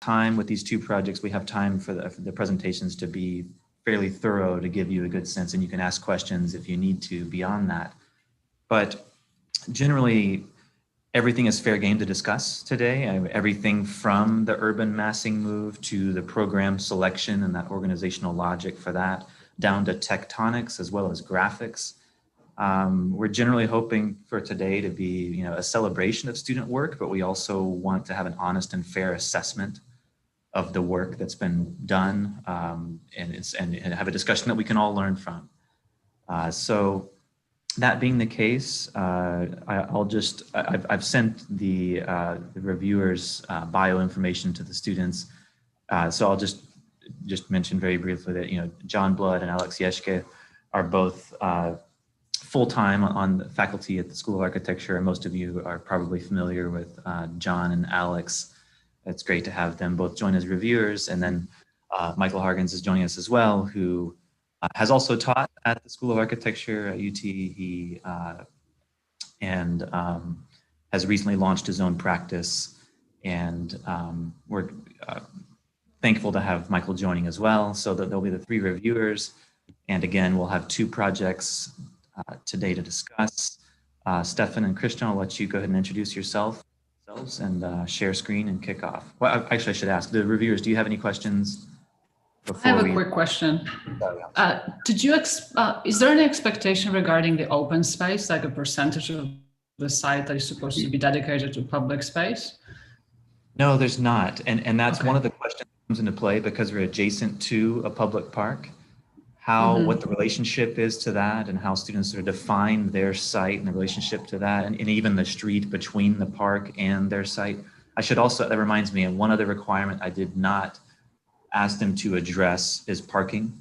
time with these two projects, we have time for the presentations to be fairly thorough to give you a good sense, and you can ask questions if you need to beyond that. But generally, everything is fair game to discuss today. Everything from the urban massing move to the program selection and that organizational logic for that, down to tectonics as well as graphics. We're generally hoping for today to be, a celebration of student work, but we also want to have an honest and fair assessment of the work that's been done, and have a discussion that we can all learn from. So that being the case, I've sent the reviewers' bio information to the students. So I'll just mention very briefly that, John Blood and Alex Yeshke are both full-time on the faculty at the School of Architecture, and most of you are probably familiar with John and Alex. It's great to have them both join as reviewers. And then Michael Hargens is joining us as well, who has also taught at the School of Architecture at UT, and has recently launched his own practice. And we're thankful to have Michael joining as well. So that there'll be the three reviewers. And again, we'll have two projects today to discuss. Stefan and Christian, I'll let you go ahead and introduce yourselves and share screen and kick off. Well, actually, I should ask the reviewers, do you have any questions? I have a quick question. Is there any expectation regarding the open space, like a percentage of the site that is supposed to be dedicated to public space? No, there's not. And that's one of the questions that comes into play because we're adjacent to a public park. What the relationship is to that, and how students sort of define their site and the relationship to that, and even the street between the park and their site. I should also, that reminds me, and one other requirement I did not ask them to address is parking.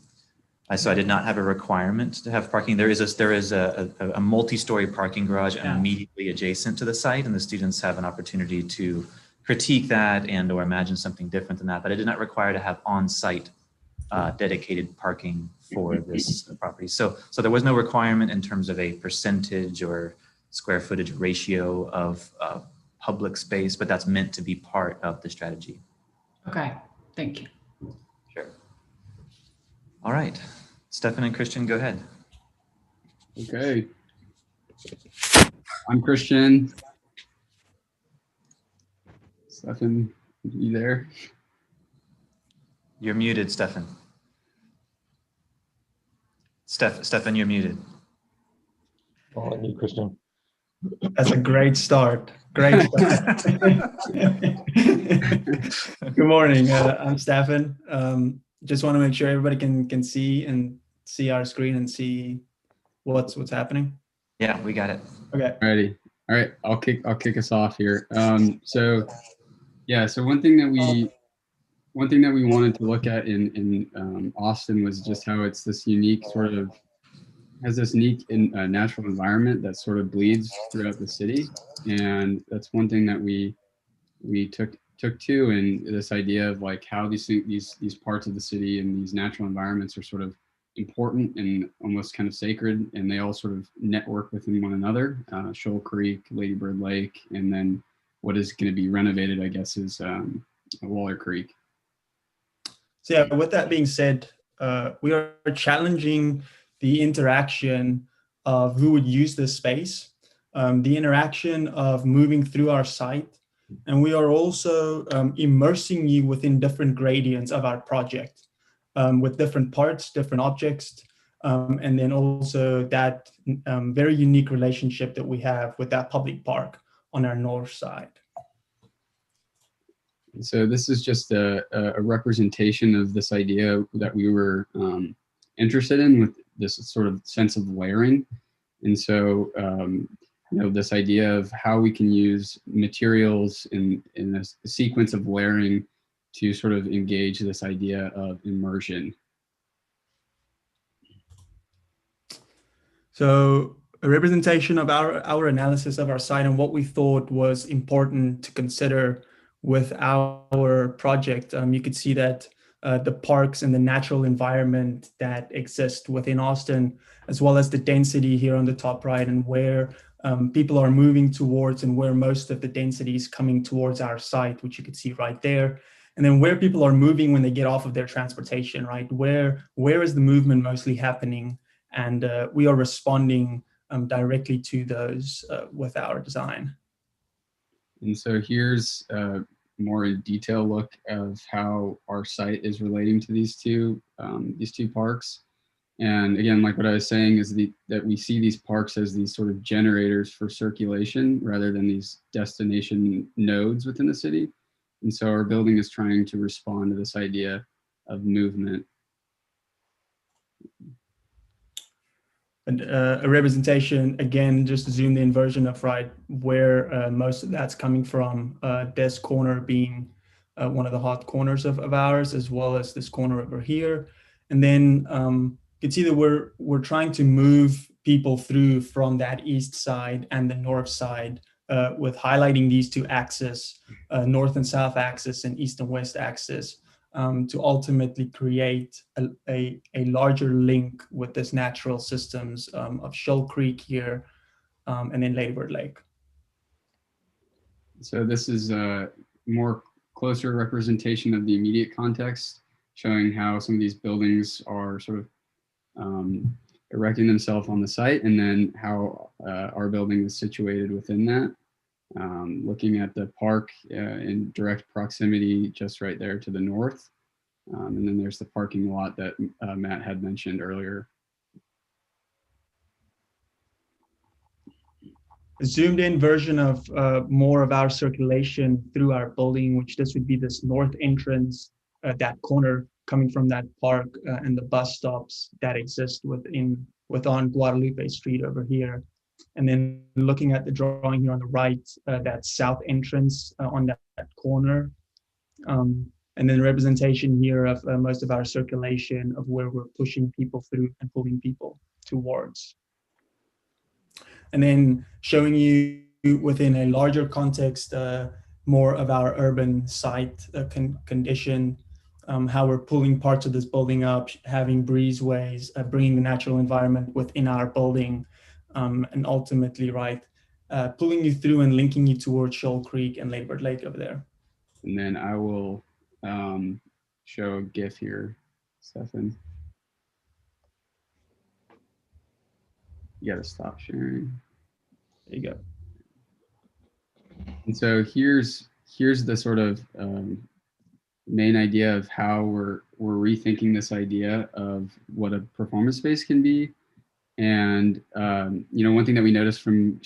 So I did not have a requirement to have parking. There is a multi-story parking garage immediately adjacent to the site, and the students have an opportunity to critique that and or imagine something different than that. But I did not require to have on-site dedicated parking for this property. So there was no requirement in terms of a percentage or square footage ratio of public space, but that's meant to be part of the strategy. Okay, thank you. Sure. All right, Stefan and Christian, go ahead. Okay. I'm Christian. Stefan, you there? You're muted, Stefan. Stefan, you're muted. On you, Christian. That's a great start. Great start. Good morning. I'm Stefan. Just want to make sure everybody can see our screen and see what's happening. Yeah, we got it. Okay. Alrighty. All right. I'll kick us off here. So one thing that we wanted to look at in Austin was just how it's this unique natural environment that sort of bleeds throughout the city, and that's one thing that we took to, and this idea of like how these parts of the city and these natural environments are sort of important and almost kind of sacred, and they all sort of network within one another. Shoal Creek, Lady Bird Lake, and then what is going to be renovated, I guess, is Waller Creek. So yeah, with that being said, we are challenging the interaction of who would use this space, the interaction of moving through our site, and we are also immersing you within different gradients of our project, with different parts, different objects, and then also that very unique relationship that we have with that public park on our north side. So this is just a representation of this idea that we were interested in, with this sort of sense of layering. And so, this idea of how we can use materials in a sequence of layering to sort of engage this idea of immersion. So a representation of our analysis of our site and what we thought was important to consider with our project. You could see that the parks and the natural environment that exist within Austin, as well as the density here on the top right, and where people are moving towards, and where most of the density is coming towards our site, which you can see right there. and then where people are moving when they get off of their transportation, right? Where is the movement mostly happening? And we are responding directly to those with our design. And so here's a more in detail look of how our site is relating to these two parks. And again, like what I was saying is that we see these parks as these sort of generators for circulation rather than these destination nodes within the city. And so our building is trying to respond to this idea of movement. And a representation, again, just zoomed in version of where most of that's coming from, this corner being one of the hot corners of ours, as well as this corner over here. And then you can see that we're trying to move people through from that east side and the north side with highlighting these two axes, north and south axis and east and west axis. To ultimately create a larger link with this natural systems of Shoal Creek here and then Ladybird Lake. So this is a more closer representation of the immediate context, showing how some of these buildings are sort of erecting themselves on the site, and then how our building is situated within that. Looking at the park in direct proximity just right there to the north. And then there's the parking lot that Matt had mentioned earlier. A zoomed in version of more of our circulation through our building, which this would be this north entrance, that corner coming from that park and the bus stops that exist on Guadalupe Street over here. And then looking at the drawing here on the right, that south entrance on that corner. And then representation here of most of our circulation of where we're pushing people through and pulling people towards. And then showing you within a larger context, more of our urban site condition, how we're pulling parts of this building up, having breezeways, bringing the natural environment within our building, and ultimately, pulling you through and linking you towards Shoal Creek and Ladybird Lake over there. And then I will show a GIF here, Stefan. You gotta stop sharing. There you go. And so here's the sort of main idea of how we're rethinking this idea of what a performance space can be. And one thing that we noticed from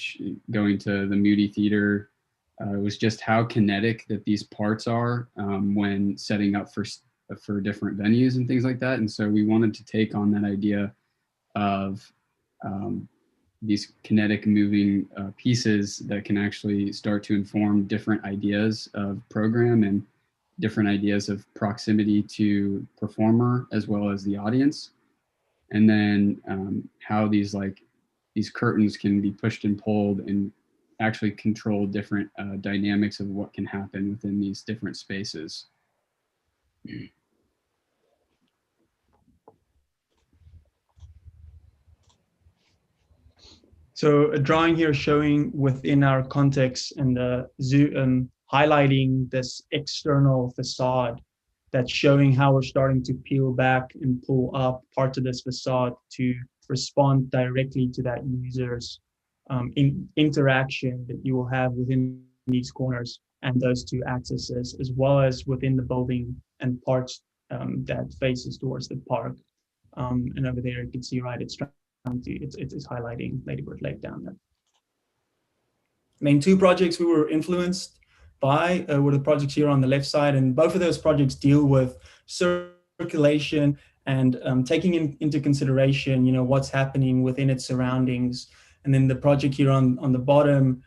going to the Moody Theater was just how kinetic that these parts are when setting up for different venues and things like that. And so we wanted to take on that idea of these kinetic moving pieces that can actually start to inform different ideas of program and different ideas of proximity to performer as well as the audience. And then how these curtains can be pushed and pulled and actually control different dynamics of what can happen within these different spaces. So a drawing here showing within our context and highlighting this external facade that's showing how we're starting to peel back and pull up parts of this facade to respond directly to that user's interaction that you will have within these corners and those two axes, as well as within the building and parts that faces towards the park. And over there you can see, it's highlighting Ladybird Lake down there. Main two projects we were influenced by were the projects here on the left side, and both of those projects deal with circulation and taking into consideration, what's happening within its surroundings. And then the project here on the bottom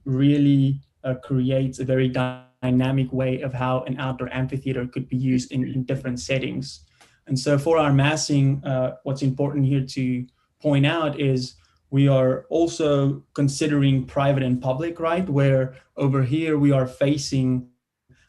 really creates a very dynamic way of how an outdoor amphitheater could be used in different settings. And so for our massing, what's important here to point out is we are also considering private and public, where over here we are facing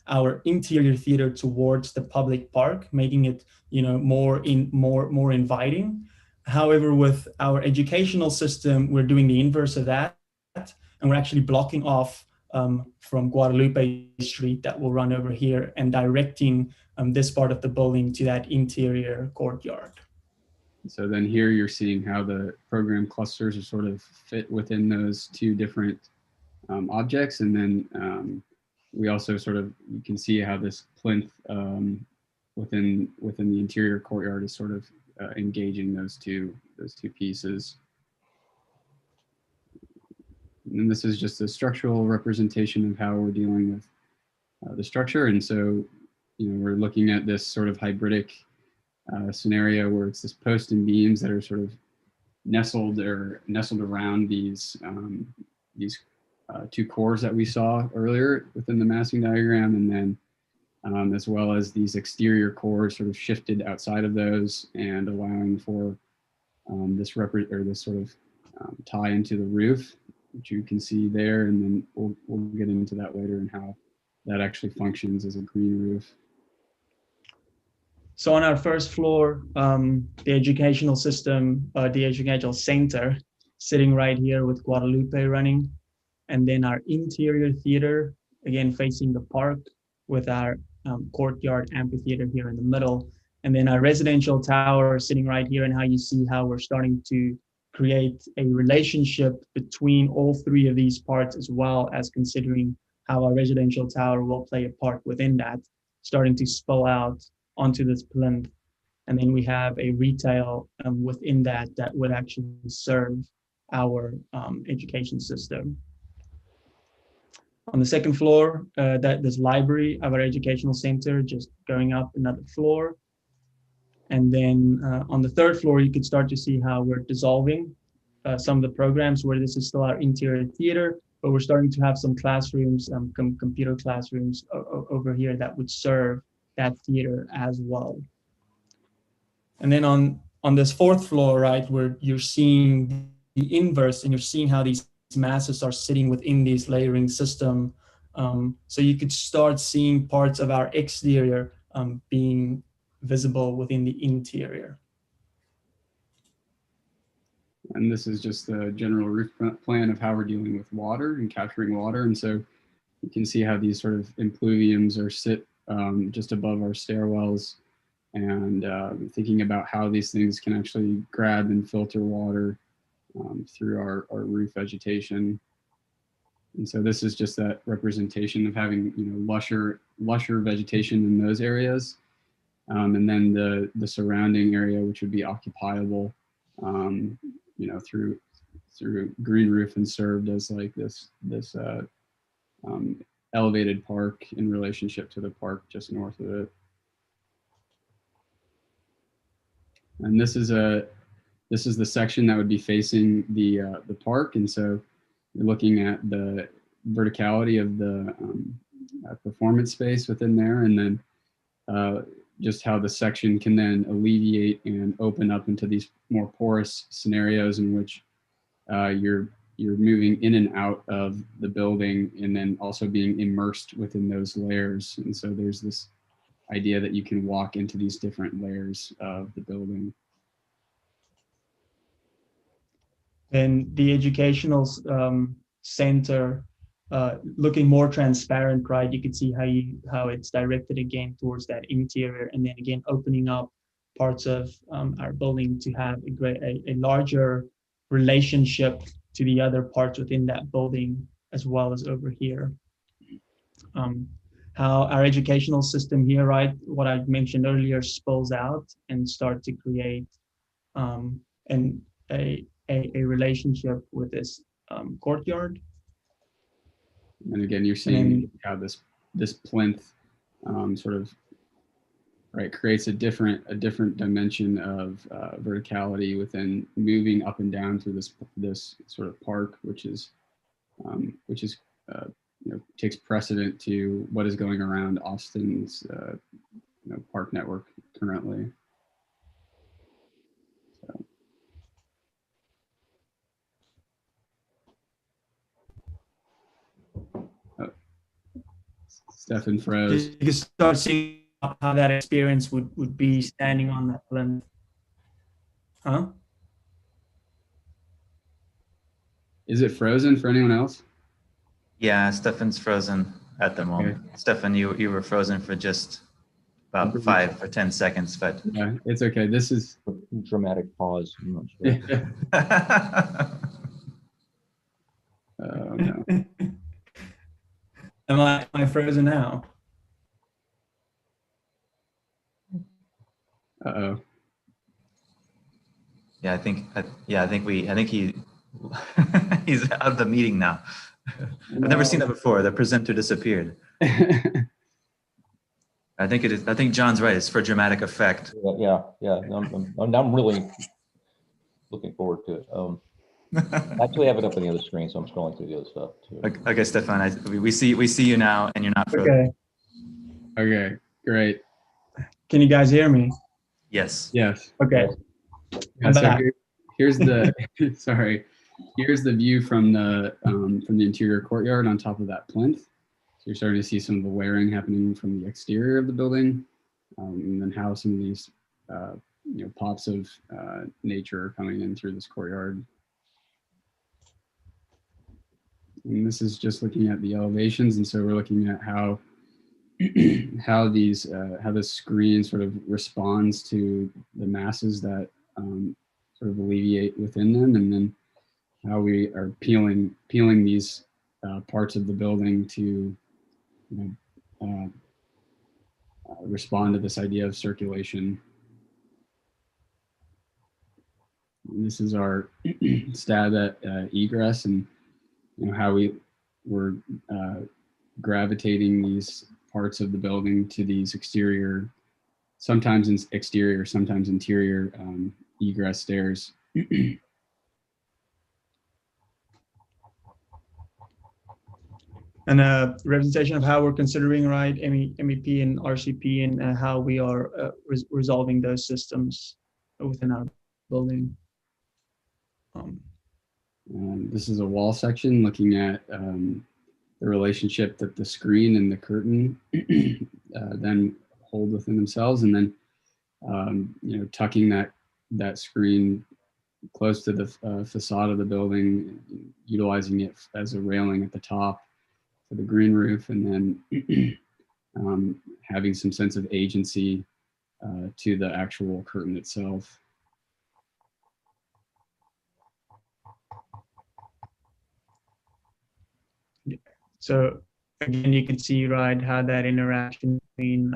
our interior theater towards the public park, making it more inviting. However, with our educational system, we're doing the inverse of that, and we're actually blocking off from Guadalupe Street that will run over here and directing this part of the building to that interior courtyard. So then here you're seeing how the program clusters are sort of fit within those two different objects. And then we also sort of, you can see how this plinth within the interior courtyard is sort of engaging those two pieces. And this is just a structural representation of how we're dealing with the structure. And so, we're looking at this sort of hybridic scenario where it's this post and beams that are sort of nestled around these two cores that we saw earlier within the massing diagram, and then as well as these exterior cores sort of shifted outside of those and allowing for this sort of tie into the roof, which you can see there, and then we'll get into that later and how that actually functions as a green roof. So on our first floor, the educational system, the educational center, sitting right here with Guadalupe running, and then our interior theater, again facing the park with our courtyard amphitheater here in the middle, and then our residential tower sitting right here, and how you see how we're starting to create a relationship between all three of these parts, as well as considering how our residential tower will play a part within that, starting to spill out onto this plinth. And then we have a retail within that would actually serve our education system. On the second floor, this library of our educational center, just going up another floor. And then on the third floor, you could start to see how we're dissolving some of the programs where this is still our interior theater, but we're starting to have some classrooms, computer classrooms over here that would serve that theater as well. And then on this fourth floor, right, where you're seeing the inverse, and you're seeing how these masses are sitting within this layering system. So you could start seeing parts of our exterior being visible within the interior. And this is just the general roof plan of how we're dealing with water and capturing water. And so you can see how these sort of impluviums are sit just above our stairwells, and thinking about how these things can actually grab and filter water through our roof vegetation. And so this is just that representation of having lusher vegetation in those areas, and then the surrounding area, which would be occupiable, through green roof and served as like this elevated park in relationship to the park just north of it. And this is the section that would be facing the park, and so you're looking at the verticality of the performance space within there, and then just how the section can then alleviate and open up into these more porous scenarios in which you're moving in and out of the building, and then also being immersed within those layers. And so there's this idea that you can walk into these different layers of the building. And the educational center, looking more transparent, right? You could see how it's directed again towards that interior, and then again opening up parts of our building to have a larger relationship to the other parts within that building, as well as over here. How our educational system here, right, what I mentioned earlier, spills out and start to create a relationship with this courtyard. And again, you're seeing how this plinth sort of creates a different dimension of verticality within moving up and down through this sort of park, which is takes precedent to what is going around Austin's park network currently. Stefan froze. You can start seeing how that experience would be standing on that plinth. Huh? Is it frozen for anyone else? Yeah, Stefan's frozen at the moment. Stefan, you were frozen for just about 5 or 10 seconds, but Yeah, it's okay. This is Dramatic pause. I'm not sure. oh no. Am I frozen now? Uh-oh. yeah, I think he he's out of the meeting now. I've never seen that before. The presenter disappeared. I think John's right. It's for dramatic effect. Yeah. I'm really looking forward to it. I actually have it up on the other screen, so I'm scrolling through the other stuff too. Okay, Stefan, we see you now, and you're not frozen. Okay. Okay, great. Can you guys hear me? Yes. Yes. Okay. Yeah, so here's the sorry. Here's the view from the interior courtyard on top of that plinth. So you're starting to see some of the layering happening from the exterior of the building, and then how some of these pops of nature are coming in through this courtyard. And this is just looking at the elevations, and so we're looking at how how the screen sort of responds to the masses that sort of alleviate within them, and then how we are peeling these parts of the building to respond to this idea of circulation. And this is our stab at egress, and how we were gravitating these parts of the building to these exterior, sometimes exterior, sometimes interior egress stairs. And a representation of how we're considering, right, MEP and RCP, and how we are resolving those systems within our building. This is a wall section looking at the relationship that the screen and the curtain then hold within themselves, and then tucking that screen close to the facade of the building, utilizing it as a railing at the top for the green roof, and then having some sense of agency to the actual curtain itself. So again, you can see, right, how that interaction between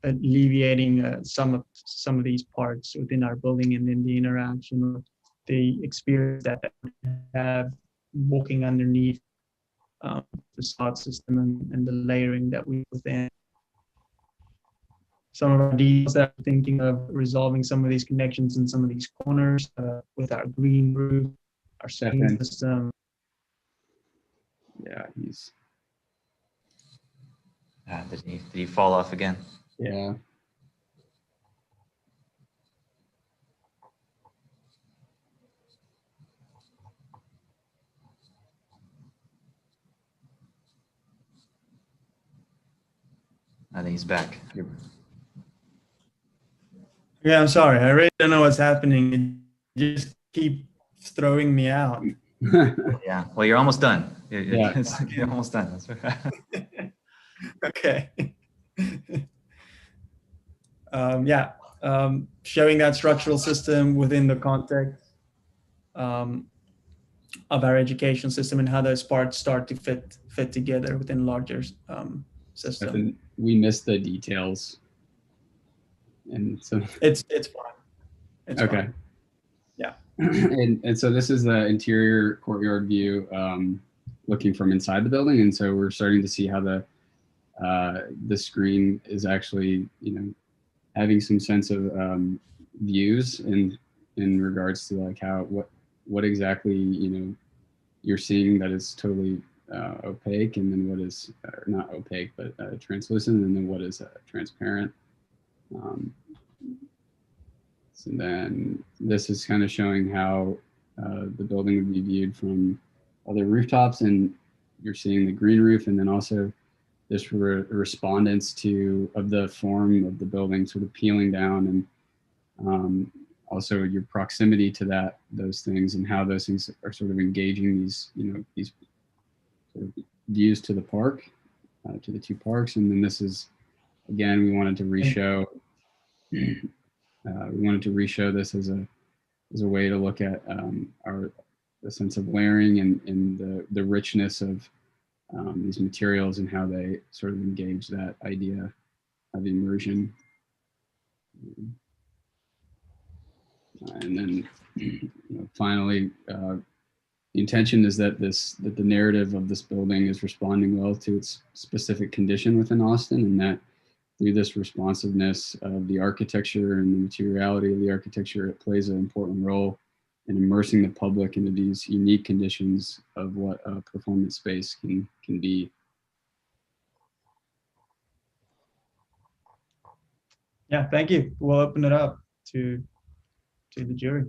alleviating some of these parts within our building, and then the interaction with the experience that they have walking underneath the facade system, and the layering that we within. Some of our details that we're thinking of resolving some of these connections in some of these corners with our green roof, our screen system. Yeah, he's. Did he fall off again? Yeah. I think he's back. Yeah, I'm sorry. I really don't know what's happening. It just keep throwing me out. Yeah. Well, you're almost done. Yeah. You're almost done. That's right. Okay. Showing that structural system within the context of our education system, and how those parts start to fit together within a larger system. We missed the details, and so it's fine. It's okay. fine. Yeah. And so this is the interior courtyard view, looking from inside the building, and so we're starting to see how the screen is actually having some sense of views in regards to like what exactly you're seeing that is totally opaque, and then what is not opaque but translucent, and then what is transparent. So then this is kind of showing how the building would be viewed from other rooftops, and you're seeing the green roof, and then also this respondence of the form of the building sort of peeling down, and also your proximity to those things, and how those things are sort of engaging these sort of views to the park, to the two parks. And then this is, again, we wanted to reshow. We wanted to reshow this as a way to look at the sense of layering and the richness of these materials and how they sort of engage that idea of immersion. And then finally, the intention is that the narrative of this building is responding well to its specific condition within Austin, and that through this responsiveness of the architecture and the materiality of the architecture, it plays an important role in immersing the public into these unique conditions of what a performance space can be. Yeah, thank you. We'll open it up to the jury.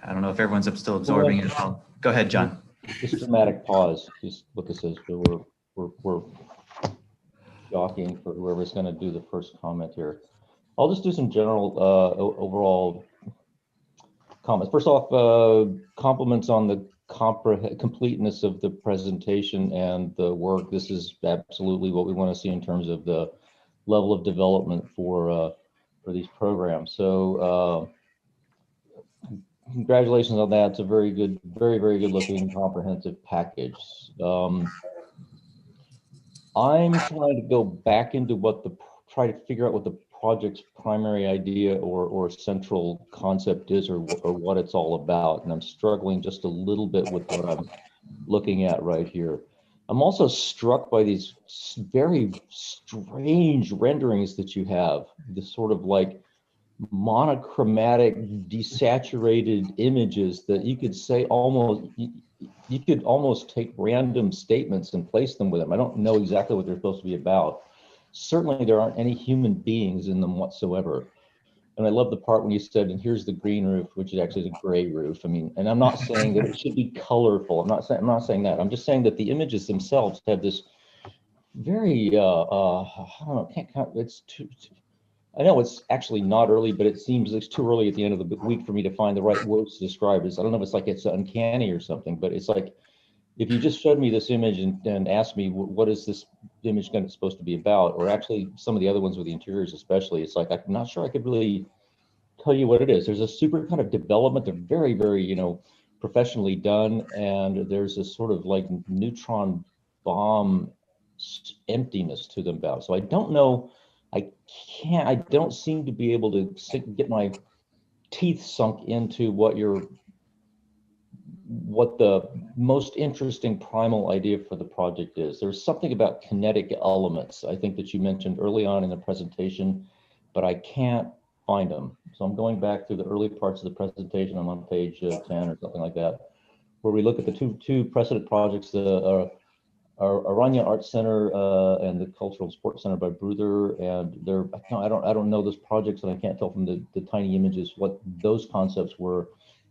I don't know if everyone's still absorbing it. Go ahead, John. Just dramatic pause is what this is. So we're jockeying for whoever's going to do the first comment here. I'll just do some general overall comments. First off, compliments on the completeness of the presentation and the work. This is absolutely what we want to see in terms of the level of development for these programs. So congratulations on that. It's a very good, very good looking comprehensive package. I'm trying to go back into try to figure out what the project's primary idea or central concept is, or what it's all about. And I'm struggling just a little bit with what I'm looking at right here. I'm also struck by these very strange renderings that you have, this sort of like monochromatic, desaturated images that you could say you could almost take random statements and place them with them. I don't know exactly what they're supposed to be about. Certainly there aren't any human beings in them whatsoever. And I love the part when you said, and here's the green roof, which is actually the gray roof. I mean, and I'm not saying that it should be colorful. I'm not saying that. I'm just saying that the images themselves have this very, I don't know, it's too, I know it's actually not early, but it seems it's too early at the end of the week for me to find the right words to describe this. I don't know if it's like it's uncanny or something, but it's like, if you just showed me this image and asked me what is this image supposed to be about, or actually some of the other ones with the interiors especially, it's like, I'm not sure I could really tell you what it is. There's a super kind of development. They're very, very, professionally done. And there's a sort of like neutron bomb emptiness to them about. So I don't know, I don't seem to be able to get my teeth sunk into what the most interesting primal idea for the project is. There's something about kinetic elements, I think, that you mentioned early on in the presentation, but I can't find them. So I'm going back through the early parts of the presentation. I'm on page 10 or something like that, where we look at the two precedent projects, the Aranya Art Center and the Cultural Sports Center by Bruther, and I don't know those projects, and I can't tell from the tiny images what those concepts were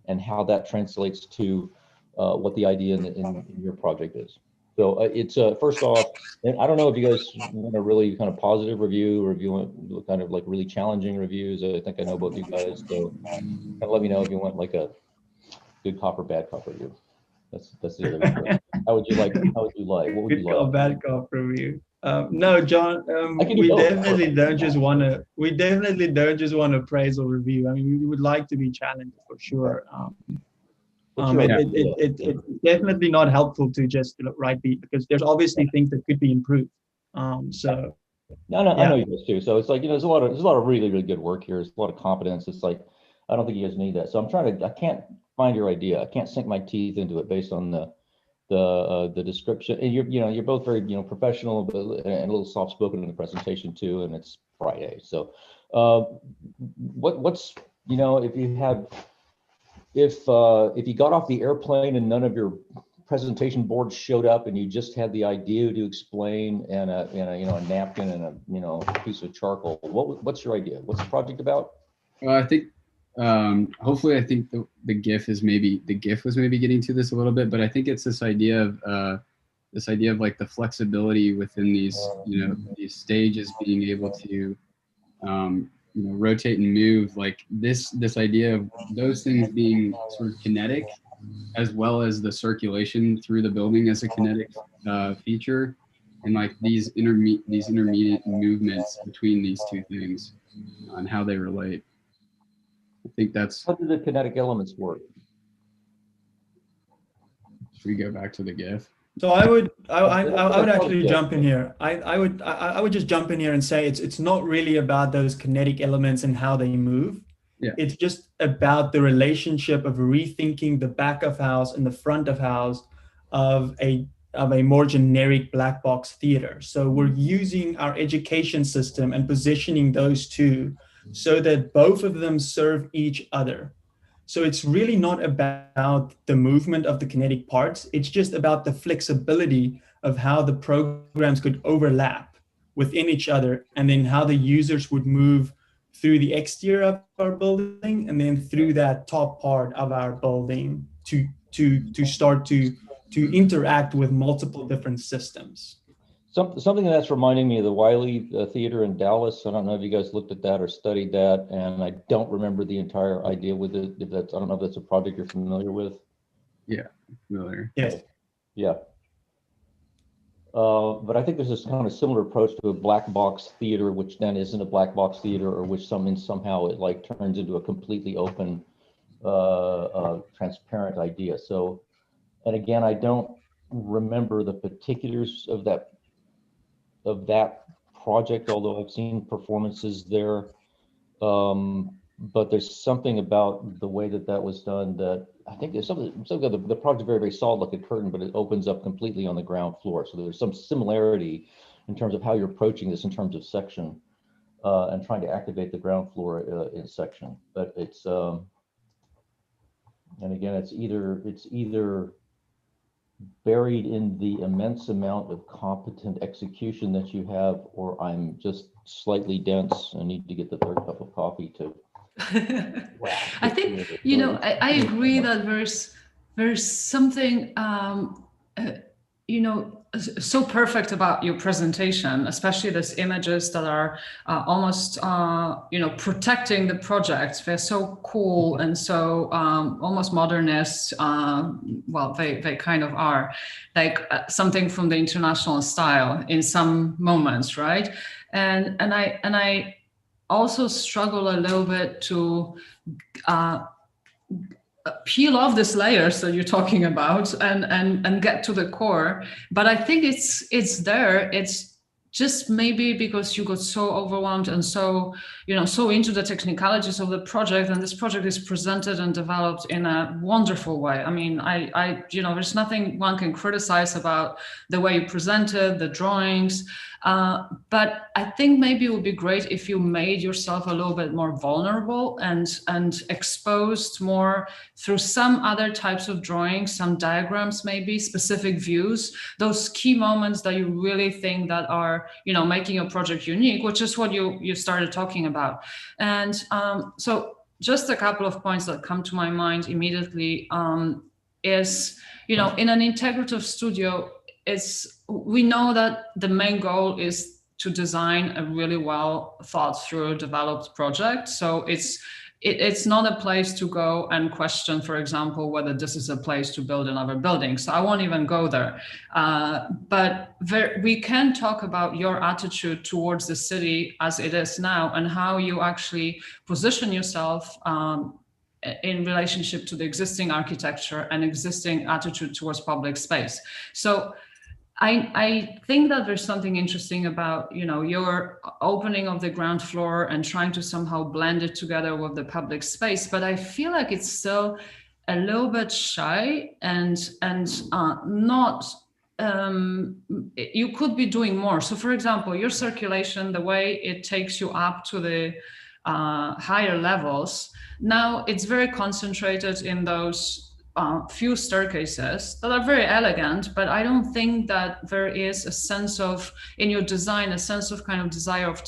and how that translates to what the idea in your project is. So it's first off, and I don't know if you guys want a really kind of positive review or if you want kind of like really challenging reviews. I think I know both you guys, so let me know if you want like a good cop or bad cop review. That's the other review. How would you like? What would you like? Good cop, bad cop review. No, John, we definitely don't just want to praise or review. I mean, we would like to be challenged for sure. It's definitely not helpful to just write beat, because there's obviously things that could be improved. So I know you guys too. So it's like, there's a lot of really, really good work here. There's a lot of competence. It's like, I don't think you guys need that. So I can't find your idea. I can't sink my teeth into it based on the description. And you're both very professional, but and a little soft spoken in the presentation too. And it's Friday, so what's if you got off the airplane and none of your presentation boards showed up and you just had the idea to explain and a napkin and a piece of charcoal, what's your idea? What's the project about? Well, I think hopefully I think the GIF was maybe getting to this a little bit, but I think it's this idea of this idea of like the flexibility within these, these stages, being able to, rotate and move, like this idea of those things being sort of kinetic, as well as the circulation through the building as a kinetic feature, and like these intermediate movements between these two things and how they relate. I think that's. How do the kinetic elements work? Should we go back to the GIF? So I would actually jump in here. I would just jump in here and say it's not really about those kinetic elements and how they move. Yeah. It's just about the relationship of rethinking the back of house and the front of house of a more generic black box theater. So we're using our education system and positioning those two so that both of them serve each other. So it's really not about the movement of the kinetic parts. It's just about the flexibility of how the programs could overlap within each other, and then how the users would move through the exterior of our building and then through that top part of our building to start to interact with multiple different systems. Something that's reminding me of the Wiley Theater in Dallas. I don't know if you guys looked at that or studied that, and I don't remember the entire idea with it. I don't know if that's a project you're familiar with. Yeah, familiar. Yes. Yeah. But I think there's this kind of similar approach to a black box theater, which then isn't a black box theater, or which somehow it like turns into a completely open, transparent idea. So, and again, I don't remember the particulars of that project, although I've seen performances there. But there's something about the way that was done that I think there's something the project is very, very solid like a curtain, but it opens up completely on the ground floor. So there's some similarity in terms of how you're approaching this in terms of section and trying to activate the ground floor in section. But it's, and again, it's either buried in the immense amount of competent execution that you have, or I'm just slightly dense and need to get the third cup of coffee to. I think, I agree that there's something, so perfect about your presentation, especially these images that are almost, protecting the project. They're so cool and so almost modernist. Well, they kind of are like something from the international style in some moments, right? And I also struggle a little bit to peel off these layers that you're talking about and get to the core. But I think it's there. It's just maybe because you got so overwhelmed and so, so into the technicalities of the project, and this project is presented and developed in a wonderful way. I mean, I there's nothing one can criticize about the way you presented the drawings. But I think maybe it would be great if you made yourself a little bit more vulnerable and exposed more through some other types of drawings, some diagrams, maybe specific views, those key moments that you really think that are, making your project unique, which is what you started talking about. And so just a couple of points that come to my mind immediately is, in an integrative studio, we know that the main goal is to design a really well thought through, developed project. So it's not a place to go and question, for example, whether this is a place to build another building. So I won't even go there. But we can talk about your attitude towards the city as it is now and how you actually position yourself in relationship to the existing architecture and existing attitude towards public space. So I think that there's something interesting about, your opening of the ground floor and trying to somehow blend it together with the public space. But I feel like it's still a little bit shy and not, you could be doing more. So for example, your circulation, the way it takes you up to the higher levels, now it's very concentrated in those few staircases that are very elegant, but I don't think that there is a sense of, in your design, a sense of kind of desire of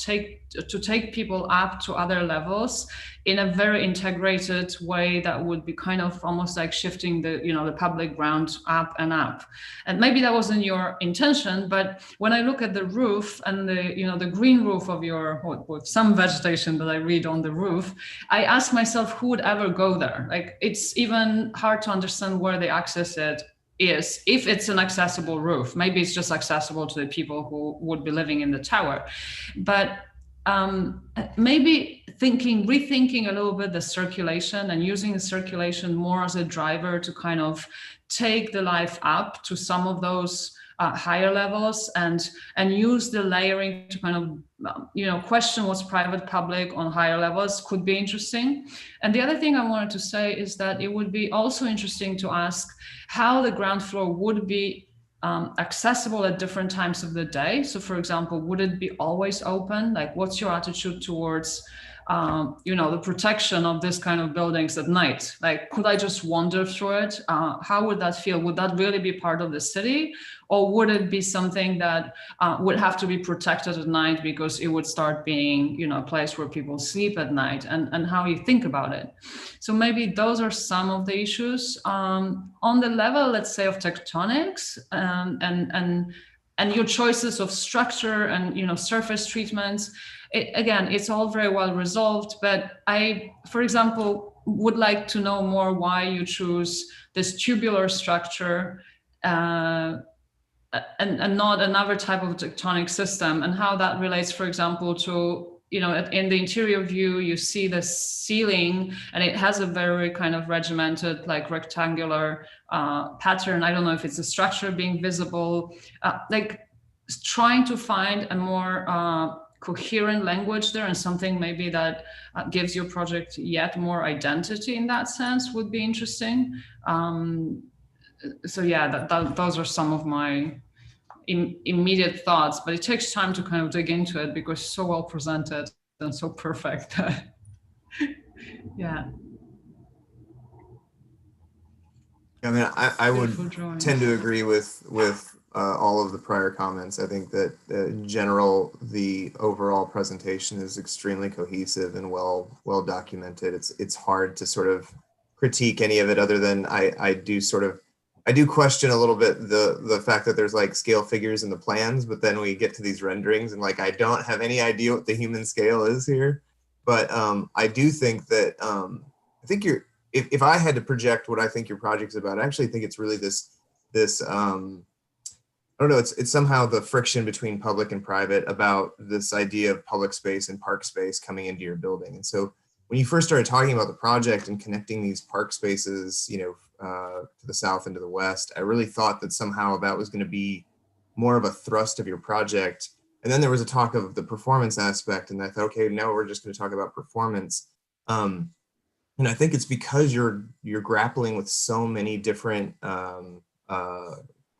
to take people up to other levels in a very integrated way that would be kind of almost like shifting the, you know, the public ground up and up. And maybe that wasn't your intention, but when I look at the roof and the, you know, the green roof of your, with some vegetation that I read on the roof, I ask myself who would ever go there? Like, it's even hard to understand where the access it is, if it's an accessible roof. Maybe it's just accessible to the people who would be living in the tower. But maybe rethinking a little bit the circulation and using the circulation more as a driver to kind of take the life up to some of those higher levels, and use the layering to kind of, you know, question what's private, public on higher levels could be interesting. And the other thing I wanted to say is that it would be also interesting to ask how the ground floor would be accessible at different times of the day. So for example, would it be always open? Like, what's your attitude towards you know, the protection of this kind of buildings at night? Like, could I just wander through it? How would that feel? Would that really be part of the city? Or would it be something that would have to be protected at night because it would start being, you know, a place where people sleep at night, and how you think about it? So maybe those are some of the issues on the level, let's say, of tectonics, and your choices of structure and, you know, surface treatments. Again, it's all very well resolved, but I, for example, would like to know more why you choose this tubular structure and not another type of tectonic system, and how that relates, for example, to, you know, in the interior view, you see the ceiling and it has a very kind of regimented, like rectangular pattern. I don't know if it's a structure being visible, like trying to find a more coherent language there, and something maybe that gives your project yet more identity in that sense would be interesting. So yeah, those are some of my immediate thoughts, but it takes time to kind of dig into it because it's so well presented and so perfect. Yeah. I mean, I would drawing. tend to agree with all of the prior comments. I think that in general, the overall presentation is extremely cohesive and well documented. It's hard to sort of critique any of it, other than I do question a little bit the fact that there's like scale figures in the plans, but then we get to these renderings and like I don't have any idea what the human scale is here. But I do think that I think if I had to project what I think your project's about, I actually think it's really this I don't know, it's somehow the friction between public and private about this idea of public space and park space coming into your building. And so when you first started talking about the project and connecting these park spaces, you know, to the south and to the west, I really thought that somehow that was going to be more of a thrust of your project. And then there was a talk of the performance aspect, and I thought, okay, now we're just going to talk about performance. And I think it's because you're grappling with so many different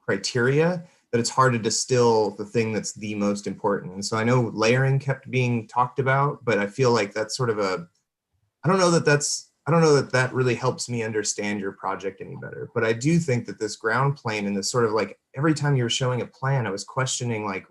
criteria that it's hard to distill the thing that's the most important. And so I know layering kept being talked about, but I feel like that's sort of I don't know that really helps me understand your project any better. But I do think that this ground plane and this sort of like, every time you were showing a plan, I was questioning like,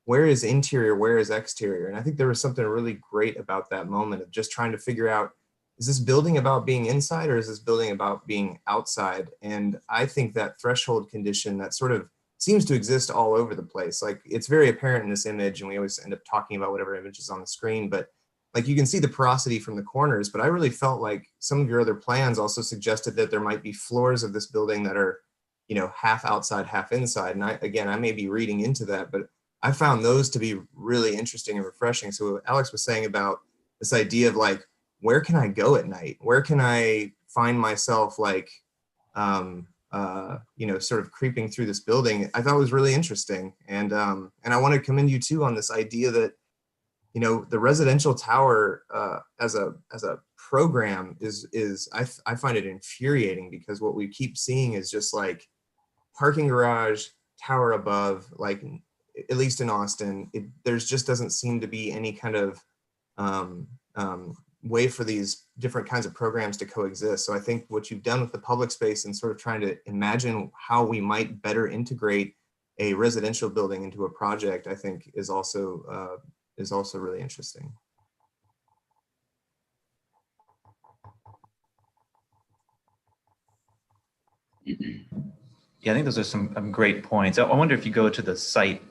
where is interior, where is exterior? And I think there was something really great about that moment of just trying to figure out, is this building about being inside or is this building about being outside? And I think that threshold condition that sort of seems to exist all over the place. Like, it's very apparent in this image, and we always end up talking about whatever image is on the screen, but like you can see the porosity from the corners, but I really felt like some of your other plans also suggested that there might be floors of this building that are, you know, half outside, half inside. And I may be reading into that, but I found those to be really interesting and refreshing. So what Alex was saying about this idea of like, where can I go at night? Where can I find myself like, you know, sort of creeping through this building, I thought was really interesting. And I want to commend you too on this idea that, you know, the residential tower as a program is I find it infuriating, because what we keep seeing is just like parking garage, tower above, like at least in Austin, there's just doesn't seem to be any kind of way for these different kinds of programs to coexist. So I think what you've done with the public space and sort of trying to imagine how we might better integrate a residential building into a project, I think is also is also really interesting. Yeah, I think those are some great points. I wonder if you go to the site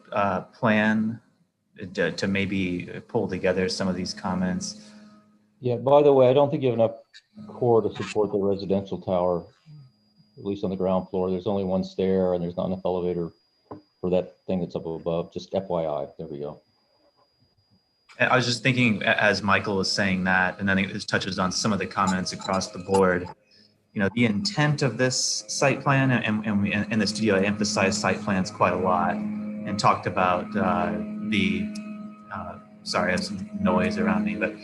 plan to maybe pull together some of these comments. Yeah, by the way, I don't think you have enough core to support the residential tower, at least on the ground floor. There's only one stair and there's not enough elevator for that thing that's up above. Just FYI, there we go. I was just thinking as Michael was saying that, and I think this touches on some of the comments across the board. You know, the intent of this site plan, and we in the studio, I emphasized site plans quite a lot and talked about sorry, I have some noise around me, but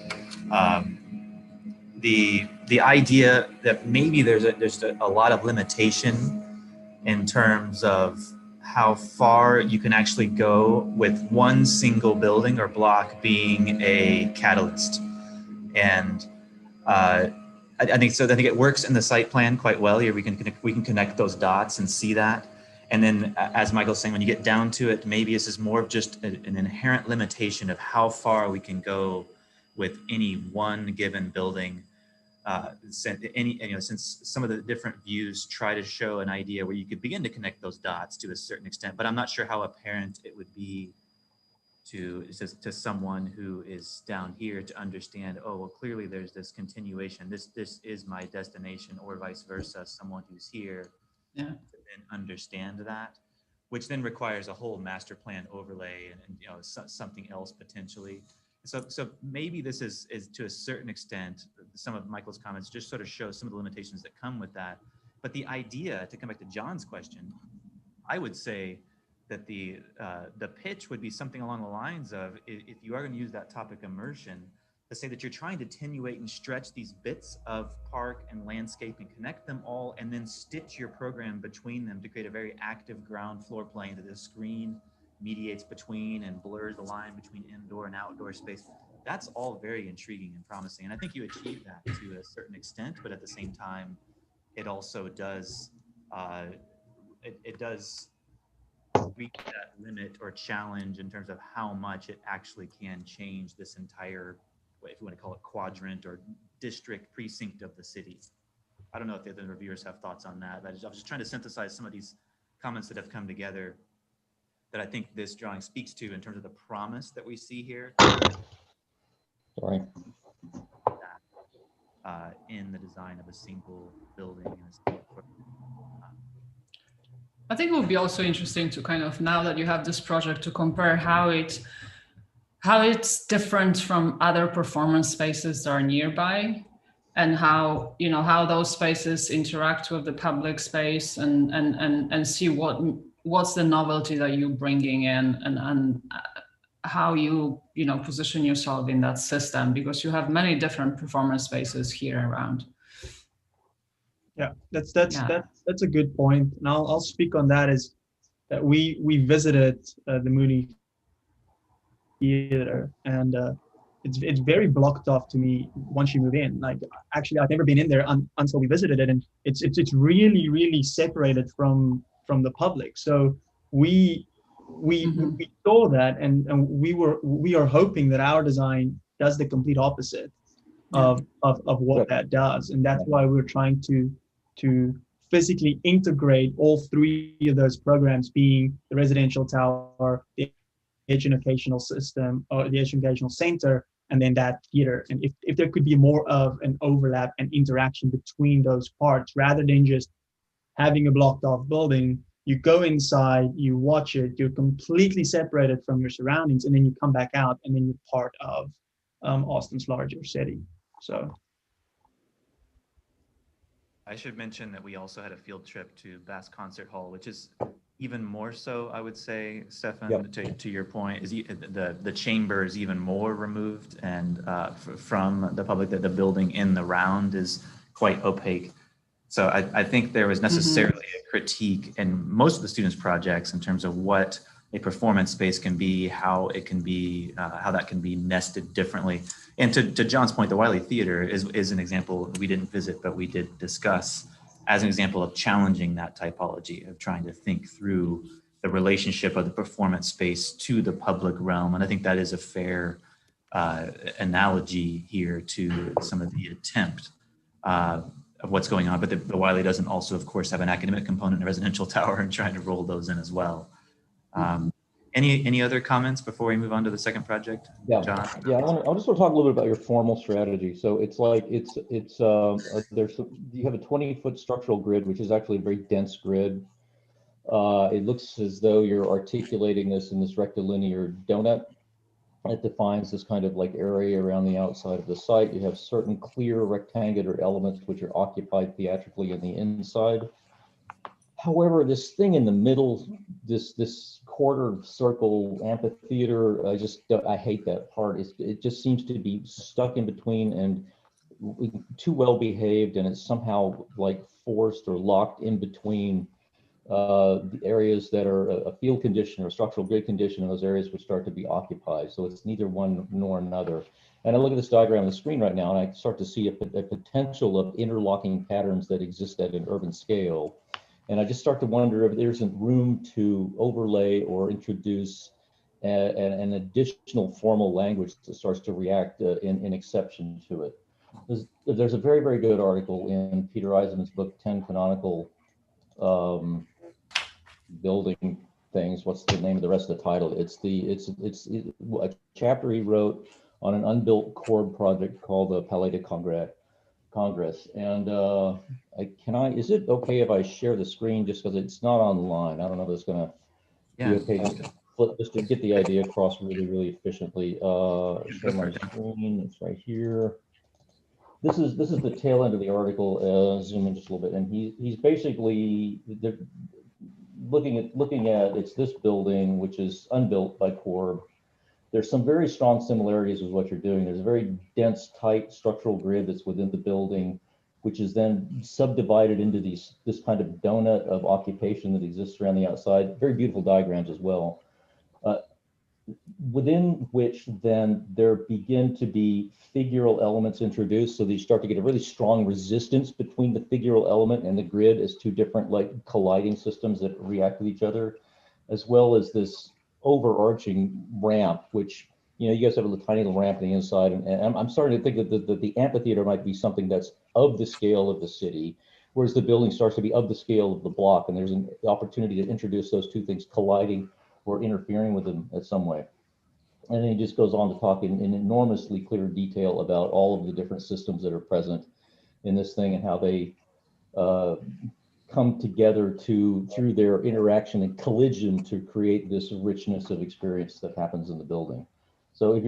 the idea that maybe there's a lot of limitation in terms of how far you can actually go with one single building or block being a catalyst. And I think so. I think it works in the site plan quite well. Here we can connect those dots and see that. And then, as Michael's saying, when you get down to it, maybe this is more of just an inherent limitation of how far we can go with any one given building. Since some of the different views try to show an idea where you could begin to connect those dots to a certain extent, but I'm not sure how apparent it would be to someone who is down here to understand, oh, well, clearly there's this continuation. This is my destination, or vice versa. Someone who's here to then understand that, which then requires a whole master plan overlay and something else potentially. So maybe this is to a certain extent, some of Michael's comments just sort of show some of the limitations that come with that. But the idea, to come back to John's question, I would say that the pitch would be something along the lines of, if you are going to use that topic immersion, to say that you're trying to attenuate and stretch these bits of park and landscape and connect them all, and then stitch your program between them to create a very active ground floor plane that the screen mediates between and blurs the line between indoor and outdoor space. That's all very intriguing and promising. And I think you achieve that to a certain extent, but at the same time, it also does, it does reach that limit or challenge in terms of how much it actually can change this entire, if you want to call it quadrant or district precinct of the city. I don't know if the other reviewers have thoughts on that. I was just trying to synthesize some of these comments that have come together that I think this drawing speaks to in terms of the promise that we see here. Sorry. In the design of a single building. I think it would be also interesting to kind of, now that you have this project, to compare how it's different from other performance spaces that are nearby, and how those spaces interact with the public space, and see what's the novelty that you're bringing in, and how you position yourself in that system, because you have many different performance spaces here around. Yeah, that's a good point, and I'll speak on that. Is that we visited the Mooney Theater, and it's very blocked off to me once you move in. Like, actually, I've never been in there until we visited it, and it's really separated from the public. So we saw that, and we are hoping that our design does the complete opposite of what that does, and that's why we're trying to physically integrate all three of those programs, being the residential tower, the educational system, or the educational center, and then that theater. And if there could be more of an overlap and interaction between those parts, rather than just having a blocked off building, you go inside, you watch it, you're completely separated from your surroundings, and then you come back out, and then you're part of Austin's larger city. So I should mention that we also had a field trip to Bass Concert Hall, which is even more so, I would say, Stefan, Yep. to your point, is the chamber is even more removed and from the public, that the building in the round is quite opaque. So I think there was necessarily a critique in most of the students' projects in terms of what a performance space can be, how it can be, how that can be nested differently. And to John's point, the Wiley Theater is an example we didn't visit, but we did discuss as an example of challenging that typology, of trying to think through the relationship of the performance space to the public realm. And I think that is a fair analogy here to some of the attempt of what's going on. But the Wiley doesn't also, of course, have an academic component in a residential tower and trying to roll those in as well. Any other comments before we move on to the second project? Yeah, John? yeah. I just want to talk a little bit about your formal strategy. So it's like you have a 20-foot structural grid, which is actually a very dense grid. It looks as though you're articulating this in this rectilinear donut. It defines this kind of like area around the outside of the site. You have certain clear rectangular elements which are occupied theatrically in the inside. However, this thing in the middle, this quarter circle amphitheater, I hate that part. It just seems to be stuck in between and too well behaved, and it's somehow like forced or locked in between the areas that are a field condition or structural grid condition, and those areas would start to be occupied. So it's neither one nor another. And I look at this diagram on the screen right now, and I start to see a potential of interlocking patterns that exist at an urban scale. And I just start to wonder if there's room to overlay or introduce an additional formal language that starts to react in exception to it. There's a very, very good article in Peter Eisenman's book, 10 Canonical Building Things. What's the name of the rest of the title? It's a chapter he wrote on an unbuilt chord project called the Palais de Congress. And is it okay if I share the screen just because it's not online? I don't know if it's gonna be okay to flip just to get the idea across really, really efficiently. Share my screen, it's right here. This is the tail end of the article. Zoom in just a little bit, and he's basically looking at it's this building which is unbuilt by Corb. There's some very strong similarities with what you're doing. There's a very dense, tight structural grid that's within the building, which is then subdivided into this kind of donut of occupation that exists around the outside. Very beautiful diagrams as well, within which then there begin to be figural elements introduced. So that you start to get a really strong resistance between the figural element and the grid as two different like colliding systems that react with each other, as well as this overarching ramp, which, you know, you guys have a tiny little ramp on the inside, and I'm starting to think that the amphitheater might be something that's of the scale of the city, whereas the building starts to be of the scale of the block, and there's an opportunity to introduce those two things colliding or interfering with them in some way. And then he just goes on to talk in enormously clear detail about all of the different systems that are present in this thing and how they come together through their interaction and collision to create this richness of experience that happens in the building. So if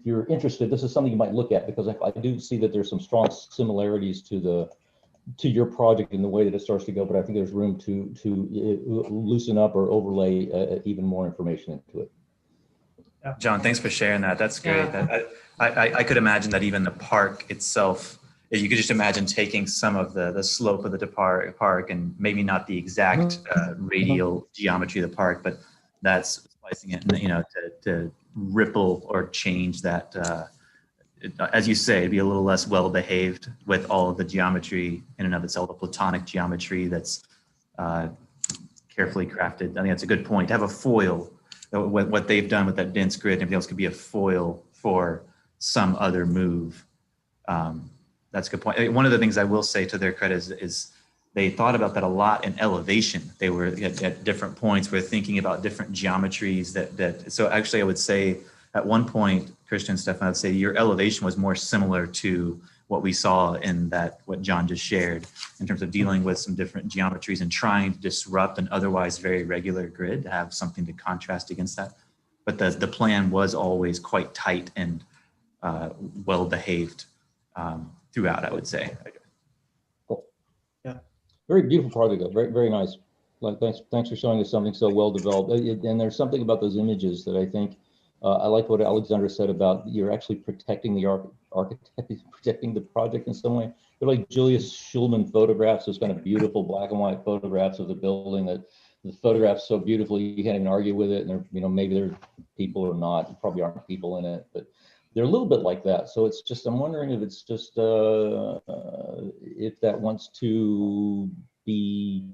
you're interested, this is something you might look at, because I do see that there's some strong similarities to your project in the way that it starts to go, but I think there's room to loosen up or overlay even more information into it. John, thanks for sharing that. That's great. Yeah. I could imagine that even the park itself, you could just imagine taking some of the slope of the park and maybe not the exact radial geometry of the park, but that's splicing it, and, you know, to ripple or change that, as you say, be a little less well behaved with all of the geometry in and of itself, the platonic geometry that's carefully crafted. I think that's a good point. To have a foil, what they've done with that dense grid and everything else could be a foil for some other move. That's a good point. One of the things I will say to their credit is they thought about that a lot in elevation. They were at different points, we're thinking about different geometries so actually I would say at one point, Christian, Stefan, I'd say your elevation was more similar to what we saw in what John just shared in terms of dealing with some different geometries and trying to disrupt an otherwise very regular grid to have something to contrast against that. But the plan was always quite tight and well behaved throughout, I would say. Cool. Yeah. Very beautiful project, though. Very, very nice. Like, thanks for showing us something so well developed. And there's something about those images that I think I like what Alexandra said about you're actually protecting the architect, protecting the project in some way. They're like Julius Schulman photographs, those kind of beautiful black and white photographs of the building that the photographs so beautifully you can't even argue with it. And they're, you know, maybe they're people or not, there probably aren't people in it, but they're a little bit like that. So it's just, I'm wondering if it's just if that wants to be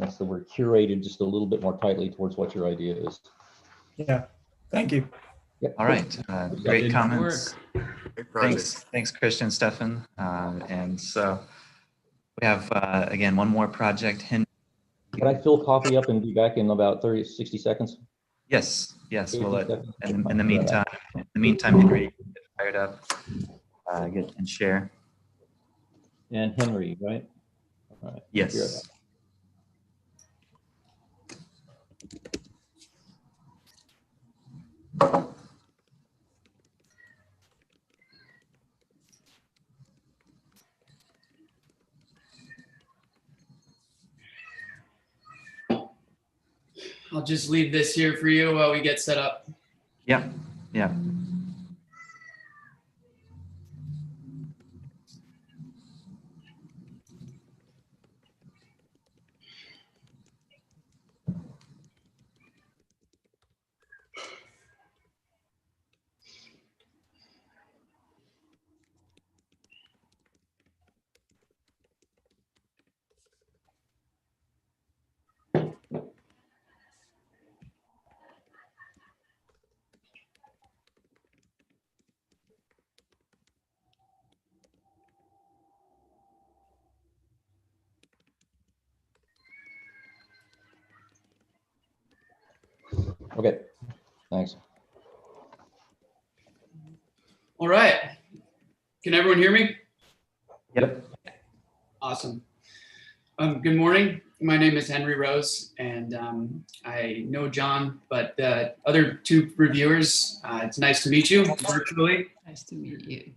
And so we're curated just a little bit more tightly towards what your idea is. Yeah, thank you. Yep. All right, great Good comments. Great project. Thanks, Christian, Stefan. And so we have, again, one more project. Can I fill coffee up and be back in about 60 seconds? Yes, we'll 80 let, seconds? in the meantime, Henry, get fired up, get and share. And Henry, right? All right. Yes. I'll just leave this here for you while we get set up. Yeah. Okay, thanks. All right. Can everyone hear me? Yep. Awesome. Good morning. My name is Henry Rose, and I know John, but the other two reviewers, it's nice to meet you virtually. Nice to meet you.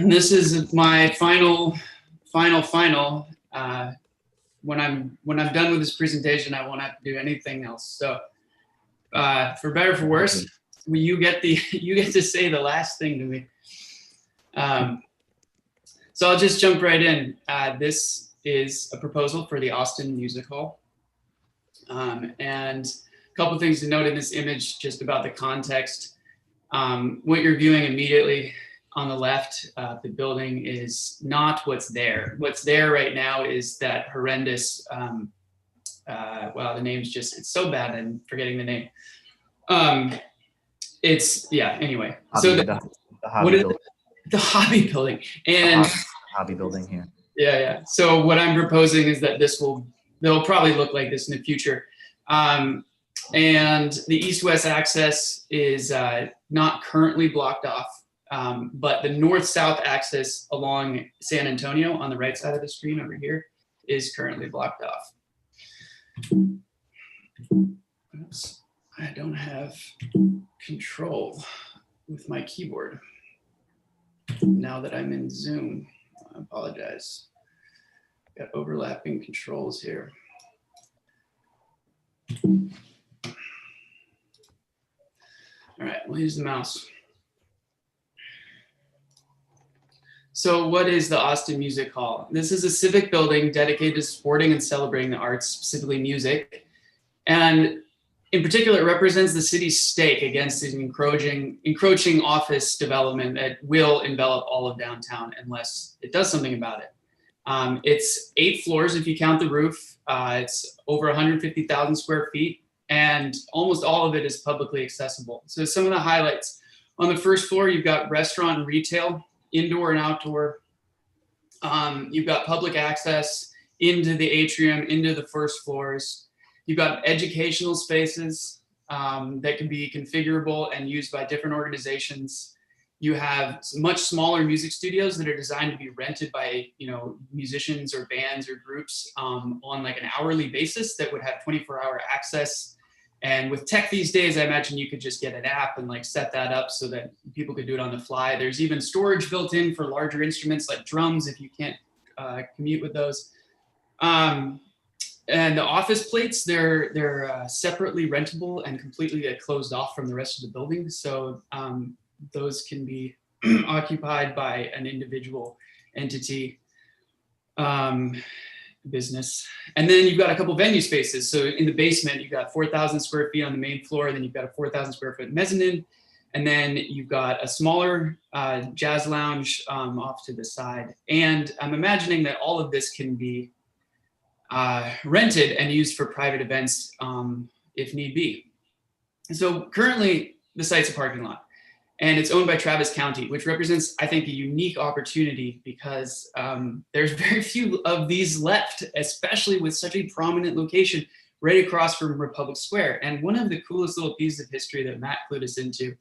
This is my final. When I'm done with this presentation, I won't have to do anything else. So, for better or for worse, you get to say the last thing to me. So I'll just jump right in. This is a proposal for the Austin Music Hall, and a couple things to note in this image, just about the context. What you're viewing immediately on the left, the building is not what's there. What's there right now is that horrendous, wow, the name's just, it's so bad I'm forgetting the name. Anyway. So the hobby building. The hobby building. And hobby building here. Yeah. So what I'm proposing is that they'll probably look like this in the future. And the east-west access is not currently blocked off. But the north-south axis along San Antonio on the right side of the screen over here is currently blocked off. Oops, I don't have control with my keyboard now that I'm in Zoom. I apologize. Got overlapping controls here. All right, we'll use the mouse. So what is the Austin Music Hall? This is a civic building dedicated to supporting and celebrating the arts, specifically music. And in particular, it represents the city's stake against an encroaching office development that will envelop all of downtown unless it does something about it. It's 8 floors if you count the roof. It's over 150,000 square feet, and almost all of it is publicly accessible. So some of the highlights. On the first floor, you've got restaurant and retail, indoor and outdoor. You've got public access into the atrium, into the first floors. You've got educational spaces that can be configurable and used by different organizations. You have much smaller music studios that are designed to be rented by, musicians or bands or groups on like an hourly basis that would have 24-hour access. And with tech these days, I imagine you could just get an app and like set that up so that people could do it on the fly. There's even storage built in for larger instruments like drums if you can't commute with those. And the office plates, they're separately rentable and completely closed off from the rest of the building. So those can be occupied by an individual entity. Business. And then you've got a couple venue spaces. So in the basement, you've got 4,000 square feet on the main floor. Then you've got a 4,000 square foot mezzanine. And then you've got a smaller jazz lounge off to the side. And I'm imagining that all of this can be rented and used for private events if need be. So currently the site's a parking lot, and it's owned by Travis County, which represents, I think, a unique opportunity because there's very few of these left, especially with such a prominent location right across from Republic Square. And one of the coolest little pieces of history that Matt clued us into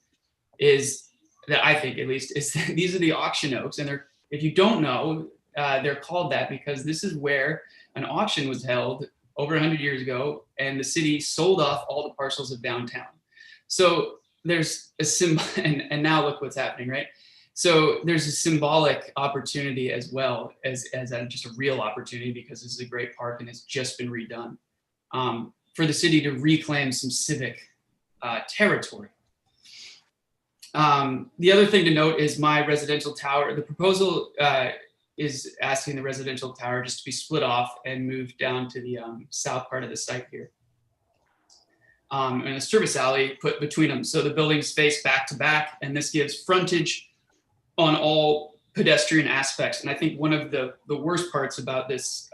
is that, I think at least, is that these are the auction oaks. And they're, if you don't know, they're called that because this is where an auction was held over 100 years ago, and the city sold off all the parcels of downtown. So there's a symbol, and now look what's happening, right? So there's a symbolic opportunity as well as just a real opportunity, because this is a great park and it's just been redone, for the city to reclaim some civic territory. The other thing to note is my residential tower. The proposal is asking the residential tower just to be split off and moved down to the south part of the site here. And a service alley put between them. So the buildings face back to back, and this gives frontage on all pedestrian aspects. And I think one of the worst parts about this,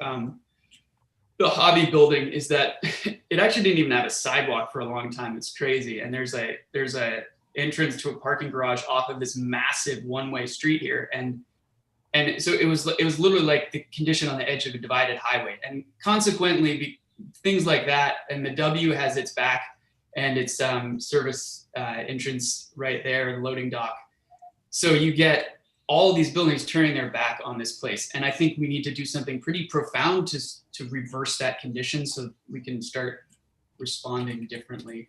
the hobby building, is that it actually didn't even have a sidewalk for a long time. It's crazy. And there's a entrance to a parking garage off of this massive one-way street here. And so it was literally like the condition on the edge of a divided highway. And consequently, things like that, and the W has its back and its service entrance right there, the loading dock. So you get all of these buildings turning their back on this place. And I think we need to do something pretty profound to reverse that condition so we can start responding differently.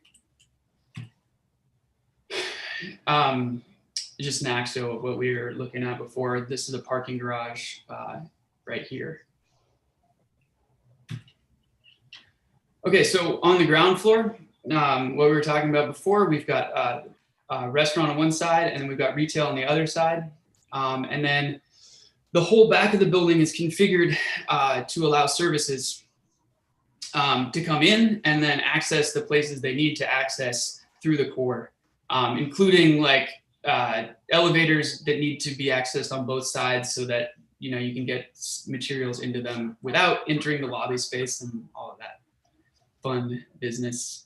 Just next to what we were looking at before, this is a parking garage right here. Okay, so on the ground floor, what we were talking about before, we've got a restaurant on one side, and then we've got retail on the other side. And then the whole back of the building is configured to allow services to come in and then access the places they need to access through the core, including like elevators that need to be accessed on both sides so that you can get materials into them without entering the lobby space and all of that fun business.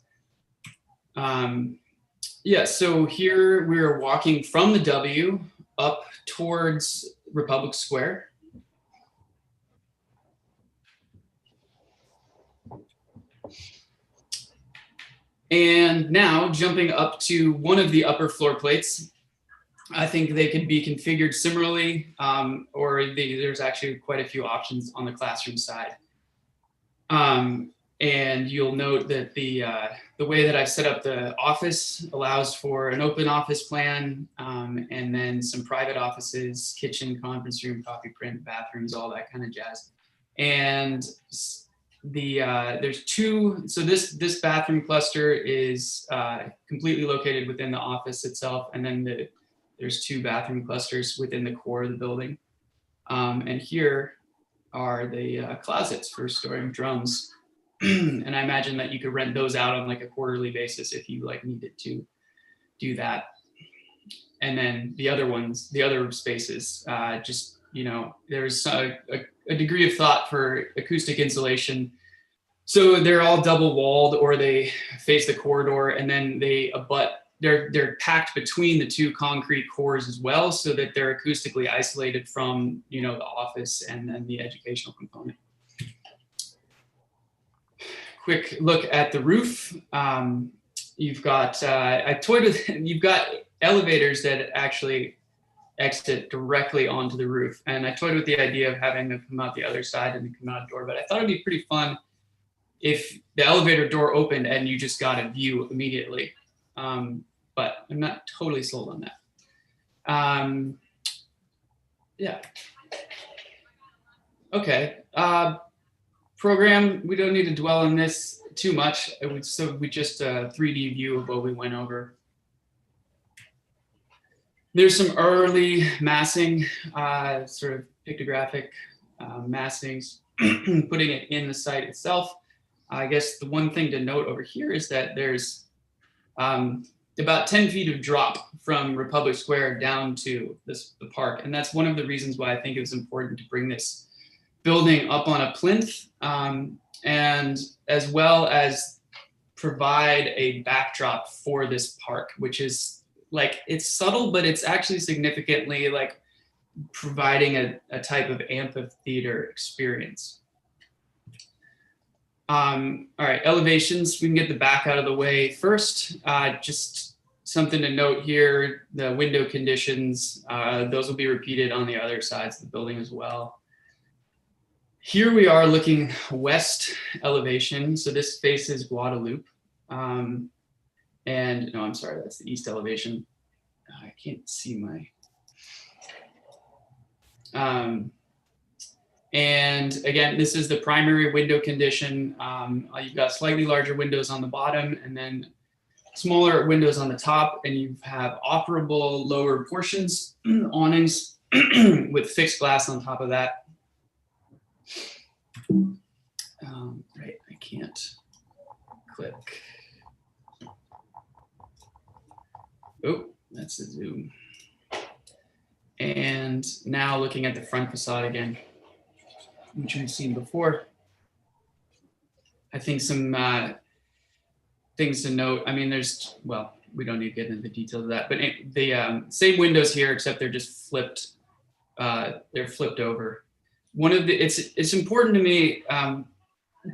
Yeah, so here we're walking from the W up towards Republic Square. And now jumping up to one of the upper floor plates. I think they could be configured similarly, or there's actually quite a few options on the classroom side. And you'll note that the way that I've set up the office allows for an open office plan, and then some private offices, kitchen, conference room, coffee print, bathrooms, all that kind of jazz. And there's two, so this bathroom cluster is completely located within the office itself, and then there's two bathroom clusters within the core of the building. And here are the closets for storing drums. And I imagine that you could rent those out on like a quarterly basis if you like needed to do that. And then the other ones, the other spaces, just, there's a degree of thought for acoustic insulation. So they're all double walled, or they face the corridor, and then they abut. They're packed between the two concrete cores as well, so that they're acoustically isolated from the office and then the educational component. Quick look at the roof. You've got you've got elevators that actually exit directly onto the roof, and I toyed with the idea of having them come out the other side and then come out a door. But I thought it'd be pretty fun if the elevator door opened and you just got a view immediately. But I'm not totally sold on that. Yeah. Okay. Program, we don't need to dwell on this too much. We just a 3D view of what we went over. There's some early massing, sort of pictographic massings, putting it in the site itself. I guess the one thing to note over here is that there's about 10 feet of drop from Republic Square down to the park. And that's one of the reasons why I think it was important to bring this building up on a plinth, and as well as provide a backdrop for this park, which is like, it's subtle, but it's actually significantly like providing a type of amphitheater experience. All right, elevations, we can get the back out of the way first. Just something to note here, the window conditions, those will be repeated on the other sides of the building as well. Here we are looking west elevation. So this faces Guadalupe. And no, I'm sorry, that's the east elevation. I can't see my, and again, this is the primary window condition. You've got slightly larger windows on the bottom and then smaller windows on the top, and you have operable lower portions, awnings with fixed glass on top of that. Right, I can't click. Oh, that's the zoom. And now looking at the front facade again, which we've seen before. I think some things to note. I mean, there's, well, we don't need to get into the details of that, but the same windows here, except they're just flipped. They're flipped over. One of the, it's important to me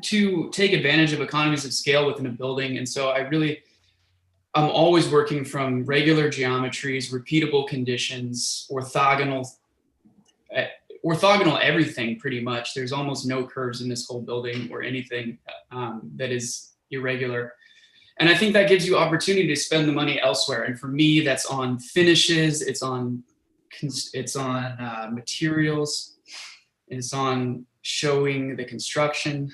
to take advantage of economies of scale within a building. And so I'm always working from regular geometries, repeatable conditions, orthogonal everything pretty much. There's almost no curves in this whole building or anything that is irregular. And I think that gives you opportunity to spend the money elsewhere. And for me, that's on finishes, it's on materials, it's on showing the construction.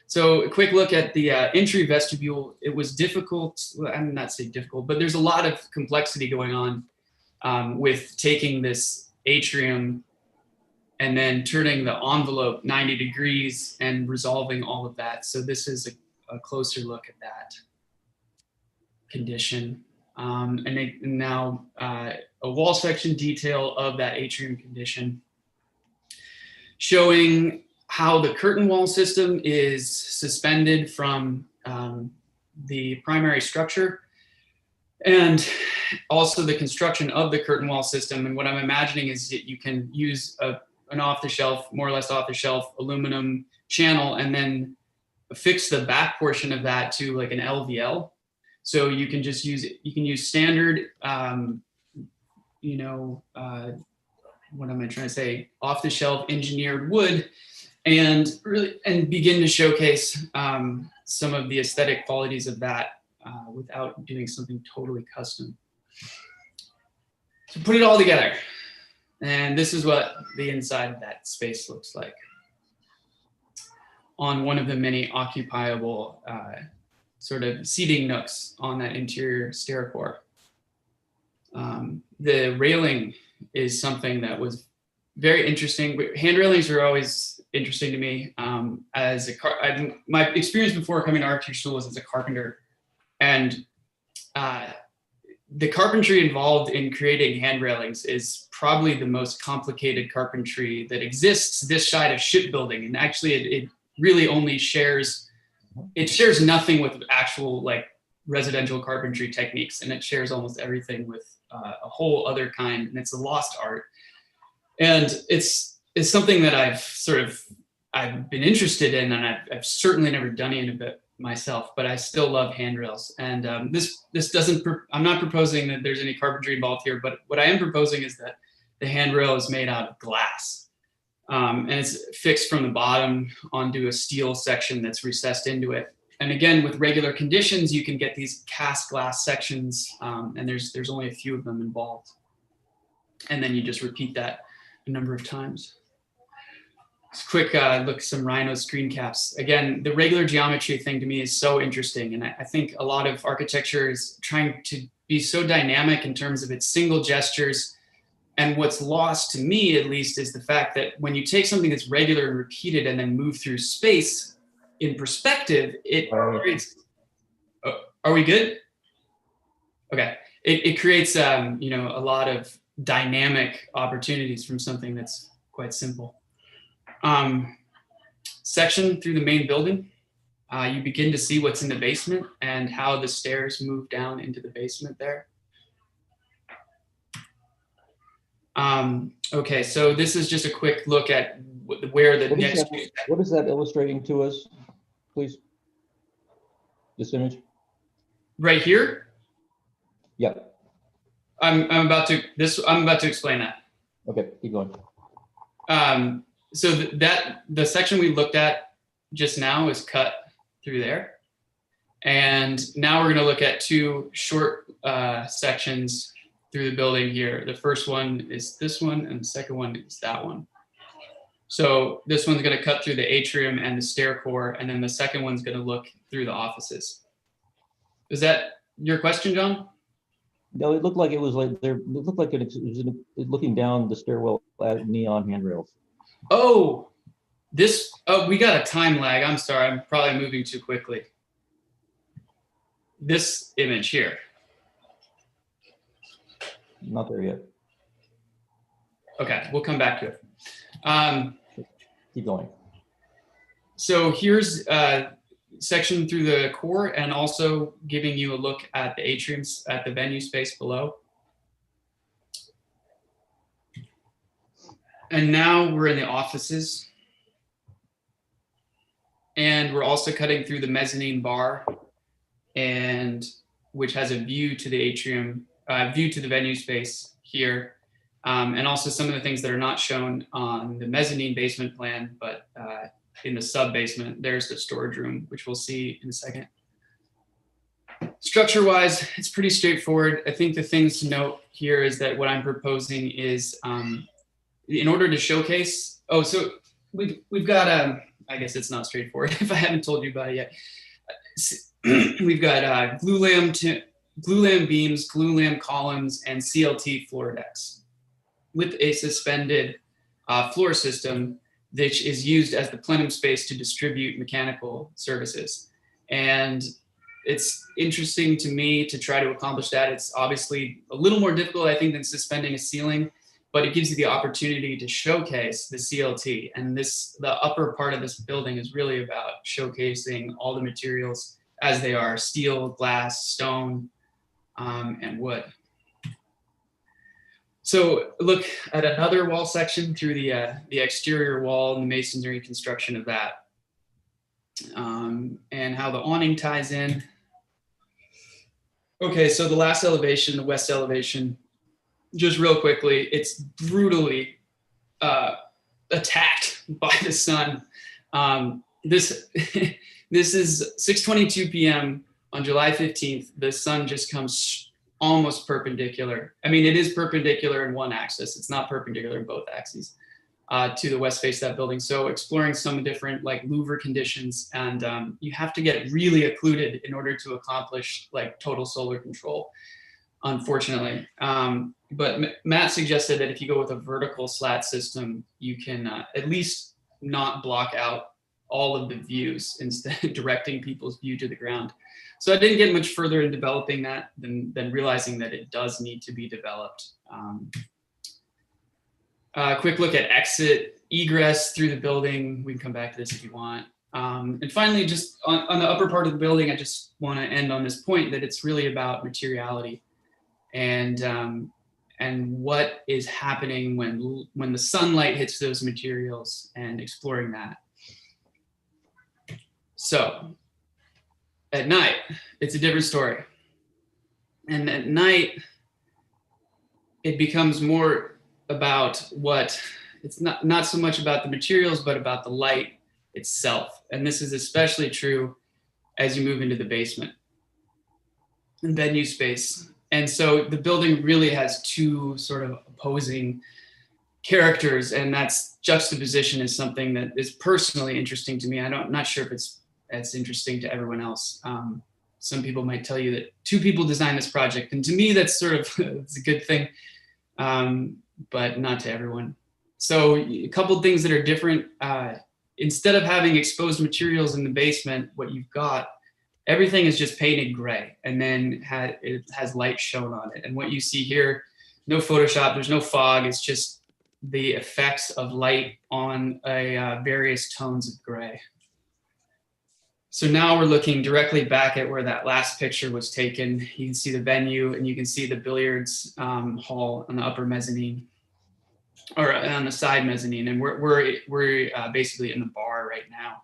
So a quick look at the entry vestibule. It was difficult, well, I'm not saying difficult, but there's a lot of complexity going on with taking this atrium and then turning the envelope 90 degrees and resolving all of that. So this is a closer look at that condition. And now a wall section detail of that atrium condition, showing how the curtain wall system is suspended from the primary structure, and also the construction of the curtain wall system. And what I'm imagining is that you can use an off-the-shelf, more or less off-the-shelf aluminum channel, and then affix the back portion of that to like an LVL. So you can just use it. You can use standard, what am I trying to say? Off-the-shelf engineered wood, and begin to showcase some of the aesthetic qualities of that without doing something totally custom. So put it all together. And this is what the inside of that space looks like on one of the many occupiable sort of seating nooks on that interior stair core. The railing is something that was very interesting. Hand railings are always interesting to me. My experience before coming to architecture school was as a carpenter, and the carpentry involved in creating hand railings is probably the most complicated carpentry that exists this side of shipbuilding. And actually it really only shares nothing with actual like residential carpentry techniques, and it shares almost everything with a whole other kind, and it's a lost art. And it's something that I've been interested in, and I've certainly never done any of it myself, but I still love handrails. And this doesn't, I'm not proposing that there's any carpentry involved here, but what I am proposing is that the handrail is made out of glass. And it's fixed from the bottom onto a steel section that's recessed into it. And again, with regular conditions, you can get these cast glass sections, and there's only a few of them involved. And then you just repeat that a number of times. Just quick look at some Rhino screen caps. Again, the regular geometry thing to me is so interesting. And I think a lot of architecture is trying to be so dynamic in terms of its single gestures. And what's lost to me, at least, is the fact that when you take something that's regular and repeated and then move through space in perspective, it creates, are we good? Okay. It creates, a lot of dynamic opportunities from something that's quite simple. section through the main building, you begin to see what's in the basement and how the stairs move down into the basement there. Okay, so this is just a quick look at where the next. What is that illustrating to us, please? This image? Right here? Yep. I'm about to explain that. Okay, keep going. So the section we looked at just now is cut through there. And now we're gonna look at two short sections through the building here. The first one is this one and the second one is that one. So this one's gonna cut through the atrium and the stair core, and then the second one's gonna look through the offices. Is that your question, John? No, it looked like it was like there. It looked like it was looking down the stairwell at neon handrails. Oh, we got a time lag. I'm sorry, I'm probably moving too quickly. This image here. Not there yet. Okay, we'll come back to it. Keep going. So here's a section through the core and also giving you a look at the atriums at the venue space below. And now we're in the offices. And we're also cutting through the mezzanine bar, and which has a view to the atrium, view to the venue space here. And also some of the things that are not shown on the mezzanine basement plan, but in the sub basement, there's the storage room, which we'll see in a second. Structure wise, it's pretty straightforward. I think the things to note here is that what I'm proposing is in order to showcase, so we've got, I guess it's not straightforward if I haven't told you about it yet. We've got glue lamb beams, glue lamb columns, and CLT floor decks with a suspended floor system, which is used as the plenum space to distribute mechanical services. And it's interesting to me to try to accomplish that. It's obviously a little more difficult, I think, than suspending a ceiling, but it gives you the opportunity to showcase the CLT. And the upper part of this building is really about showcasing all the materials as they are: steel, glass, stone, and wood. So look at another wall section through the exterior wall and the masonry construction of that, and how the awning ties in. Okay, so the last elevation, the west elevation, just real quickly, it's brutally attacked by the sun. This is 6:22 p.m. on July 15th. The sun just comes almost perpendicular. I mean, it is perpendicular in one axis. It's not perpendicular in both axes to the west face of that building. So exploring some different like louver conditions, and you have to get really occluded in order to accomplish like total solar control, unfortunately. But Matt suggested that if you go with a vertical slat system, you can at least not block out all of the views, instead of directing people's view to the ground. So I didn't get much further in developing that than realizing that it does need to be developed. Quick look at exit, egress through the building. We can come back to this if you want. And finally, just on the upper part of the building, I just want to end on this point that it's really about materiality and what is happening when the sunlight hits those materials, and exploring that. So at night, it's a different story. And at night, it becomes more about it's not so much about the materials, but about the light itself. And this is especially true as you move into the basement and venue space. And so the building really has two sort of opposing characters, and that's juxtaposition is something that is personally interesting to me. I'm not sure if it's interesting to everyone else. Some people might tell you that two people designed this project, and to me that's sort of it's a good thing, but not to everyone. So a couple of things that are different. Instead of having exposed materials in the basement, what you've got, everything is just painted gray, and then it has light shown on it. And what you see here, no Photoshop, there's no fog, it's just the effects of light on various tones of gray. So now we're looking directly back at where that last picture was taken. You can see the venue and you can see the billiards hall on the upper mezzanine, or on the side mezzanine. And we're basically in the bar right now.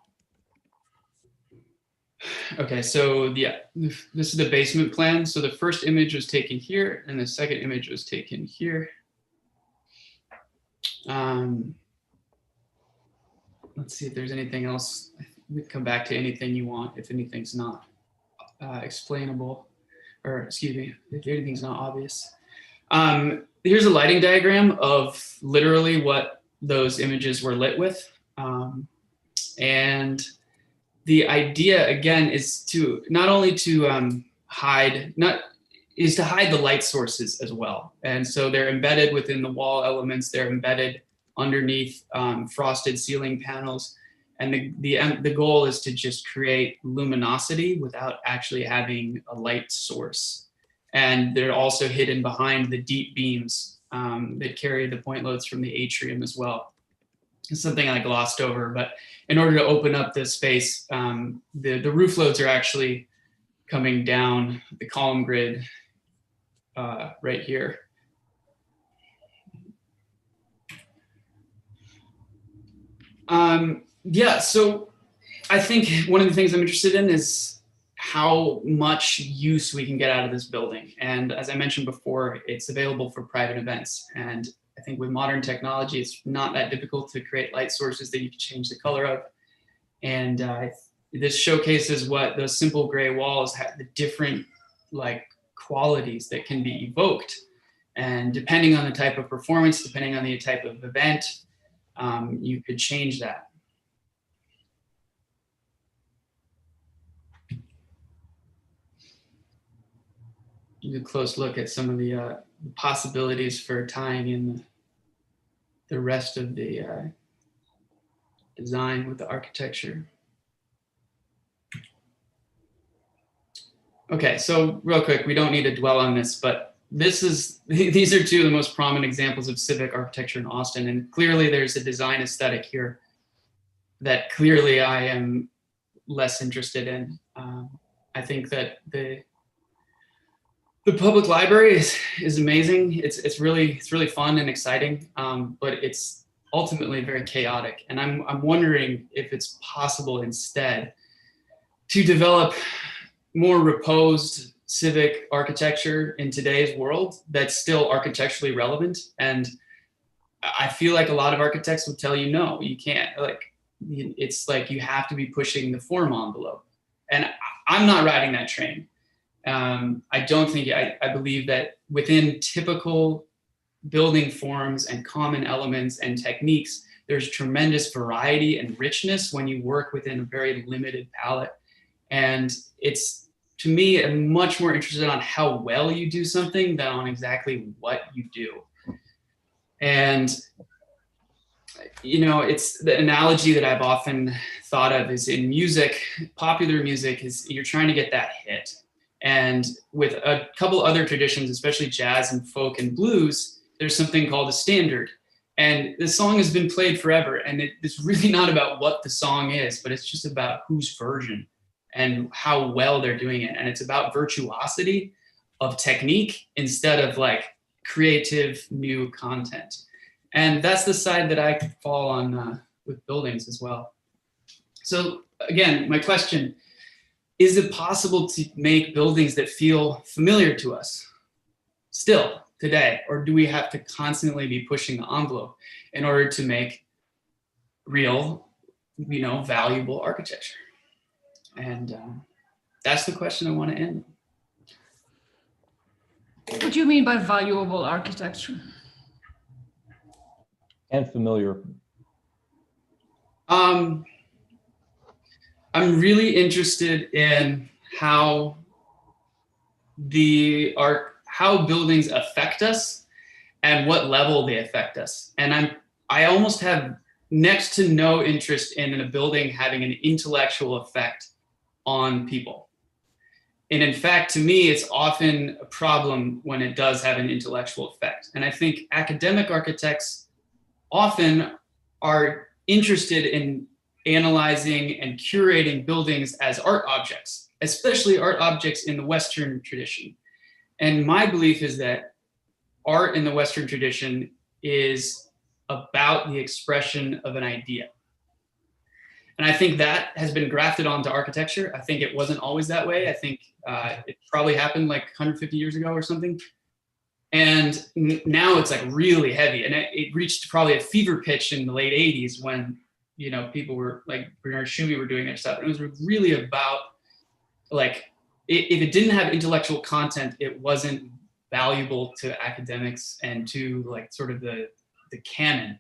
Okay, so yeah, this is the basement plan. So the first image was taken here and the second image was taken here. Let's see if there's anything else. We come back to anything you want if anything's not explainable, or excuse me, if anything's not obvious. Here's a lighting diagram of literally what those images were lit with. And the idea again is to not only to hide the light sources as well. And so they're embedded within the wall elements, they're embedded underneath frosted ceiling panels. And the goal is to just create luminosity without actually having a light source. And they're also hidden behind the deep beams that carry the point loads from the atrium as well. It's something I glossed over, but in order to open up this space, the roof loads are actually coming down the column grid right here. Yeah, so I think one of the things I'm interested in is how much use we can get out of this building. And as I mentioned before, it's available for private events. And I think with modern technology, it's not that difficult to create light sources that you can change the color of. And this showcases what those simple gray walls have, the different like qualities that can be evoked. And depending on the type of performance, depending on the type of event, you could change that. A close look at some of the possibilities for tying in the rest of the design with the architecture. Okay, so real quick, we don't need to dwell on this, but these are two of the most prominent examples of civic architecture in Austin, and clearly there's a design aesthetic here that clearly I am less interested in. I think that the public library is amazing. It's really fun and exciting, but it's ultimately very chaotic. And I'm wondering if it's possible instead to develop more reposed civic architecture in today's world that's still architecturally relevant. And I feel like a lot of architects would tell you, no, you can't. Like, it's like you have to be pushing the form envelope. And I'm not riding that train. I don't think, I believe that within typical building forms and common elements and techniques, there's tremendous variety and richness when you work within a very limited palette. And it's, to me, I'm much more interested on how well you do something than on exactly what you do. And, you know, it's the analogy that I've often thought of is in music, popular music is you're trying to get that hit. And with a couple other traditions, especially jazz and folk and blues, there's something called a standard. And the song has been played forever. And it's really not about what the song is, but it's just about whose version and how well they're doing it. And it's about virtuosity of technique instead of like creative new content. And that's the side that I fall on with buildings as well. So again, my question, is it possible to make buildings that feel familiar to us still today? Or do we have to constantly be pushing the envelope in order to make real, you know, valuable architecture? And that's the question I want to end. What do you mean by valuable architecture? And familiar. I'm really interested in how buildings affect us and what level they affect us. And I almost have next to no interest in a building having an intellectual effect on people. And in fact, to me, it's often a problem when it does have an intellectual effect. And I think academic architects often are interested in analyzing and curating buildings as art objects, especially art objects in the Western tradition. And my belief is that art in the Western tradition is about the expression of an idea. And I think that has been grafted onto architecture. I think it wasn't always that way. I think it probably happened like 150 years ago or something. And now it's like really heavy. And it reached probably a fever pitch in the late 80s when, you know, people were like Bernard Schuby were doing their stuff. And it was really about like, if it didn't have intellectual content, it wasn't valuable to academics and to like sort of the canon.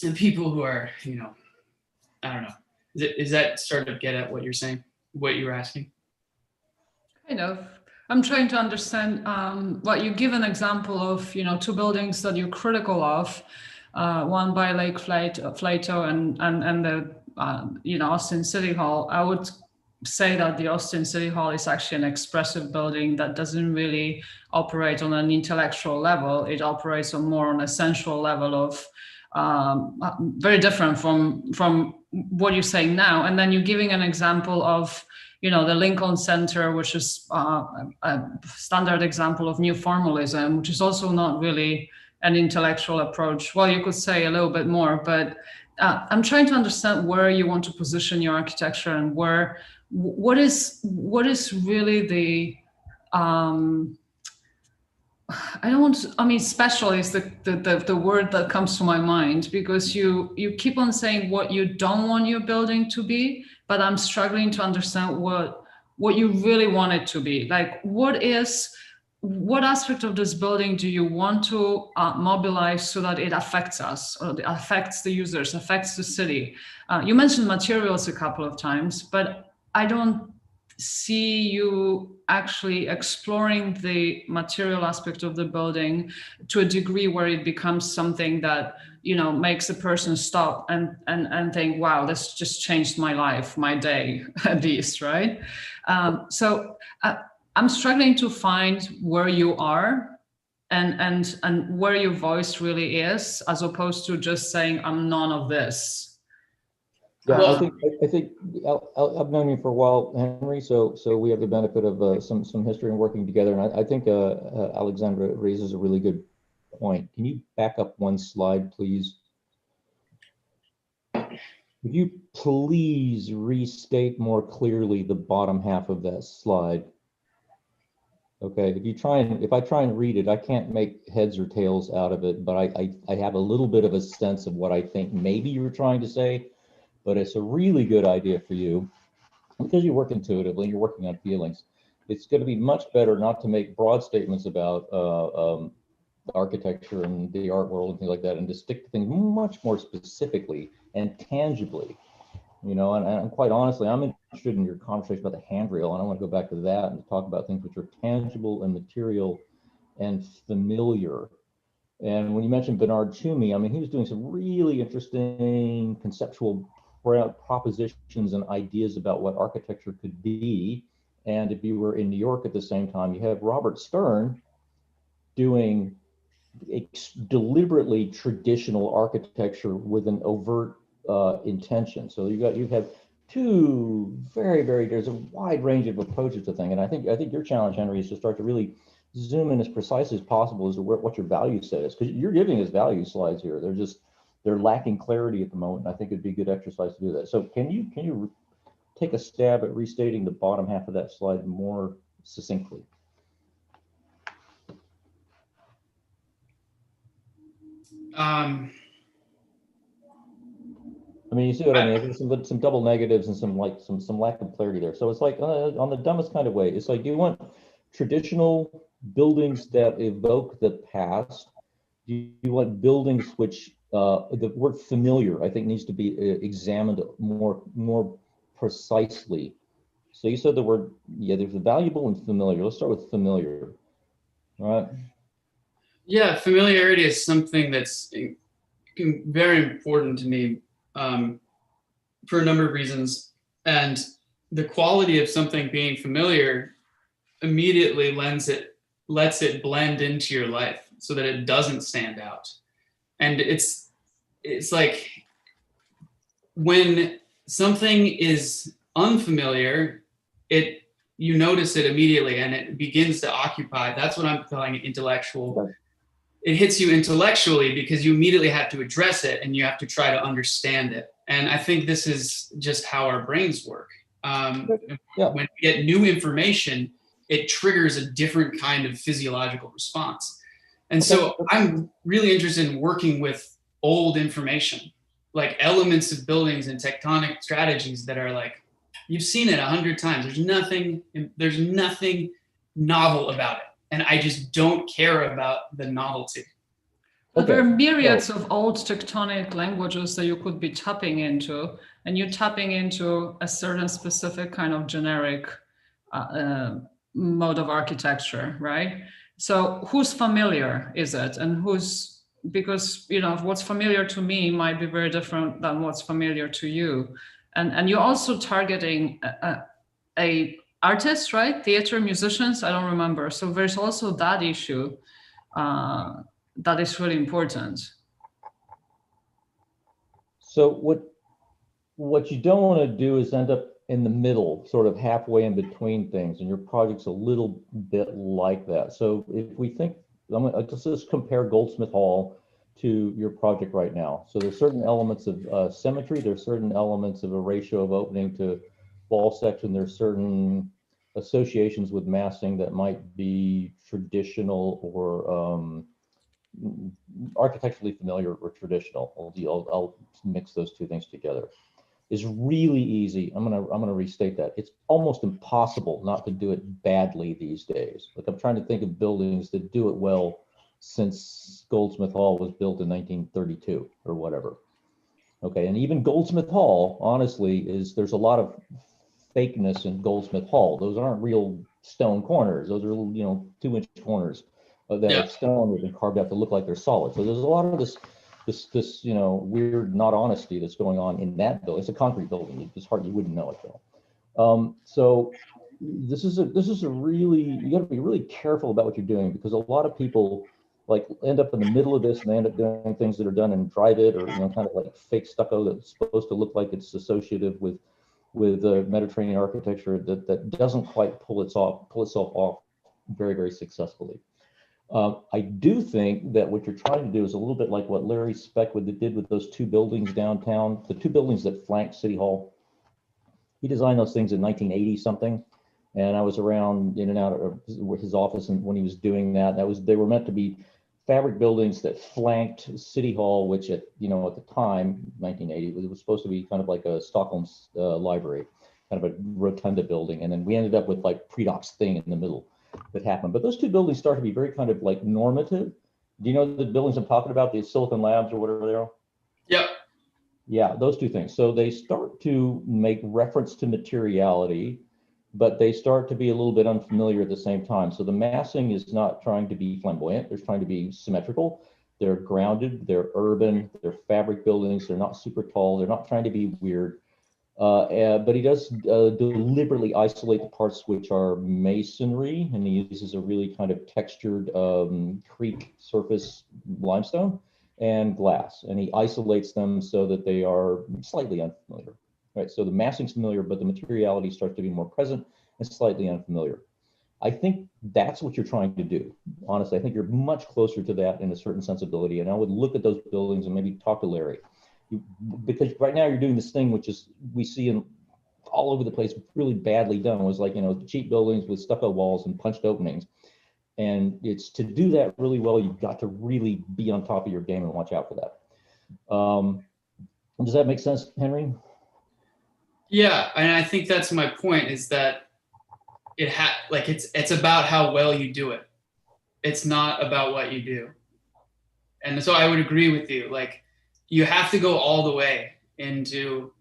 And people who are, you know, I don't know. Is that sort of get at what you're saying, what you were asking? Kind of. I'm trying to understand what you give an example of, you know, two buildings that you're critical of, one by Lake Flato and the, you know, Austin City Hall. I would say that the Austin City Hall is actually an expressive building that doesn't really operate on an intellectual level. It operates on more on a sensual level of very different from what you're saying now. And then you're giving an example of, you know, the Lincoln Center, which is a standard example of new formalism, which is also not really an intellectual approach. Well, you could say a little bit more, but I'm trying to understand where you want to position your architecture and what is really the special is the word that comes to my mind, because you keep on saying what you don't want your building to be, but I'm struggling to understand what you really want it to be. Like, what aspect of this building do you want to mobilize so that it affects us, or it affects the users, affects the city? You mentioned materials a couple of times, but I don't see you actually exploring the material aspect of the building to a degree where it becomes something that, you know, makes a person stop and think, wow, this just changed my life, my day, at least, right? So I'm struggling to find where you are and where your voice really is, as opposed to just saying, I'm none of this. Yeah, I think I've known you for a while, Henry. So we have the benefit of some history and working together. And I think Alexandra raises a really good point. Can you back up one slide, please? Would you please restate more clearly the bottom half of that slide? Okay, if I try and read it, I can't make heads or tails out of it, but I have a little bit of a sense of what I think maybe you were trying to say. But it's a really good idea for you because you work intuitively, you're working on feelings. It's going to be much better not to make broad statements about architecture and the art world and things like that, and to stick to things much more specifically and tangibly. You know, and quite honestly, I'm interested in your conversation about the handrail, and I want to go back to that and talk about things which are tangible and material and familiar. And when you mentioned Bernard Schumy, I mean, he was doing some really interesting conceptual propositions and ideas about what architecture could be. And if you were in New York at the same time, you have Robert Stern doing deliberately traditional architecture with an overt intention. So you have two there's a wide range of approaches to things. And I think your challenge, Henry, is to start to really zoom in as precisely as possible as to what your value set is, because you're giving us value slides here. They're lacking clarity at the moment. And I think it'd be a good exercise to do that. So can you take a stab at restating the bottom half of that slide more succinctly? I mean, you see what I mean? There's some double negatives and some lack of clarity there. So it's like on the dumbest kind of way. It's like, you want traditional buildings that evoke the past. You want buildings which the word familiar, I think, needs to be examined more precisely. So you said the word, there's a valuable and familiar. Let's start with familiar. All right. Yeah, familiarity is something that's very important to me for a number of reasons. And the quality of something being familiar immediately lets it blend into your life so that it doesn't stand out. And it's like when something is unfamiliar, you notice it immediately and it begins to occupy. That's what I'm calling intellectual. It hits you intellectually because you immediately have to address it and you have to try to understand it. And I think this is just how our brains work. When we get new information, it triggers a different kind of physiological response. And so I'm really interested in working with old information, like elements of buildings and tectonic strategies that are like, you've seen it 100 times. There's nothing novel about it. And I just don't care about the novelty. But there are myriads of old tectonic languages that you could be tapping into, and you're tapping into a certain specific kind of generic mode of architecture, right? So who's familiar is it? And because, what's familiar to me might be very different than what's familiar to you. And you're also targeting a artists, right? Theater musicians, I don't remember. So there's also that issue that is really important. So what you don't want to do is end up in the middle, sort of halfway in between things, and your project's a little bit like that. So if we think, let's just compare Goldsmith Hall to your project right now. So there's certain elements of symmetry, there's certain elements of a ratio of opening to wall section, there's certain associations with massing that might be traditional or architecturally familiar or traditional. I'll mix those two things together. It's really easy. I'm gonna restate that. It's almost impossible not to do it badly these days. Like, I'm trying to think of buildings that do it well since Goldsmith Hall was built in 1932 or whatever. Okay, and even Goldsmith Hall, honestly, there's a lot of fakeness in Goldsmith Hall. Those aren't real stone corners. Those are, 2-inch corners that are stone that have been carved out to look like they're solid. So there's a lot of this weird not honesty that's going on in that building. It's a concrete building. It's hard, you wouldn't know it though. So this is a really, you got to be really careful about what you're doing, because a lot of people like end up in the middle of this and they end up doing things that are done in Drive-It or kind of like fake stucco that's supposed to look like it's associative with Mediterranean architecture that doesn't quite pull itself off very, very successfully. I do think that what you're trying to do is a little bit like what Larry Speckwood did with those two buildings downtown, the two buildings that flanked City Hall. He designed those things in 1980 something, and I was around in and out of his office and when he was doing that. They were meant to be fabric buildings that flanked City Hall, which at the time, 1980, it was supposed to be kind of like a Stockholm's library, kind of a rotunda building, and then we ended up with like Predoc's thing in the middle that happened. But those two buildings start to be very kind of like normative. Do you know the buildings I'm talking about, the Silicon Labs or whatever they are? Yep. Yeah, those two things. So they start to make reference to materiality, but they start to be a little bit unfamiliar at the same time. So the massing is not trying to be flamboyant, they're trying to be symmetrical. They're grounded, they're urban, they're fabric buildings, they're not super tall, they're not trying to be weird. But he does deliberately isolate the parts which are masonry, and he uses a really kind of textured creek surface limestone and glass, and he isolates them so that they are slightly unfamiliar. Right, so the massing's familiar, but the materiality starts to be more present and slightly unfamiliar. I think that's what you're trying to do. Honestly, I think you're much closer to that in a certain sensibility, and I would look at those buildings and maybe talk to Larry. Because right now you're doing this thing which is we see in all over the place, really badly done. It was like cheap buildings with stucco walls and punched openings, and it's to do that really well, you've got to really be on top of your game and watch out for that. Does that make sense, Henry? Yeah, and I think that's my point, is that it's about how well you do it. It's not about what you do. And so I would agree with you. Like, you have to go all the way into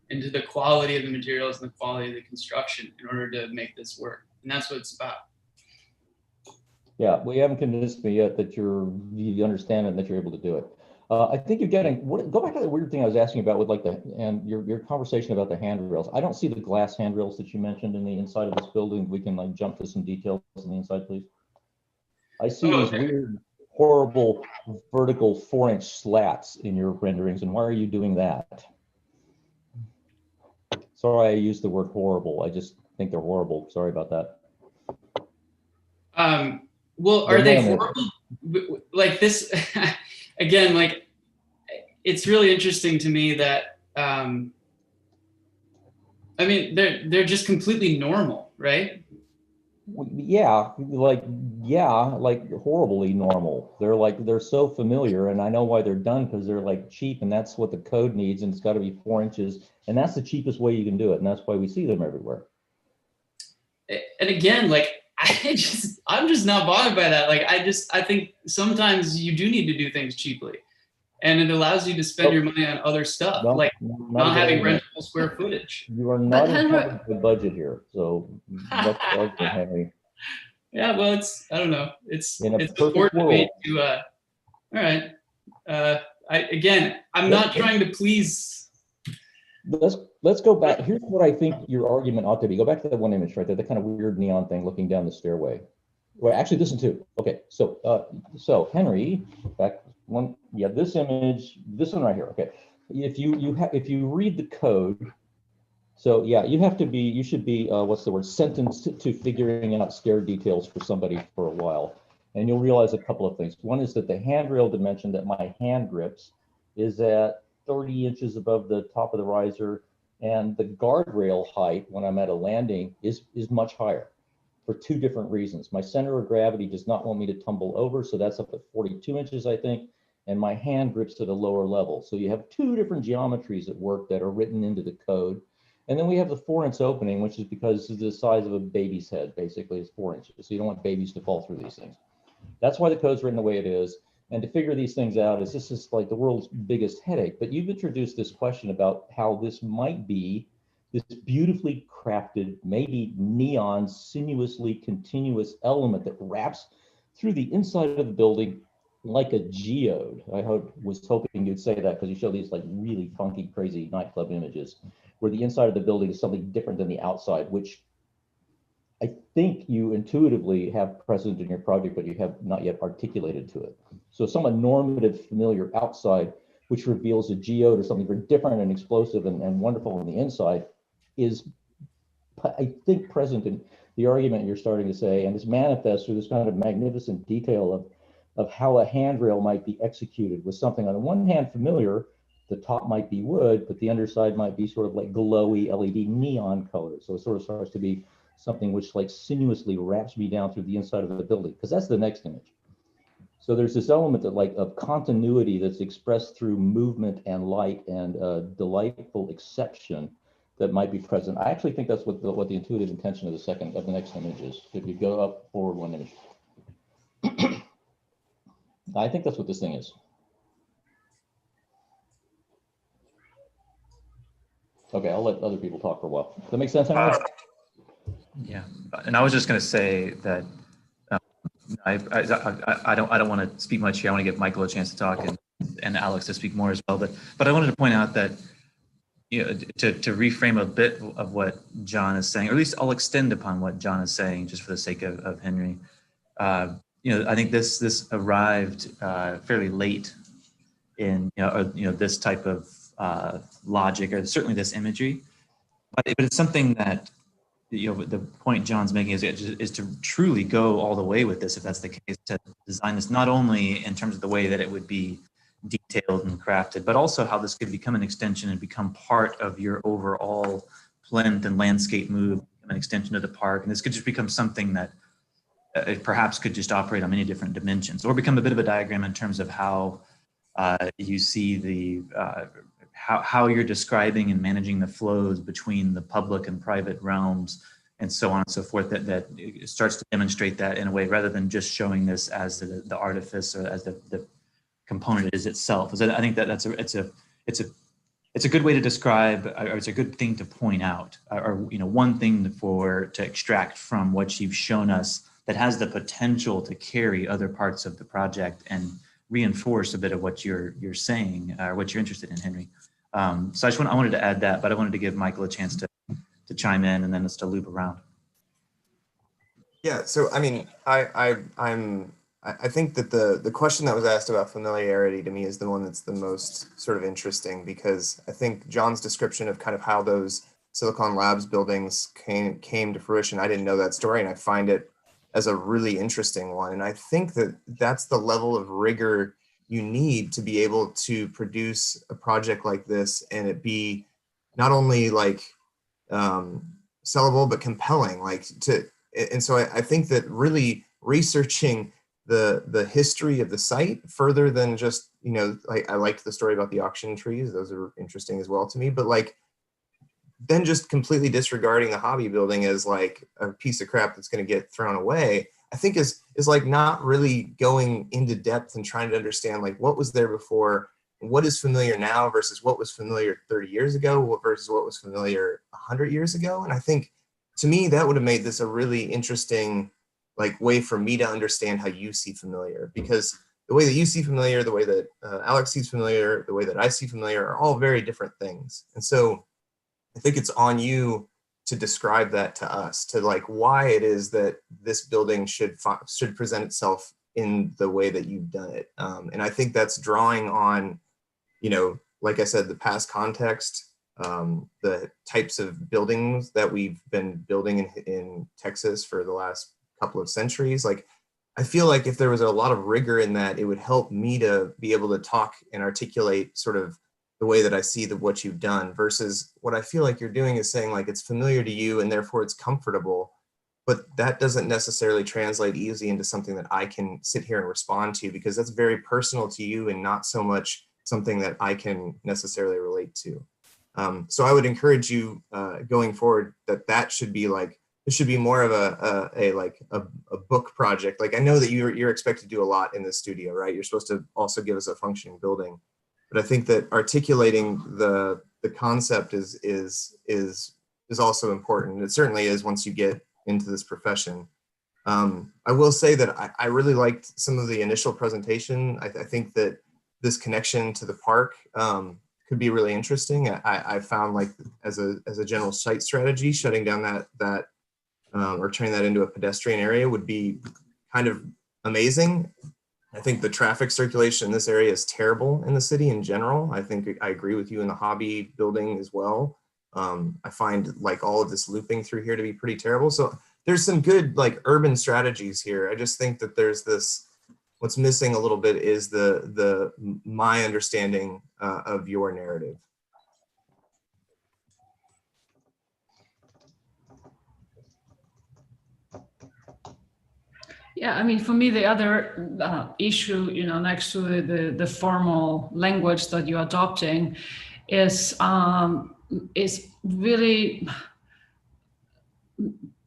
into the quality of the materials and the quality of the construction in order to make this work. And that's what it's about. Yeah, well, you haven't convinced me yet that you understand it and that you're able to do it. I think you're getting, go back to the weird thing I was asking about with your conversation about the handrails. I don't see the glass handrails that you mentioned in the inside of this building. We can jump to some details on the inside, please. I see these weird horrible vertical 4-inch slats in your renderings, and why are you doing that? Sorry, I used the word horrible. I just think they're horrible. Sorry about that. Well, are they horrible? Like this, again, like it's really interesting to me that, I mean, they're just completely normal, right? Yeah, like horribly normal. They're so familiar, and I know why they're done, because they're like cheap, and that's what the code needs, and it's got to be 4 inches, and that's the cheapest way you can do it, and that's why we see them everywhere. And again, like I'm just not bothered by that. Like I think sometimes you do need to do things cheaply, and it allows you to spend your money on other stuff, like not having rentable square footage. You are not in the budget here, so that's the argument, Henry. Yeah, well, I don't know. It's important to me to. All right. I'm not trying to please. Let's go back. Here's what I think your argument ought to be. Go back to that one image right there, the kind of weird neon thing looking down the stairway. Well, actually, listen to. Okay, so Henry, back one. Yeah, this image, this one right here. Okay, if you read the code, so yeah, you should be what's the word, sentenced to figuring out stair details for somebody for a while, and you'll realize a couple of things. One is that the handrail dimension that my hand grips is at 30 inches above the top of the riser, and the guardrail height when I'm at a landing is much higher for two different reasons. My center of gravity does not want me to tumble over, so that's up at 42 inches, I think, and my hand grips at a lower level. So you have two different geometries at work that are written into the code. And then we have the 4-inch opening, which is because it's the size of a baby's head, basically, is 4 inches. So you don't want babies to fall through these things. That's why the code's written the way it is. And to figure these things out is just like the world's biggest headache. But you've introduced this question about how this might be this beautifully crafted, maybe neon, sinuously continuous element that wraps through the inside of the building like a geode. I was hoping you'd say that, because you show these like really funky, crazy nightclub images where the inside of the building is something different than the outside, which I think you intuitively have present in your project, but you have not yet articulated to it. So somewhat normative, familiar outside, which reveals a geode or something very different and explosive and wonderful on the inside, is, I think, present in the argument you're starting to say, and is manifest through this kind of magnificent detail of how a handrail might be executed with something on the one hand familiar. The top might be wood, but the underside might be sort of like glowy LED neon colors. So it sort of starts to be something which like sinuously wraps me down through the inside of the building, because that's the next image. So there's this element that like of continuity that's expressed through movement and light and delightful exception that might be present. I actually think that's what the intuitive intention of the next image is. If you go up forward one image, I think that's what this thing is. Okay, I'll let other people talk for a while. Does that make sense, Henry? Yeah, and I was just going to say that I don't want to speak much here. I want to give Michael a chance to talk and Alex to speak more as well. But I wanted to point out that, you know, to reframe a bit of what John is saying, or at least I'll extend upon what John is saying, just for the sake of Henry. You know, I think this arrived fairly late in this type of logic, or certainly this imagery, but it's something that, you know, the point John's making is to truly go all the way with this, if that's the case, to design this not only in terms of the way that it would be detailed and crafted, but also how this could become an extension and become part of your overall plinth and landscape move, an extension of the park. And this could just become something that it perhaps could just operate on many different dimensions, or become a bit of a diagram in terms of how you see the how you're describing and managing the flows between the public and private realms, and so on and so forth, that it starts to demonstrate that in a way, rather than just showing this as the artifice or as the component is itself. So I think that it's a good way to describe, or it's a good thing to point out, or you know, one thing to extract from what you've shown us that has the potential to carry other parts of the project and reinforce a bit of what you're saying, or what you're interested in, Henry. So I wanted to add that, but I wanted to give Michael a chance to chime in, and then let's to loop around. Yeah, so I mean, I I think that the question that was asked about familiarity to me is the one that's the most sort of interesting, because I think John's description of kind of how those Silicon Labs buildings came to fruition, I didn't know that story, and I find it as a really interesting one. And I think that that's the level of rigor you need to be able to produce a project like this and it be not only like sellable, but compelling, and so I think that really researching the history of the site further than just, like I liked the story about the auction trees, those are interesting as well to me, but like then just completely disregarding the hobby building as like a piece of crap that's going to get thrown away, I think is like not really going into depth and trying to understand like what was there before, what is familiar now versus what was familiar 30 years ago versus what was familiar 100 years ago. And I think to me that would have made this a really interesting like way for me to understand how you see familiar, because the way that you see familiar, the way that Alex sees familiar, the way that I see familiar are all very different things. And so I think it's on you to describe that to us, to like why it is that this building should present itself in the way that you've done it. And I think that's drawing on, like I said, the past context, the types of buildings that we've been building in Texas for the last couple of centuries. Like, I feel like if there was a lot of rigor in that, it would help me to be able to talk and articulate sort of the way that I see what you've done, versus what I feel like you're doing is saying like it's familiar to you and therefore it's comfortable, but that doesn't necessarily translate easily into something that I can sit here and respond to, because that's very personal to you and not so much something that I can necessarily relate to. So I would encourage you going forward that should be like, it should be more of a book project. Like I know that you're expected to do a lot in this studio, right? You're supposed to also give us a functioning building. But I think that articulating the concept is also important. It certainly is once you get into this profession. I will say that I really liked some of the initial presentation. I think that this connection to the park could be really interesting. I found like as a general site strategy, shutting down that or turning that into a pedestrian area would be kind of amazing. I think the traffic circulation in this area is terrible in the city in general. I think I agree with you in the hobby building as well. I find like all of this looping through here to be pretty terrible. So there's some good like urban strategies here. I just think that there's this, what's missing a little bit is my understanding of your narrative. Yeah, I mean, for me, the other issue, next to the formal language that you're adopting is really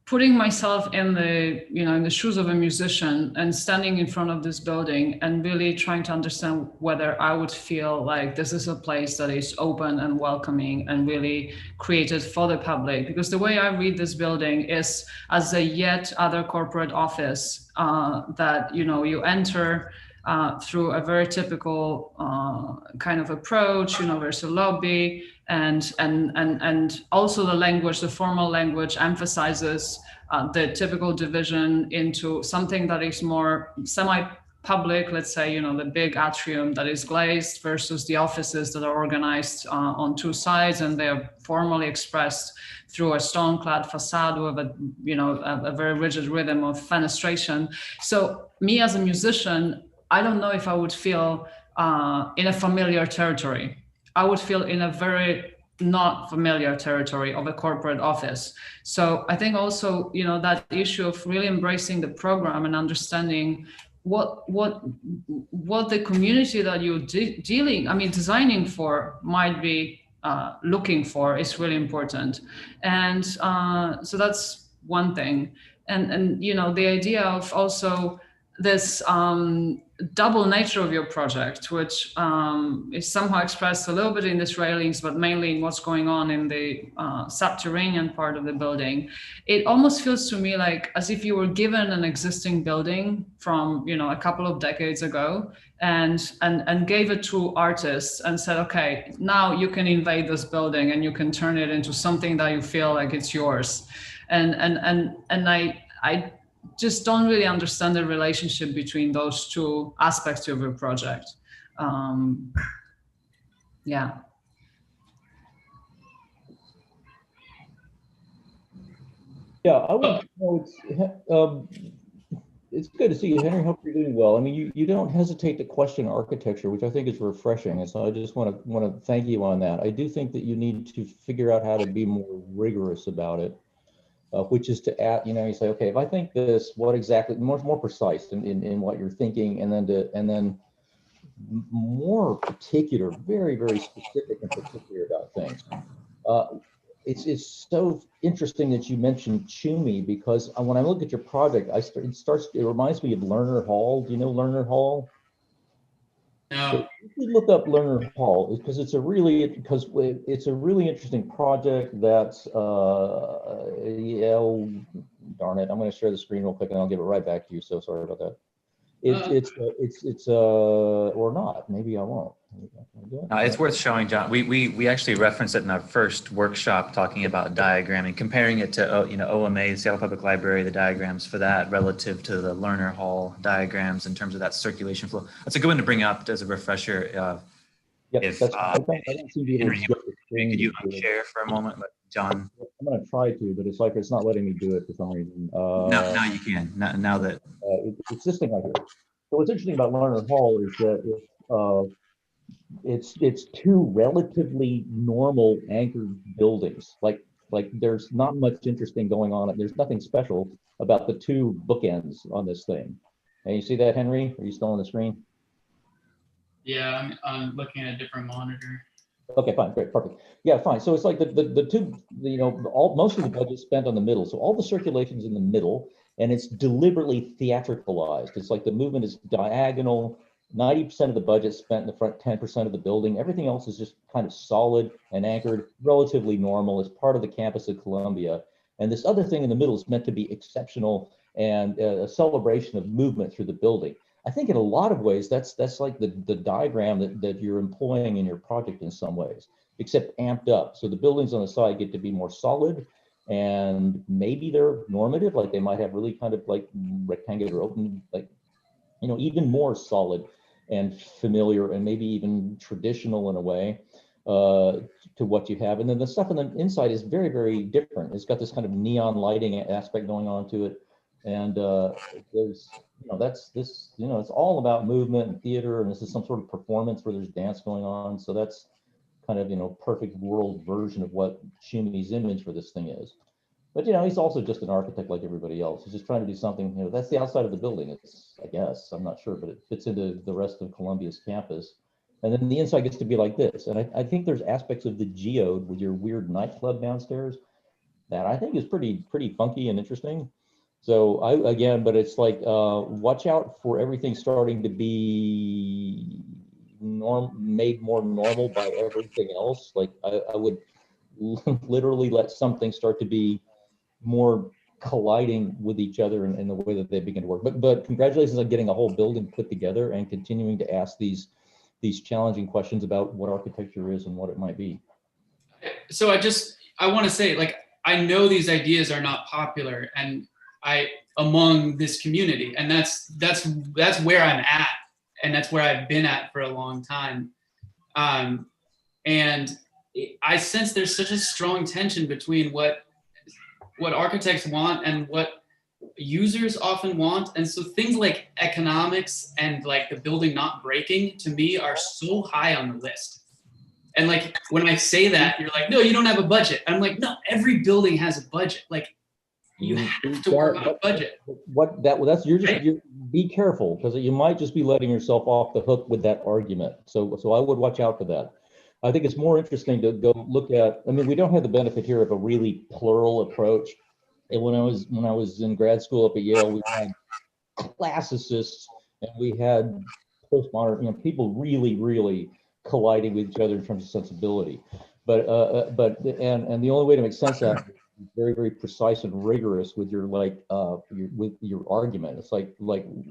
putting myself in the shoes of a musician and standing in front of this building and really trying to understand whether I would feel like this is a place that is open and welcoming and really created for the public. Because the way I read this building is as a yet other corporate office that you enter through a very typical kind of approach. There's a lobby, and also the language, the formal language emphasizes the typical division into something that is more semi-public, let's say, the big atrium that is glazed versus the offices that are organized on two sides, and they are formally expressed through a stone-clad facade with a very rigid rhythm of fenestration. So me as a musician, I don't know if I would feel in a familiar territory. I would feel in a very not familiar territory of a corporate office. So I think also, that issue of really embracing the program and understanding what the community that you're designing for might be looking for is really important. And so that's one thing. And the idea of also this double nature of your project, which is somehow expressed a little bit in these railings, but mainly in what's going on in the subterranean part of the building. It almost feels to me like as if you were given an existing building from a couple of decades ago and gave it to artists and said, okay, now you can invade this building and you can turn it into something that you feel like it's yours. And just don't really understand the relationship between those two aspects of your project. Yeah. Yeah, I would, it's good to see you, Henry. Hope you're doing well. I mean, you don't hesitate to question architecture, which I think is refreshing. And so I just want to thank you on that. I do think that you need to figure out how to be more rigorous about it, which is to add, you say, okay, if I think this, what exactly, more precise in what you're thinking, and then more particular, very, very specific and particular about things. It's so interesting that you mentioned Chumi, because when I look at your project, it reminds me of Lerner Hall. Do you know Lerner Hall? No. So you should look up Lerner Hall, because it's a really interesting project that's oh, darn it, I'm going to share the screen real quick and I'll give it right back to you. So sorry about that. It's or not. Maybe I won't. It's worth showing, John. We actually referenced it in our first workshop, talking about diagramming, comparing it to OMA, Seattle Public Library, the diagrams for that relative to the Lerner Hall diagrams in terms of that circulation flow. That's a good one to bring up as a refresher. If I don't seem to be able to get the screen. Could you unshare for a moment, John? I'm going to try to, but it's not letting me do it for some reason. Now you can. Now that it's this thing right here. So what's interesting about Lerner Hall is that it's two relatively normal anchored buildings. Like there's not much interesting going on. There's nothing special about the two bookends on this thing. And you see that, Henry? Are you still on the screen? Yeah, I'm looking at a different monitor. Okay, fine, great, perfect. Yeah, fine. So it's like the two, most of the budget spent on the middle. So all the circulation's in the middle, and it's deliberately theatricalized. It's like the movement is diagonal. 90% of the budget spent in the front, 10% of the building. Everything else is just kind of solid and anchored, relatively normal. It's part of the campus of Columbia. And this other thing in the middle is meant to be exceptional and a celebration of movement through the building. I think in a lot of ways, that's like the diagram that you're employing in your project in some ways, except amped up. So the buildings on the side get to be more solid, and maybe they're normative, like they might have really kind of like rectangular open, like, even more solid and familiar and maybe even traditional in a way to what you have. And then the stuff on the inside is very, very different. It's got this kind of neon lighting aspect going on to it. And there's, it's all about movement and theater, and this is some sort of performance where there's dance going on. So that's kind of, perfect world version of what Chumi's image for this thing is. But, he's also just an architect like everybody else. He's just trying to do something, that's the outside of the building. It's, I guess, I'm not sure, but it fits into the rest of Columbia's campus. And then the inside gets to be like this. And I think there's aspects of the geode with your weird nightclub downstairs that I think is pretty funky and interesting. So but it's like, watch out for everything starting to be made more normal by everything else. Like I would literally let something start to be more colliding with each other in the way that they begin to work. But congratulations on getting a whole building put together and continuing to ask these challenging questions about what architecture is and what it might be. So I want to say, like, I know these ideas are not popular and among this community, and that's where I'm at, and that's where I've been at for a long time. And I sense there's such a strong tension between what architects want and what users often want. And so things like economics and like the building not breaking, to me, are so high on the list. And like, when I say that, you're like, no, you don't have a budget. I'm like, no, every building has a budget. Like, you have to work on a budget. Be careful, because you might just be letting yourself off the hook with that argument. So I would watch out for that. I think it's more interesting to go look at, we don't have the benefit here of a really plural approach. And when I was in grad school up at Yale, we had classicists and we had postmodern, people really, really colliding with each other in terms of sensibility. But the only way to make sense of that is very, very precise and rigorous with your with your argument. It's like,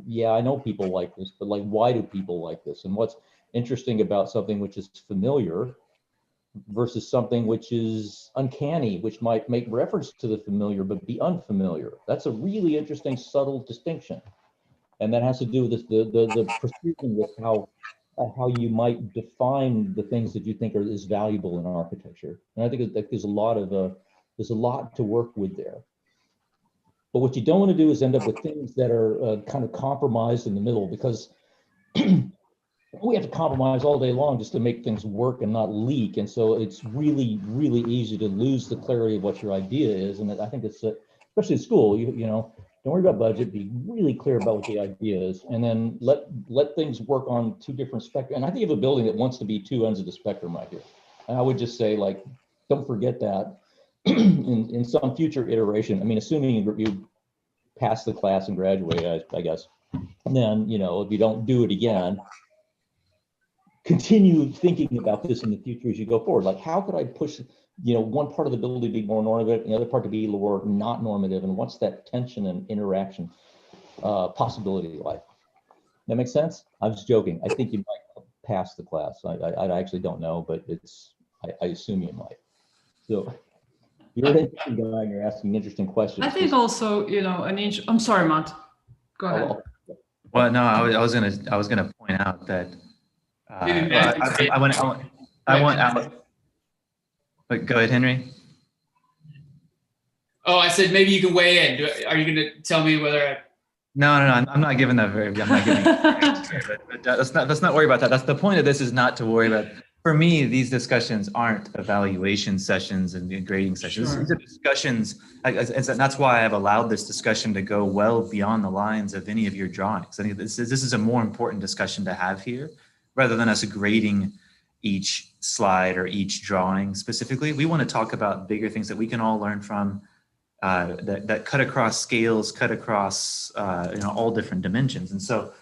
yeah, I know people like this, but like, why do people like this? And what's interesting about something which is familiar versus something which is uncanny, which might make reference to the familiar but be unfamiliar. That's a really interesting, subtle distinction. And that has to do with the precision with how you might define the things that you think is valuable in architecture. And I think that there's a lot to work with there. But what you don't want to do is end up with things that are kind of compromised in the middle, because we have to compromise all day long just to make things work and not leak. And so it's really, really easy to lose the clarity of what your idea is. And I think it's, especially in school, you know, don't worry about budget, be really clear about what the idea is, and then let things work on two different spectrum. And I think of a building that wants to be two ends of the spectrum right here. And I would just say, like, don't forget that in some future iteration. I mean, assuming you pass the class and graduate, I guess, and then, you know, if you don't do it again, continue thinking about this in the future as you go forward. Like, how could I push, you know, one part of the building to be more normative and the other part to be more not normative? And what's that tension and interaction possibility like? That makes sense? I'm just joking. I think you might pass the class. I actually don't know, but I assume you might. So you're an interesting guy and you're asking interesting questions. I think also, you know, I'm sorry, Matt. Go ahead. Well, no, I was gonna point out that I want Alex. But go ahead, Henry. Oh, I said maybe you can weigh in. Are you going to tell me whether? No, I'm not giving that. I'm not giving. But let's not worry about that. That's the point of this, is not to worry about. For me, these discussions aren't evaluation sessions and grading sessions. Sure. These are discussions, and that's why I've allowed this discussion to go well beyond the lines of any of your drawings. I think this is a more important discussion to have here, rather than us grading each slide or each drawing specifically. We want to talk about bigger things that we can all learn from, that cut across scales, cut across you know, all different dimensions. And so,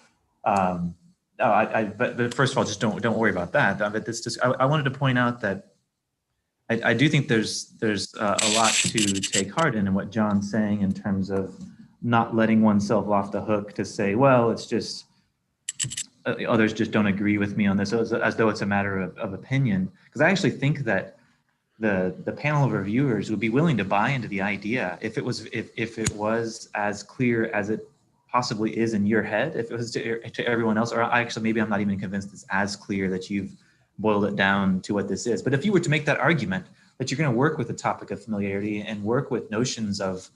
but first of all, just don't worry about that. But this just, I wanted to point out that I do think there's a lot to take heart in what John's saying in terms of not letting oneself off the hook to say, well, it's just, others just don't agree with me on this, as though it's a matter of opinion. Because I actually think that the panel of reviewers would be willing to buy into the idea if it was as clear as it possibly is in your head, if it was to everyone else, or maybe I'm not even convinced it's as clear that you've boiled it down to what this is. But if you were to make that argument that you're going to work with the topic of familiarity and work with notions of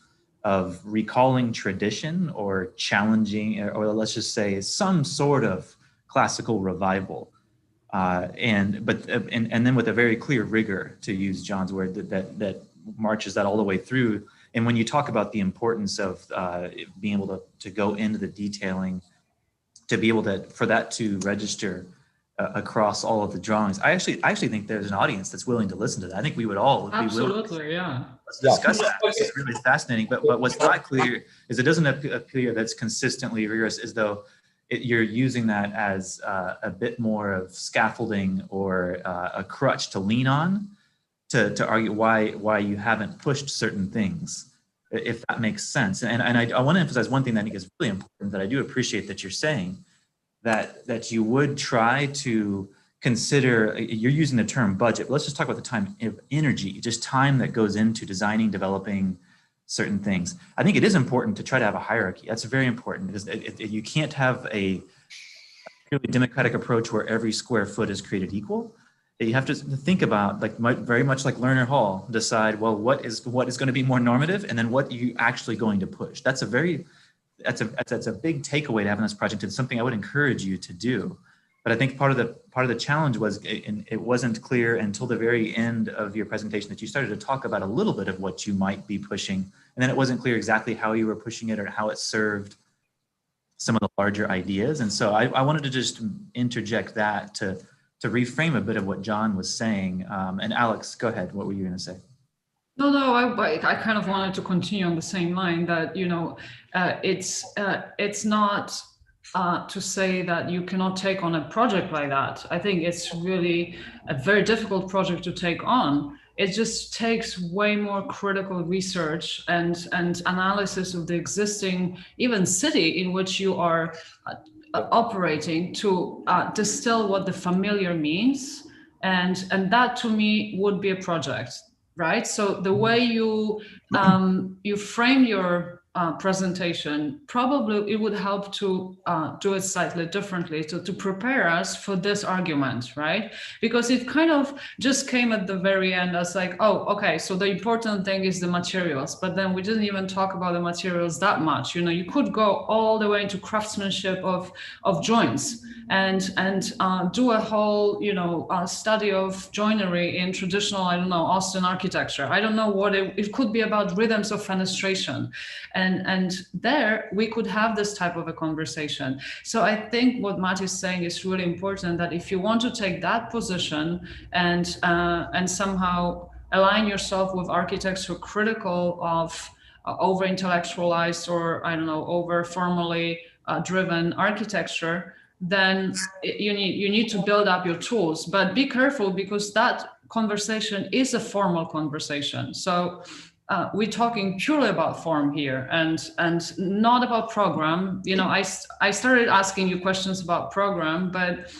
recalling tradition or challenging, or let's just say some sort of classical revival, and then with a very clear rigor, to use John's word, that marches that all the way through. And when you talk about the importance of being able to go into the detailing, to be able for that to register across all of the drawings, I actually think there's an audience that's willing to listen to that. I think we would all be willing. Absolutely, yeah. Let's discuss that. It's really fascinating. But what's not clear is it doesn't appear that's consistently rigorous, as though you're using that as a bit more of scaffolding or a crutch to lean on to argue why you haven't pushed certain things, if that makes sense. And I want to emphasize one thing that I think is really important, that I do appreciate that you're saying, that you would try to consider, you're using the term budget, but let's just talk about the time of energy, just time that goes into designing, developing certain things. I think it is important to try to have a hierarchy. That's very important, because you can't have a purely democratic approach where every square foot is created equal. You have to think about, like, very much like Lerner Hall, decide, well, what is going to be more normative, and then what are you actually going to push. That's a big takeaway to have in this project. It's something I would encourage you to do. But I think part of the challenge was, and it wasn't clear until the very end of your presentation, that you started to talk about a little bit of what you might be pushing, and then it wasn't clear exactly how you were pushing it or how it served some of the larger ideas. And so I wanted to just interject that to reframe a bit of what John was saying. And Alex, go ahead. What were you going to say? No, I kind of wanted to continue on the same line, that, you know, it's not to say that you cannot take on a project like that. I think it's really a very difficult project to take on. It just takes way more critical research and analysis of the existing even city in which you are operating to distill what the familiar means, And that to me would be a project, right? So the way you you frame your presentation, probably it would help to do it slightly differently to prepare us for this argument, right? Because it kind of just came at the very end as like, oh, okay, so the important thing is the materials, but then we didn't even talk about the materials that much. You know, you could go all the way into craftsmanship of joints and do a whole, you know, study of joinery in traditional, I don't know, Austin architecture. I don't know what it could be about rhythms of fenestration. And there we could have this type of a conversation. So I think what Matt is saying is really important, that if you want to take that position and somehow align yourself with architects who are critical of over intellectualized or, I don't know, over formally driven architecture, then you need to build up your tools. But be careful, because that conversation is a formal conversation. So we're talking purely about form here and not about program. You know, I started asking you questions about program, but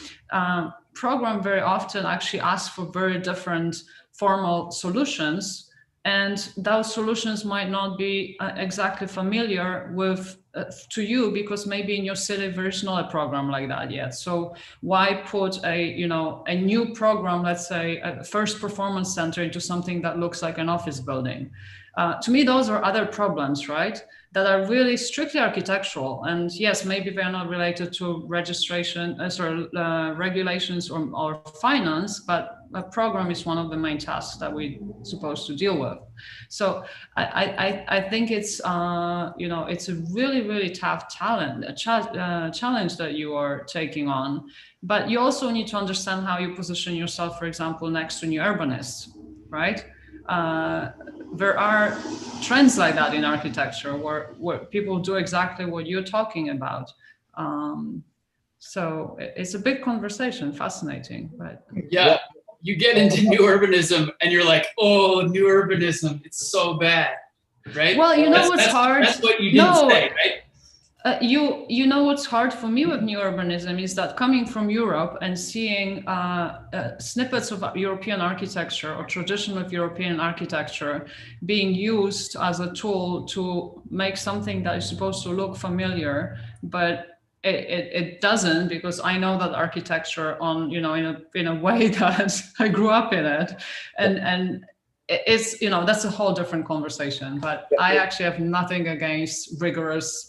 program very often actually asks for very different formal solutions. And those solutions might not be exactly familiar with to you, because maybe in your city there is not a program like that yet. So why put a new program, let's say a first performance center, into something that looks like an office building? To me, those are other problems, right? That are really strictly architectural. And yes, maybe they're not related to registration, regulations or finance, but a program is one of the main tasks that we're supposed to deal with. So I think it's, it's a really, really tough challenge that you are taking on. But you also need to understand how you position yourself, for example, next to new urbanists, right? There are trends like that in architecture where people do exactly what you're talking about. So it's a big conversation, fascinating. But yeah, you get into new urbanism and you're like, oh, new urbanism, it's so bad, right? Well, you know what's hard? That's what you didn't say, right? You know what's hard for me with new urbanism is that coming from Europe and seeing snippets of European architecture or tradition of European architecture being used as a tool to make something that is supposed to look familiar, but it doesn't, because I know that architecture in a way that I grew up in it, and it's, that's a whole different conversation. But I actually have nothing against rigorous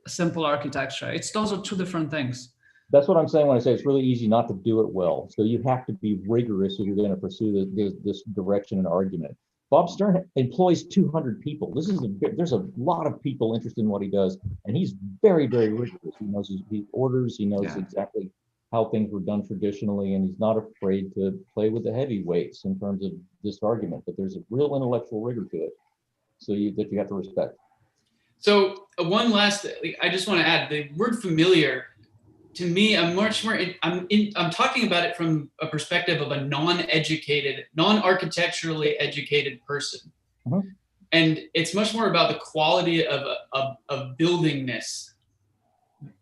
simple architecture. Those are two different things. That's what I'm saying when I say it's really easy not to do it well. So you have to be rigorous if you're going to pursue this direction and argument. Bob Stern employs 200 people. There's a lot of people interested in what he does, and he's very, very rigorous. He knows his orders. He knows exactly how things were done traditionally, and he's not afraid to play with the heavyweights in terms of this argument. But there's a real intellectual rigor to it, that you have to respect. So one last, I just want to add, the word familiar, to me, I'm much more, I'm talking about it from a perspective of a non-educated, non-architecturally educated person. Mm-hmm. And it's much more about the quality of buildingness.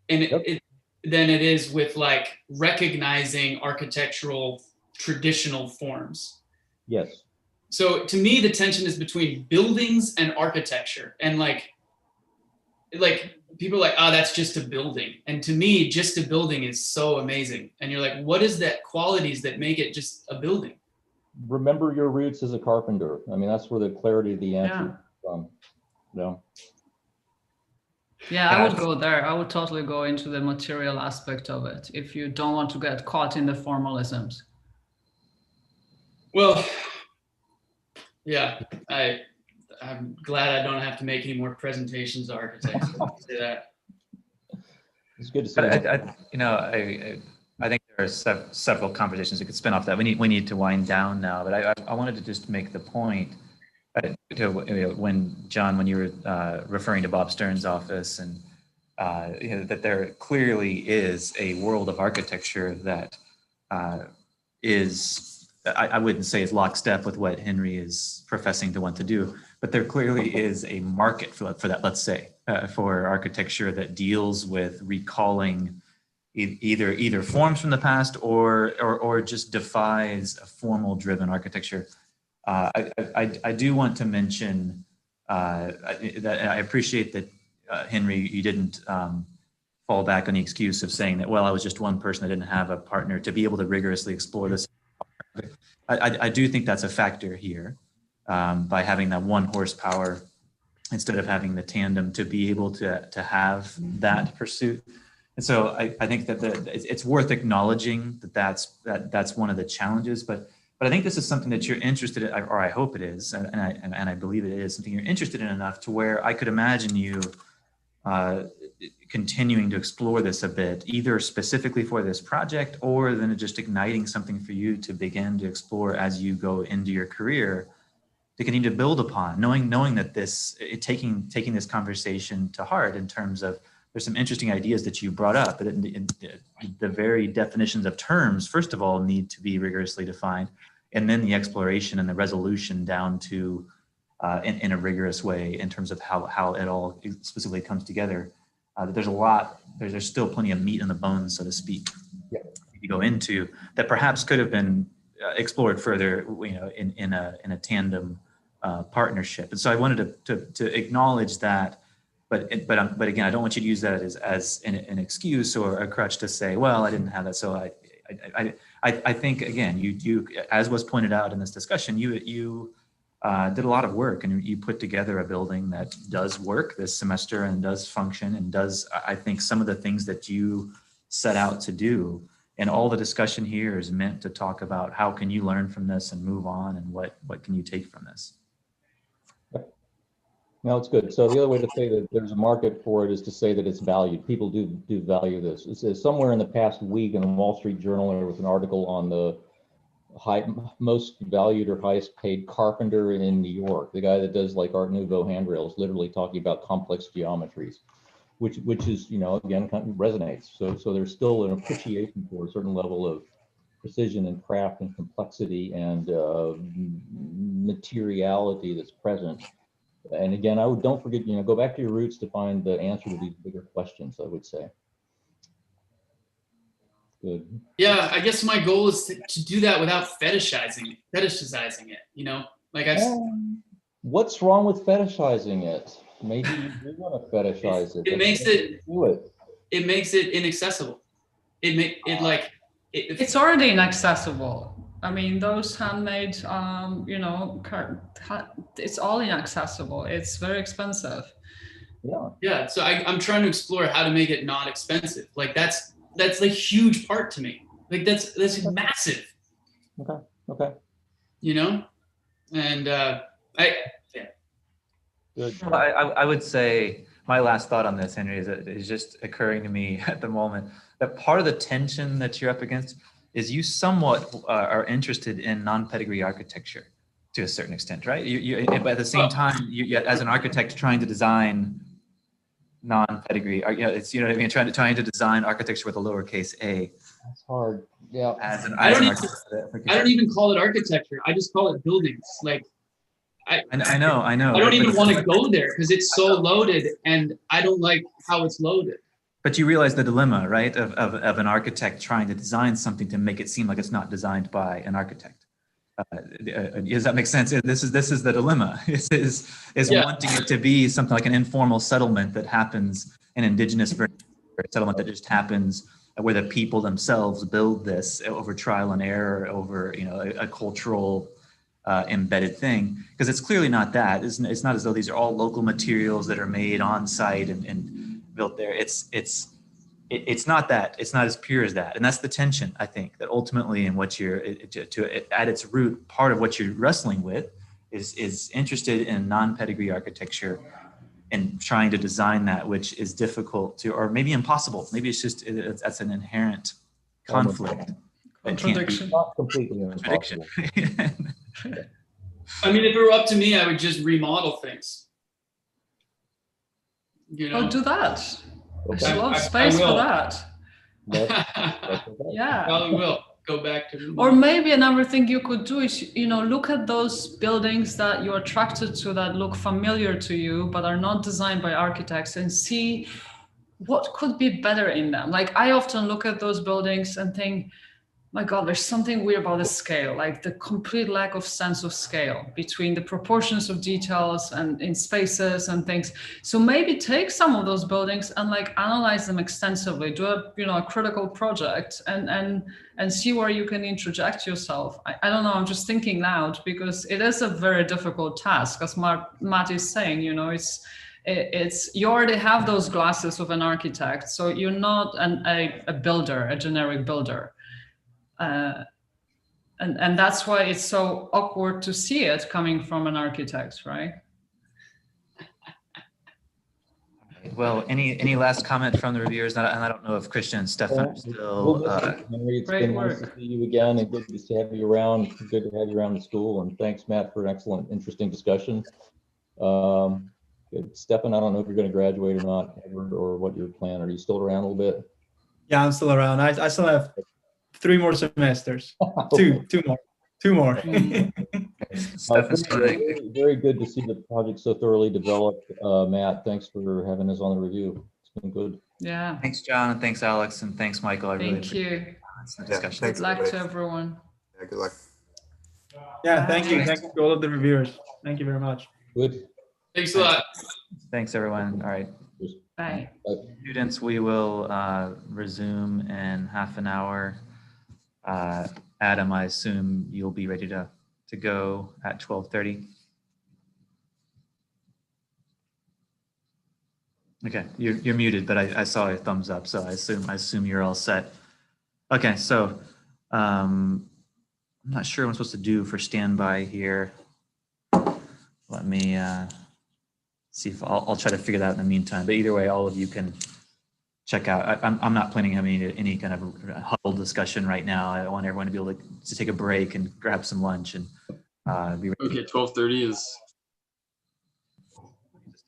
And than it is with like recognizing architectural traditional forms. Yes. So to me, the tension is between buildings and architecture, and like people are like, oh, that's just a building. And to me, just a building is so amazing. And you're like, what is that qualities that make it just a building? Remember your roots as a carpenter. I mean, that's where the clarity of the answer comes from. Yeah, I would go there. I would totally go into the material aspect of it if you don't want to get caught in the formalisms. Well, yeah, I'm glad I don't have to make any more presentations to architects. Say that. It's good to see. I think there are several conversations we could spin off that. We need to wind down now, but I wanted to just make the point when John, when you were referring to Bob Stern's office, and that there clearly is a world of architecture that is, I wouldn't say is lockstep with what Henry is professing to want to do, but there clearly is a market for that, let's say, for architecture that deals with recalling, either forms from the past or just defies a formal driven architecture. I do want to mention that I appreciate that, Henry, you didn't fall back on the excuse of saying that, well, I was just one person, I didn't have a partner to be able to rigorously explore this. I do think that's a factor here, by having that 1 horsepower instead of having the tandem, to be able to have that pursuit. And so I think that it's worth acknowledging that that's one of the challenges, but I think this is something that you're interested in, or I hope it is, and I believe it is something you're interested in enough to where I could imagine you continuing to explore this a bit, either specifically for this project, or then just igniting something for you to begin to explore as you go into your career, to continue to build upon, knowing that taking this conversation to heart in terms of, there's some interesting ideas that you brought up, but the very definitions of terms, first of all, need to be rigorously defined, and then the exploration and the resolution down to in a rigorous way in terms of how it all specifically comes together. There's still plenty of meat in the bones, so to speak, you go into that perhaps could have been explored further, in a tandem partnership. And so I wanted to acknowledge that. But again, I don't want you to use that as an excuse or a crutch to say, well, I didn't have that. So I think, again, you as was pointed out in this discussion, you did a lot of work, and you put together a building that does work this semester and does function and does, I think, some of the things that you set out to do. And all the discussion here is meant to talk about how can you learn from this and move on, and what can you take from this. No, it's good. So the other way to say that there's a market for it is to say that it's valued. People do value this. It says somewhere in the past week in the Wall Street Journal, there was an article on the most valued or highest paid carpenter in New York, the guy that does like Art Nouveau handrails, literally talking about complex geometries, which is, again, kind of resonates. So there's still an appreciation for a certain level of precision and craft and complexity and materiality that's present. And again, don't forget, go back to your roots to find the answer to these bigger questions, I would say. Good. Yeah, I guess my goal is to do that without fetishizing it, like what's wrong with fetishizing it? Maybe you do want to fetishize it. It makes it inaccessible. It's already inaccessible. I mean, those handmade, it's all inaccessible. It's very expensive. Yeah. So I'm trying to explore how to make it not expensive. Like that's a huge part to me. Like that's massive. Okay. And Good. I would say my last thought on this, Henry, is just occurring to me at the moment that part of the tension that you're up against is you somewhat are interested in non-pedigree architecture to a certain extent, right? But at the same time, you as an architect trying to design non-pedigree, it's, what I mean, trying to design architecture with a lowercase a. That's hard. Yeah. I don't even call it architecture. I just call it buildings. Like I know. I don't even want to go there because it's so loaded, and I don't like how it's loaded. But you realize the dilemma, right, of an architect trying to design something to make it seem like it's not designed by an architect. Does that make sense? This is the dilemma. Is wanting it to be something like an informal settlement that happens, an indigenous settlement that just happens, where the people themselves build this over trial and error, over a cultural embedded thing, because it's clearly not that. It's not as though these are all local materials that are made on site and built there. It's not that. It's not as pure as that, and that's the tension, I think, that ultimately in what you're at its root, part of what you're wrestling with is interested in non-pedigree architecture and trying to design that which is difficult to, or maybe impossible. Maybe it's just that's an inherent conflict. Contradiction. Not completely impossible. I mean, if it were up to me, I would just remodel things. Oh, do that. Okay. There's a lot of space for that. Yeah. Probably will go back to. Or maybe another thing you could do is, look at those buildings that you're attracted to that look familiar to you, but are not designed by architects, and see what could be better in them? Like I often look at those buildings and think, my God, there's something weird about the scale, like the complete lack of sense of scale between the proportions of details and in spaces and things. So maybe take some of those buildings and like analyze them extensively, do a a critical project and see where you can interject yourself. I don't know, I'm just thinking loud because it is a very difficult task, as Matt is saying, it's you already have those glasses of an architect, so you're not a builder, a generic builder. And that's why it's so awkward to see it coming from an architect, right? Well, any last comment from the reviewers? And I don't know if Christian and Stefan are still. It's Great been nice work. to see you again, and good to have you around. Good to have you around the school, and thanks, Matt, for an excellent, interesting discussion. Good. Stefan, I don't know if you're going to graduate or not, or what your plan. Are you still around a little bit? Yeah, I'm still around. I still have 3 more semesters. Two more. Stefan's very, very good to see the project so thoroughly developed. Matt, thanks for having us on the review. It's been good. Yeah. Thanks, John, and thanks, Alex, and thanks, Michael. I really Thank you. the discussion. Thanks, Good luck everybody. to everyone. Yeah, good luck. Yeah, thank you. Thank you to all of the reviewers. Thank you very much. Good. Thanks a lot. Thanks, everyone. All right. Bye. Students, we will resume in half an hour. Adam, I assume you'll be ready to go at 12:30. Okay, you're muted, but I saw a thumbs up, so I assume you're all set. Okay, so I'm not sure what I'm supposed to do for standby here. Let me see if I'll try to figure that out in the meantime. But either way, all of you can check out. I'm not planning on having any kind of huddle discussion right now. I want everyone to be able to take a break and grab some lunch and be ready. Okay, 12:30 is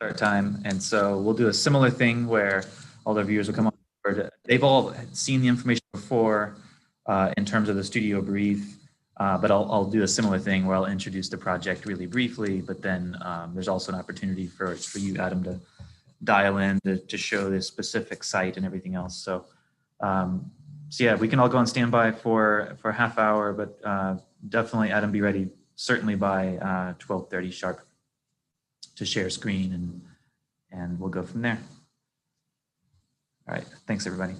Start time. And so we'll do a similar thing where all the viewers will come on board. They've all seen the information before in terms of the studio brief, but I'll do a similar thing where I'll introduce the project really briefly, but then there's also an opportunity for you, Adam, to dial in to show the specific site and everything else. So, so yeah, we can all go on standby for a half hour, but definitely Adam, be ready certainly by 12:30 sharp to share screen and we'll go from there. All right, thanks everybody.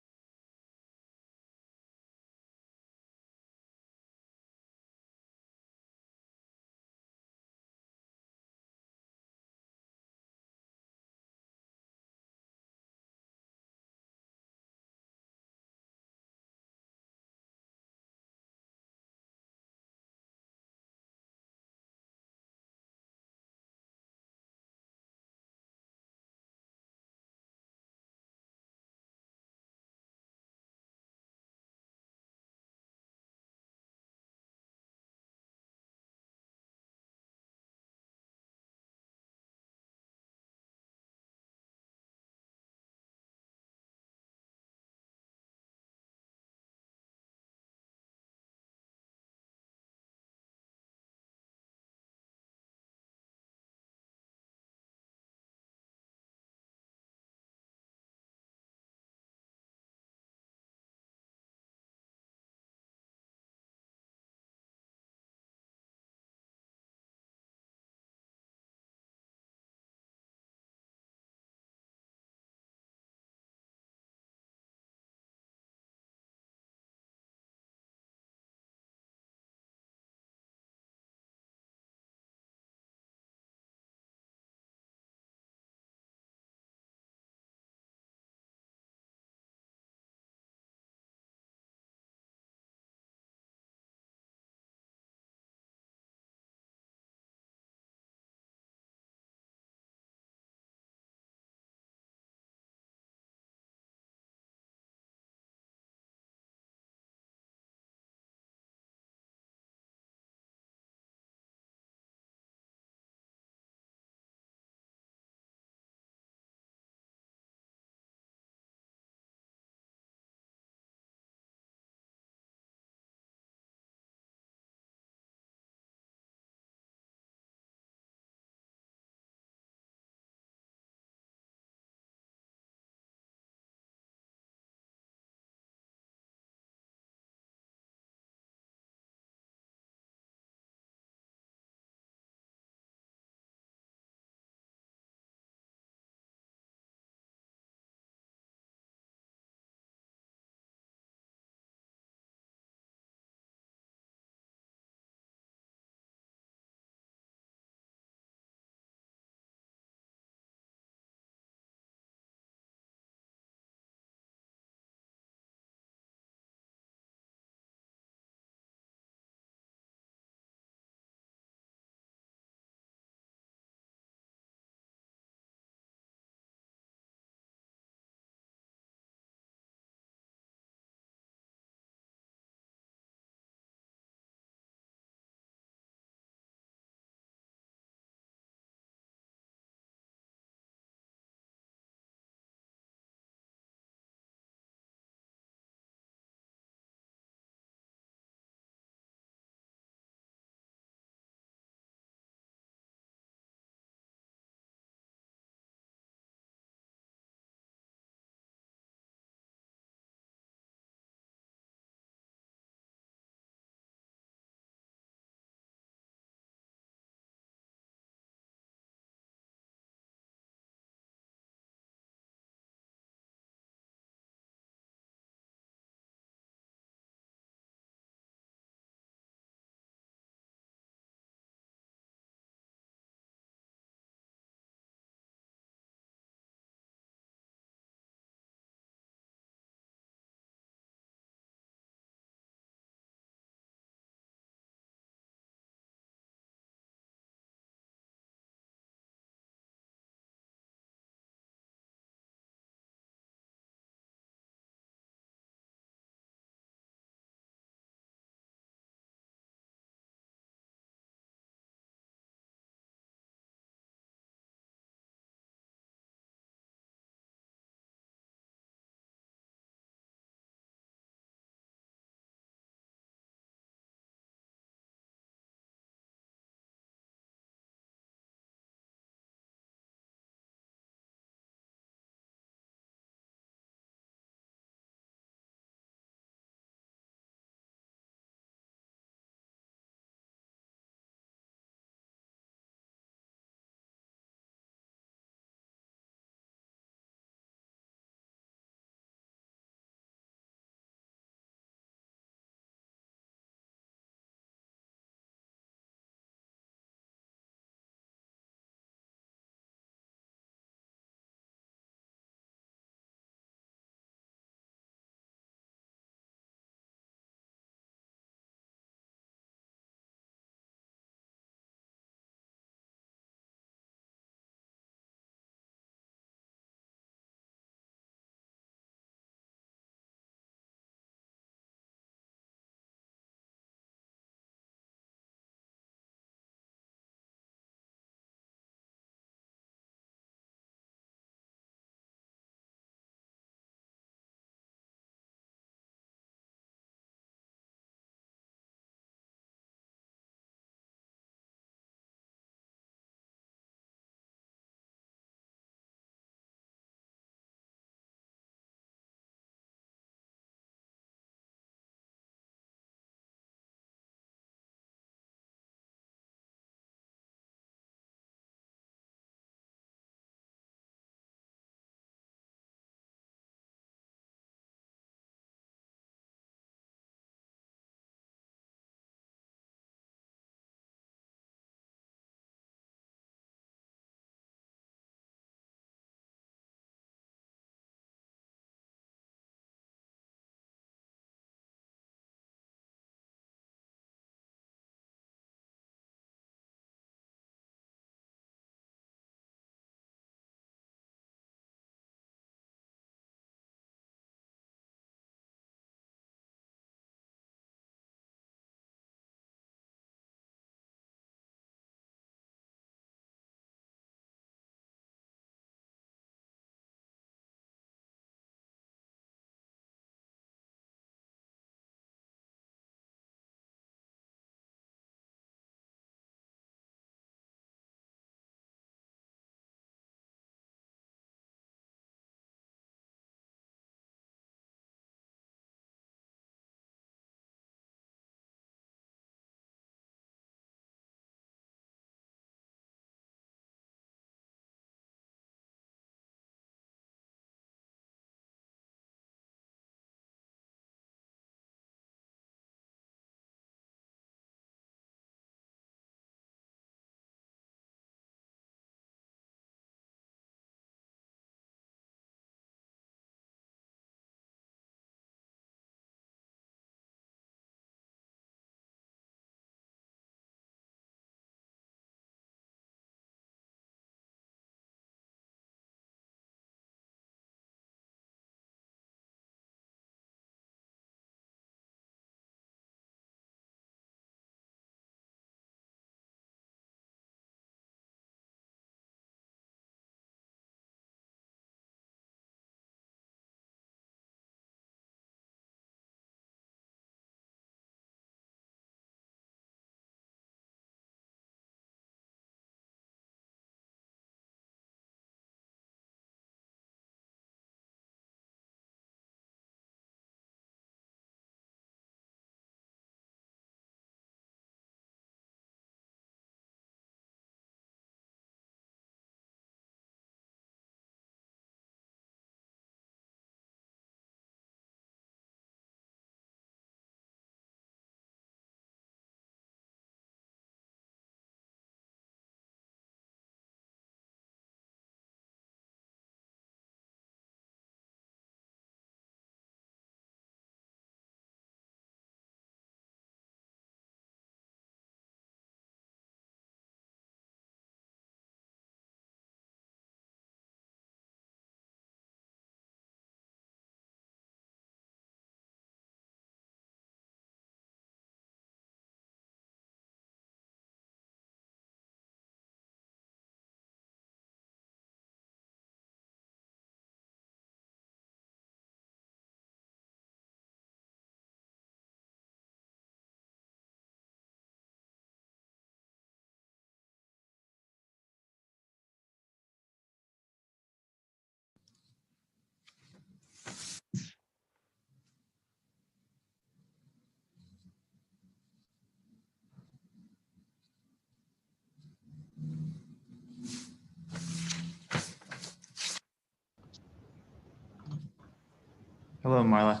Hello, Marla.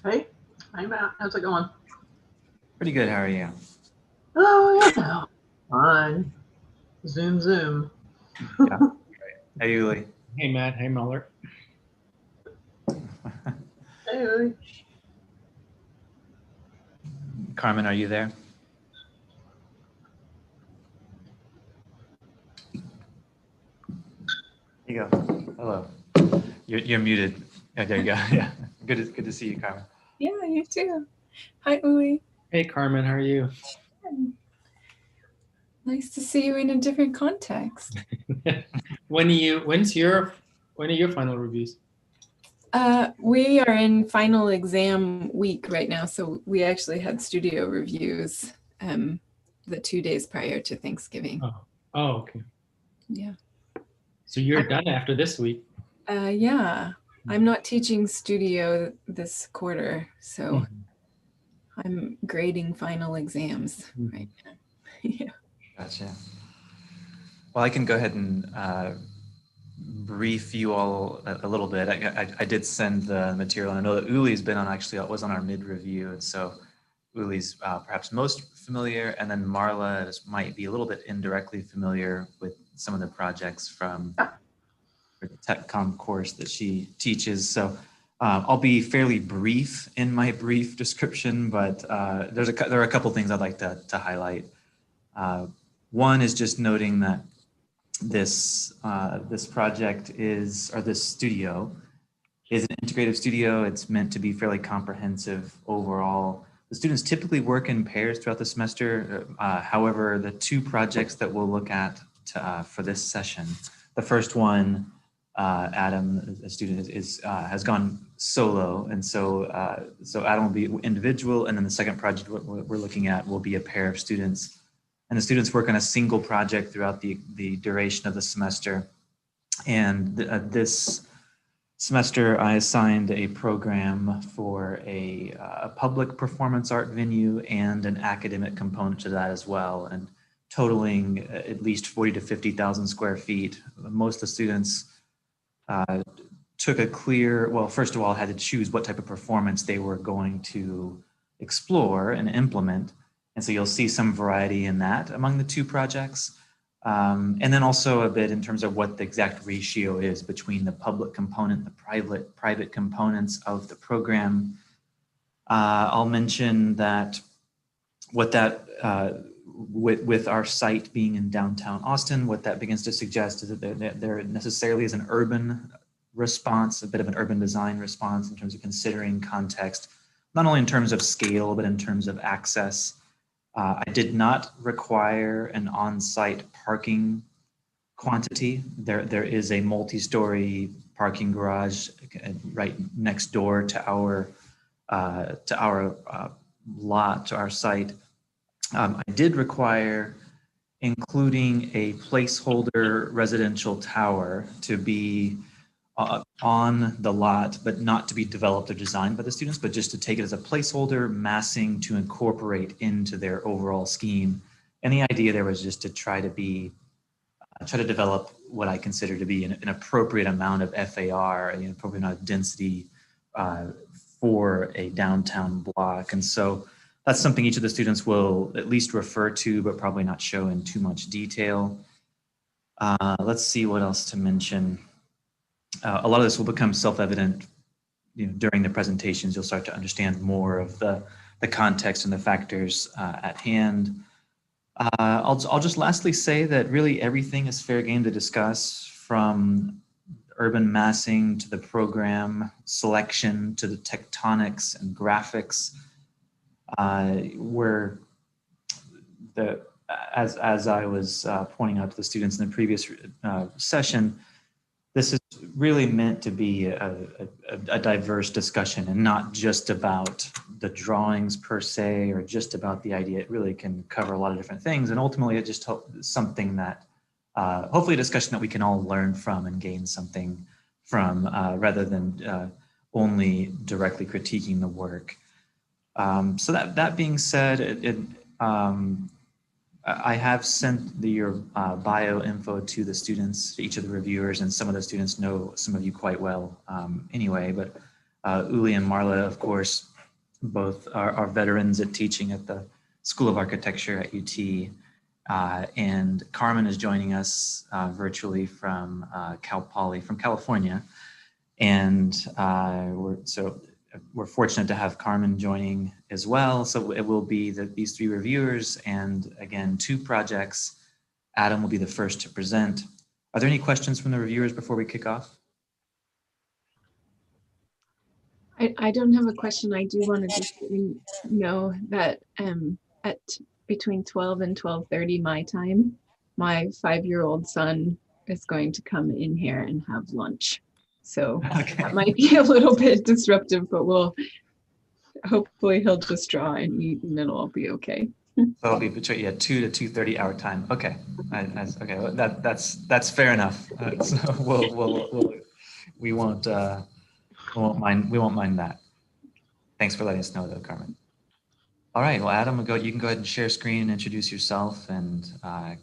Hey, Matt. How's it going? Pretty good. How are you? Oh, yeah. Fine. Zoom. Yeah. Hey, Uli. Hey, Matt. Hey, Muller. Hey. Carmen, are you there? Here you go. Hello. You're muted. Oh, there you go. Yeah. Good to see you, Carmen. Yeah, you too. Hi, Uli. Hey, Carmen. How are you? Nice to see you in a different context. When are your final reviews? We are in final exam week right now, so we actually had studio reviews the 2 days prior to Thanksgiving. Oh, okay. Yeah. So you're done after this week. Yeah, I'm not teaching studio this quarter, so I'm grading final exams right now. Yeah. Gotcha. Well, I can go ahead and brief you all a little bit. I did send the material, and I know that Uli's been on, actually was on our mid-review, and so Uli's perhaps most familiar, and then Marla might be a little bit indirectly familiar with some of the projects from the TechCom course that she teaches. So I'll be fairly brief in my brief description, but there are a couple things I'd like to highlight. One is just noting that this project this studio is an integrative studio. It's meant to be fairly comprehensive overall. The students typically work in pairs throughout the semester. However, the two projects that we'll look at for this session, the first one, Adam, a student, has gone solo, and so Adam will be individual, and then the second project we're looking at will be a pair of students. And the students work on a single project throughout the duration of the semester. And this semester, I assigned a program for a public performance art venue and an academic component to that as well, and totaling at least 40 to 50,000 square feet. Most of the students took a clear, well, first of all, had to choose what type of performance they were going to explore and implement. And so you'll see some variety in that among the two projects. And then also a bit in terms of what the exact ratio is between the public component, the private components of the program. I'll mention that with our site being in downtown Austin, what that begins to suggest is that there necessarily is an urban response, a bit of an urban design response in terms of considering context, not only in terms of scale, but in terms of access. I did not require an on-site parking quantity. There is a multi-story parking garage right next door to our lot, to our site. I did require including a placeholder residential tower to be on the lot, but not to be developed or designed by the students, but just to take it as a placeholder massing to incorporate into their overall scheme. And the idea there was just to try to develop what I consider to be an appropriate amount of FAR, an appropriate amount of density for a downtown block. And so that's something each of the students will at least refer to, but probably not show in too much detail. Let's see what else to mention. A lot of this will become self-evident, during the presentations. You'll start to understand more of the context and the factors at hand. I'll just lastly say that really everything is fair game to discuss, from urban massing to the program selection to the tectonics and graphics, where as I was pointing out to the students in the previous session, this is really meant to be a diverse discussion and not just about the drawings per se, or just about the idea. It really can cover a lot of different things. And ultimately, it just something that, hopefully a discussion that we can all learn from and gain something from, rather than only directly critiquing the work. So that being said, I have sent your bio info to the students, to each of the reviewers, and some of the students know some of you quite well anyway, but Uli and Marla, of course, both are veterans at teaching at the School of Architecture at UT. And Carmen is joining us virtually from Cal Poly, from California. And we're fortunate to have Carmen joining as well. So it will be these three reviewers and again, 2 projects. Adam will be the first to present. Are there any questions from the reviewers before we kick off? I don't have a question. I do want to just know that at between 12 and 12:30 my time, my 5-year-old son is going to come in here and have lunch. So that might be a little bit disruptive, but hopefully he'll just draw and eat and it'll all be okay. So it'll be between 2 to 2:30 our time. Okay, okay, that's fair enough. So we won't mind that. Thanks for letting us know though, Carmen. All right, well, Adam, you can go ahead and share screen and introduce yourself and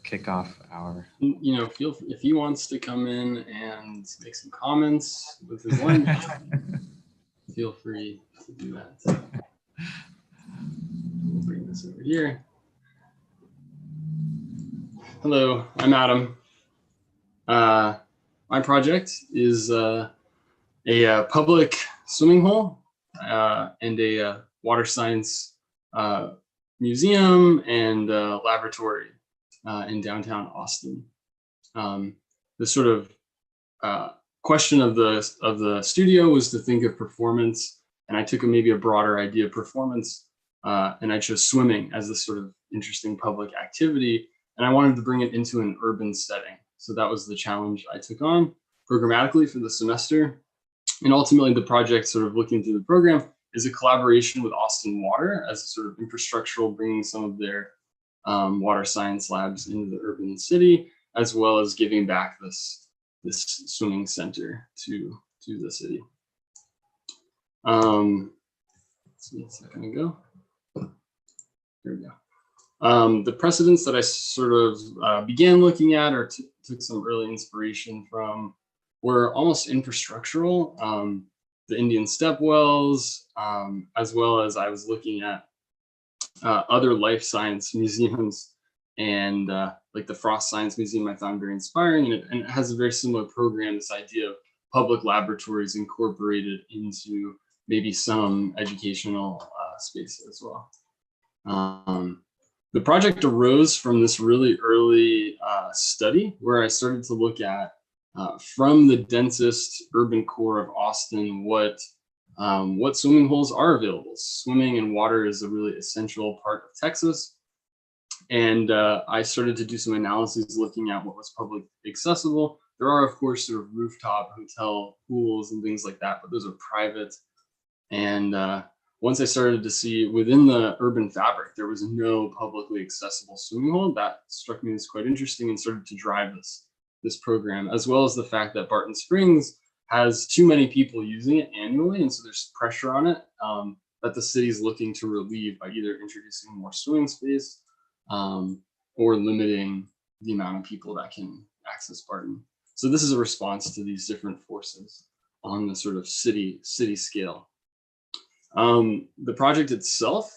kick off our. If he wants to come in and make some comments with his lunch, feel free to do that. We'll bring this over here. Hello, I'm Adam. My project is a public swimming hole and a water science museum and laboratory in downtown Austin. The sort of question of the studio was to think of performance, and I took maybe a broader idea of performance, and I chose swimming as this sort of interesting public activity, and I wanted to bring it into an urban setting. So that was the challenge I took on programmatically for the semester. And ultimately the project, sort of looking through the program, is a collaboration with Austin Water as a sort of infrastructural, bringing some of their water science labs into the urban city, as well as giving back this swimming center to the city. Let's see a second ago. There we go. The precedents that I sort of began looking at or took some early inspiration from were almost infrastructural. The Indian step wells, as well as I was looking at other life science museums, and like the Frost Science Museum I found very inspiring, and it has a very similar program, this idea of public laboratories incorporated into maybe some educational space as well. The project arose from this really early study where I started to look at from the densest urban core of Austin, what swimming holes are available. Swimming and water is a really essential part of Texas. And I started to do some analyses looking at what was public accessible. There are, of course, sort of rooftop hotel pools and things like that, but those are private. And once I started to see within the urban fabric, there was no publicly accessible swimming hole, that struck me as quite interesting and started to drive this program, as well as the fact that Barton Springs has too many people using it annually. And so there's pressure on it that the city is looking to relieve by either introducing more swimming space or limiting the amount of people that can access Barton. So this is a response to these different forces on the sort of city scale. The project itself,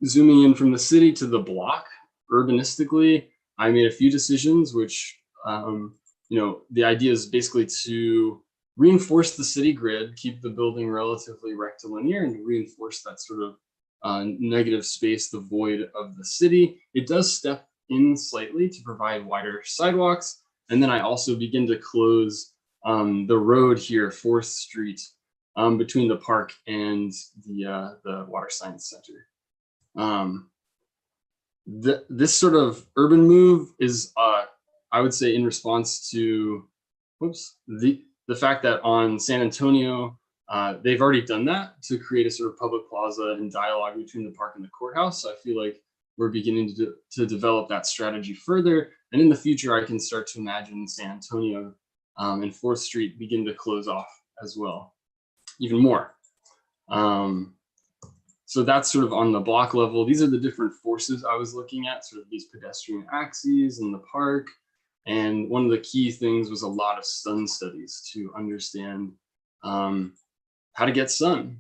zooming in from the city to the block, urbanistically, I made a few decisions, which, the idea is basically to reinforce the city grid, keep the building relatively rectilinear, and reinforce that sort of negative space, the void of the city. It does step in slightly to provide wider sidewalks. And then I also begin to close the road here, 4th Street, between the park and the Water Science Center. This sort of urban move is, I would say, in response to the fact that on San Antonio, they've already done that to create a sort of public plaza and dialogue between the park and the courthouse. So I feel like we're beginning to develop that strategy further. And in the future, I can start to imagine San Antonio and 4th Street begin to close off as well, even more. So that's sort of on the block level. These are the different forces I was looking at, sort of these pedestrian axes in the park. And one of the key things was a lot of sun studies to understand how to get sun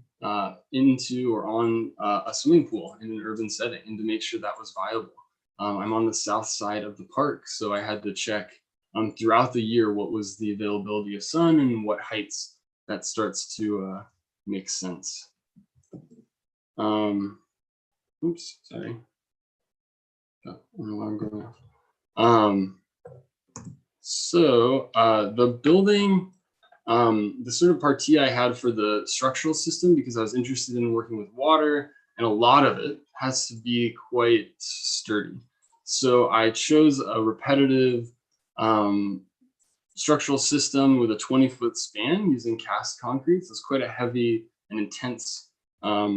into or on a swimming pool in an urban setting, and to make sure that was viable. I'm on the south side of the park, so I had to check throughout the year what was the availability of sun and what heights that starts to make sense. Oops, sorry. Oh, alarm going off. So the building, the sort of partie I had for the structural system, because I was interested in working with water, and a lot of it has to be quite sturdy. So I chose a repetitive structural system with a 20-foot span using cast concrete. So it's quite a heavy and intense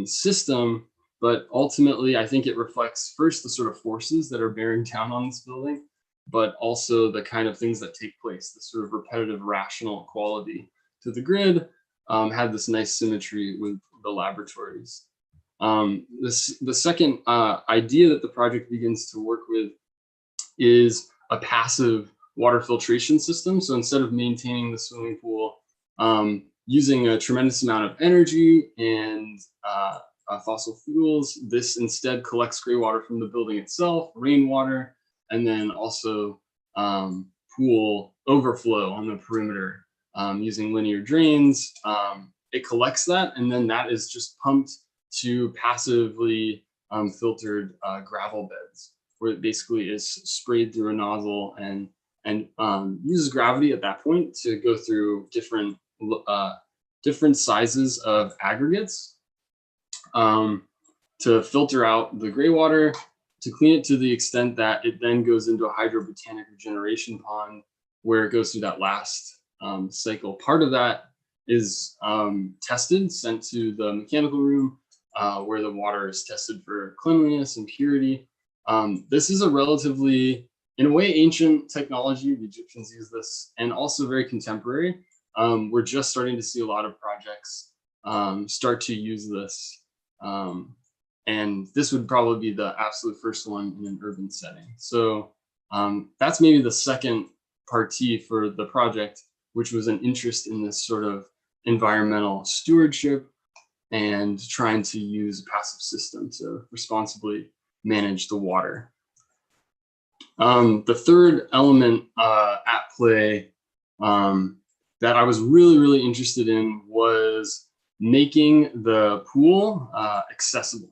system, but ultimately I think it reflects first the sort of forces that are bearing down on this building, but also the kind of things that take place, the sort of repetitive rational quality to the grid. Had this nice symmetry with the laboratories. The second idea that the project begins to work with is a passive water filtration system. So instead of maintaining the swimming pool using a tremendous amount of energy and fossil fuels, this instead collects gray water from the building itself, rainwater, and then also pool overflow on the perimeter using linear drains. It collects that, and then that is just pumped to passively filtered gravel beds, where it basically is sprayed through a nozzle and uses gravity at that point to go through different sizes of aggregates to filter out the gray water, to clean it to the extent that it then goes into a hydrobotanic regeneration pond, where it goes through that last cycle. Part of that is tested, sent to the mechanical room, where the water is tested for cleanliness and purity. This is a relatively, in a way, ancient technology. The Egyptians use this, and also very contemporary. We're just starting to see a lot of projects start to use this. And this would probably be the absolute first one in an urban setting. So that's maybe the second partie for the project, which was an interest in this sort of environmental stewardship and trying to use a passive system to responsibly manage the water. The third element at play that I was really interested in was making the pool accessible.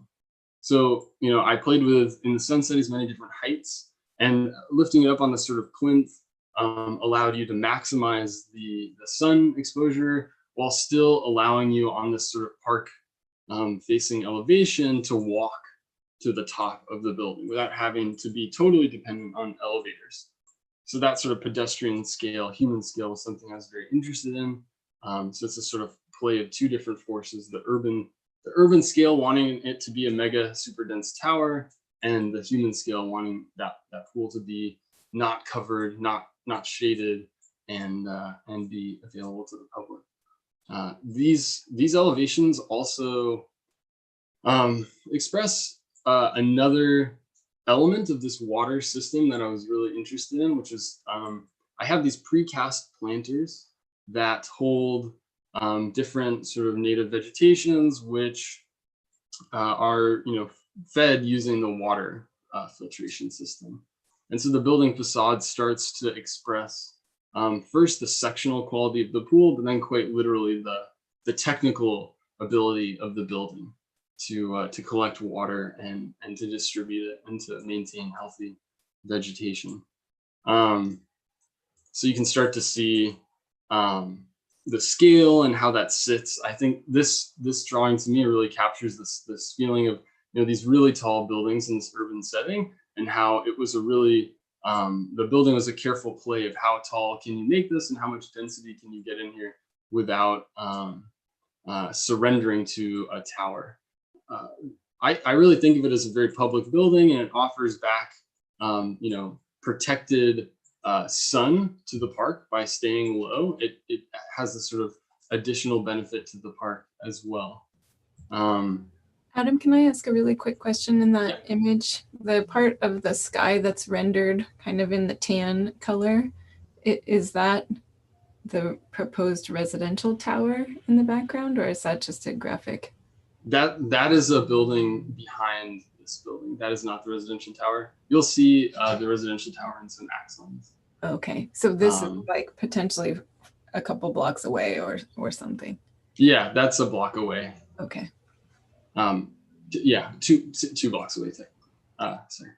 So, I played with, in the sun studies, many different heights, and lifting it up on the sort of plinth allowed you to maximize the sun exposure while still allowing you on this sort of park facing elevation to walk to the top of the building without having to be totally dependent on elevators. So that sort of pedestrian scale, human scale, is something I was very interested in. So it's a sort of play of two different forces: the urban scale wanting it to be a mega super dense tower, and the human scale wanting that pool to be not covered, not shaded, and be available to the public. These elevations also express another element of this water system that I was really interested in, which is I have these precast planters that hold different sort of native vegetations, which are fed using the water filtration system. And so the building facade starts to express first the sectional quality of the pool, but then quite literally the technical ability of the building to collect water and to distribute it and to maintain healthy vegetation. So you can start to see the scale and how that sits. I think this drawing to me really captures this feeling of these really tall buildings in this urban setting, and how it was a really the building was a careful play of how tall can you make this and how much density can you get in here without surrendering to a tower. I really think of it as a very public building, and it offers back protected sun to the park by staying low. It has this sort of additional benefit to the park as well. Adam, can I ask a really quick question? In that image, the part of the sky that's rendered kind of in the tan color, is that the proposed residential tower in the background, or is that just a graphic? That is a building behind this building. That is not the residential tower. You'll see the residential tower in some axons. Okay, so this is like potentially a couple blocks away or something. Yeah, that's a block away. Okay. Yeah, two blocks away. Sorry.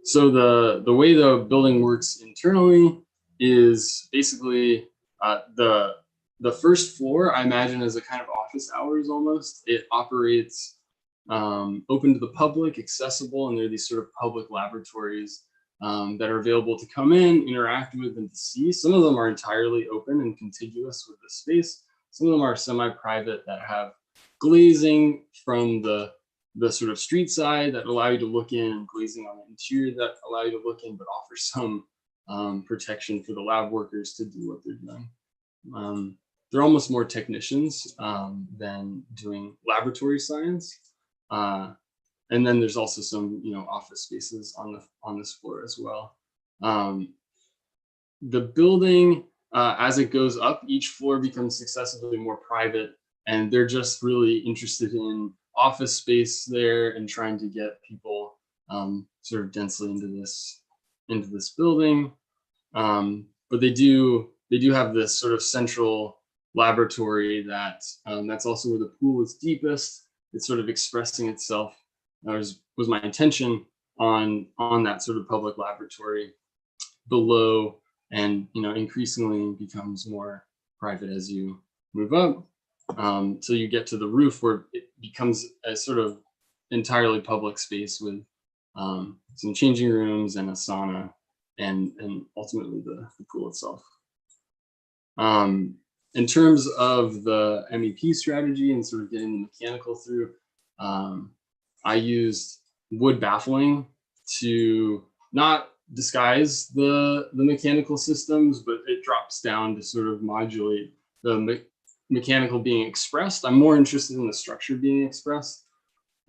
So the way the building works internally is basically the first floor, I imagine, as a kind of office hours almost. It operates open to the public, accessible, and there are these sort of public laboratories that are available to come in, interact with, and to see. Some of them are entirely open and contiguous with the space. Some of them are semi-private that have glazing from the sort of street side that allow you to look in, and glazing on the interior that allow you to look in, but offer some protection for the lab workers to do what they're doing. They're almost more technicians than doing laboratory science. And then there's also some, office spaces on this floor as well. The building, as it goes up, each floor becomes successively more private, and they're just really interested in office space there and trying to get people sort of densely into this building. But they do have this sort of central laboratory that's also where the pool is deepest. It's sort of expressing itself. Was my intention on that sort of public laboratory below, and increasingly becomes more private as you move up, till you get to the roof, where it becomes a sort of entirely public space with some changing rooms and a sauna, and ultimately the pool itself. In terms of the MEP strategy and sort of getting the mechanical through, I used wood baffling to not disguise the mechanical systems, but it drops down to sort of modulate the mechanical being expressed. I'm more interested in the structure being expressed.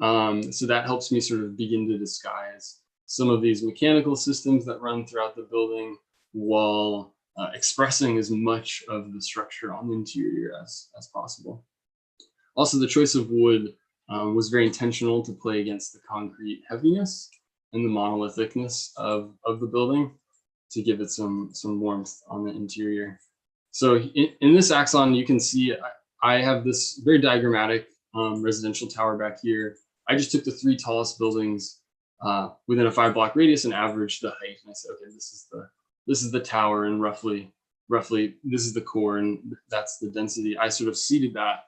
So that helps me sort of begin to disguise some of these mechanical systems that run throughout the building while expressing as much of the structure on the interior as possible. Also, the choice of wood was very intentional to play against the concrete heaviness and the monolithicness of the building to give it some warmth on the interior. So in this axon, you can see I have this very diagrammatic residential tower back here. I just took the 3 tallest buildings within a 5-block radius and averaged the height. And I said, okay, this is the tower, and roughly this is the core, and that's the density. I sort of seeded that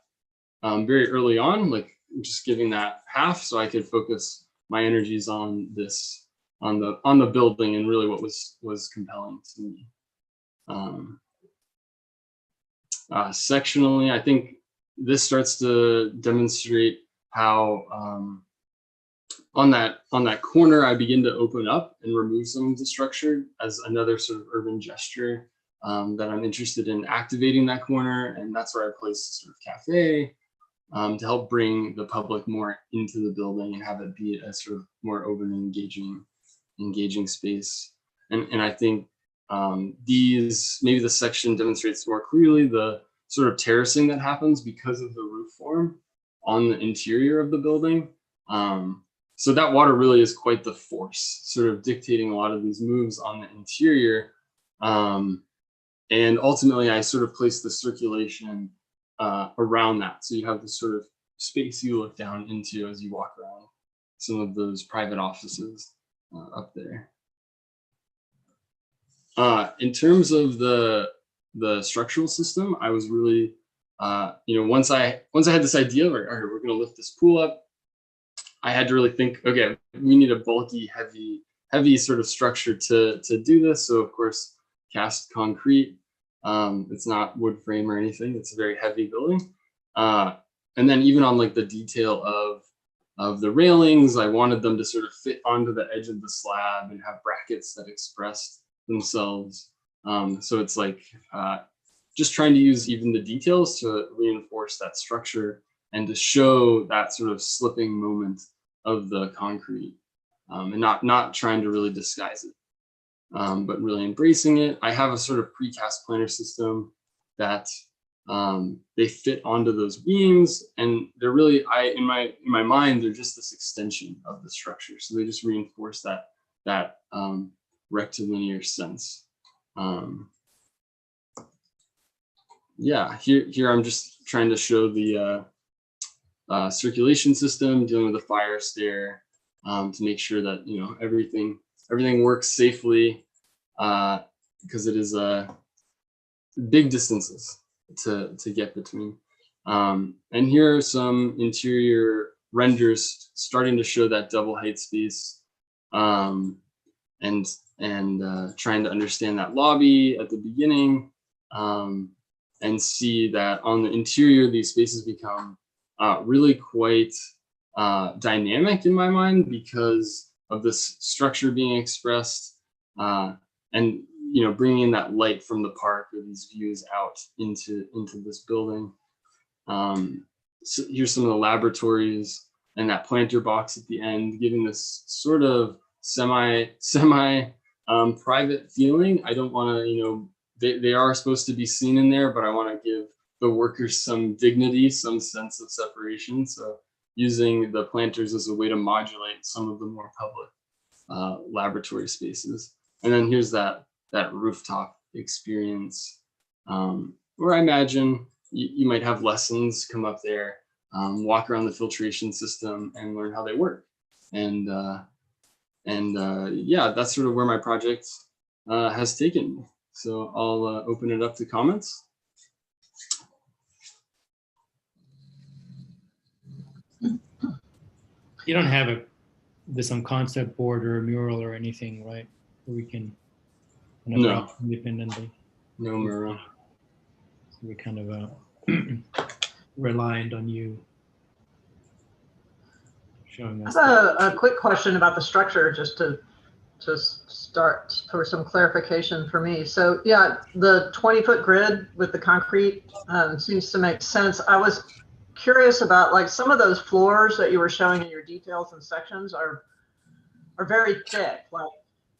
very early on, like just giving that half, so I could focus my energies on this, on the building, and really what was compelling to me. Sectionally, I think this starts to demonstrate how on that corner, I begin to open up and remove some of the structure as another sort of urban gesture that I'm interested in activating that corner. And that's where I place sort of cafe to help bring the public more into the building and have it be a sort of more open and engaging space. And I think maybe the section demonstrates more clearly the sort of terracing that happens because of the roof form on the interior of the building. So that water really is quite the force, sort of dictating a lot of these moves on the interior. And ultimately, I sort of place the circulation around that. So you have this sort of space you look down into as you walk around some of those private offices up there. In terms of the structural system, I was really, once I had this idea of, all right, we're going to lift this pool up, I had to really think, okay, we need a bulky, heavy sort of structure to do this. So of course, cast concrete. It's not wood frame or anything. It's a very heavy building. And then even on like the detail of the railings, I wanted them to sort of fit onto the edge of the slab and have brackets that expressed themselves. So it's like just trying to use even the details to reinforce that structure and to show that sort of slipping moment of the concrete, and not trying to really disguise it. but really embracing it. I have a sort of precast planter system that they fit onto those beams, and they're really, in my mind, they're just this extension of the structure. So they just reinforce that rectilinear sense. Yeah, here I'm just trying to show the circulation system, dealing with the fire stair, to make sure that everything works safely, because it is big distances to get between. And here are some interior renders starting to show that double height space, and trying to understand that lobby at the beginning, and see that on the interior, these spaces become really quite dynamic in my mind because of this structure being expressed, and bringing in that light from the park or these views out into this building. So here's some of the laboratories and that planter box at the end, giving this sort of semi private feeling. I don't want to, they are supposed to be seen in there, but I want to give the workers some dignity, some sense of separation. So using the planters as a way to modulate some of the more public laboratory spaces. And then here's that rooftop experience, where I imagine you might have lessons come up there, walk around the filtration system and learn how they work. And yeah, that's sort of where my project has taken me. So I'll open it up to comments. You don't have some concept board or a mural or anything, right? Where we can No. Independently. No mural. So we're kind of reliant on you showing us. I have a quick question about the structure, just to start for some clarification for me. So yeah, the 20-foot grid with the concrete seems to make sense. I was curious about, like, some of those floors that you were showing in your details and sections are very thick. Like,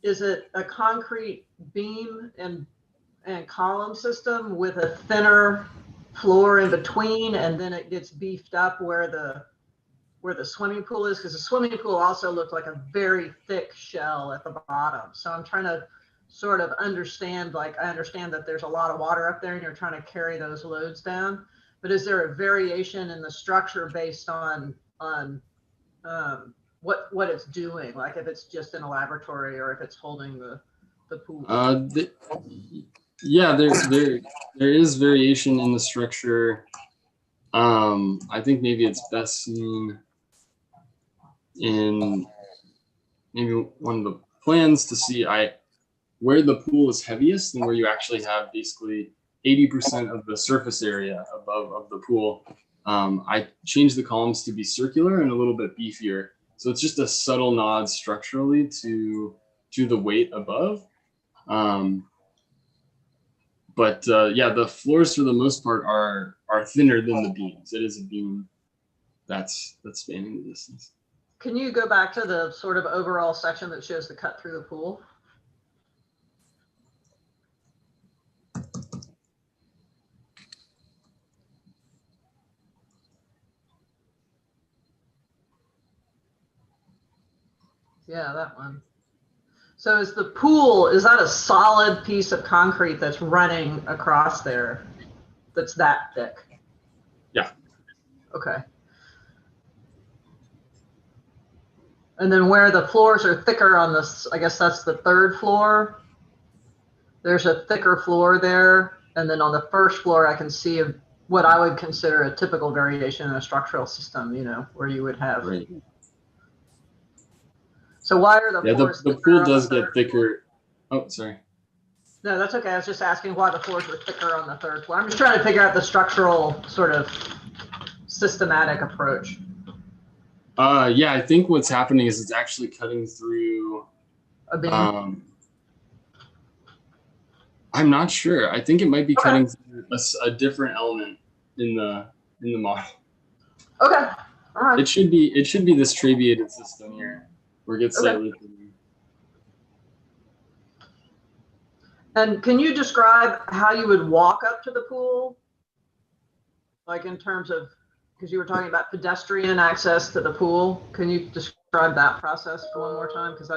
is it a concrete beam and column system with a thinner floor in between, and then it gets beefed up where the swimming pool is? Because the swimming pool also looked like a very thick shell at the bottom. So I'm trying to sort of understand, like, I understand that there's a lot of water up there and you're trying to carry those loads down, but is there a variation in the structure based on what it's doing? Like if it's just in a laboratory or if it's holding the pool? Yeah, there is variation in the structure. I think maybe it's best seen in maybe one of the plans to see where the pool is heaviest and where you actually have basically 80% of the surface area of the pool. I changed the columns to be circular and a little bit beefier. So it's just a subtle nod structurally to the weight above. But yeah, the floors for the most part are thinner than the beams. It is a beam that's spanning the distance. Can you go back to the sort of overall section that shows the cut through the pool? Yeah, that one. So is the pool, is that a solid piece of concrete that's running across there that's that thick? Yeah. Okay. And then where the floors are thicker on this, I guess that's the third floor. There's a thicker floor there. And then on the first floor, I can see what I would consider a typical variation in a structural system, where you would have. Right. So why are the floors the pool does get thicker. Oh, sorry. No, that's okay. I was just asking why the floors were thicker on the third floor. I'm just trying to figure out the structural sort of systematic approach. Yeah, I think what's happening is it's actually cutting through A beam. I'm not sure. I think it might be cutting through a different element in the model. Okay. All right. It should be this trabeated system here, where it gets slightly. And can you describe how you would walk up to the pool? Like in terms of, because you were talking about pedestrian access to the pool. Can you describe that process for one more time? Because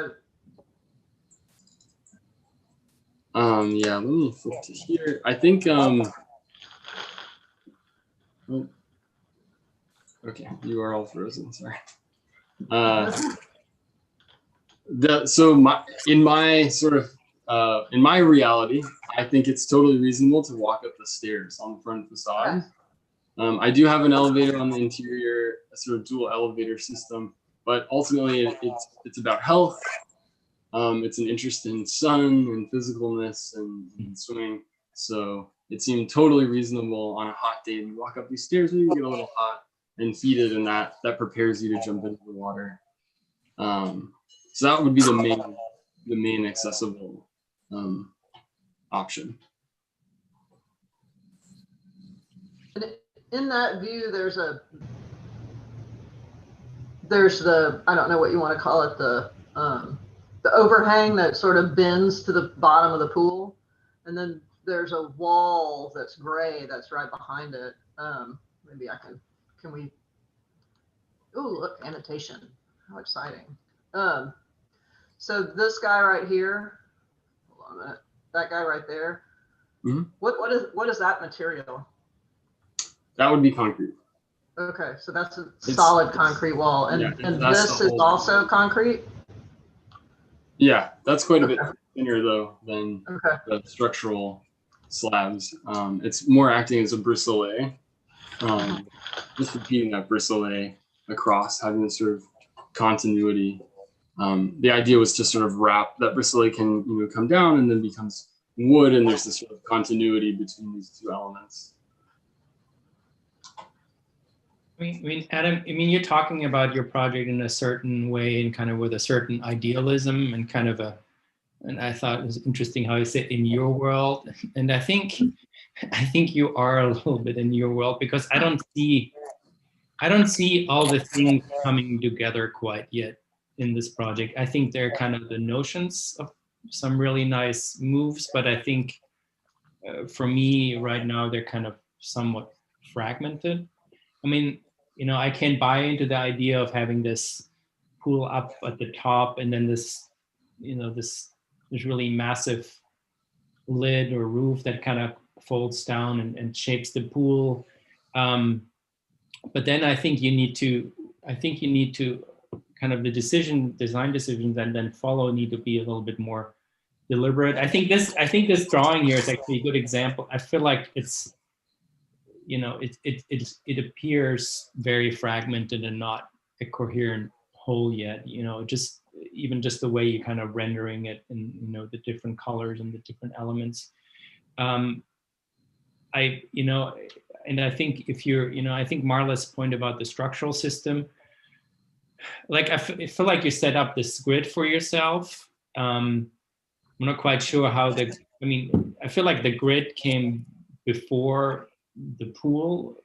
yeah, let me flip to here. I think oh, okay, you are all frozen, sorry. In my reality, I think it's totally reasonable to walk up the stairs on the front facade. I do have an elevator on the interior, a sort of dual elevator system, but ultimately it's about health. It's an interest in sun and physicalness and swimming. So it seemed totally reasonable on a hot day. You walk up these stairs, maybe you get a little hot and heated, and that prepares you to jump into the water. So that would be the main accessible option. in that view, there's the, I don't know what you want to call it, the overhang that sort of bends to the bottom of the pool. And then there's a wall that's gray that's right behind it. Maybe can we, ooh, look, annotation, how exciting. So this guy right here, hold on a minute, that guy right there, mm-hmm. What is that material? That would be concrete. Okay, so that's a solid concrete wall, and this is also concrete? Yeah, that's quite a bit thinner though than the structural slabs. It's more acting as a bristle, just repeating that bristle across, having this sort of continuity. The idea was to sort of wrap that bristle can come down and then becomes wood, and there's this sort of continuity between these two elements. I mean, Adam, you're talking about your project in a certain way and kind of with a certain idealism and kind of and I thought it was interesting how you said in your world. And I think you are a little bit in your world, because I don't see all the things coming together quite yet in this project. I think they're kind of the notions of some really nice moves, but I think for me right now, they're kind of somewhat fragmented. I mean, I can buy into the idea of having this pool up at the top and then this, this really massive lid or roof that kind of folds down and shapes the pool. But then I think you need to kind of the design decisions and then follow need to be a little bit more deliberate. I think this drawing here is actually a good example. I feel like it's, it appears very fragmented and not a coherent whole yet. Just the way you kind of rendering it and the different colors and the different elements. And I think I think Marla's point about the structural system, like I feel like you set up this grid for yourself. I'm not quite sure how I feel like the grid came before the pool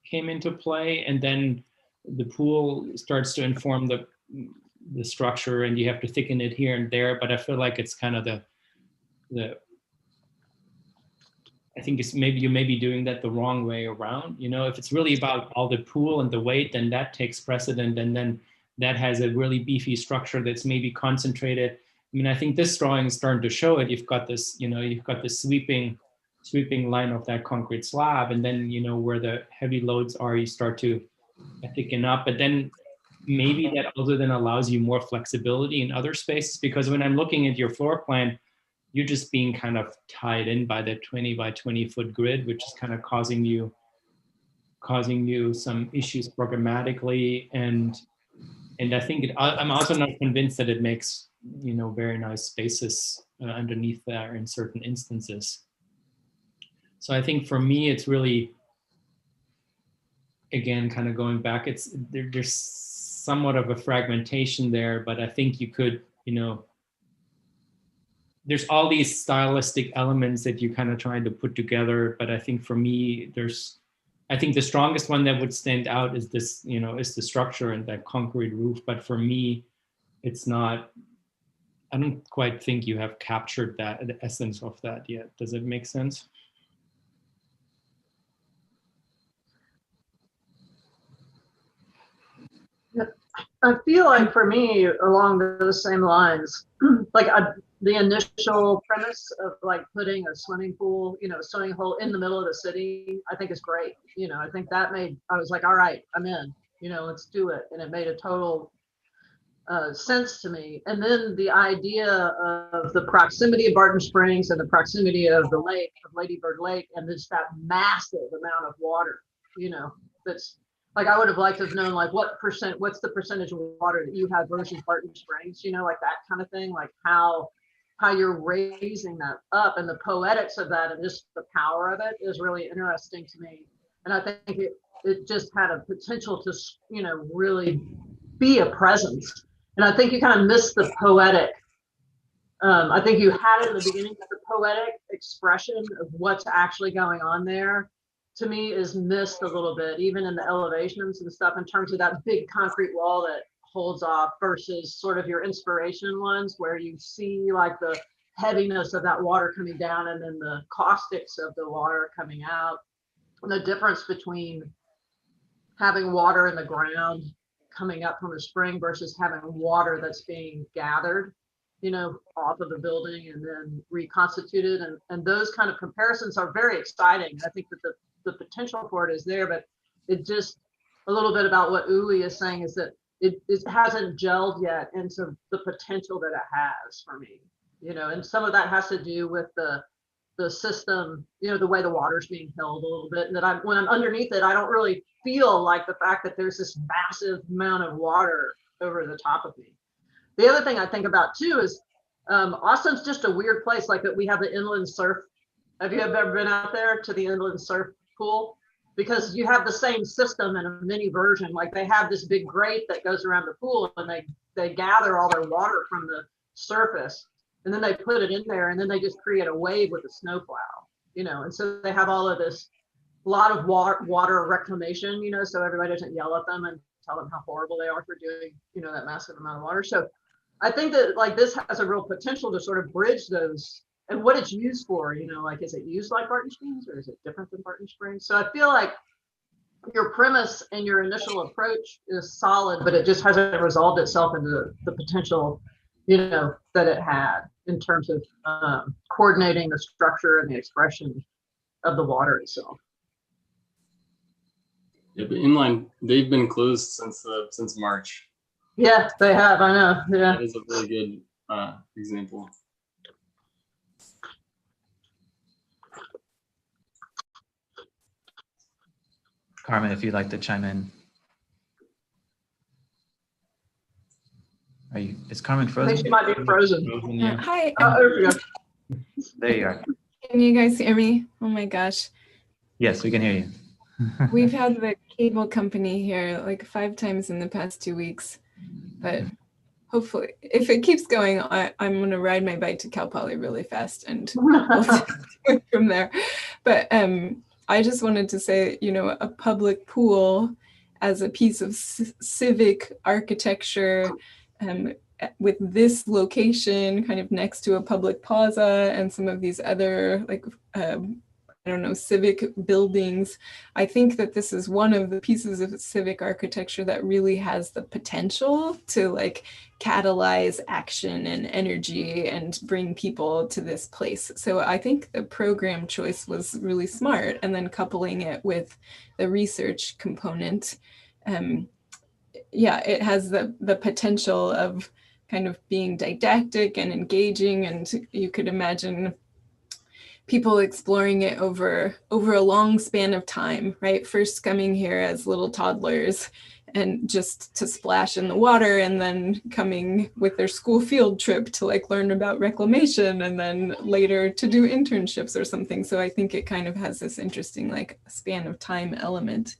came into play, and then the pool starts to inform the structure, and you have to thicken it here and there. But I feel like it's kind of I think it's maybe you may be doing that the wrong way around. If it's really about all the pool and the weight, then that takes precedent, and then that has a really beefy structure that's maybe concentrated. I think this drawing is starting to show it. You've got this, you've got this sweeping line of that concrete slab, and then where the heavy loads are, you start to thicken up. But then maybe that also then allows you more flexibility in other spaces, because when I'm looking at your floor plan, you're just being kind of tied in by the 20 by 20 foot grid, which is kind of causing you some issues programmatically. And I think I'm also not convinced that it makes very nice spaces underneath there in certain instances. So I think for me, it's really, again, kind of going back, there's somewhat of a fragmentation there, but I think you could, there's all these stylistic elements that you kind of trying to put together. But I think for me, I think the strongest one that would stand out is this, is the structure and that concrete roof. But for me, it's not, I don't quite think you have captured that, the essence of that yet. Does it make sense? I feel like for me, along those same lines, like the initial premise of like putting a swimming pool, a swimming hole in the middle of the city, I think is great. I think that I was like, all right, I'm in, let's do it. And it made a total sense to me. And then the idea of the proximity of Barton Springs and the proximity of the lake, of Lady Bird Lake, and just that massive amount of water, that's like, I would have liked to have known like what's the percentage of water that you have versus Barton Springs, like that kind of thing, like how you're raising that up, and the poetics of that and just the power of it is really interesting to me. And I think it just had a potential to, really be a presence. And I think you kind of missed the poetic. I think you had it in the beginning, but the poetic expression of what's actually going on there, to me, is missed a little bit, even in the elevations and stuff, in terms of that big concrete wall that holds off versus sort of your inspiration ones where you see like the heaviness of that water coming down and then the caustics of the water coming out. And the difference between having water in the ground coming up from a spring versus having water that's being gathered, off of the building and then reconstituted. And those kind of comparisons are very exciting. I think that the potential for it is there, but it just a little bit about what Uli is saying is that it hasn't gelled yet into the potential that it has for me, and some of that has to do with the system, the way the water's being held a little bit, and that when I'm underneath it, I don't really feel like the fact that there's this massive amount of water over the top of me. The other thing I think about too is Austin's just a weird place, like that we have the inland surf. Have you ever been out there to the inland surf pool? Because you have the same system in a mini version. Like they have this big grate that goes around the pool, and they gather all their water from the surface, and then they put it in there, and then they just create a wave with a snowplow, and so they have all of this, a lot of water reclamation, so everybody doesn't yell at them and tell them how horrible they are for doing, that massive amount of water. So I think that like this has a real potential to sort of bridge those, and what it's used for, like, is it used like Barton Springs or is it different than Barton Springs? So I feel like your premise and your initial approach is solid, but it just hasn't resolved itself into the potential, that it had in terms of coordinating the structure and the expression of the water itself. Yeah, but inline, they've been closed since March. Yeah, they have. I know. Yeah, that is a really good example. Carmen, if you'd like to chime in. Is Carmen frozen? I think she might be frozen. Yeah. Hi. There we go. There you are. Can you guys hear me? Oh my gosh. Yes, we can hear you. We've had the cable company here like 5 times in the past 2 weeks, but hopefully if it keeps going, I'm going to ride my bike to Cal Poly really fast and we'll do it from there. But I just wanted to say, a public pool as a piece of civic architecture with this location kind of next to a public plaza and some of these other like, civic buildings. I think that this is one of the pieces of civic architecture that really has the potential to like catalyze action and energy and bring people to this place. So I think the program choice was really smart, and then coupling it with the research component. It has the potential of kind of being didactic and engaging, and you could imagine people exploring it over a long span of time, right? First coming here as little toddlers and just to splash in the water, and then coming with their school field trip to like learn about reclamation, and then later to do internships or something. So I think it kind of has this interesting like span of time element.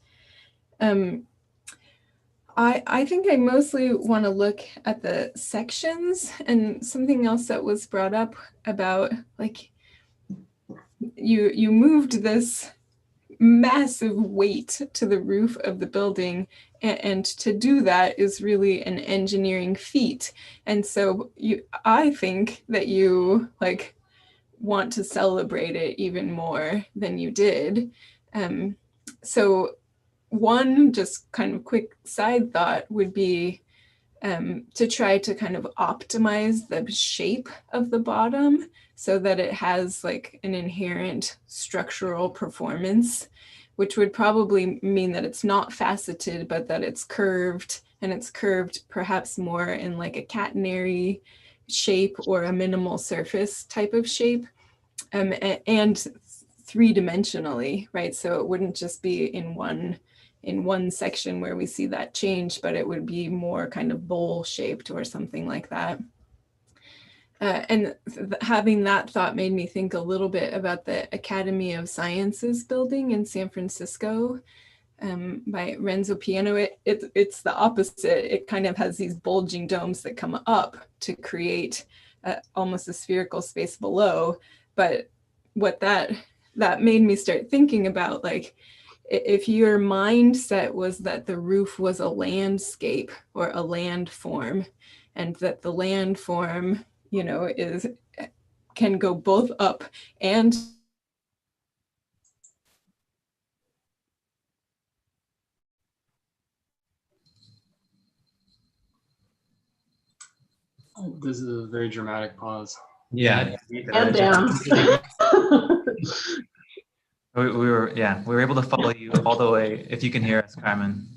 I think I mostly want to look at the sections, and something else that was brought up about like you moved this massive weight to the roof of the building, and to do that is really an engineering feat. And so I think that you like want to celebrate it even more than you did. So one just kind of quick side thought would be to try to kind of optimize the shape of the bottom so that it has like an inherent structural performance, which would probably mean that it's not faceted, but that it's curved, and it's curved perhaps more in like a catenary shape or a minimal surface type of shape, and three-dimensionally, right? So it wouldn't just be in one section where we see that change, but it would be more kind of bowl shaped or something like that. And having that thought made me think a little bit about the Academy of Sciences building in San Francisco by Renzo Piano. It's the opposite. It kind of has these bulging domes that come up to create almost a spherical space below. But what that made me start thinking about, like, if your mindset was that the roof was a landscape or a landform, and that the landform, you know, can go both up and This is a very dramatic pause. Yeah. And down. We were able to follow you all the way. If you can hear us, Carmen,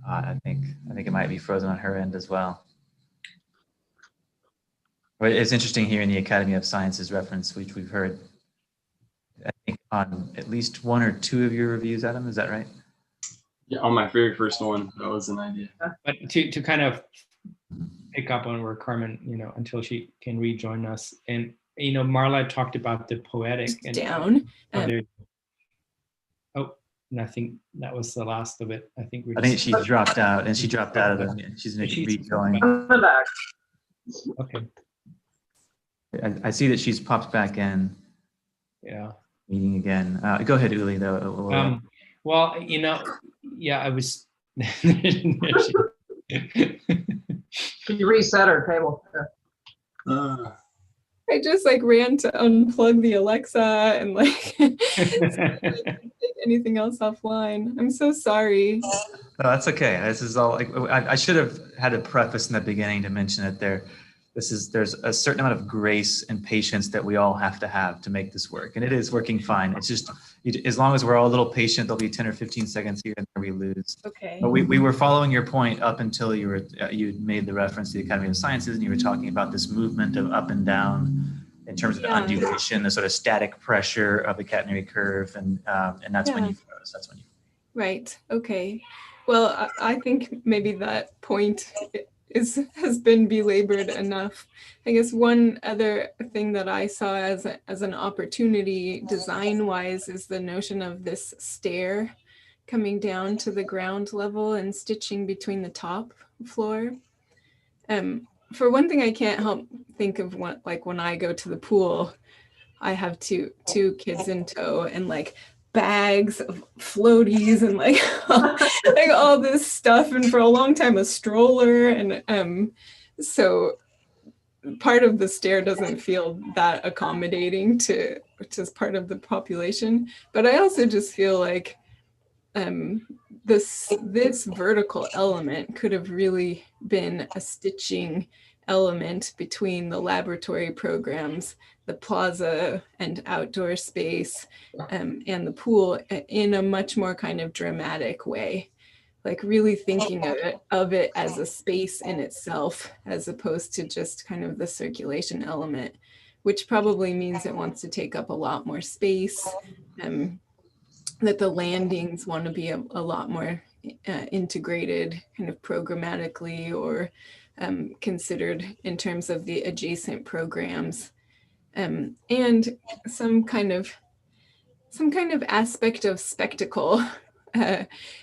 I think it might be frozen on her end as well. But it's interesting hearing the Academy of Sciences reference, which we've heard, I think, on at least one or two of your reviews, Adam. Is that right? Yeah, on my very first one, that was an idea. But to kind of pick up on where Carmen, you know, until she can rejoin us, and you know, Marla talked about the poetic and down. And I think that was the last of it. I think she dropped out, and she dropped out of the. She's rejoined. I'm back. Okay. I see that she's popped back in. Yeah. Meeting again. Go ahead, Uli, though. Well, you know, yeah, I was. Can you reset our table? I just like ran to unplug the Alexa and like take anything else offline. I'm so sorry. No, that's okay. This is all like I should have had a preface in the beginning to mention that there's a certain amount of grace and patience that we all have to make this work, and it is working fine. It's just as long as we're all a little patient, there'll be 10 or 15 seconds here and there we lose. Okay. But we were following your point up until you made the reference to the Academy of Sciences, and you were talking about this movement of up and down in terms of the undulation, the sort of static pressure of the catenary curve, and that's when you froze. That's when you. Right. Okay. Well, I think maybe that point has been belabored enough. I guess one other thing that I saw as an opportunity design-wise is the notion of this stair coming down to the ground level and stitching between the top floor. For one thing, I can't help think of when I go to the pool, I have two kids in tow and like bags of floaties and like all this stuff, and for a long time a stroller, and so part of the stair doesn't feel that accommodating to part of the population. But I also just feel like this vertical element could have really been a stitching element between the laboratory programs, the plaza and outdoor space, and the pool in a much more kind of dramatic way, like really thinking of it as a space in itself, as opposed to just kind of the circulation element, which probably means it wants to take up a lot more space, that the landings want to be a lot more integrated kind of programmatically, or considered in terms of the adjacent programs, and some kind of aspect of spectacle.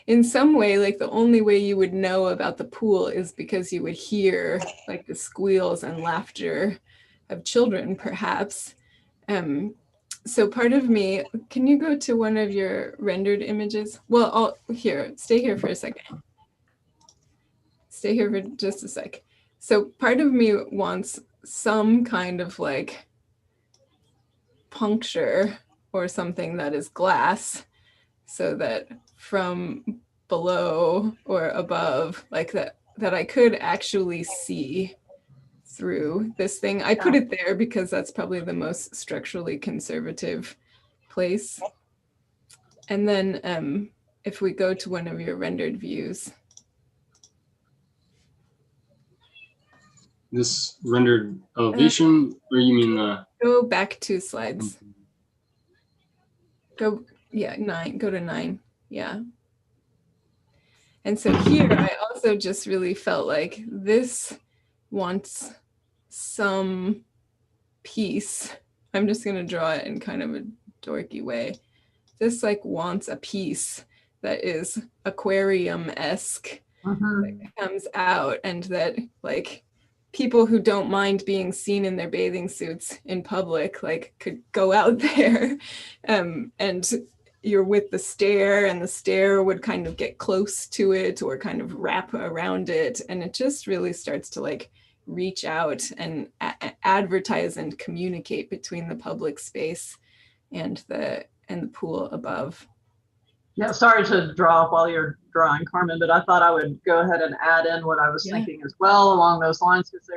In some way, like the only way you would know about the pool is because you would hear like the squeals and laughter of children, perhaps. So part of me, can you go to one of your rendered images? Well, stay here for a second. Stay here for just a sec. So part of me wants some kind of like puncture or something that is glass, so that from below or above, like that I could actually see through this thing. I put it there because that's probably the most structurally conservative place. And then if we go to one of your rendered views. This rendered elevation, or you mean the? Go back 2 slides. Go, yeah, 9, go to 9, yeah. And so here I also just really felt like this wants some piece. I'm just gonna draw it in kind of a dorky way. This like wants a piece that is aquarium-esque, that comes out, and that like people who don't mind being seen in their bathing suits in public like could go out there, and you're with the stair, and the stair would kind of get close to it or kind of wrap around it, and it just really starts to like reach out and advertise and communicate between the public space and the pool above. Yeah, sorry to draw while you're drawing, Carmen, but I thought I would go ahead and add in what I was thinking as well along those lines, because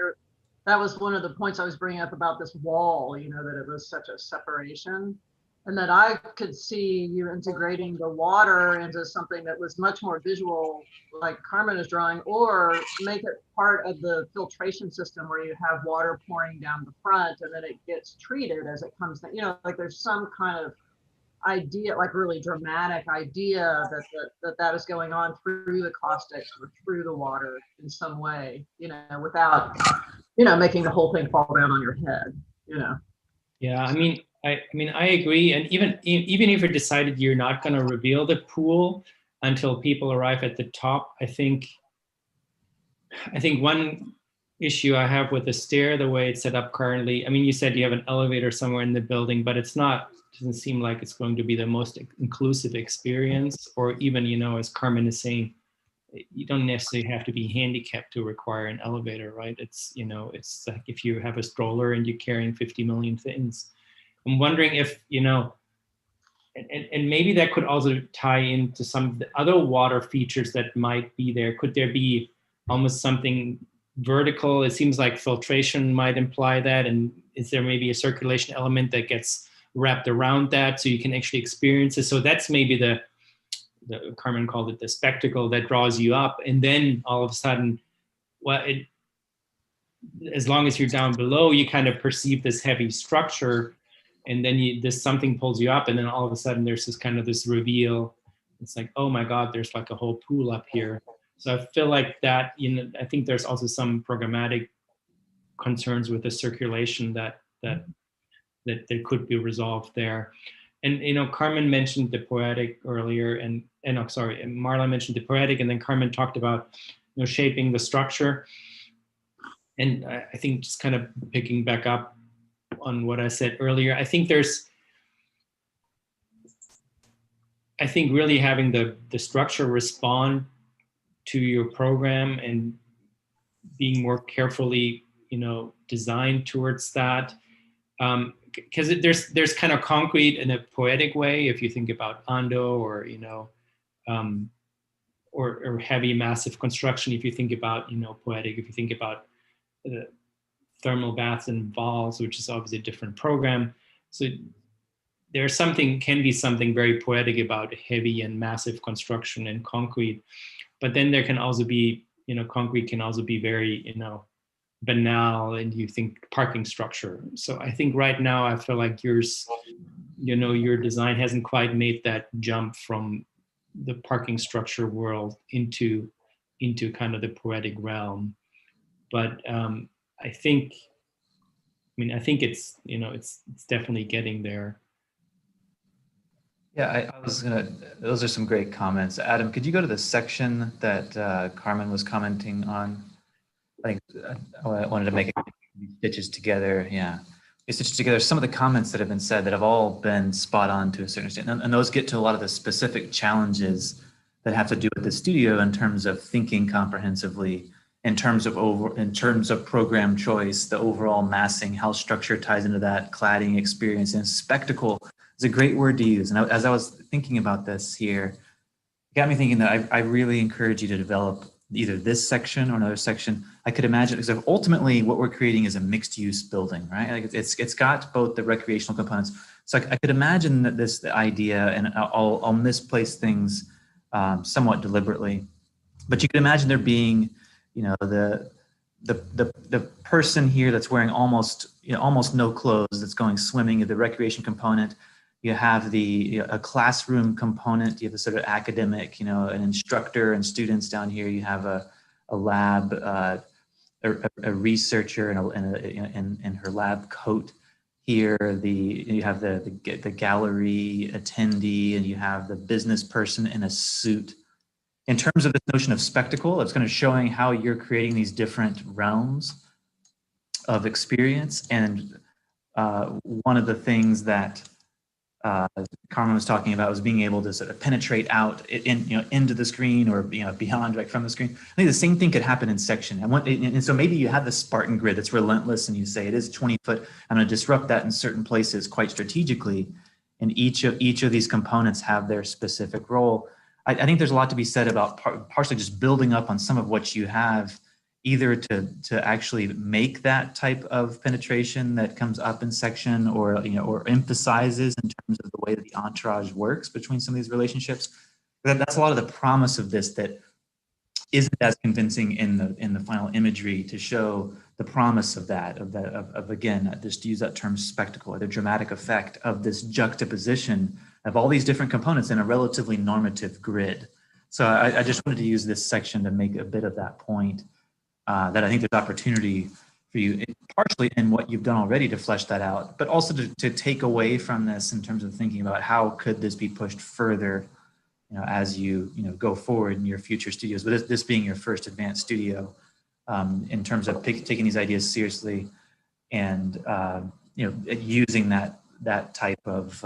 that was one of the points I was bringing up about this wall, you know, that it was such a separation, and that I could see you integrating the water into something that was much more visual, like Carmen is drawing, or make it part of the filtration system where you have water pouring down the front and then it gets treated as it comes down, you know, like there's some kind of idea, like really dramatic idea that is going on through the caustics or through the water in some way, you know, without, you know, making the whole thing fall down on your head, you know. Yeah, I mean, I agree. And even if you decided you're not going to reveal the pool until people arrive at the top, I think one issue I have with the stair, the way it's set up currently, I mean, you said you have an elevator somewhere in the building, but doesn't seem like it's going to be the most inclusive experience, or even, you know, as Carmen is saying, you don't necessarily have to be handicapped to require an elevator, right? It's, you know, it's like if you have a stroller and you're carrying 50 million things. I'm wondering if, you know, and maybe that could also tie into some of the other water features that might be there. Could there be almost something vertical? It seems like filtration might imply that. And is there maybe a circulation element that gets wrapped around that so you can actually experience it? So that's maybe the Carmen called it the spectacle that draws you up. And then all of a sudden, well, as long as you're down below, you kind of perceive this heavy structure, and then this something pulls you up, and then all of a sudden there's this kind of this reveal. It's like, oh my God, there's like a whole pool up here. So I feel like that, you know, I think there's also some programmatic concerns with the circulation that could be resolved there. And, you know, Carmen mentioned the poetic earlier, and Marla mentioned the poetic, and then Carmen talked about, you know, shaping the structure. And I think just kind of picking back up on what I said earlier, I think really having the structure respond to your program and being more carefully, you know, designed towards that. Because there's kind of concrete in a poetic way, if you think about Ando, or, you know, or heavy massive construction, if you think about, you know, poetic, if you think about the thermal baths and Vals, which is obviously a different program. So can be something very poetic about heavy and massive construction and concrete, but then there can also be, you know, concrete can also be very, you know, banal, and you think parking structure. So I think right now I feel like your design hasn't quite made that jump from the parking structure world into kind of the poetic realm. But I think it's, you know, it's definitely getting there. Yeah, those are some great comments. Adam, could you go to the section that Carmen was commenting on? I think I wanted to make it stitches together. Yeah. stitched together some of the comments that have been said that have all been spot on to a certain extent. And those get to a lot of the specific challenges that have to do with the studio in terms of thinking comprehensively, in terms of program choice, the overall massing, how structure ties into that, cladding experience, and spectacle is a great word to use. And as I was thinking about this here, it got me thinking that I really encourage you to develop either this section or another section. I could imagine, because ultimately what we're creating is a mixed use building, right? Like it's got both the recreational components. So I could imagine that the idea, and I'll misplace things somewhat deliberately, but you could imagine there being, the person here that's wearing almost no clothes, that's going swimming, the recreation component. You have a classroom component. You have a sort of academic, an instructor and students down here. You have a lab, a researcher in her lab coat here. You have the gallery attendee, and you have the business person in a suit. In terms of this notion of spectacle, it's kind of showing how you're creating these different realms of experience. And one of the things that Carmen was talking about was being able to sort of penetrate out into the screen, or beyond, like from the screen. I think the same thing could happen in section. And so maybe you have the Spartan grid that's relentless, and you say it is 20 foot. I'm going to disrupt that in certain places quite strategically, and each of these components have their specific role. I think there's a lot to be said about partially just building up on some of what you have, either to actually make that type of penetration that comes up in section, or emphasizes in terms of the way that the entourage works between some of these relationships. That's a lot of the promise of this that isn't as convincing in the final imagery, to show the promise of that, again, just to use that term spectacle, or the dramatic effect of this juxtaposition of all these different components in a relatively normative grid. So I just wanted to use this section to make a bit of that point. That I think there's opportunity for you, partially in what you've done already, to flesh that out, but also to take away from this in terms of thinking about how could this be pushed further, as you go forward in your future studios. But this being your first advanced studio, in terms of taking these ideas seriously, and using that type of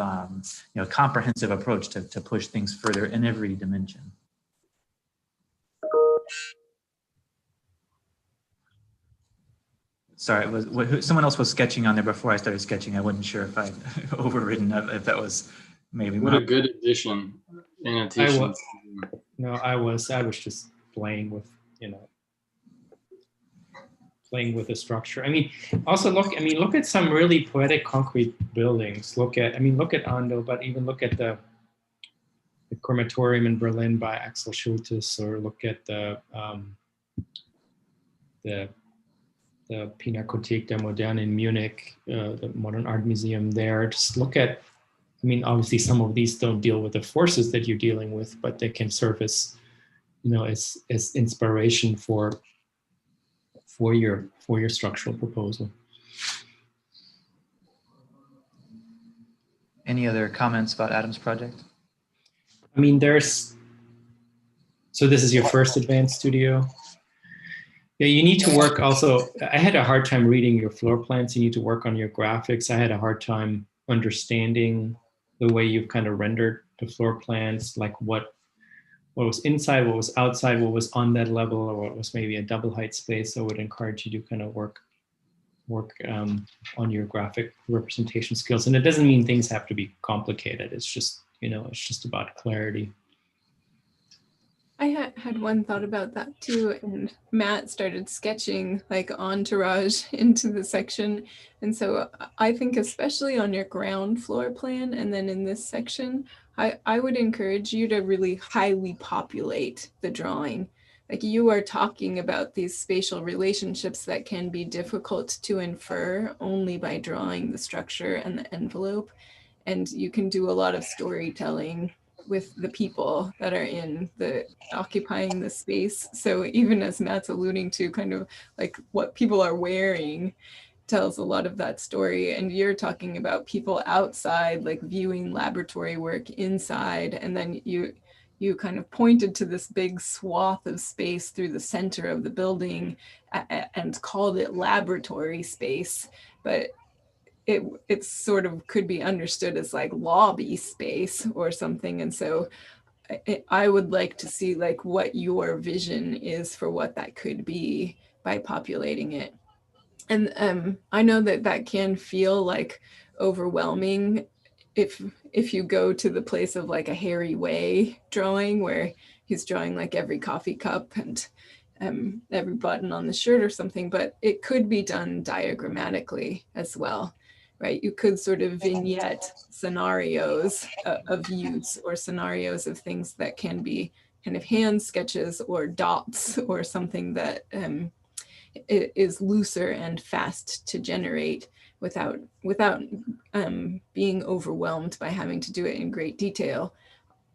comprehensive approach to push things further in every dimension. Sorry, someone else was sketching on there before I started sketching. I wasn't sure if I'd overridden, if that was maybe. What a good addition. Annotation. I was just playing with, playing with the structure. I mean, also look at some really poetic concrete buildings. Look at Ando, but even look at the Crematorium in Berlin by Axel Schultes, or look at the Pinakothek der Moderne in Munich, the Modern Art Museum there. Just look at, obviously some of these don't deal with the forces that you're dealing with, but they can serve as, as inspiration for your structural proposal. Any other comments about Adam's project? So this is your first advanced studio. Yeah, you need to work also. I had a hard time reading your floor plans. You need to work on your graphics. I had a hard time understanding the way you've kind of rendered the floor plans, like what was inside, what was outside, what was on that level, or what was maybe a double height space. So I would encourage you to kind of work on your graphic representation skills. And it doesn't mean things have to be complicated. It's just, it's just about clarity. I had one thought about that too, and Matt started sketching like entourage into the section. And so I think especially on your ground floor plan, and then in this section, I would encourage you to really highly populate the drawing. Like, you are talking about these spatial relationships that can be difficult to infer only by drawing the structure and the envelope. And you can do a lot of storytelling with the people that are occupying the space. So even as Matt's alluding to, kind of like what people are wearing tells a lot of that story. And you're talking about people outside, like viewing laboratory work inside. And then you kind of pointed to this big swath of space through the center of the building and called it laboratory space. But it sort of could be understood as like lobby space or something. And so I would like to see like what your vision is for what that could be by populating it. And I know that that can feel like overwhelming if you go to the place of like a Harry Way drawing where he's drawing like every coffee cup and every button on the shirt or something, but it could be done diagrammatically as well, right? You could sort of vignette scenarios of use or scenarios of things that can be kind of hand sketches or dots or something that is looser and fast to generate without being overwhelmed by having to do it in great detail.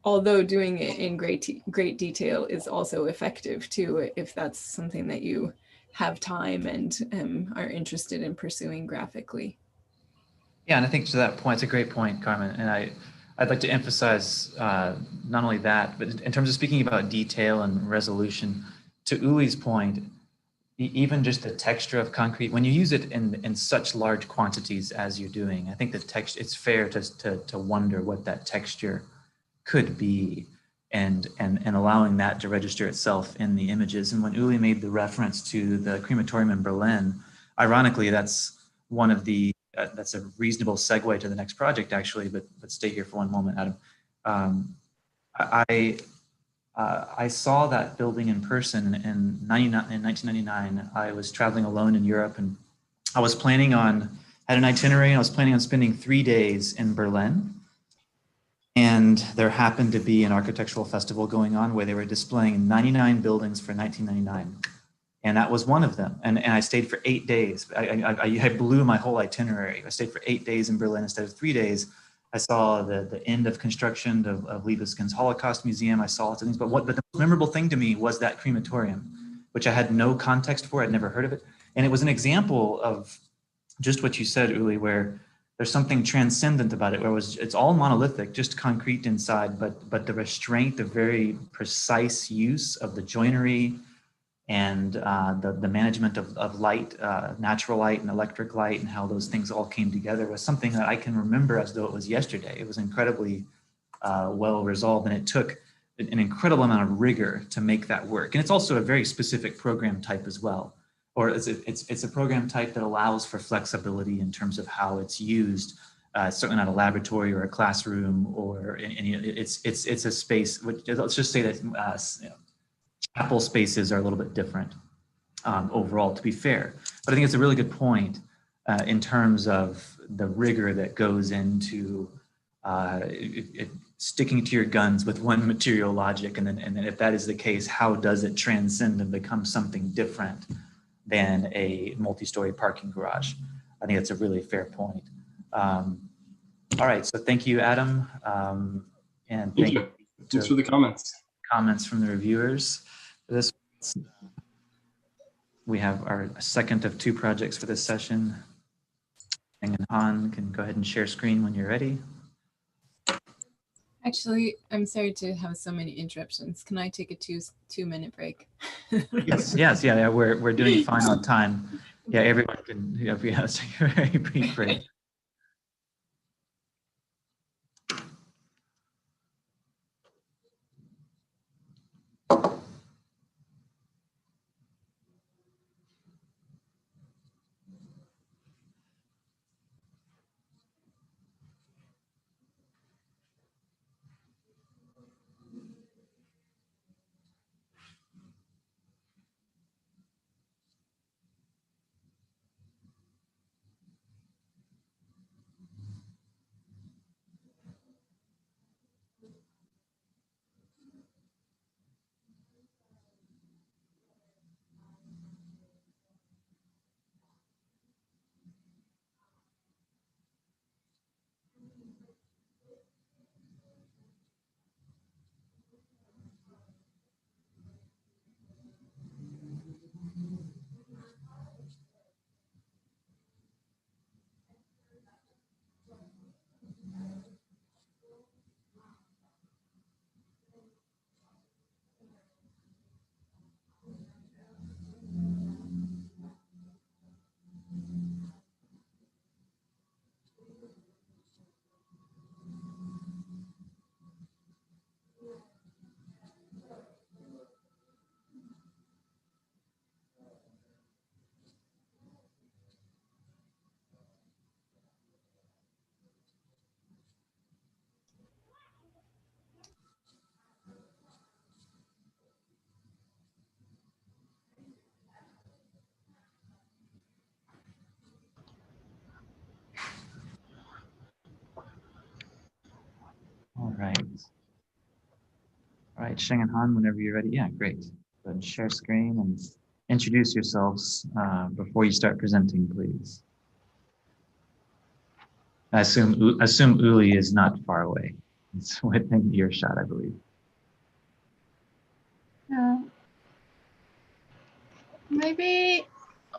Although doing it in great detail is also effective too, if that's something that you have time and are interested in pursuing graphically. Yeah, and I think to that point, it's a great point, Carmen. And I'd like to emphasize not only that, but in terms of speaking about detail and resolution, to Uli's point, even just the texture of concrete, when you use it in such large quantities as you're doing, I think the text, it's fair to wonder what that texture could be and allowing that to register itself in the images. And when Uli made the reference to the crematorium in Berlin, ironically, that's one of the, that's a reasonable segue to the next project actually, but stay here for one moment, Adam. I saw that building in person in 1999. I was traveling alone in Europe and I was planning on, had an itinerary and I was planning on spending 3 days in Berlin. And there happened to be an architectural festival going on where they were displaying 99 buildings for 1999. And that was one of them. And I stayed for 8 days. I blew my whole itinerary. I stayed for 8 days in Berlin instead of 3 days. I saw the end of construction of Liebeskin's Holocaust Museum. I saw lots of things, but the most memorable thing to me was that crematorium, which I had no context for. I'd never heard of it. And it was an example of just what you said, Uli, where there's something transcendent about it, where it's all monolithic, just concrete inside, but the restraint, the very precise use of the joinery and the management of light, natural light and electric light, and how those things all came together was something that I can remember as though it was yesterday. It was incredibly well resolved, and it took an incredible amount of rigor to make that work. And it's also a very specific program type as well, or it's a program type that allows for flexibility in terms of how it's used. Certainly not a laboratory or a classroom or any. It's a space. Let's just say that chapel spaces are a little bit different overall, to be fair. But I think it's a really good point in terms of the rigor that goes into sticking to your guns with one material logic, and then if that is the case, how does it transcend and become something different than a multi-story parking garage? I think that's a really fair point. All right, so thank you, Adam, and thank you. Thanks for the comments. Comments from the reviewers. For this, we have our second of 2 projects for this session. And Han can go ahead and share screen when you're ready. Actually, I'm sorry to have so many interruptions. Can I take a two-minute break? Yes, yeah, we're doing fine on time. Yeah, everyone can take a very brief break. All right, Sheng and Han, whenever you're ready. Yeah, great. Go ahead and share screen and introduce yourselves before you start presenting, please. I assume Uli is not far away. It's within earshot, I believe. Yeah. Maybe,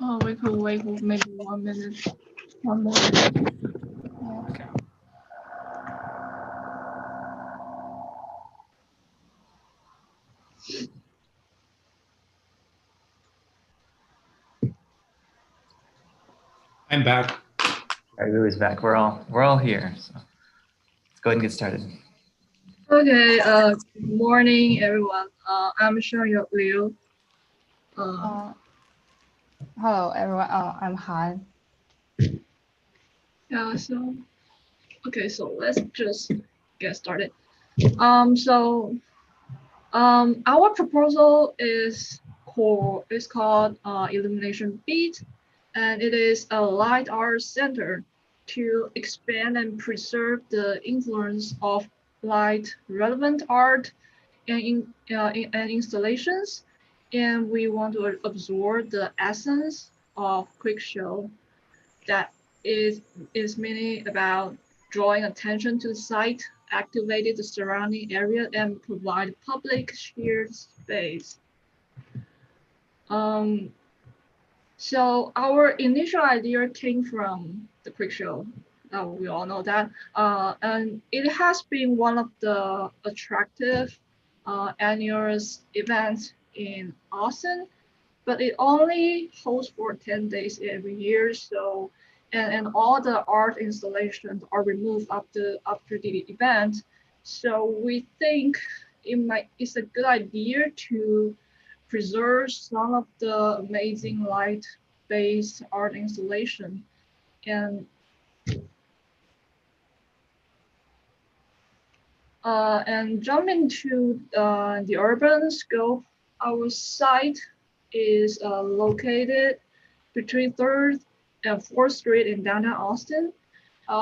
oh, we could wait for maybe 1 minute. 1 minute. Yeah. Okay. I'm back. All right, Uli's back. We're all here. So let's go ahead and get started. Okay, good morning, everyone. I'm Sheng Liu. Hello, everyone. I'm Han. Yeah, so, okay, so let's just get started. Our proposal is called Illumination Beat, and it is a light art center to expand and preserve the influence of light relevant art and installations. And we want to absorb the essence of quick show that is mainly about drawing attention to the site, activated the surrounding area, and provide public shared space. So our initial idea came from the quick show. We all know that, and it has been one of the attractive annual events in Austin, but it only holds for 10 days every year. So, and all the art installations are removed after the event. So we think it's a good idea to preserve some of the amazing light-based art installation. And jumping to the urban scope, our site is located between 3rd and 4th Street in downtown Austin.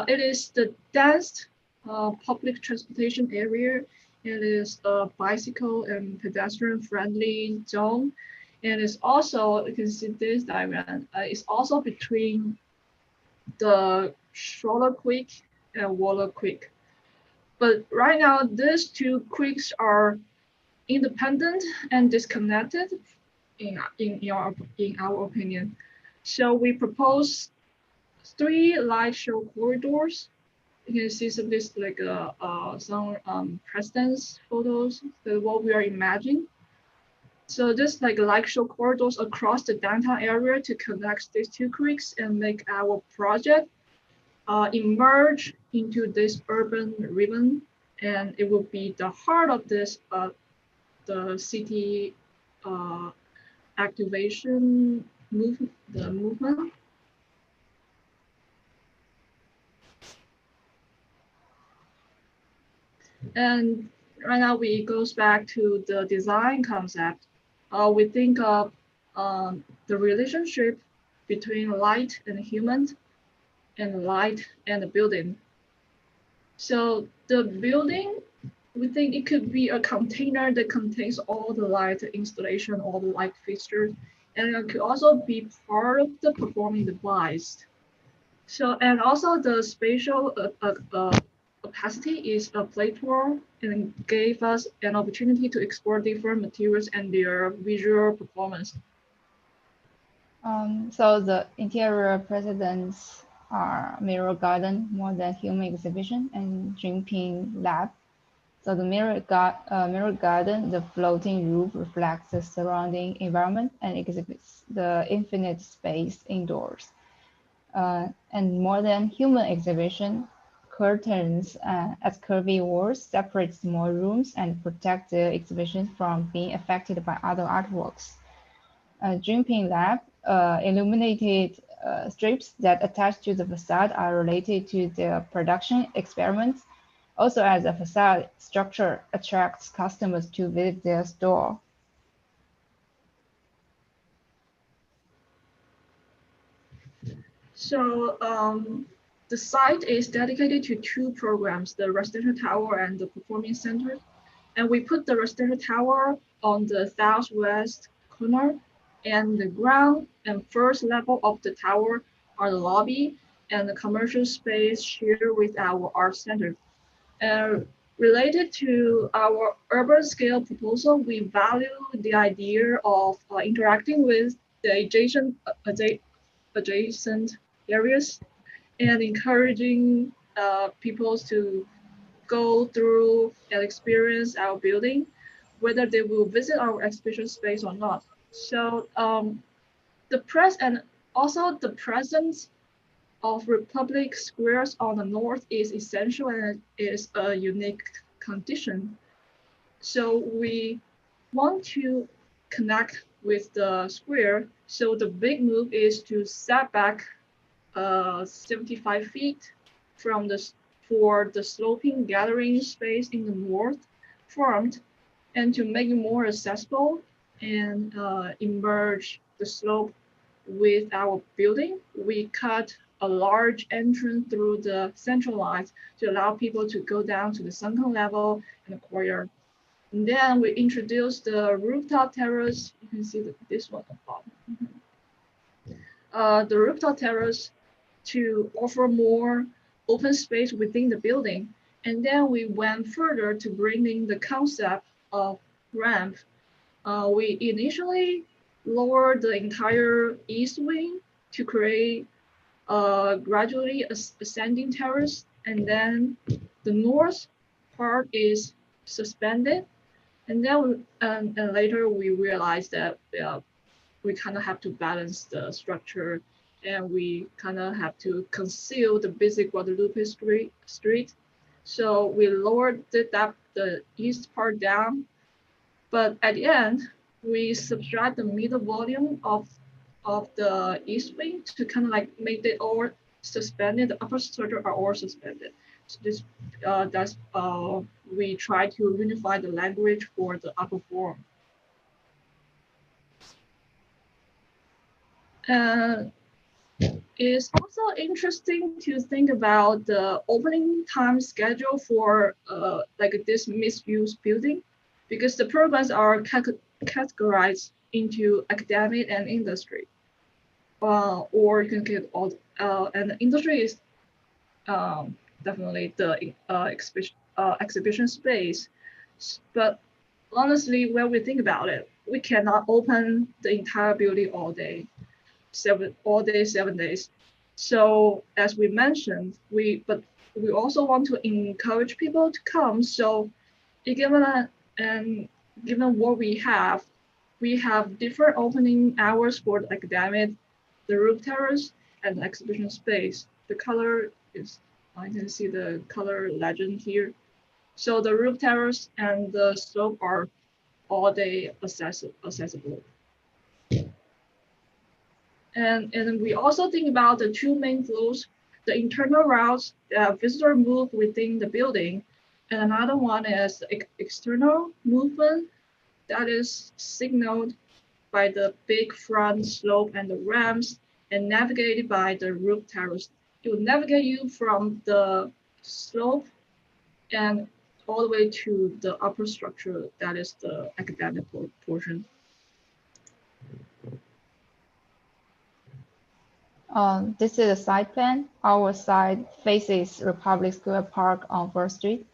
It is the dense public transportation area. It is a bicycle and pedestrian friendly zone. And it's also, you can see this diagram, it's also between the Shoulder Creek and Waller Creek. But right now, these two creeks are independent and disconnected in our opinion. So we propose 3 light show corridors. You can see some of this like some precedence photos that what we are imagining. So just like light show corridors across the downtown area to connect these 2 creeks and make our project emerge into this urban ribbon, and it will be the heart of this the city activation movement. And right now we goes back to the design concept. We think of the relationship between light and human, and light and the building. So the building, we think it could be a container that contains all the light installation, all the light fixtures, and it could also be part of the performing device. So, and also the spatial capacity is a platform and gave us an opportunity to explore different materials and their visual performance. So the interior precedents are mirror garden, more than human exhibition, and drinking lab. So the mirror garden, the floating roof reflects the surrounding environment and exhibits the infinite space indoors. And more than human exhibition, curtains as curvy walls separate small rooms and protect the exhibition from being affected by other artworks. Dripping lab, illuminated strips that attach to the facade are related to the production experiments. Also, as a facade structure attracts customers to visit their store. So the site is dedicated to 2 programs, the residential tower and the performing center. And we put the residential tower on the southwest corner, and the ground and first level of the tower are the lobby and the commercial space shared with our art center. Related to our urban scale proposal, we value the idea of interacting with the adjacent areas and encouraging people to go through and experience our building, whether they will visit our exhibition space or not. So the press and also the presence of Republic squares on the north is essential and is a unique condition. So we want to connect with the square. So the big move is to set back 75 feet from for the sloping gathering space in the north front, and to make it more accessible and emerge the slope with our building, we cut a large entrance through the central lines to allow people to go down to the sunken level and the courtyard. And then we introduced the rooftop terrace. You can see this one above. The rooftop terrace to offer more open space within the building. And then we went further to bring in the concept of ramp. We initially lowered the entire east wing to create a gradually ascending terrace, and then the north part is suspended. And then and later we realized that we kind of have to balance the structure, and we kind of have to conceal the basic Guadalupe street. So we lowered the east part down, but at the end, we subtract the middle volume of the east wing to kind of like make it all suspended. The upper structure are all suspended. So this we try to unify the language for the upper form. It's also interesting to think about the opening time schedule for like this mixed-use building, because the programs are categorized into academic and industry. Or you can get all, and the industry is definitely the exhibition space. But honestly, when we think about it, we cannot open the entire building all day, 7 days. So as we mentioned, we also want to encourage people to come. So given what we have different opening hours for the academic, the roof terrace, and the exhibition space. The color is, I can see the color legend here. So the roof terrace and the slope are all day accessible. And we also think about the two main flows, the internal routes that visitor move within the building, and another one is external movement that is signaled by the big front slope and the ramps, and navigated by the roof terrace. It will navigate you from the slope and all the way to the upper structure, that is the academic portion. This is a site plan. Our site faces Republic Square Park on 1st Street.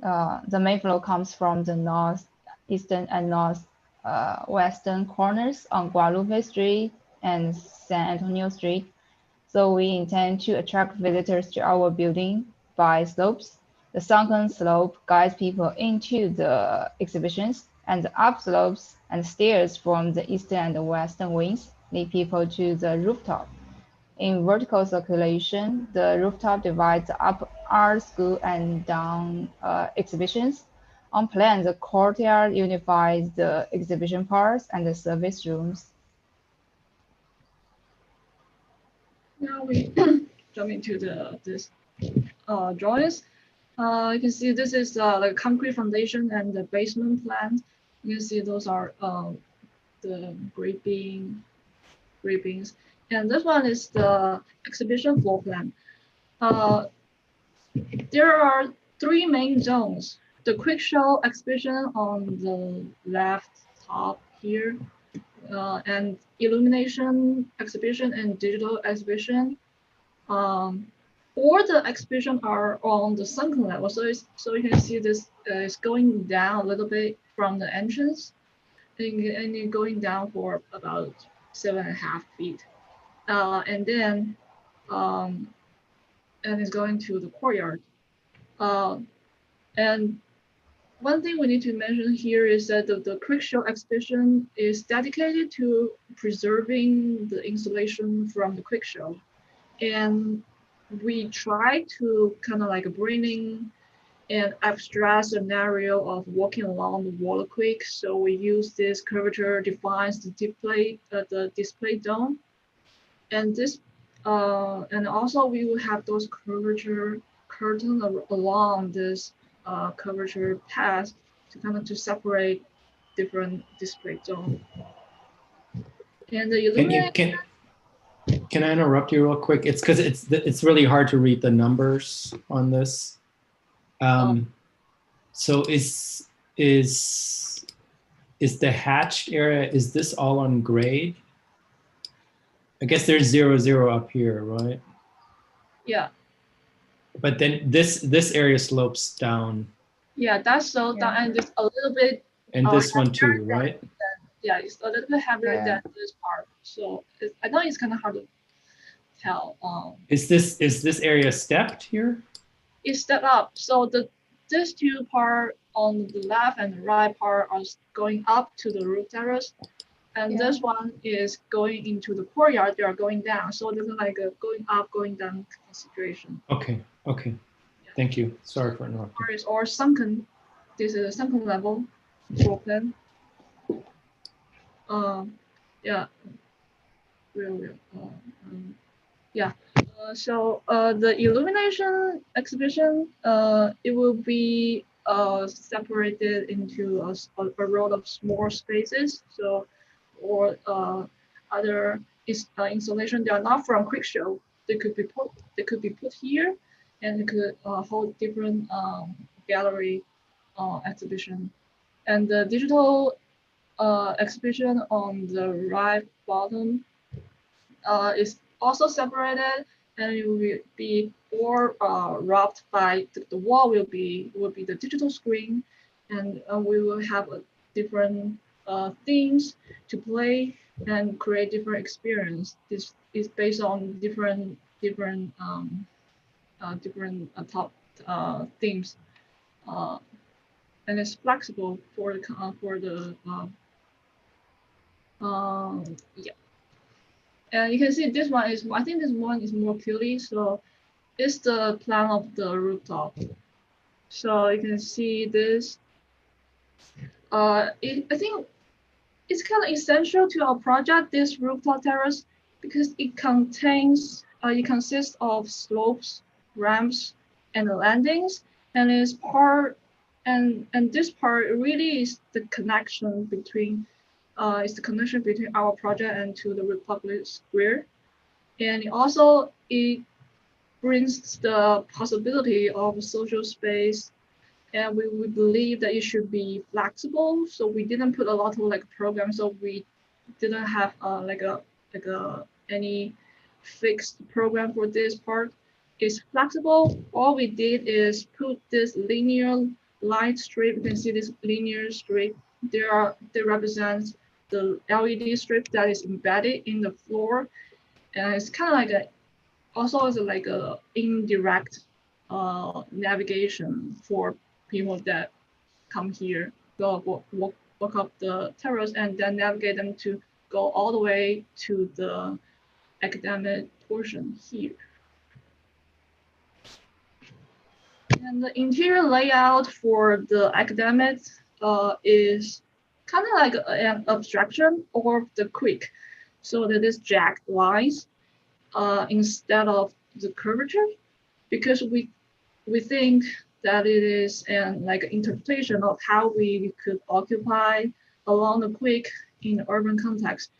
The main flow comes from the northeastern and northwestern corners on Guadalupe Street and San Antonio Street. So we intend to attract visitors to our building by slopes. The sunken slope guides people into the exhibitions, and the upslopes and stairs from the eastern and the western wings lead people to the rooftop. In vertical circulation, the rooftop divides the up art school and down exhibitions. On plan, the courtyard unifies the exhibition parts and the service rooms. Now we jump into this drawings. You can see this is the concrete foundation and the basement plan. You can see those are the grade beams. And this one is the exhibition floor plan. There are 3 main zones the quick show exhibition on the left top here, and illumination exhibition and digital exhibition. All the exhibition are on the sunken level. So you can see this is going down a little bit from the entrance, and you're going down for about 7.5 feet. And then and it's going to the courtyard. And one thing we need to mention here is that the quick show exhibition is dedicated to preserving the installation from the quick show. And we try to kind of like bringing an abstract scenario of walking along the water quick. So we use this curvature defines the display dome. And this and also we will have those curvature curtain along this curvature path to kind of to separate different display zones. And the illumination. Can I interrupt you real quick? It's because it's really hard to read the numbers on this. So is the hatched area, is this all on grade? I guess there's 0, 0 up here, right? Yeah. But then this area slopes down. Yeah, that's so down, and it's a little bit. And this one too, right? Yeah, it's a little bit heavier than this part. So I know it's kind of hard to tell. Is this area stepped here? It's stepped up. So these two part on the left and the right part are going up to the roof terrace, and this one is going into the courtyard. They are going down. So there's like a going up, going down situation. Okay. Okay. Yeah. Thank you. Sorry for interrupting. Or sunken. This is a sunken level floor plan. Yeah. Yeah. So the illumination exhibition, it will be separated into a row of small spaces. So, or other installation. They are not from quick show. They could be put here, and it could hold different gallery exhibition. And the digital exhibition on the right bottom is also separated, and it will be all wrapped by the wall will be the digital screen, and we will have a different themes to play and create different experience. This is based on different top themes, and it's flexible for the yeah. And you can see this one is, I think this one is more purely, so it's the plan of the rooftop. So you can see this. I think it's kind of essential to our project, this rooftop terrace, because it consists of slopes, ramps, and landings, and is part, and this part really is the connection between our project and to the Republic Square. And also it brings the possibility of social space, and we believe that it should be flexible. So we didn't put a lot of like programs, so we didn't have any fixed program for this part. It's flexible. All we did is put this linear light strip. You can see this linear strip. They represent the LED strip that is embedded in the floor, and it's kind of like also is like a indirect navigation for people that come here, walk up the terrace, and then navigate them to go all the way to the academic portion here. And the interior layout for the academic is kind of like an abstraction of the quick. So that is jagged lines instead of the curvature, because we think that it is an like interpretation of how we could occupy along the quick in urban context.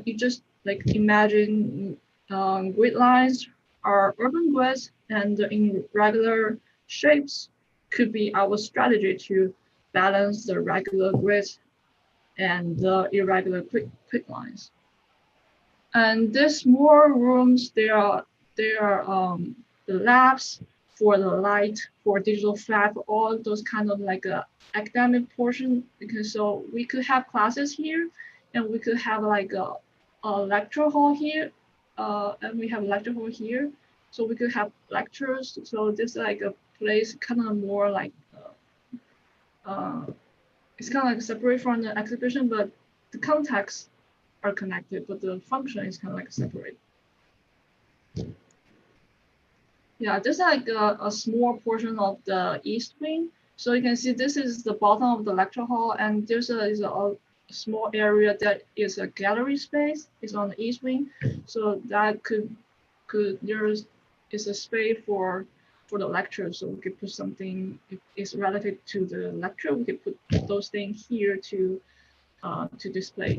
You just like imagine grid lines are urban grids, and in regular shapes could be our strategy to balance the regular grid and the irregular quick lines. And these more rooms, there are the labs for the light, for digital fab, all those kind of like academic portion. Because so we could have classes here, and we could have like a lecture hall here, and we have a lecture hall here. So we could have lectures. So this like a place kind of more like it's kind of like separate from the exhibition, but the contexts are connected, but the function is kind of like separate. Yeah, this is like a small portion of the east wing. So you can see this is the bottom of the lecture hall, and there's a small area that is a gallery space. It's on the east wing, so that there is a space for the lecture. So we could put something if it's relative to the lecture. We could put those things here to display.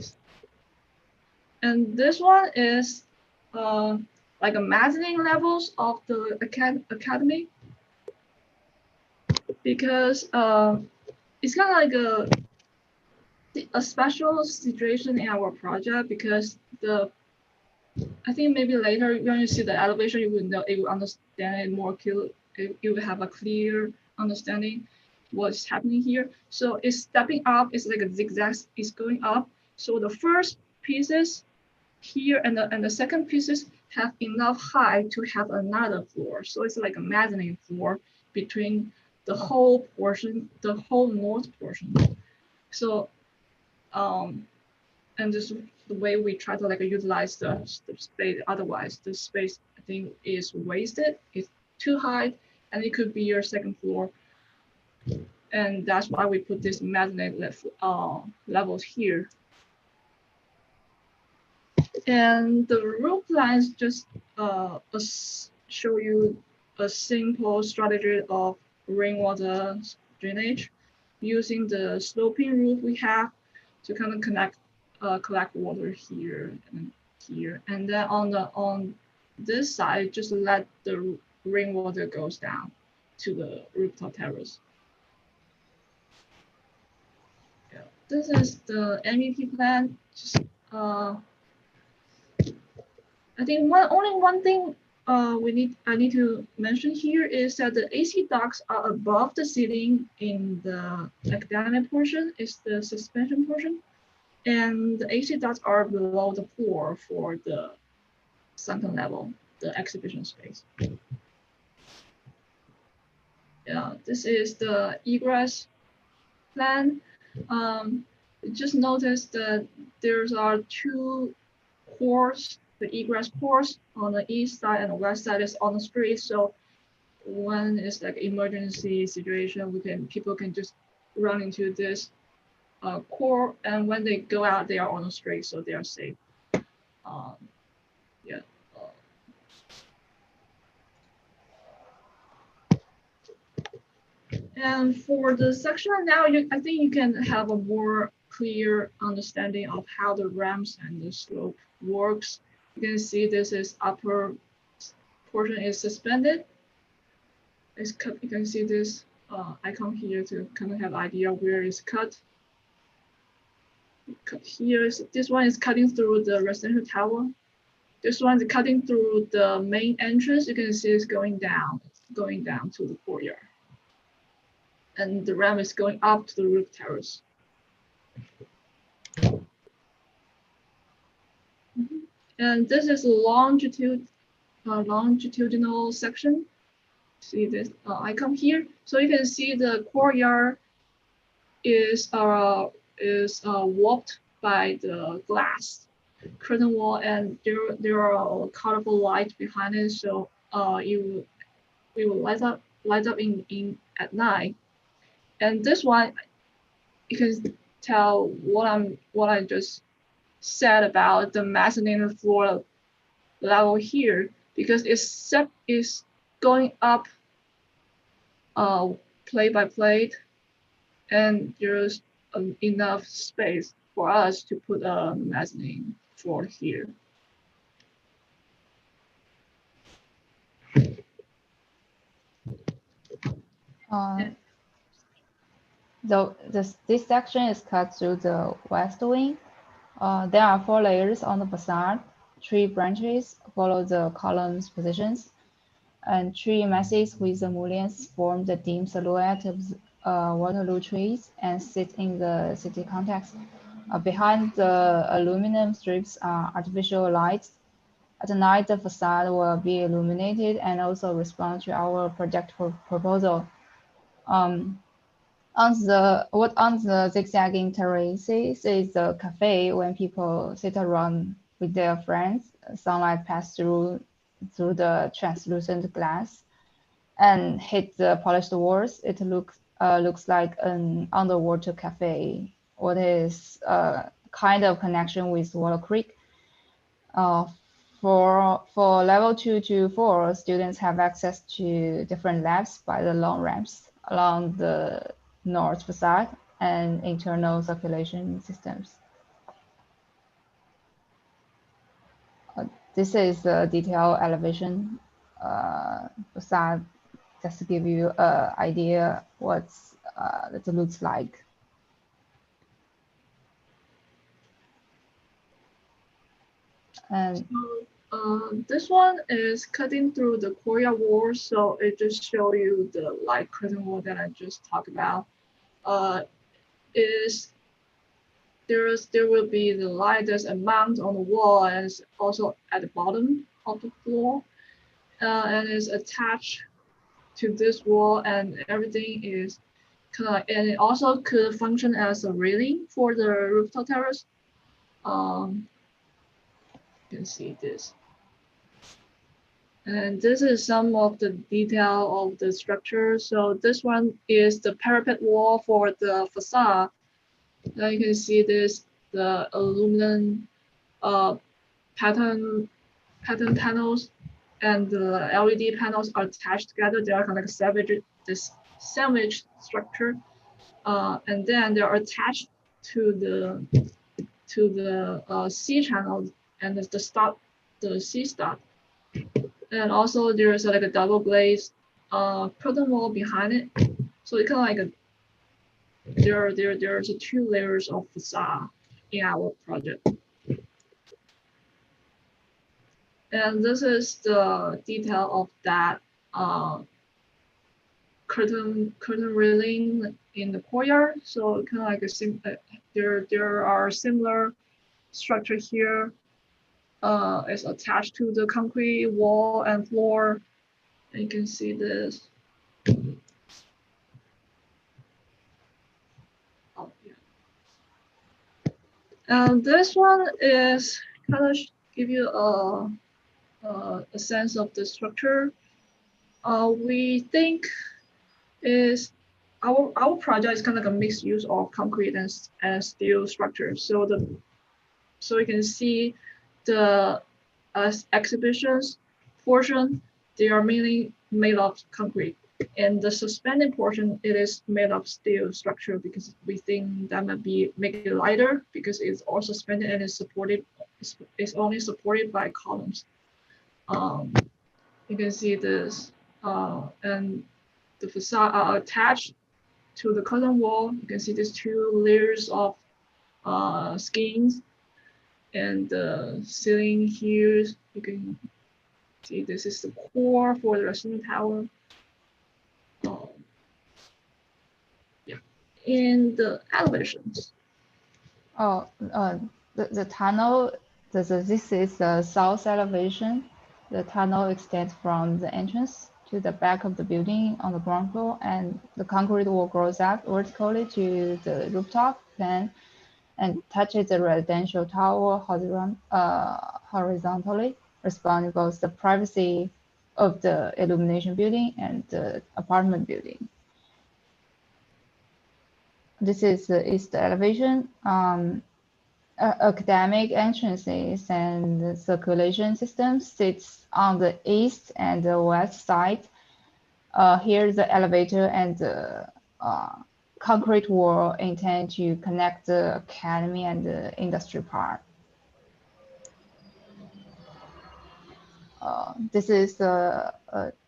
And this one is like a mezzanine levels of the academy, because it's kind of like a special situation in our project, because I think maybe later when you see the elevation, you will know, it will understand it more clearly. You will have a clear understanding what's happening here. So it's stepping up. It's like a zigzag. It's going up. So the first pieces here and the second pieces have enough height to have another floor. So it's like a mezzanine floor between the whole portion, the whole north portion. So, and this is the way we try to like utilize the space. Otherwise, the space I think is wasted. It's too high, and it could be your second floor. And that's why we put this mezzanine levels here. And the roof lines just show you a simple strategy of rainwater drainage using the sloping roof we have to kind of collect water here and here. And then on this side, just let the rainwater goes down to the rooftop terrace. Yeah, this is the MEP plan. Just I think only one thing I need to mention here is that the AC ducts are above the ceiling in the academic portion, is the suspension portion, and the AC ducts are below the floor for the second level, the exhibition space. Yeah, this is the egress plan. Just notice that there are two cores. The egress course on the east side and the west side is on the street. So when it's like emergency situation, people can just run into this core, and when they go out, they are on the street, so they are safe. Yeah. And for the section now, I think you can have a more clear understanding of how the ramps and the slope works. You can see this is upper portion is suspended. It's cut. You can see this icon here to kind of have idea where it's cut. Cut here. This one is cutting through the residential tower. This one is cutting through the main entrance. You can see it's going down to the courtyard. And the ramp is going up to the roof terrace. And this is a longitudinal section. See this icon here. So you can see the courtyard is warped by the glass curtain wall, and there are colorful lights behind it. So it will light up in at night. And this one, you can tell what I just said about the mezzanine floor level here, because it's going up plate by plate, and there's enough space for us to put a mezzanine floor here. Though this section is cut through the west wing. There are 4 layers on the facade. 3 branches follow the columns' positions, and 3 masses with the mullions form the dim silhouette of Waterloo trees and sit in the city context. Behind the aluminum strips are artificial lights. At night, the facade will be illuminated and also respond to our project proposal. On the zigzagging terraces is the cafe when people sit around with their friends. Sunlight passes through the translucent glass and hit the polished walls. It looks like an underwater cafe. What is a kind of connection with Water Creek? For level 2 to 4, students have access to different labs by the long ramps along the north facade and internal circulation systems. This is a detailed elevation facade, just to give you an idea what it looks like. And this one is cutting through the courtyard wall, so it just shows you the light curtain wall that I just talked about. There will be the light that's a mount on the wall and it's also at the bottom of the floor, and is attached to this wall, and everything is kind of, and it also could function as a railing for the rooftop terrace. You can see this. And this is some of the detail of the structure. So this one is the parapet wall for the facade. Now you can see this, the aluminum pattern panels and the LED panels are attached together. They are kind of like this sandwich structure. And then they are attached to the C channel and the C stop. And also there's like a double glazed curtain wall behind it. So it kind of like there's 2 layers of facade in our project. And this is the detail of that curtain railing in the courtyard. So kind of like there are similar structure here. Is attached to the concrete wall and floor. And you can see this. Oh, yeah. And this one is kind of give you a sense of the structure. We think is our project is kind of like a mixed use of concrete and steel structure. So you can see the exhibitions portion, they are mainly made of concrete. And the suspended portion, it is made of steel structure because we think that might make it lighter because it's all suspended and it's only supported by columns. You can see this, and the facade are attached to the curtain wall. You can see these 2 layers of skins. And the ceiling here, you can see this is the core for the restaurant tower. Yeah. In the elevations. The tunnel, this is the south elevation. The tunnel extends from the entrance to the back of the building on the ground floor, and the concrete wall grows up vertically to the rooftop plan and touches the residential tower horizontally, responding both the privacy of the illumination building and the apartment building. This is the east elevation. Academic entrances and circulation systems sits on the east and the west side. Here's the elevator and the concrete wall intended to connect the academy and the industry park. This is the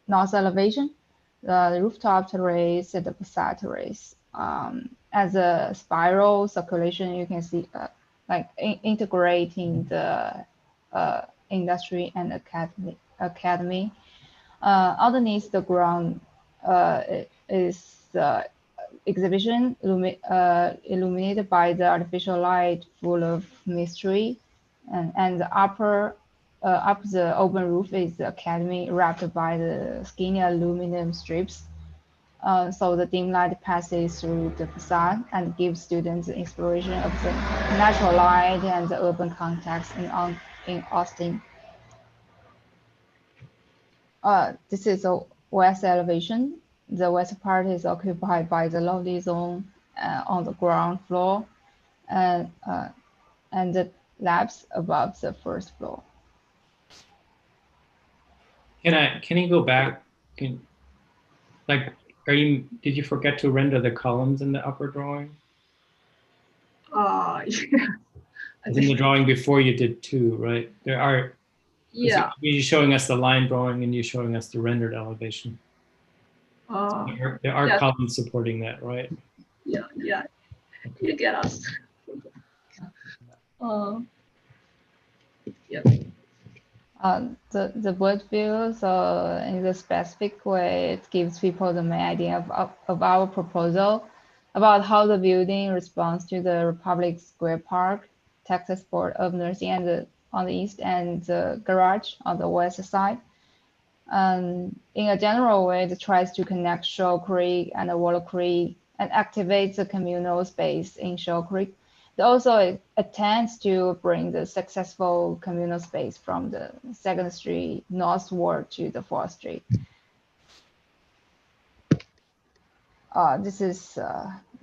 north elevation, the rooftop terrace and the facade terrace. as a spiral circulation, you can see like integrating the industry and academy. Underneath the ground is the exhibition illuminated by the artificial light full of mystery, and the upper up the open roof is the academy wrapped by the skinny aluminum strips. So the dim light passes through the facade and gives students the exploration of the natural light and the urban context in Austin. This is a west elevation. The west part is occupied by the lobby zone on the ground floor, and the labs above the first floor. Can you go back? Did you forget to render the columns in the upper drawing? Yeah. In the drawing before you did two, right? There are. Yeah. You're showing us the line drawing and you're showing us the rendered elevation. So there are yeah. columns supporting that, right? Yeah, you get us. Yeah. The bird view, so in the specific way, it gives people the main idea of our proposal about how the building responds to the Republic Square Park, Texas Board of Nursing on the east, and the garage on the west side. In a general way, it tries to connect Shoal Creek and Wallow Creek and activates the communal space in Shoal Creek. It also attempts to bring the successful communal space from the 2nd Street northward to the 4th Street. This is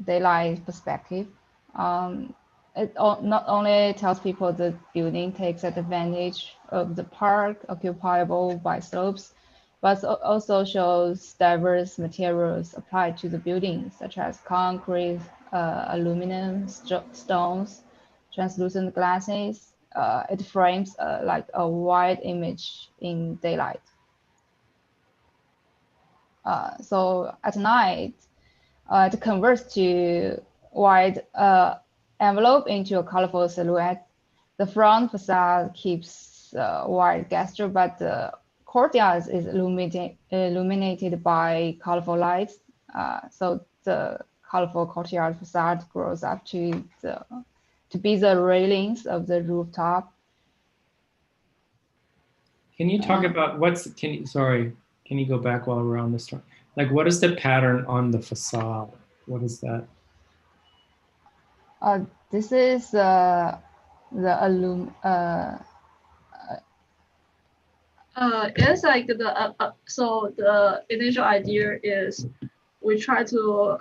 daylight perspective. It not only tells people the building takes advantage of the park occupiable by slopes, but also shows diverse materials applied to the building, such as concrete, aluminum, stones, translucent glasses. It frames like a wide image in daylight. So at night, it converts to wide envelope into a colorful silhouette. The front facade keeps wide gesture, but the courtyard is illuminated by colorful lights. So the colorful courtyard facade grows up to be the railings of the rooftop. Can you talk about can you go back while we're on this? Like, what is the pattern on the facade? What is that? This is the it's like so the initial idea is we try to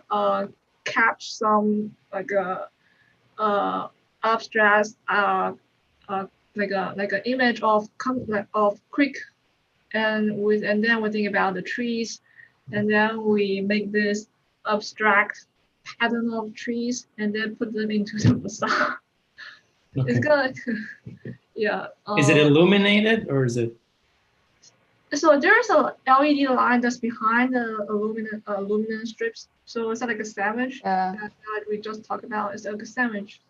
capture some like abstract like an image of creek, and then we think about the trees, and then we make this abstract pattern of trees and then put them into the facade. Okay. It's good. Yeah. Is it illuminated or is it? So there's a LED line that's behind the aluminum strips. So it's like a sandwich that we just talked about. It's like a sandwich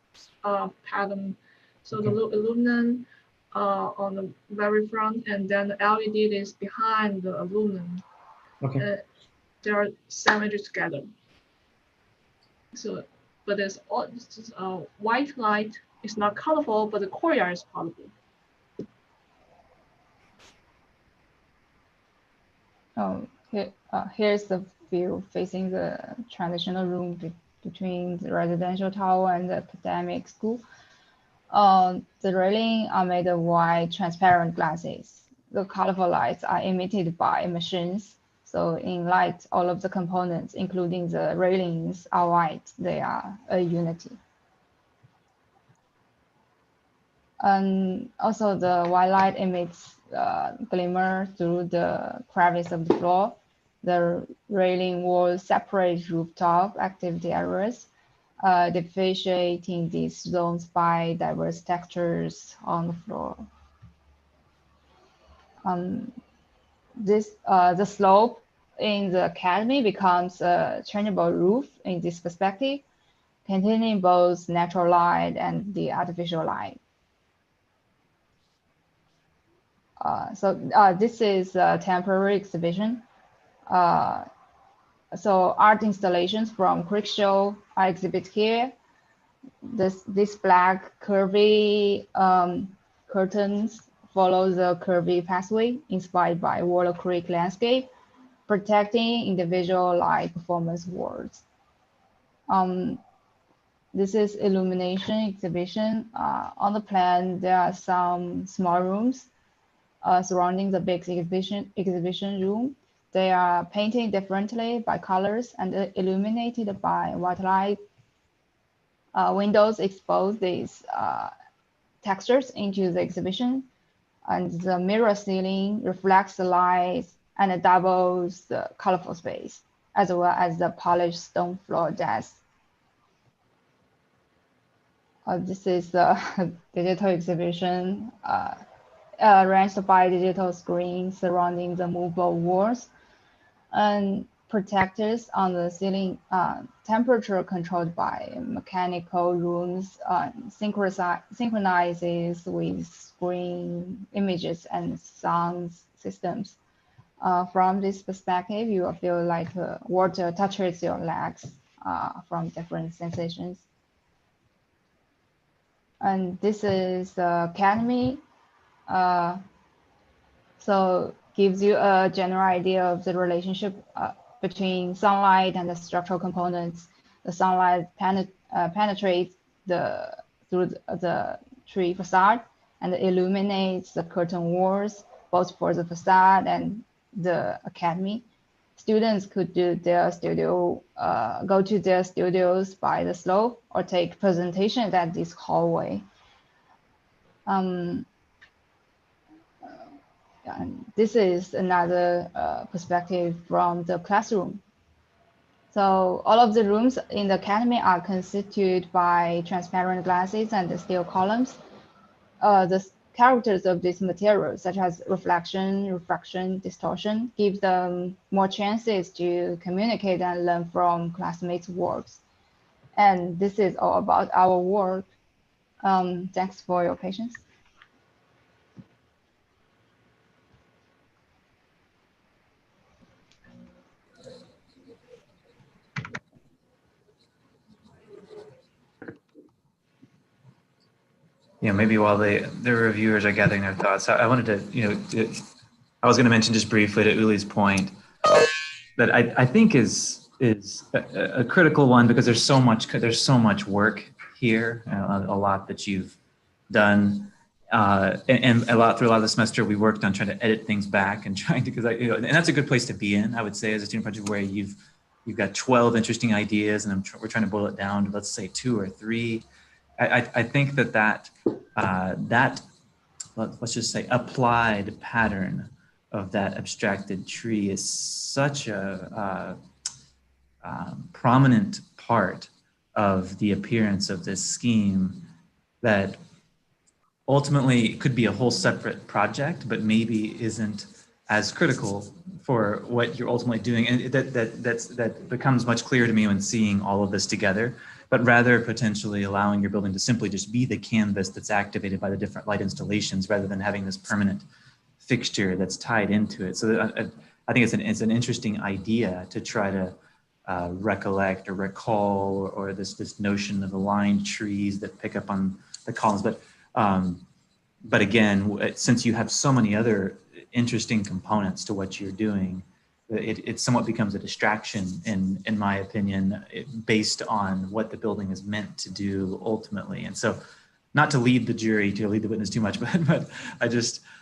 pattern. So okay. The aluminum on the very front, and then the LED is behind the aluminum. Okay. They are sandwiched together. So, but it's all white light. It's not colorful, but the courtyard is colorful. Here's the view facing the traditional room between the residential tower and the academic school. The railing are made of white transparent glasses. The colorful lights are emitted by machines. So in light, all of the components, including the railings, are white. They are a unity. And also the white light emits glimmer through the crevice of the floor. The railing walls separate rooftop activity areas, differentiating these zones by diverse textures on the floor. The slope in the academy becomes a changeable roof in this perspective, containing both natural light and the artificial light. This is a temporary exhibition. So art installations from Creek Show are exhibited here. This black curvy curtains follow the curvy pathway inspired by Waller Creek landscape, protecting individual light performance worlds. This is illumination exhibition. On the plan, there are some small rooms surrounding the big exhibition room. They are painted differently by colors and illuminated by white light. Windows expose these textures into the exhibition, and the mirror ceiling reflects the light and doubles the colorful space, as well as the polished stone floor desk. This is the digital exhibition arranged by digital screens surrounding the movable walls and protectors on the ceiling, temperature controlled by mechanical rooms, synchronizes with screen images and sound systems. From this perspective, you will feel like water touches your legs from different sensations. And this is the academy. So gives you a general idea of the relationship between sunlight and the structural components. The sunlight penetrates through the tree facade and illuminates the curtain walls, both for the facade and the academy. Students could do their go to their studios by the slope or take presentations at this hallway. And this is another perspective from the classroom. So all of the rooms in the academy are constituted by transparent glasses and steel columns. The characters of these materials, such as reflection, refraction, distortion, give them more chances to communicate and learn from classmates' works. And this is all about our work. Thanks for your patience. Maybe while the reviewers are gathering their thoughts, I wanted to, I was going to mention just briefly to Uli's point that I think is a critical one, because there's so much work here, a lot that you've done, and through a lot of the semester we worked on trying to edit things back and trying to, and that's a good place to be in, I would say, as a student project, where you've got 12 interesting ideas and we're trying to boil it down to, let's say, 2 or 3. I think that let's just say applied pattern of that abstracted tree is such a prominent part of the appearance of this scheme that ultimately it could be a whole separate project, but maybe isn't as critical for what you're ultimately doing. And that becomes much clearer to me when seeing all of this together, but rather potentially allowing your building to simply just be the canvas that's activated by the different light installations, rather than having this permanent fixture that's tied into it. So I think it's an interesting idea to try to recollect or recall, or this notion of aligned trees that pick up on the columns. But again, since you have so many other interesting components to what you're doing, it somewhat becomes a distraction, in my opinion, based on what the building is meant to do ultimately. And so, not to lead the witness too much, but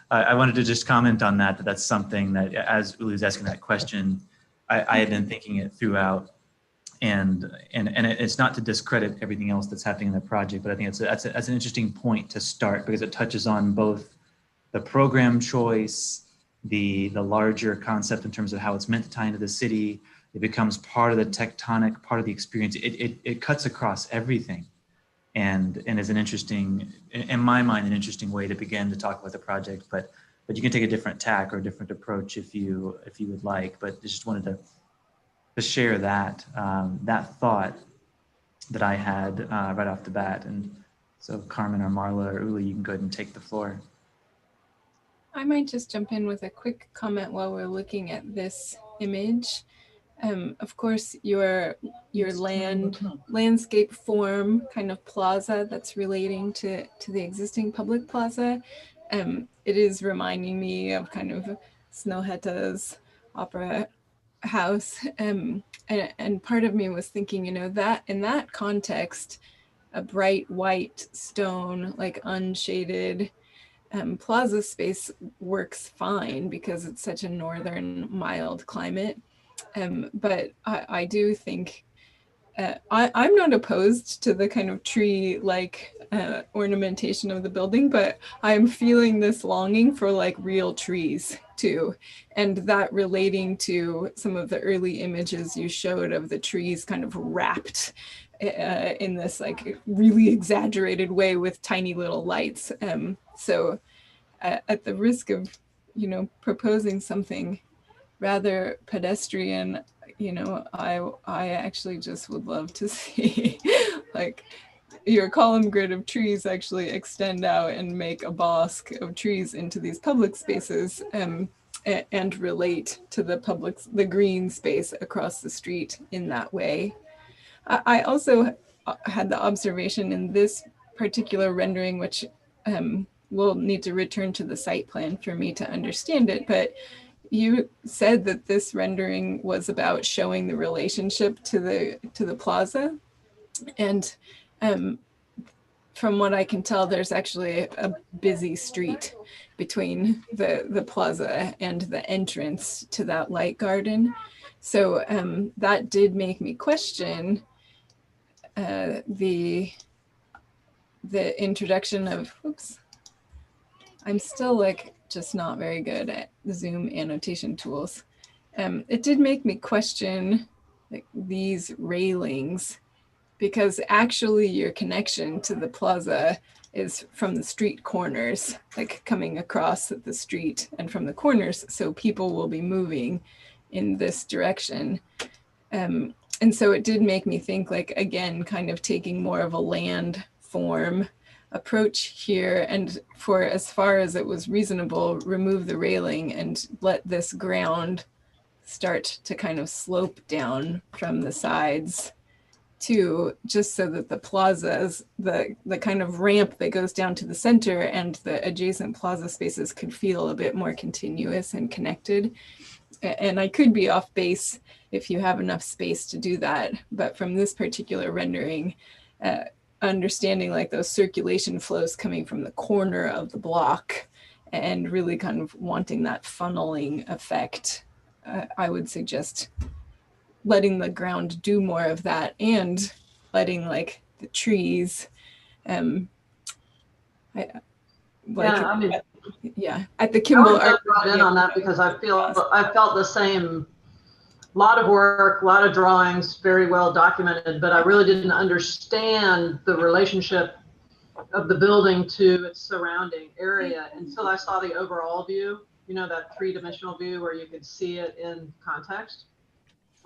I wanted to just comment on that. That's something that, as Uli was asking that question, I had been thinking it throughout, and it's not to discredit everything else that's happening in the project, but I think that's an interesting point to start, because it touches on both the program choice, the larger concept in terms of how it's meant to tie into the city. It becomes part of the tectonic, part of the experience. It cuts across everything, and is an interesting, in my mind, an interesting way to begin to talk about the project. But but you can take a different tack or a different approach if you would like. But just wanted to share that that thought that I had right off the bat. And so Carmen or Marla or Uli, you can go ahead and take the floor. I might just jump in with a quick comment while we're looking at this image. Of course, your landscape form kind of plaza that's relating to the existing public plaza. It is reminding me of kind of Snøhetta's opera house. And part of me was thinking, you know, that in that context, a bright white stone, like unshaded plaza space works fine because it's such a northern mild climate. But I do think I'm not opposed to the kind of tree-like ornamentation of the building, but I'm feeling this longing for like real trees too. And that relating to some of the early images you showed of the trees kind of wrapped in this like really exaggerated way with tiny little lights. So at the risk of, you know, proposing something rather pedestrian, you know, I actually just would love to see like your column grid of trees actually extend out and make a bosque of trees into these public spaces and relate to the green space across the street in that way. I also had the observation in this particular rendering, which we'll need to return to the site plan for me to understand it, but you said that this rendering was about showing the relationship to the plaza, and from what I can tell, there's actually a busy street between the plaza and the entrance to that light garden. So that did make me question the introduction of, oops, I'm still like just not very good at Zoom annotation tools. It did make me question like these railings, because actually your connection to the plaza is from the street corners, like coming across the street and from the corners. So people will be moving in this direction. And so it did make me think, like, again, kind of taking more of a land form approach here, and for as far as it was reasonable, remove the railing and let this ground start to kind of slope down from the sides too, just so that the plazas, the kind of ramp that goes down to the center and the adjacent plaza spaces could feel a bit more continuous and connected. And I could be off base if you have enough space to do that, but from this particular rendering, understanding like those circulation flows coming from the corner of the block and really kind of wanting that funneling effect, I would suggest letting the ground do more of that and letting like the trees, at the Kimball Art brought in on that because I felt the same. Lot of work, a lot of drawings, very well documented, but I really didn't understand the relationship of the building to its surrounding area until I saw the overall view, you know, that three-dimensional view where you could see it in context.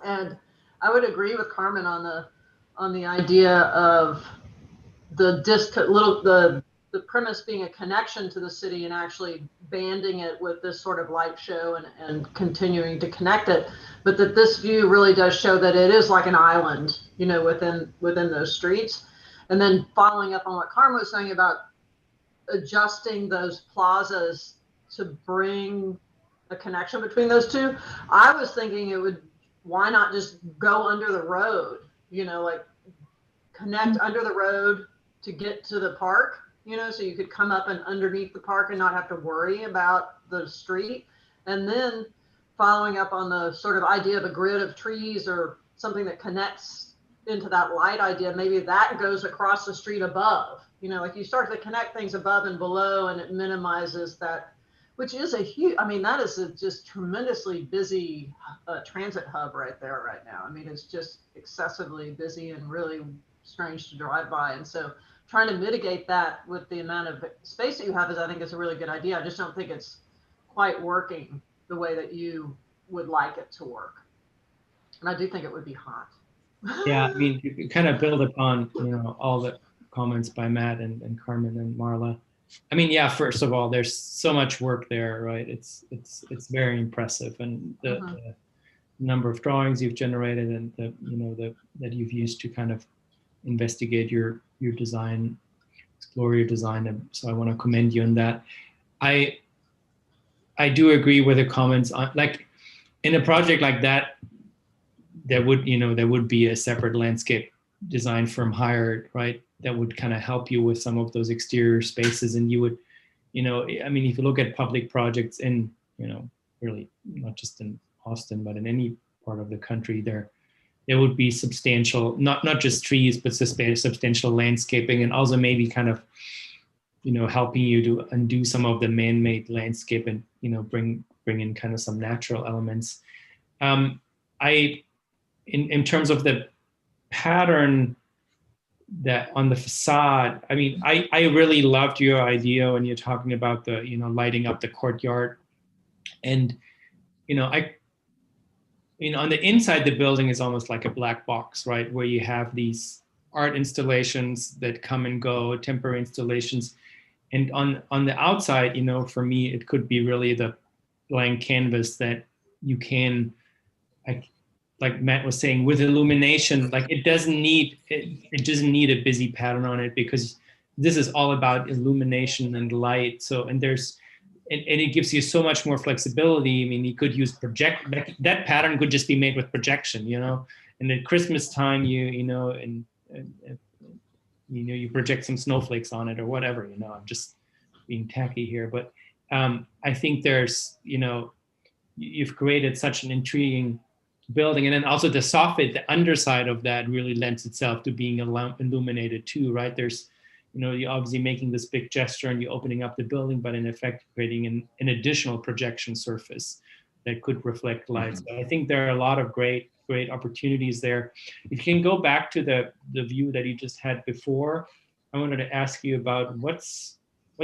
And I would agree with Carmen on the idea of the premise being a connection to the city and actually banding it with this sort of light show and continuing to connect it, but that this view really does show that it is like an island, you know, within those streets. And then following up on what Carmen was saying about adjusting those plazas to bring a connection between those two, I was thinking why not just go under the road, you know, like connect under the road to get to the park, you know, so you could come up and underneath the park and not have to worry about the street. And then following up on the sort of idea of a grid of trees or something that connects into that light idea, maybe that goes across the street above, you know, like you start to connect things above and below and it minimizes that, which is a huge, I mean, that is a just tremendously busy transit hub right there right now. I mean, it's just excessively busy and really strange to drive by. And so trying to mitigate that with the amount of space that you have I think is a really good idea. I just don't think it's quite working the way that you would like it to work. And I do think it would be hot. Yeah, I mean, you kind of build upon, all the comments by Matt and Carmen and Marla. I mean, yeah, first of all, there's so much work there, right? It's very impressive. And the number of drawings you've generated and that you've used to kind of investigate your design, explore your design. And so I want to commend you on that. I do agree with the comments on, like, in a project like that, there would be a separate landscape design firm hired, right? That would kind of help you with some of those exterior spaces. And you would, I mean, if you look at public projects in, really not just in Austin, but in any part of the country, there would be substantial, not just trees, but substantial landscaping, and also maybe kind of, helping you to undo some of the man-made landscape and, bring in kind of some natural elements. In terms of the pattern that on the facade, I mean, I really loved your idea when you're talking about the, lighting up the courtyard. And, on the inside, the building is almost like a black box, right? Where you have these art installations that come and go, temporary installations. And on the outside, for me, it could be really the blank canvas that you can, like Matt was saying, with illumination, like it doesn't need a busy pattern on it, because this is all about illumination and light. So, and it gives you so much more flexibility. I mean, you could use that pattern could just be made with projection, and at Christmas time, you project some snowflakes on it or whatever, I'm just being tacky here. But I think there's, you've created such an intriguing building. And then also the underside of that really lends itself to being illuminated too, right? There's, you're obviously making this big gesture and you're opening up the building, but in effect creating an additional projection surface that could reflect light. So I think there are a lot of great opportunities there. If you can go back to the view that you just had before, I wanted to ask you about what's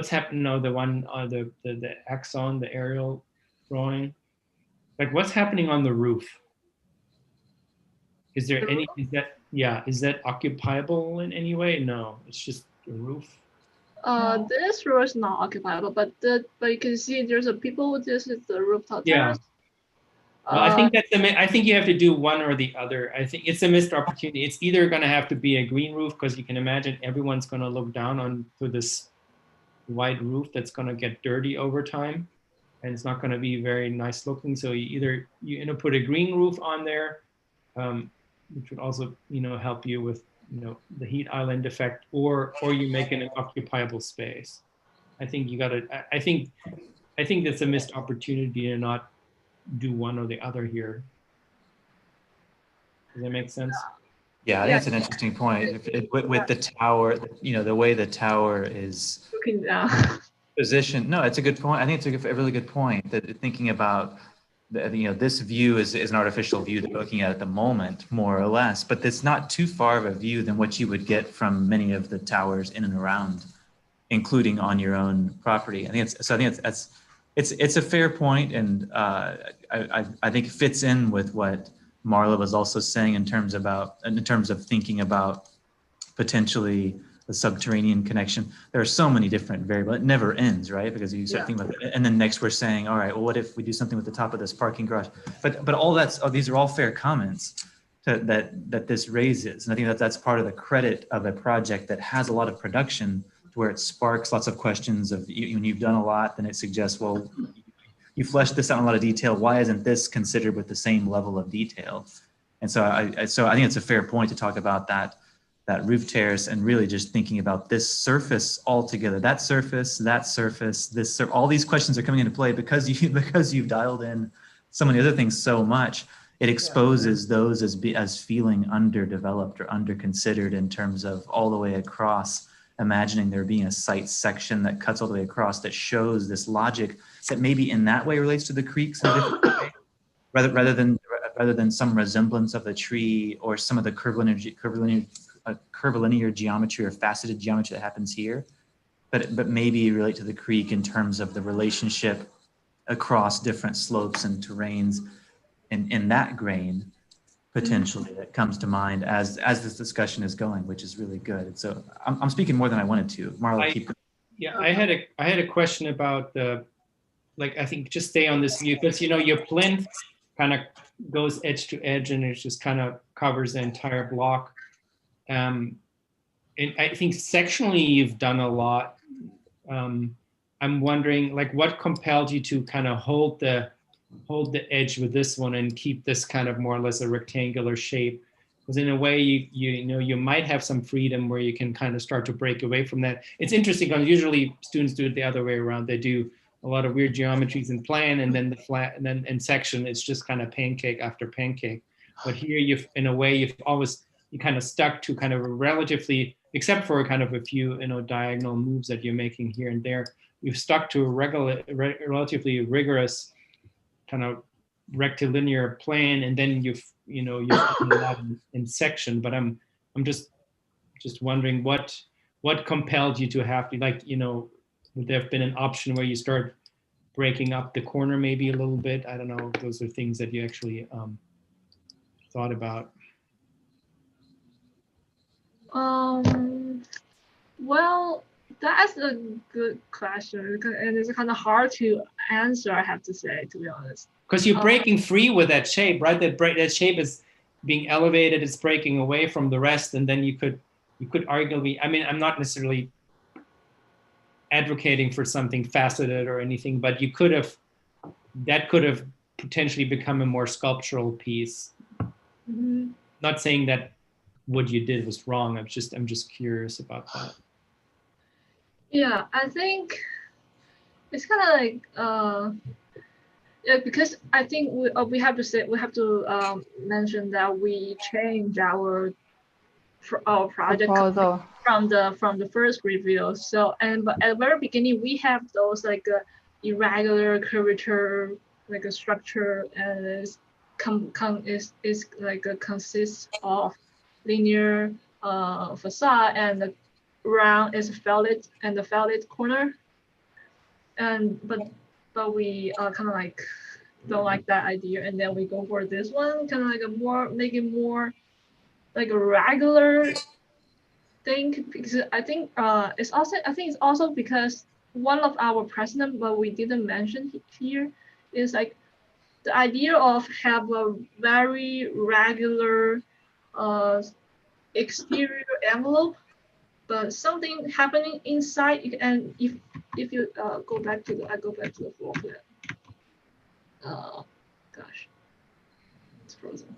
happening now, the one, the axon, the aerial drawing, like what's happening on the roof? Is there any, is that occupiable in any way? No, it's just the roof. This roof is not occupiable, but you can see there's a people. This is the rooftop terrace. Well, I think I think you have to do one or the other. I think it's a missed opportunity. It's either going to have to be a green roof, because you can imagine everyone's going to look down onto this white roof that's going to get dirty over time, and it's not going to be very nice looking. So you put a green roof on there, which would also help you with the heat island effect, or you make it an occupiable space. I think you got to. I think that's a missed opportunity to not do one or the other here. Does that make sense? Yeah, I think it's an interesting point. With the tower, the way the tower is looking down. Positioned. No, it's a good point. I think it's a really good point, that thinking about this view is an artificial view that we're looking at the moment, more or less, but it's not too far of a view than what you would get from many of the towers in and around, including on your own property. I think it's a fair point, and I think it fits in with what Marla was also saying in terms of thinking about potentially the subterranean connection. There are so many different variables. It never ends, right? Because you start thinking about it, and then next we're saying, all right, well, what if we do something with the top of this parking garage? But all these are all fair comments that this raises, and I think that's part of the credit of a project that has a lot of production, to where it sparks lots of questions of, when you've done a lot, then it suggests, well, you fleshed this out in a lot of detail. Why isn't this considered with the same level of detail? And so I think it's a fair point to talk about that roof terrace, and really just thinking about this surface altogether. That surface, all these questions are coming into play because you've dialed in so many other things so much. It exposes those as feeling underdeveloped or underconsidered in terms of all the way across, imagining there being a site section that cuts all the way across that shows this logic that maybe in that way relates to the creeks in a different way, rather than some resemblance of the tree or some of the curvilinear geometry or faceted geometry that happens here, but maybe relate to the creek in terms of the relationship across different slopes and terrains in that grain potentially that comes to mind as this discussion is going, which is really good. And so I'm speaking more than I wanted to. Marla, keep going. Yeah, I had a question about the, like, I think just stay on this view, because, you know, your plinth kind of goes edge to edge and it just kind of covers the entire block. And I think sectionally you've done a lot. I'm wondering, like, what compelled you to kind of hold the edge with this one and keep this kind of more or less a rectangular shape? Because in a way, you know, you might have some freedom where you can kind of start to break away from that. It's interesting because usually students do it the other way around. They do a lot of weird geometries in plan, and then the flat, and then in section, it's just kind of pancake after pancake. But here, in a way, you kind of stuck to kind of a relatively, except for kind of a few, you know, diagonal moves that you're making here and there, you've stuck to a relatively rigorous kind of rectilinear plan, and then you've done that in section. But I'm just wondering what compelled you to have to, like, you know, would there have been an option where you start breaking up the corner maybe a little bit? I don't know. Those are things that you actually thought about. Well, that's a good question, and it's kind of hard to answer, I have to say, to be honest. Because you're breaking free with that shape, right? That shape is being elevated, it's breaking away from the rest, and then you could arguably, I mean, I'm not necessarily advocating for something faceted or anything, but that could have potentially become a more sculptural piece. Mm-hmm. Not saying that what you did was wrong. I'm just curious about that. Yeah, I think it's kind of like yeah, because I think we have to mention that we changed our project proposal from the first review. So but at the very beginning we have those like irregular curvature, like a structure, and is like consists of linear facade, and the round is fillet, and the fillet corner. And but we kind of like don't like that idea, and then we go for this one, kind of like make it more like a regular thing, because I think it's also because one of our precedent, but we didn't mention here, is like the idea of have a very regular exterior envelope, but something happening inside. And if you go back to the floor plan. Gosh, it's frozen.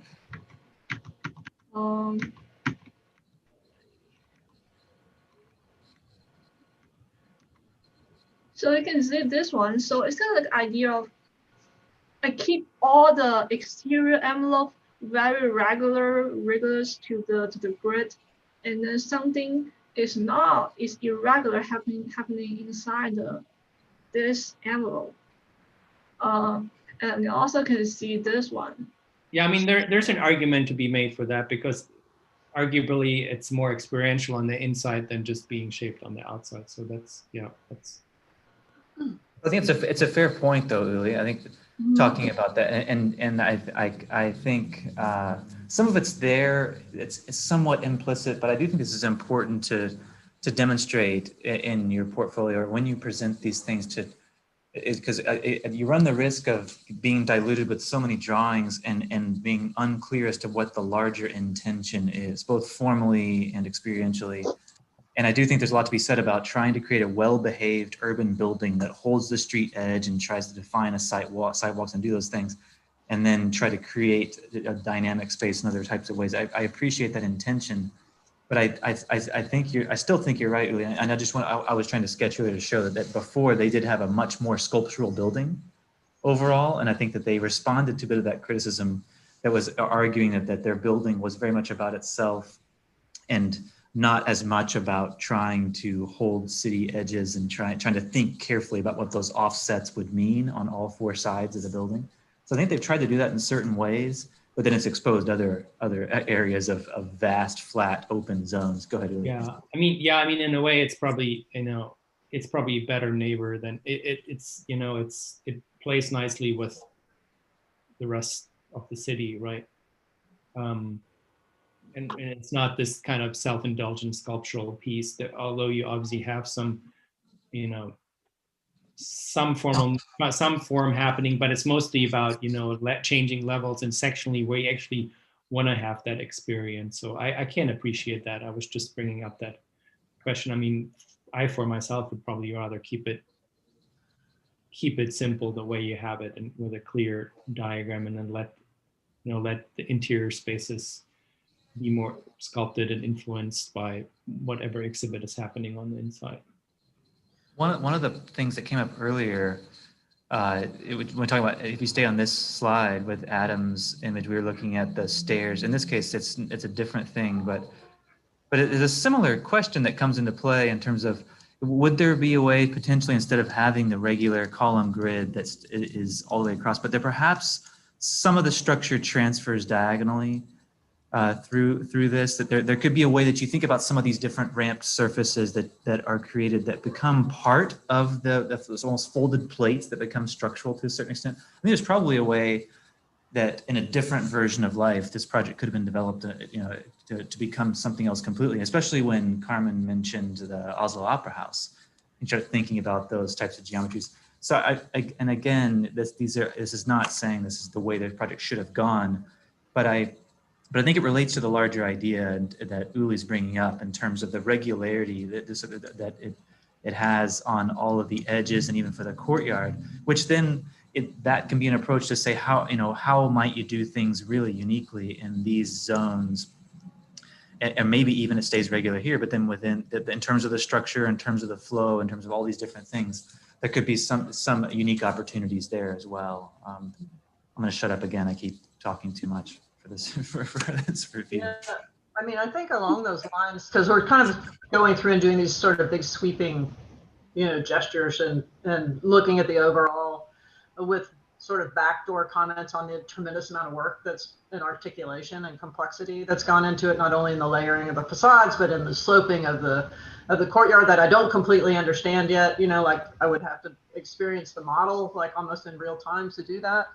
So you can see this one. So it's kind of like the idea of I keep all the exterior envelope very rigorous to the grid, and then something is irregular happening inside this envelope. And you also can see this one. Yeah, I mean, there's an argument to be made for that, because arguably it's more experiential on the inside than just being shaped on the outside. So that's. I think it's a fair point, though, Lily. I think talking about that, and I think some of it's there. It's somewhat implicit, but I do think this is important to demonstrate in your portfolio or when you present these things because you run the risk of being diluted with so many drawings and being unclear as to what the larger intention is, both formally and experientially. And I do think there's a lot to be said about trying to create a well-behaved urban building that holds the street edge and tries to define a sidewalks and do those things, and then try to create a dynamic space in other types of ways. I appreciate that intention, but I still think you're right, Uli. And I was trying to sketch earlier to show that before they did have a much more sculptural building overall, and I think that they responded to a bit of that criticism that was arguing that their building was very much about itself and not as much about trying to hold city edges and trying to think carefully about what those offsets would mean on all four sides of the building. So I think they've tried to do that in certain ways, but then it's exposed other areas of vast, flat, open zones. Go ahead, Uli. Yeah, I mean, in a way, it's probably a better neighbor than it plays nicely with the rest of the city, right? And it's not this kind of self-indulgent sculptural piece that, although you obviously have some, you know, some form happening, but it's mostly about, you know, changing levels and sectionally where you actually want to have that experience. So I can appreciate that. I was just bringing up that question. I mean, I for myself would probably rather keep it simple the way you have it, and with a clear diagram, and then let the interior spaces be more sculpted and influenced by whatever exhibit is happening on the inside. One of the things that came up earlier, when talking about, if you stay on this slide with Adam's image, we were looking at the stairs. In this case, it's a different thing, but it is a similar question that comes into play in terms of, would there be a way potentially, instead of having the regular column grid that is all the way across, but there perhaps some of the structure transfers diagonally through this, that there could be a way that you think about some of these different ramped surfaces that are created that become part of those almost folded plates that become structural to a certain extent. I think there's probably a way that in a different version of life, this project could have been developed, to become something else completely, especially when Carmen mentioned the Oslo Opera House and start thinking about those types of geometries. So and again, this is not saying this is the way the project should have gone, but I think it relates to the larger idea that Uli's bringing up in terms of the regularity that it has on all of the edges and even for the courtyard, which then that can be an approach to say how might you do things really uniquely in these zones, and maybe even it stays regular here, but then in terms of the structure, in terms of the flow, in terms of all these different things, there could be some unique opportunities there as well. I'm going to shut up again. I keep talking too much for this for this review. Yeah, I mean, I think along those lines, because we're kind of going through and doing these sort of big sweeping, gestures and looking at the overall with sort of backdoor comments on the tremendous amount of work that's in articulation and complexity that's gone into it, not only in the layering of the facades, but in the sloping of the courtyard that I don't completely understand yet. Like I would have to experience the model like almost in real time to do that.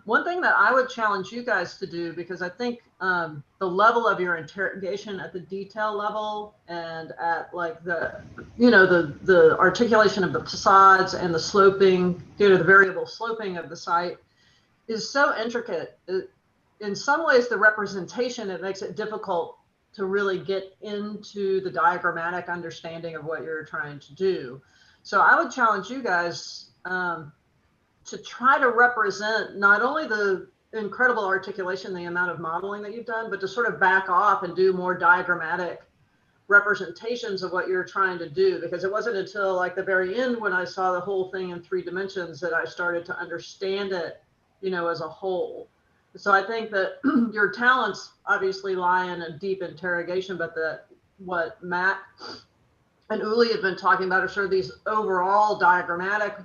One thing that I would challenge you guys to do, because I think the level of your interrogation at the detail level and at like the articulation of the facades and the sloping, the variable sloping of the site is so intricate. In some ways, the representation, it makes it difficult to really get into the diagrammatic understanding of what you're trying to do. So I would challenge you guys to try to represent not only the incredible articulation, the amount of modeling that you've done, but to sort of back off and do more diagrammatic representations of what you're trying to do. Because it wasn't until like the very end when I saw the whole thing in 3 dimensions that I started to understand it, as a whole. So I think that your talents obviously lie in a deep interrogation, but what Matt and Uli have been talking about are sort of these overall diagrammatic,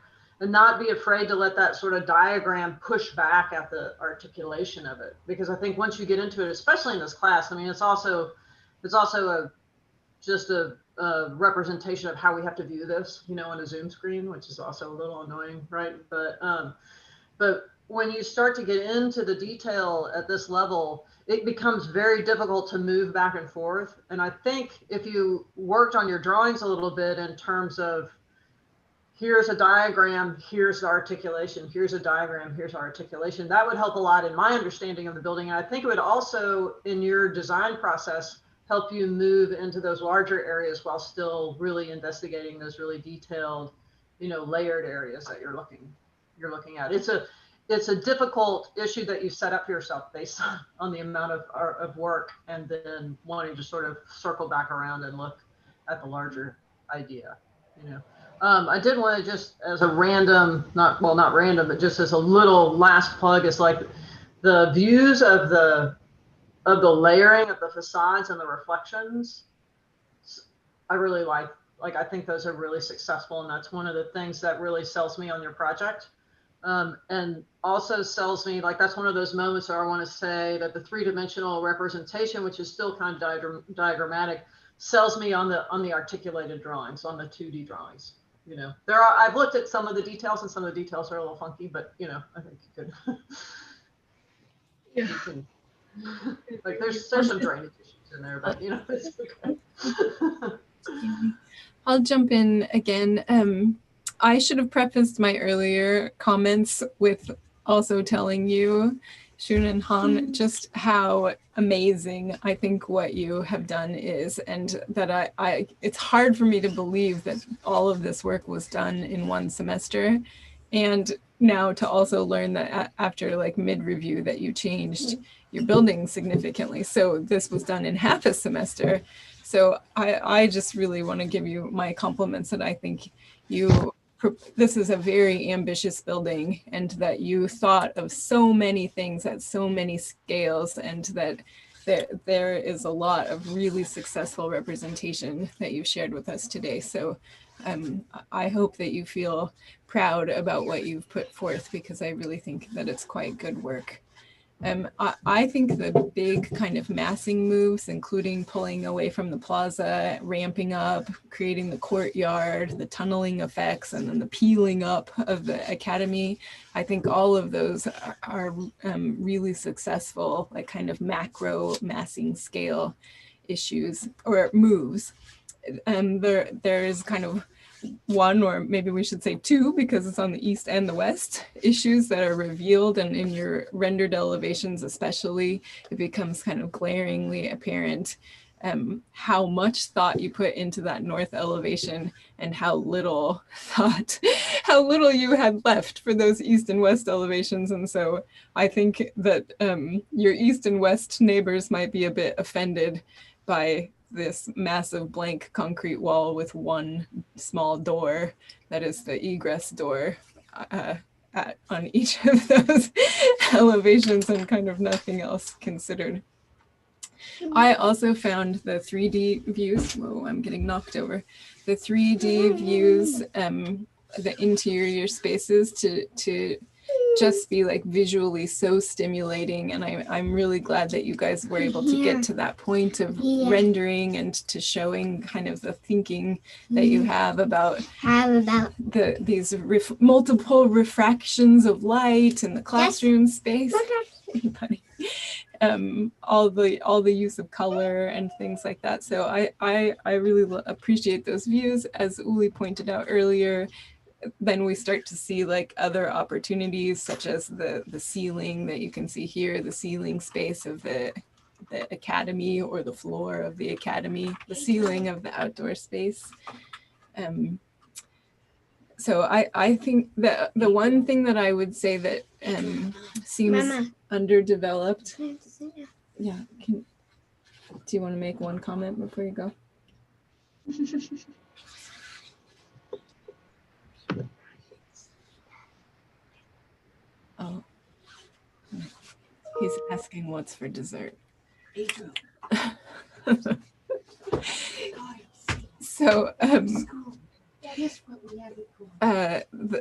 and not be afraid to let that sort of diagram push back at the articulation of it. Because I think once you get into it, especially in this class, I mean, it's also just a representation of how we have to view this, on a Zoom screen, which is also a little annoying, right? But when you start to get into the detail at this level, it becomes very difficult to move back and forth. And I think if you worked on your drawings a little bit in terms of, here's a diagram, here's the articulation, here's a diagram, here's articulation, that would help a lot in my understanding of the building. And I think it would also, in your design process, help you move into those larger areas while still really investigating those really detailed, layered areas that you're looking at. It's a difficult issue that you set up for yourself based on the amount of work, and then wanting to sort of circle back around and look at the larger idea, I did want to just as a random, not random, but just as a little last plug, is like the views of the layering of the facades and the reflections. I really like I think those are really successful, and that's one of the things that really sells me on your project. And also sells me, like that's one of those moments where I want to say that the 3-dimensional representation, which is still kind of diagrammatic, sells me on the articulated drawings, on the 2D drawings. you know, there are, I've looked at some of the details and some of the details are a little funky, but you know, I think you could, Yeah. you can, like there's some drainage issues in there, but you know, it's okay. I'll jump in again. I should have prefaced my earlier comments with also telling you, Shun and Han, just how amazing I think what you have done is, and that it's hard for me to believe that all of this work was done in one semester. And now to also learn that after like mid-review that you changed your building significantly. So this was done in half a semester. So I just really want to give you my compliments that I think this is a very ambitious building and that you thought of so many things at so many scales, and that there is a lot of really successful representation that you've shared with us today. So I hope that you feel proud about what you've put forth, because I really think that it's quite good work. I think the big kind of massing moves, including pulling away from the plaza, ramping up, creating the courtyard, the tunneling effects, and then the peeling up of the academy, I think all of those are really successful, like kind of macro massing scale issues or moves. And there is kind of one, or maybe we should say two, because it's on the east and the west, issues that are revealed, and in your rendered elevations especially, it becomes kind of glaringly apparent how much thought you put into that north elevation and how little you had left for those east and west elevations. And so I think that your east and west neighbors might be a bit offended by this massive blank concrete wall with one small door that is the egress door on each of those elevations, and kind of nothing else considered. I also found the 3D views, whoa, I'm getting knocked over, the 3D views, the interior spaces to just be like visually so stimulating, and I'm really glad that you guys were able to get to that point of rendering and to showing kind of the thinking that you have about these multiple refractions of light in the classroom space. All the use of color and things like that. So I really appreciate those views. As Uli pointed out earlier, then we start to see like other opportunities, such as the ceiling that you can see here, the ceiling space of the academy, or the floor of the academy, the ceiling of the outdoor space. So I think that the one thing that I would say that seems underdeveloped. Yeah. Do you want to make one comment before you go? Oh, he's asking what's for dessert. So,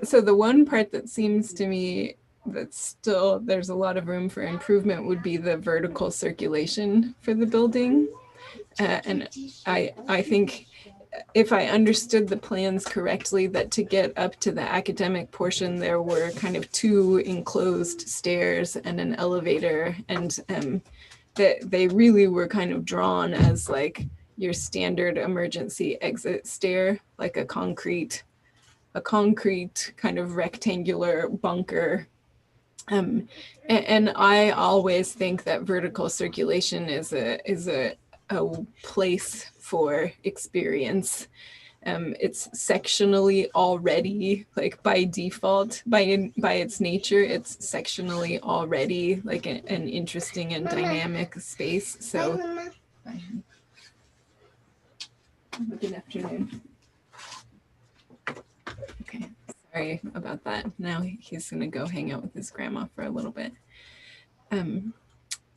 so the one part that seems to me that still there's a lot of room for improvement would be the vertical circulation for the building. And I think, if I understood the plans correctly, that to get up to the academic portion, there were kind of two enclosed stairs and an elevator, and that they really were kind of drawn as like your standard emergency exit stair, like a concrete kind of rectangular bunker. And I always think that vertical circulation is a place for experience. It's sectionally already, like by default, by its nature, it's sectionally already like an interesting and dynamic space. So, good afternoon. Okay, sorry about that. Now he's gonna go hang out with his grandma for a little bit.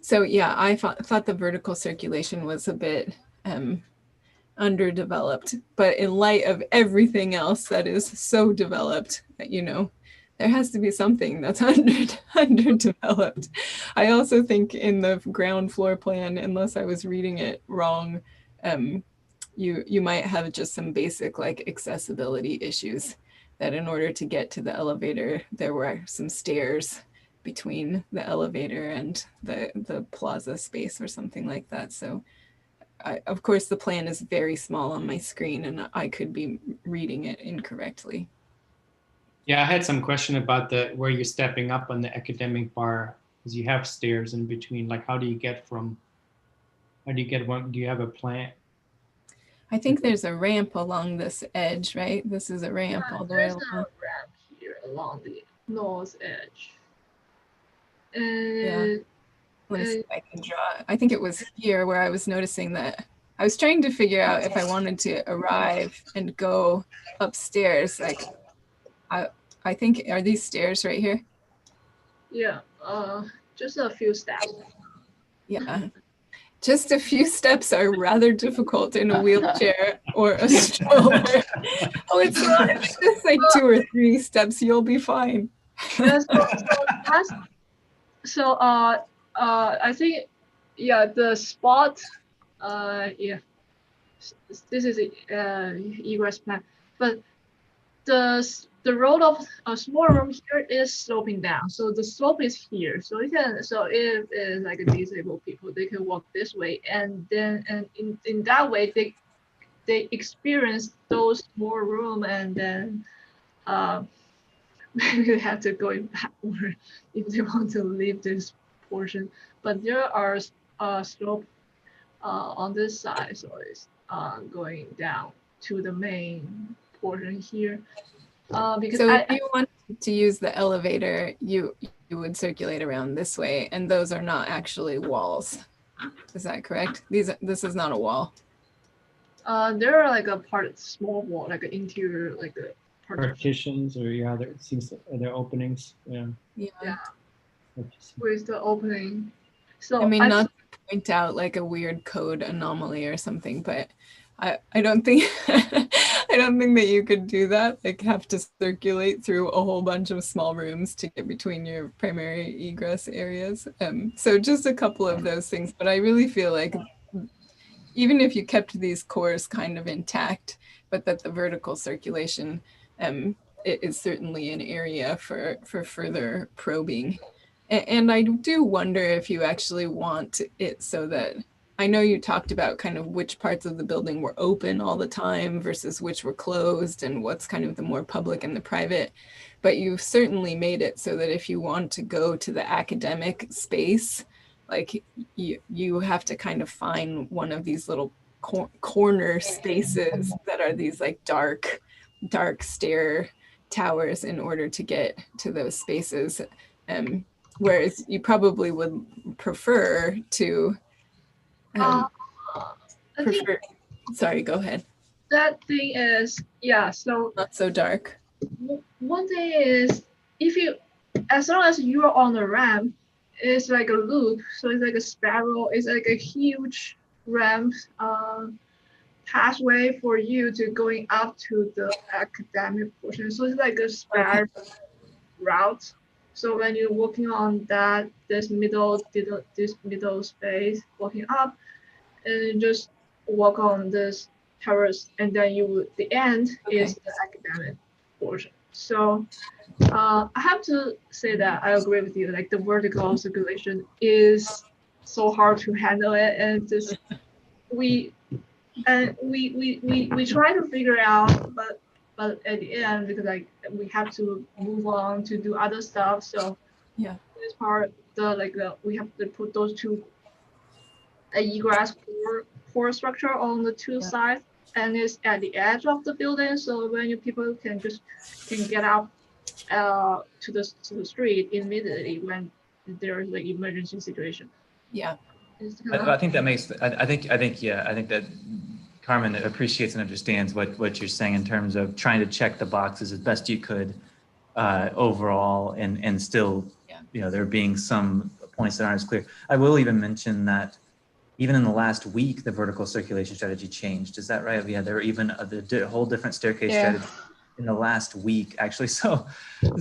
So yeah, I thought the vertical circulation was a bit underdeveloped, but in light of everything else that is so developed, you know, there has to be something that's underdeveloped. I also think in the ground floor plan, unless I was reading it wrong, you might have just some basic like accessibility issues, that in order to get to the elevator, there were some stairs between the elevator and the plaza space or something like that. So of course the plan is very small on my screen and I could be reading it incorrectly. Yeah, I had some question about where you're stepping up on the academic bar, because you have stairs in between. Like, do you get one? Do you have a plan? I think there's a ramp along this edge, right? This is a ramp all the way along. There's a ramp here along the north edge. And Yeah. Let me see if I can draw. I think it was here where I was noticing that I was trying to figure out if I wanted to arrive and go upstairs. Like, I think, are these stairs right here? yeah, just a few steps. Yeah. Just a few steps are rather difficult in a wheelchair or a stroller. Oh, it's not. It's just like 2 or 3 steps. You'll be fine. So I think, yeah, the spot, yeah, this is a egress plan, but the road of a small room here is sloping down, so the slope is here. So you can, so if it's like a disabled people, they can walk this way, and then in that way they experience those small room, and then maybe they have to go backward if they want to leave this portion. But there are slope on this side, so it's going down to the main portion here. Because so if you want to use the elevator, you would circulate around this way, and those are not actually walls. Is that correct? This is not a wall. There are like a small wall, like an interior, like a partitions, or yeah, there seems there openings. Yeah. Yeah. With the opening. So I mean, not to point out like a weird code anomaly or something, but I don't think I don't think that you could do that. Like, have to circulate through a whole bunch of small rooms to get between your primary egress areas. So just a couple of those things, but I really feel like even if you kept these cores kind of intact, but that the vertical circulation it is certainly an area for further probing. And I do wonder if you actually want it so that, I know you talked about kind of which parts of the building were open all the time versus which were closed and what's kind of the more public and the private, but you've certainly made it so that if you want to go to the academic space, like you have to kind of find one of these little corner spaces that are these like dark stair towers in order to get to those spaces. Whereas you probably would prefer to sorry, go ahead. That thing is, yeah, so not so dark. One thing is, as long as you're on the ramp, it's like a loop, so it's like a spiral, it's like a huge ramp pathway for you to going up to the academic portion. So it's like a spiral route. So when you're walking on this middle space, walking up, and you just walk on this terrace, and then the end is the academic portion. So I have to say that I agree with you. Like, the vertical circulation is so hard to handle it, and just we try to figure it out, but at the end, because like we have to move on to do other stuff. So yeah, this part, we have to put those two egress core structure on the two sides, and it's at the edge of the building. So when people can get out to the street immediately when there's like emergency situation. Yeah, I think that makes. I think that Carmen appreciates and understands what you're saying in terms of trying to check the boxes as best you could overall, and still, there being some points that aren't as clear. I will even mention that even in the last week, the vertical circulation strategy changed. Is that right? Yeah, there were even a whole different staircase strategy in the last week, actually. So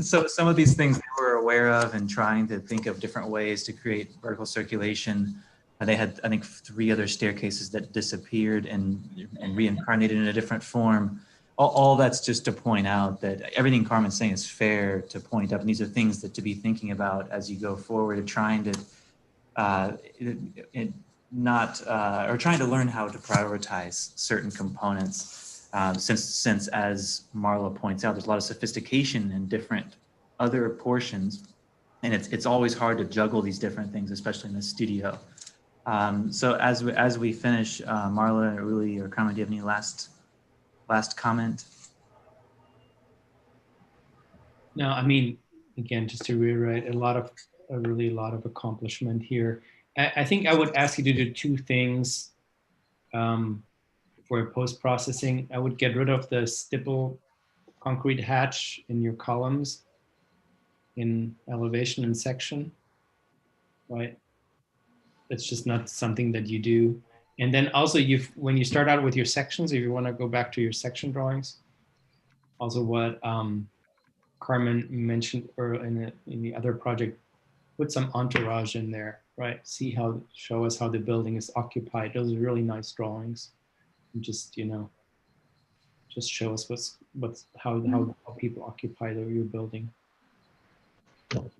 some of these things we were aware of and trying to think of different ways to create vertical circulation They had, I think, 3 other staircases that disappeared and reincarnated in a different form. All that's just to point out that everything Carmen's saying is fair to point up. And these are things that to be thinking about as you go forward, trying to trying to learn how to prioritize certain components. Since as Marla points out, there's a lot of sophistication in different other portions, and it's always hard to juggle these different things, especially in the studio. So as we finish, Marla or Uli or Carmen, do you have any last comment? No, I mean, again, just to reiterate, a lot of accomplishment here. I think I would ask you to do 2 things for post-processing. I would get rid of the stipple concrete hatch in your columns in elevation and section, right? It's just not something that you do. And then also when you start out with your sections, if you want to go back to your section drawings, also what Carmen mentioned in the other project, put some entourage in there, right? Show us how the building is occupied. Those are really nice drawings. And just, just show us how people occupy your building.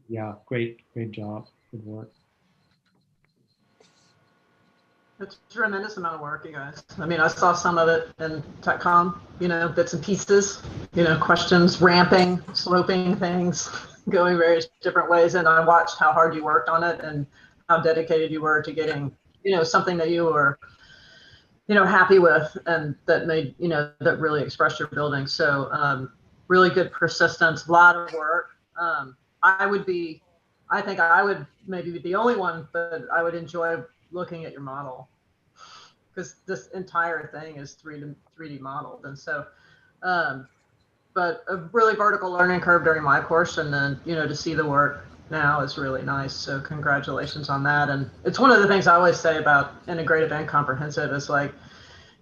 Yeah, great job, good work. It's a tremendous amount of work, you guys. I mean, I saw some of it in TechCom, bits and pieces, questions, ramping, sloping things, going various different ways. And I watched how hard you worked on it and how dedicated you were to getting, something that you were, happy with and that made, that really expressed your building. So really good persistence, a lot of work. I think I would maybe be the only one, but I would enjoy looking at your model because this entire thing is 3D modeled. And so, but a really vertical learning curve during my course. And then, to see the work now is really nice. So congratulations on that. And it's one of the things I always say about integrative and comprehensive is like,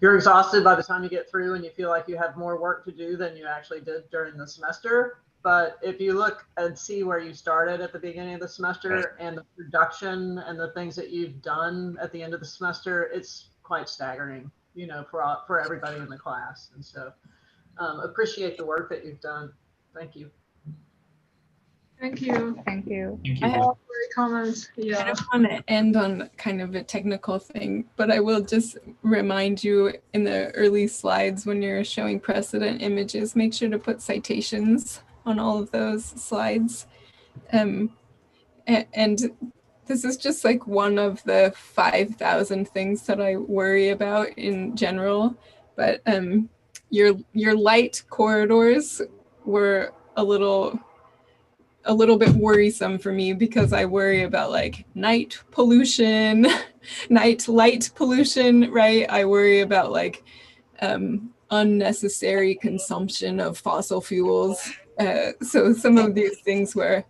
you're exhausted by the time you get through and you feel like you have more work to do than you actually did during the semester. But if you look and see where you started at the beginning of the semester and the production and the things that you've done at the end of the semester, it's quite staggering, for everybody in the class. And so appreciate the work that you've done. Thank you. Thank you. Thank you. I have Great comments. Yeah. I don't want to end on kind of a technical thing, but I will just remind you in the early slides when you're showing precedent images, make sure to put citations on all of those slides. And this is just like one of the 5,000 things that I worry about in general, but your light corridors were a little bit worrisome for me because I worry about like night pollution, night light pollution, right? I worry about like unnecessary consumption of fossil fuels. So some of these things where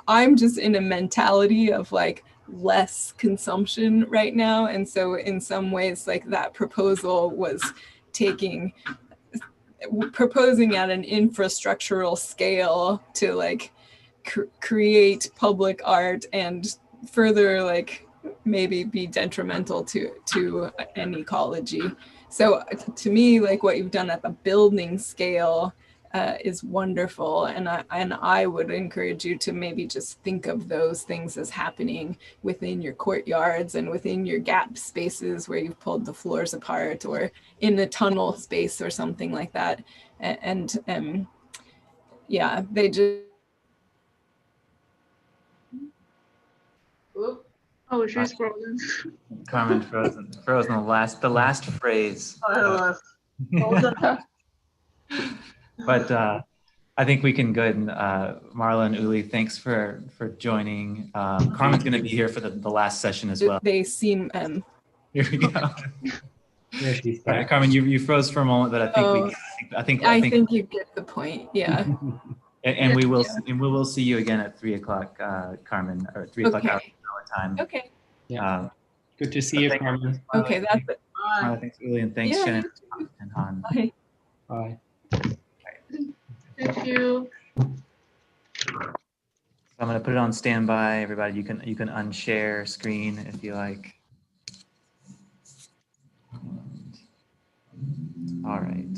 I'm just in a mentality of like less consumption right now. And so in some ways, like that proposal was proposing at an infrastructural scale to like create public art and further like maybe be detrimental to an ecology. So to me, like what you've done at the building scale is wonderful, and I would encourage you to maybe just think of those things as happening within your courtyards and within your gap spaces where you've pulled the floors apart, or in the tunnel space or something like that. And yeah, they just. Oh, she's frozen. Carmen frozen the last phrase. But I think we can go ahead and Marla and Uli, thanks for joining. Carmen's going to be here for the last session as well. They seem. Here we go. Carmen, you froze for a moment, but I think you get the point. Yeah. And we will see you again at 3 o'clock, Carmen, or 3 o'clock our time. Okay. Yeah. Good to see you, Carmen. Okay, that's it. Thanks, Uli, and thanks, Shannon and Han. Bye. Bye. Thank you. So I'm going to put it on standby. Everybody, you can unshare screen if you like. All right.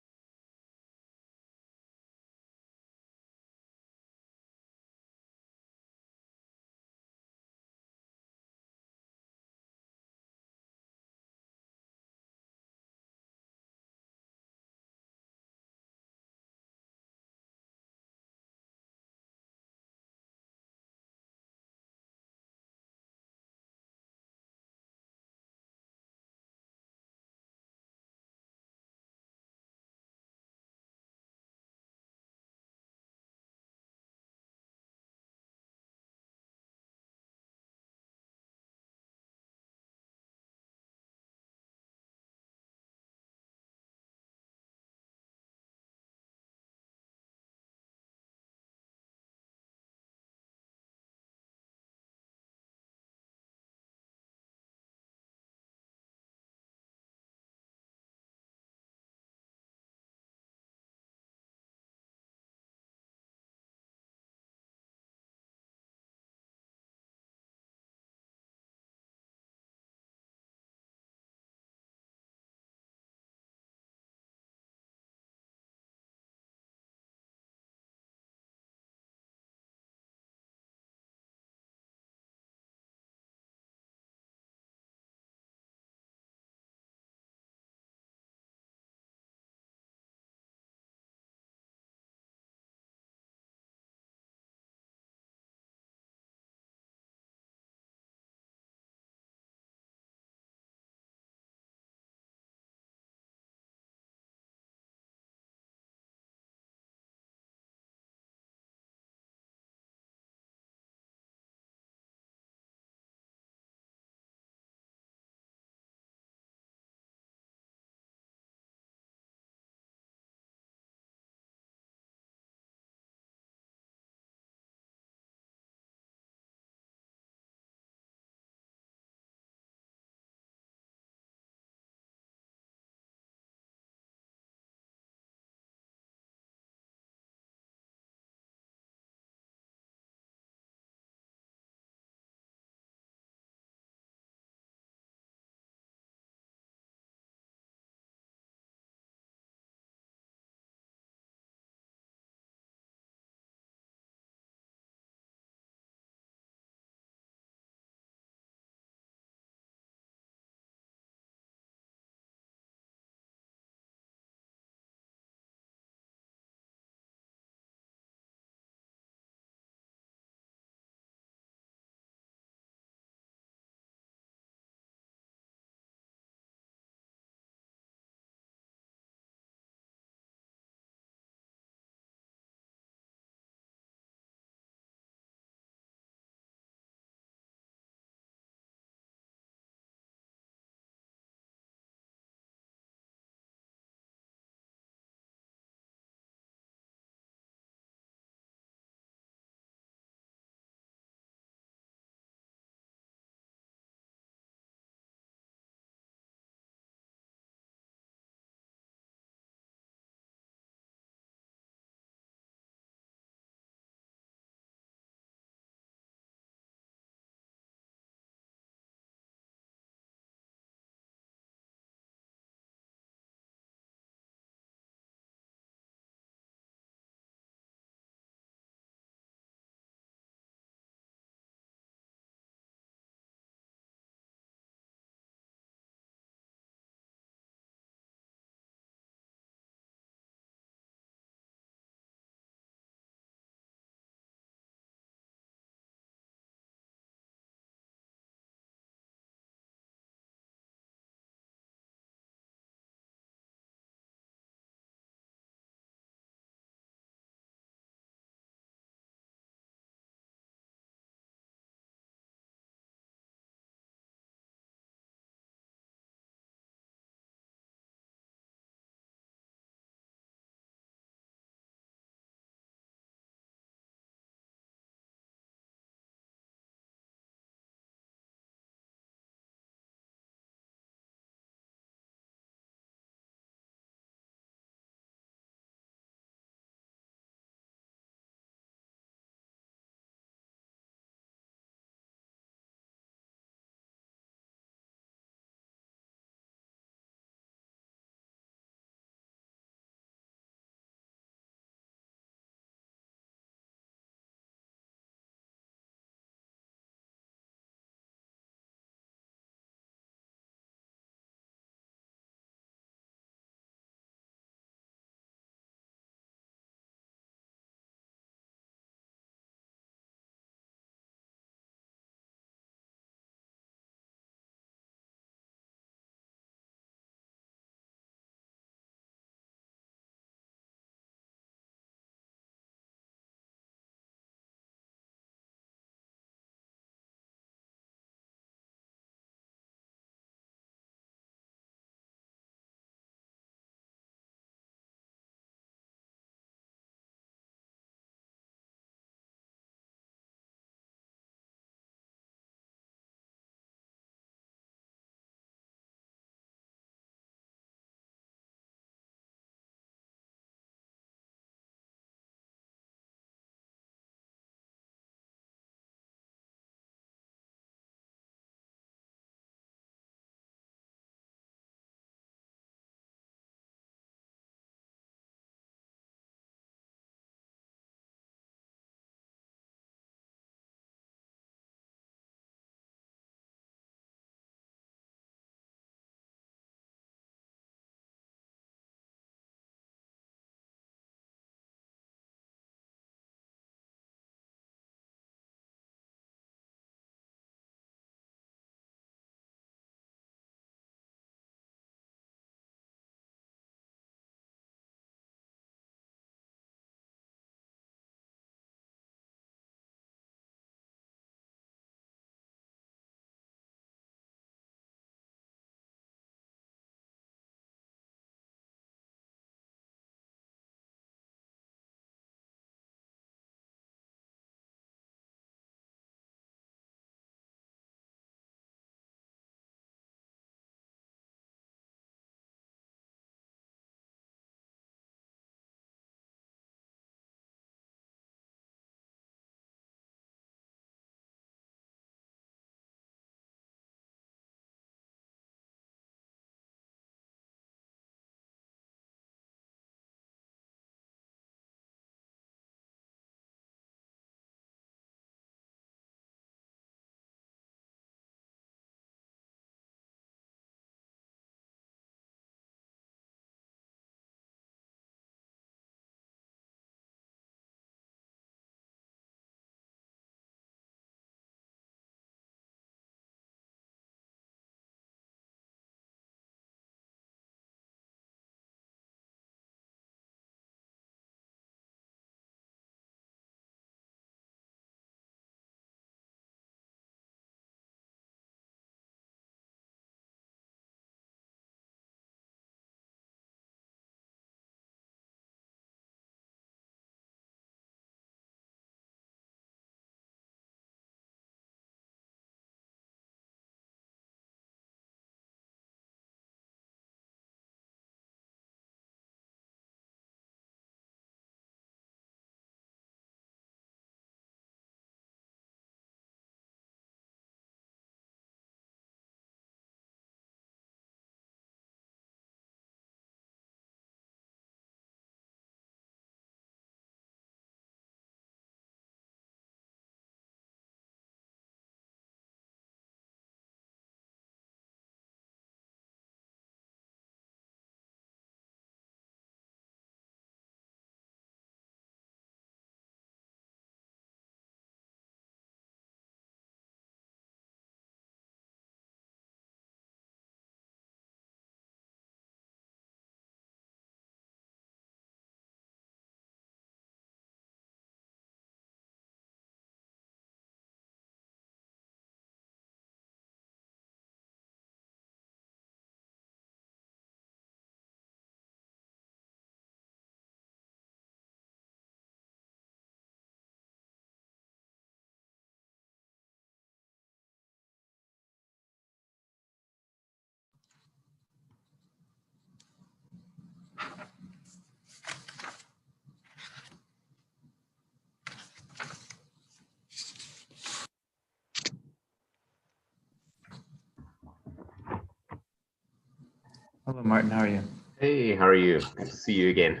Hello, Martin. How are you? Hey, how are you? Good to see you again.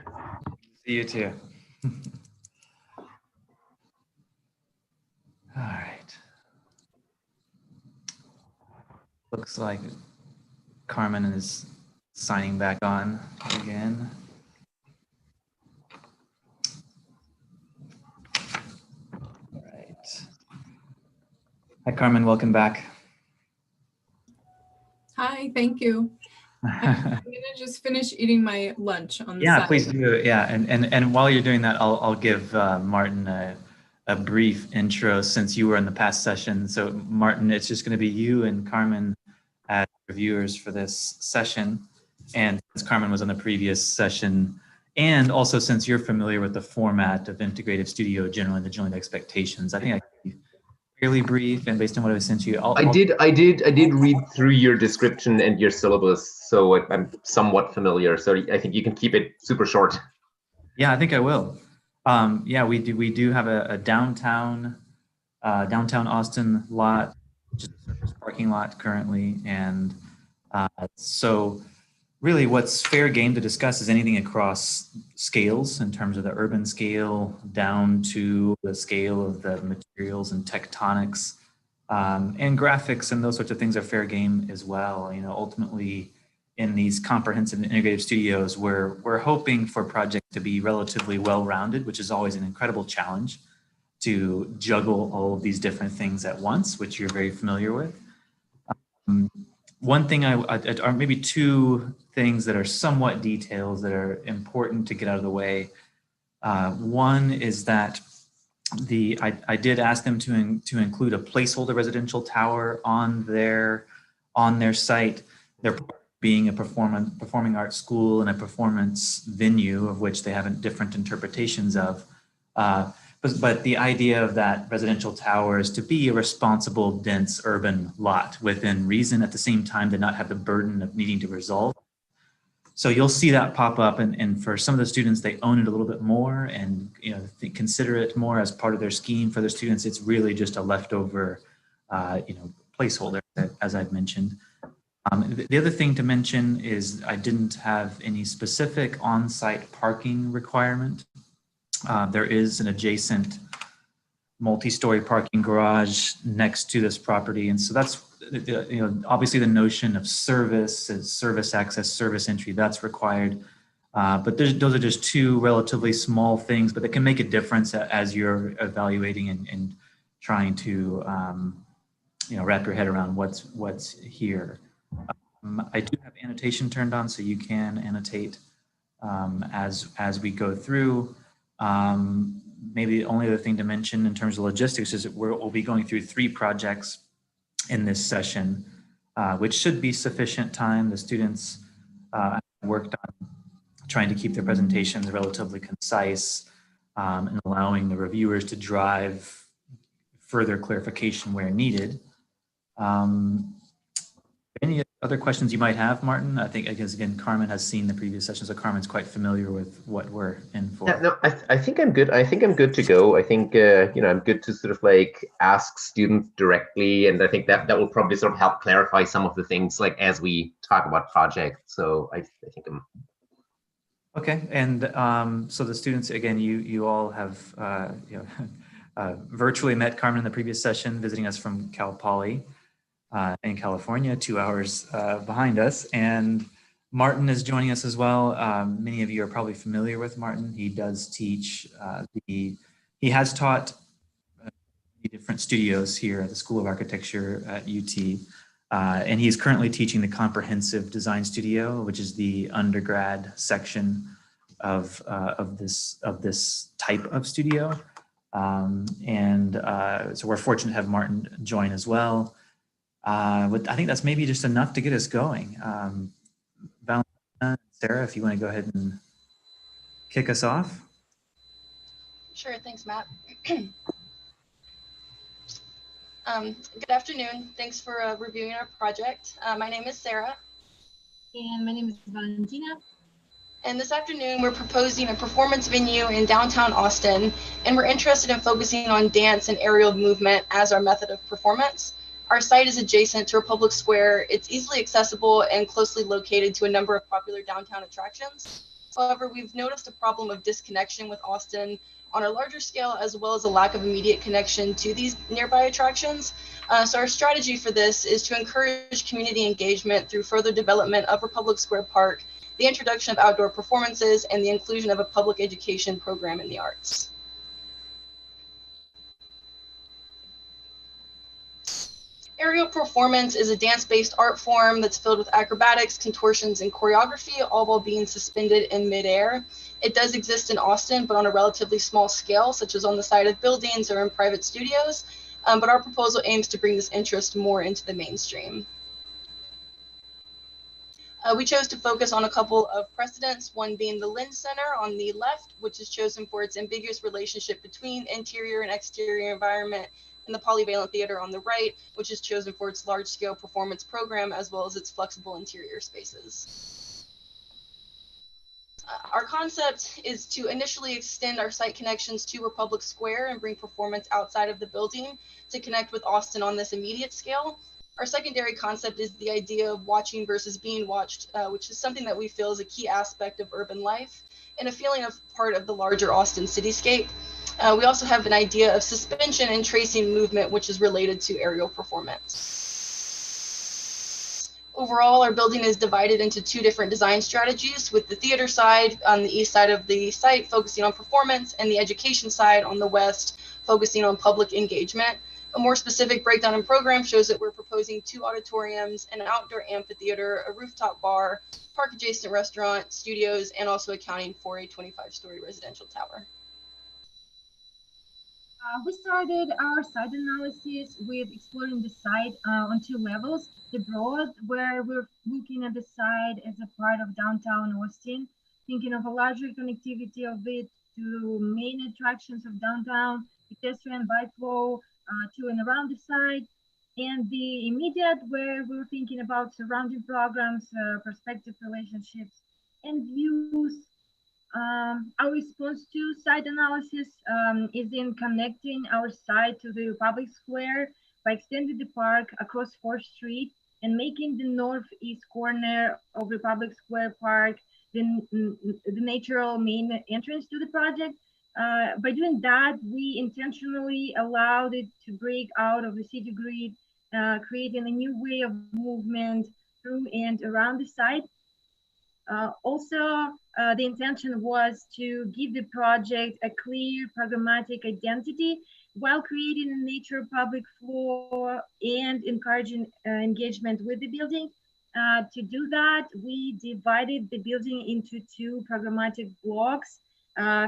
See you too. All right. Looks like Carmen is signing back on again. All right. Hi, Carmen. Welcome back. Hi, thank you. I'm gonna just finish eating my lunch on the Yeah, side. please do. Yeah, and while you're doing that, I'll give Martin a brief intro since you were in the past session. So Martin, it's just going to be you and Carmen as reviewers for this session. And since Carmen was on the previous session, and also since you're familiar with the format of Integrative Studio generally, the joint expectations, I think I can be fairly brief, and based on what I sent you, I did read through your description and your syllabus, so I'm somewhat familiar. So I think you can keep it super short. Yeah, I think I will. Yeah, we do have a downtown Austin lot, just a surface parking lot currently, and so really what's fair game to discuss is anything across scales in terms of the urban scale down to the scale of the materials and tectonics, and graphics and those sorts of things are fair game as well. You know, ultimately in these comprehensive and integrative studios, we're hoping for projects to be relatively well-rounded, which is always an incredible challenge to juggle all of these different things at once, which you're very familiar with. One thing or maybe two things that are somewhat details that are important to get out of the way. One is that I did ask them to include a placeholder residential tower on their site. They're being a performing arts school and a performance venue, of which they have different interpretations of. But the idea of that residential tower is to be a responsible, dense urban lot within reason, at the same time to not have the burden of needing to resolve. So you'll see that pop up, and for some of the students, they own it a little bit more and consider it more as part of their scheme. For the students, it's really just a leftover placeholder, as I've mentioned. The other thing to mention is I didn't have any specific on-site parking requirement. There is an adjacent multi-story parking garage next to this property. And so that's, obviously the notion of service access, service entry, that's required. But those are just two relatively small things, but that can make a difference as you're evaluating and trying to, wrap your head around what's here. I do have annotation turned on, so you can annotate as we go through. Maybe the only other thing to mention in terms of logistics is that we'll be going through 3 projects in this session, which should be sufficient time. The students worked on trying to keep their presentations relatively concise and allowing the reviewers to drive further clarification where needed. Any other questions you might have, Martin? I think, again, Carmen has seen the previous sessions, so Carmen's quite familiar with what we're in for. Yeah, no, I think I'm good. I think I'm good to go. I think, I'm good to sort of like ask students directly. And I think that will probably sort of help clarify some of the things like as we talk about projects. So I think I'm. Okay, and so the students, again, you all have virtually met Carmen in the previous session, visiting us from Cal Poly. In California, 2 hours behind us, and Martin is joining us as well. Many of you are probably familiar with Martin. He does teach. He has taught different studios here at the School of Architecture at UT, and he's currently teaching the Comprehensive Design Studio, which is the undergrad section of this type of studio. So we're fortunate to have Martin join as well. But I think that's maybe just enough to get us going. Valentina, Sarah, if you want to go ahead and kick us off. Sure, thanks, Matt. Good afternoon. Thanks for reviewing our project. My name is Sarah. And my name is Valentina. And this afternoon, we're proposing a performance venue in downtown Austin, and we're interested in focusing on dance and aerial movement as our method of performance. Our site is adjacent to Republic Square. It's easily accessible and closely located to a number of popular downtown attractions. However, we've noticed a problem of disconnection with Austin on a larger scale, as well as a lack of immediate connection to these nearby attractions. So our strategy for this is to encourage community engagement through further development of Republic Square Park, the introduction of outdoor performances, and the inclusion of a public education program in the arts. Aerial performance is a dance-based art form that's filled with acrobatics, contortions, and choreography, all while being suspended in midair. It does exist in Austin, but on a relatively small scale, such as on the side of buildings or in private studios. But our proposal aims to bring this interest more into the mainstream. We chose to focus on a couple of precedents, one being the Lynn Center on the left, which is chosen for its ambiguous relationship between interior and exterior environment, and the Polyvalent Theater on the right, which is chosen for its large-scale performance program, as well as its flexible interior spaces. Our concept is to initially extend our site connections to Republic Square and bring performance outside of the building to connect with Austin on this immediate scale. Our secondary concept is the idea of watching versus being watched, which is something that we feel is a key aspect of urban life and a feeling of part of the larger Austin cityscape. We also have an idea of suspension and tracing movement, which is related to aerial performance. Overall, our building is divided into two different design strategies, with the theater side on the east side of the site focusing on performance, and the education side on the west focusing on public engagement. A more specific breakdown in program shows that we're proposing 2 auditoriums, an outdoor amphitheater, a rooftop bar, park-adjacent restaurant, studios, and also accounting for a 25-story residential tower. We started our site analysis with exploring the site on 2 levels. The broad, where we're looking at the site as a part of downtown Austin, thinking of a larger connectivity of it to main attractions of downtown, pedestrian bike flow to and around the site. And the immediate, where we're thinking about surrounding programs, perspective relationships, and views. Our response to site analysis is in connecting our site to the Republic Square by extending the park across 4th Street and making the northeast corner of Republic Square Park the natural main entrance to the project. By doing that, we intentionally allowed it to break out of the city grid, creating a new way of movement through and around the site. The intention was to give the project a clear programmatic identity while creating a nature public flow and encouraging engagement with the building. To do that, we divided the building into 2 programmatic blocks,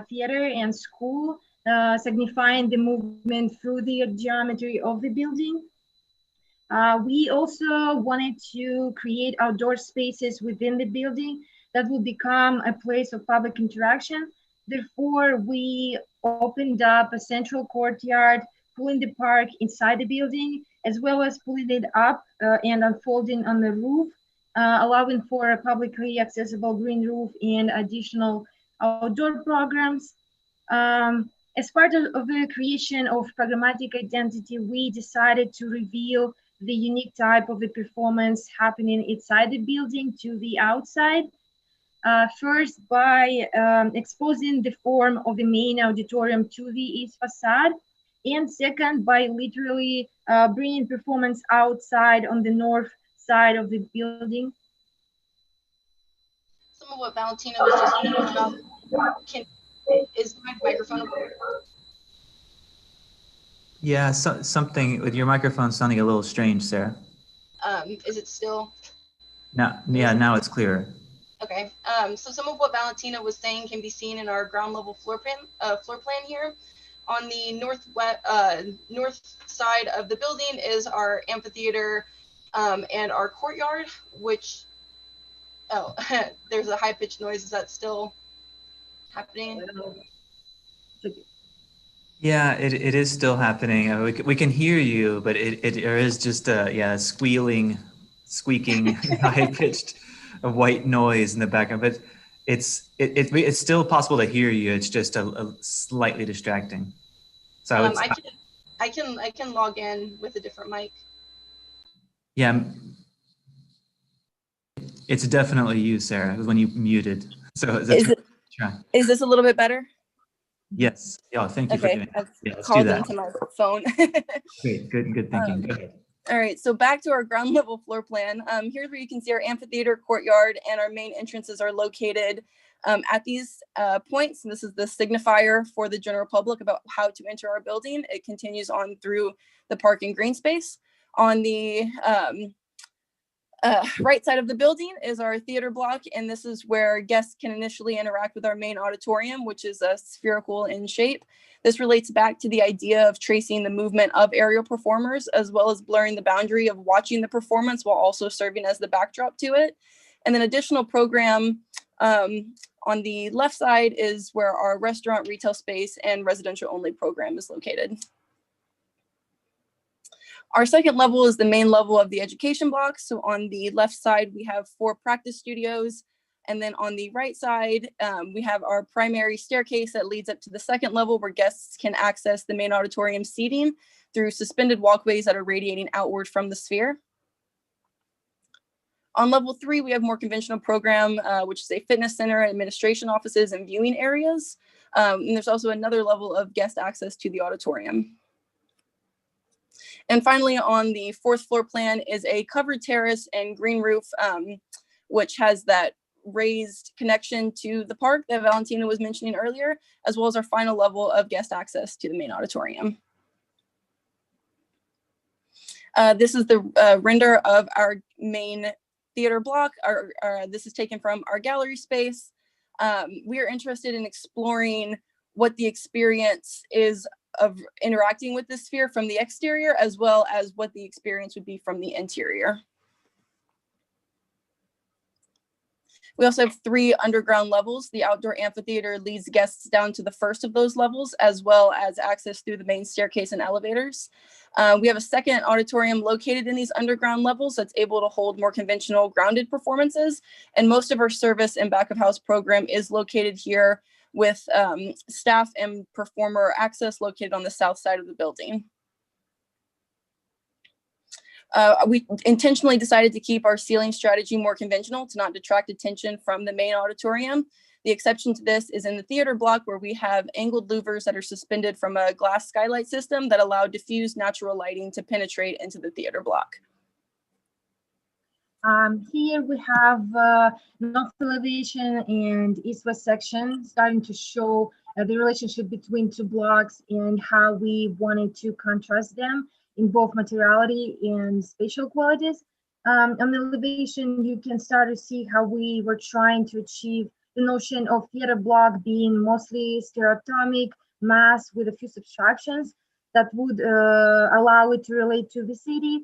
theater and school, signifying the movement through the geometry of the building. We also wanted to create outdoor spaces within the building that will become a place of public interaction. Therefore, we opened up a central courtyard, pulling the park inside the building, as well as pulling it up and unfolding on the roof, allowing for a publicly accessible green roof and additional outdoor programs. As part of the creation of programmatic identity, we decided to reveal the unique type of the performance happening inside the building to the outside. First, by exposing the form of the main auditorium to the east facade, and second, by literally bringing performance outside on the north side of the building. Some of what Valentina was just talking about, is my microphone okay? Yeah, something with your microphone sounding a little strange, Sarah. Is it still? Now it's clearer. Okay, so some of what Valentina was saying can be seen in our ground level floor plan here. On the north side of the building is our amphitheater and our courtyard, which, there's a high pitched noise. Is that still happening? Yeah, it is still happening. We can hear you, but there is just a squeaking, high pitched white noise in the background. But it's still possible to hear you. It's just a slightly distracting. So I can log in with a different mic. Yeah, it's definitely you, Sarah, when you muted. So that's what try. Is this a little bit better? Yes. Yeah, thank you for doing that. I've Yeah, let's do called that. into my phone. Great, good thinking. Go ahead. All right, so back to our ground level floor plan. Here's where you can see our amphitheater, courtyard, and our main entrances are located at these points. And this is the signifier for the general public about how to enter our building. It continues on through the park and green space. On the right side of the building is our theater block, and this is where guests can initially interact with our main auditorium, which is spherical in shape. This relates back to the idea of tracing the movement of aerial performers, as well as blurring the boundary of watching the performance while also serving as the backdrop to it. And then additional program on the left side is where our restaurant, retail space, and residential only program is located. Our second level is the main level of the education block. So on the left side, we have 4 practice studios. And then on the right side, we have our primary staircase that leads up to the second level where guests can access the main auditorium seating through suspended walkways that are radiating outward from the sphere. On level 3, we have more conventional program, which is a fitness center, administration offices, and viewing areas. And there's also another level of guest access to the auditorium. And finally, on the 4th floor plan is a covered terrace and green roof, which has that raised connection to the park that Valentina was mentioning earlier, as well as our final level of guest access to the main auditorium. This is the render of our main theater block. This is taken from our gallery space. We are interested in exploring what the experience is of interacting with the sphere from the exterior, as well as what the experience would be from the interior. We also have 3 underground levels. The outdoor amphitheater leads guests down to the first of those levels, as well as access through the main staircase and elevators. We have a second auditorium located in these underground levels that's able to hold more conventional grounded performances. And most of our service and back of house program is located here, with staff and performer access located on the south side of the building. We intentionally decided to keep our ceiling strategy more conventional to not detract attention from the main auditorium. The exception to this is in the theater block, where we have angled louvers that are suspended from a glass skylight system that allow diffused natural lighting to penetrate into the theater block. Here we have north elevation and east-west section starting to show the relationship between 2 blocks and how we wanted to contrast them in both materiality and spatial qualities. On the elevation, you can start to see how we were trying to achieve the notion of theater block being mostly stereotomic mass with a few subtractions that would allow it to relate to the city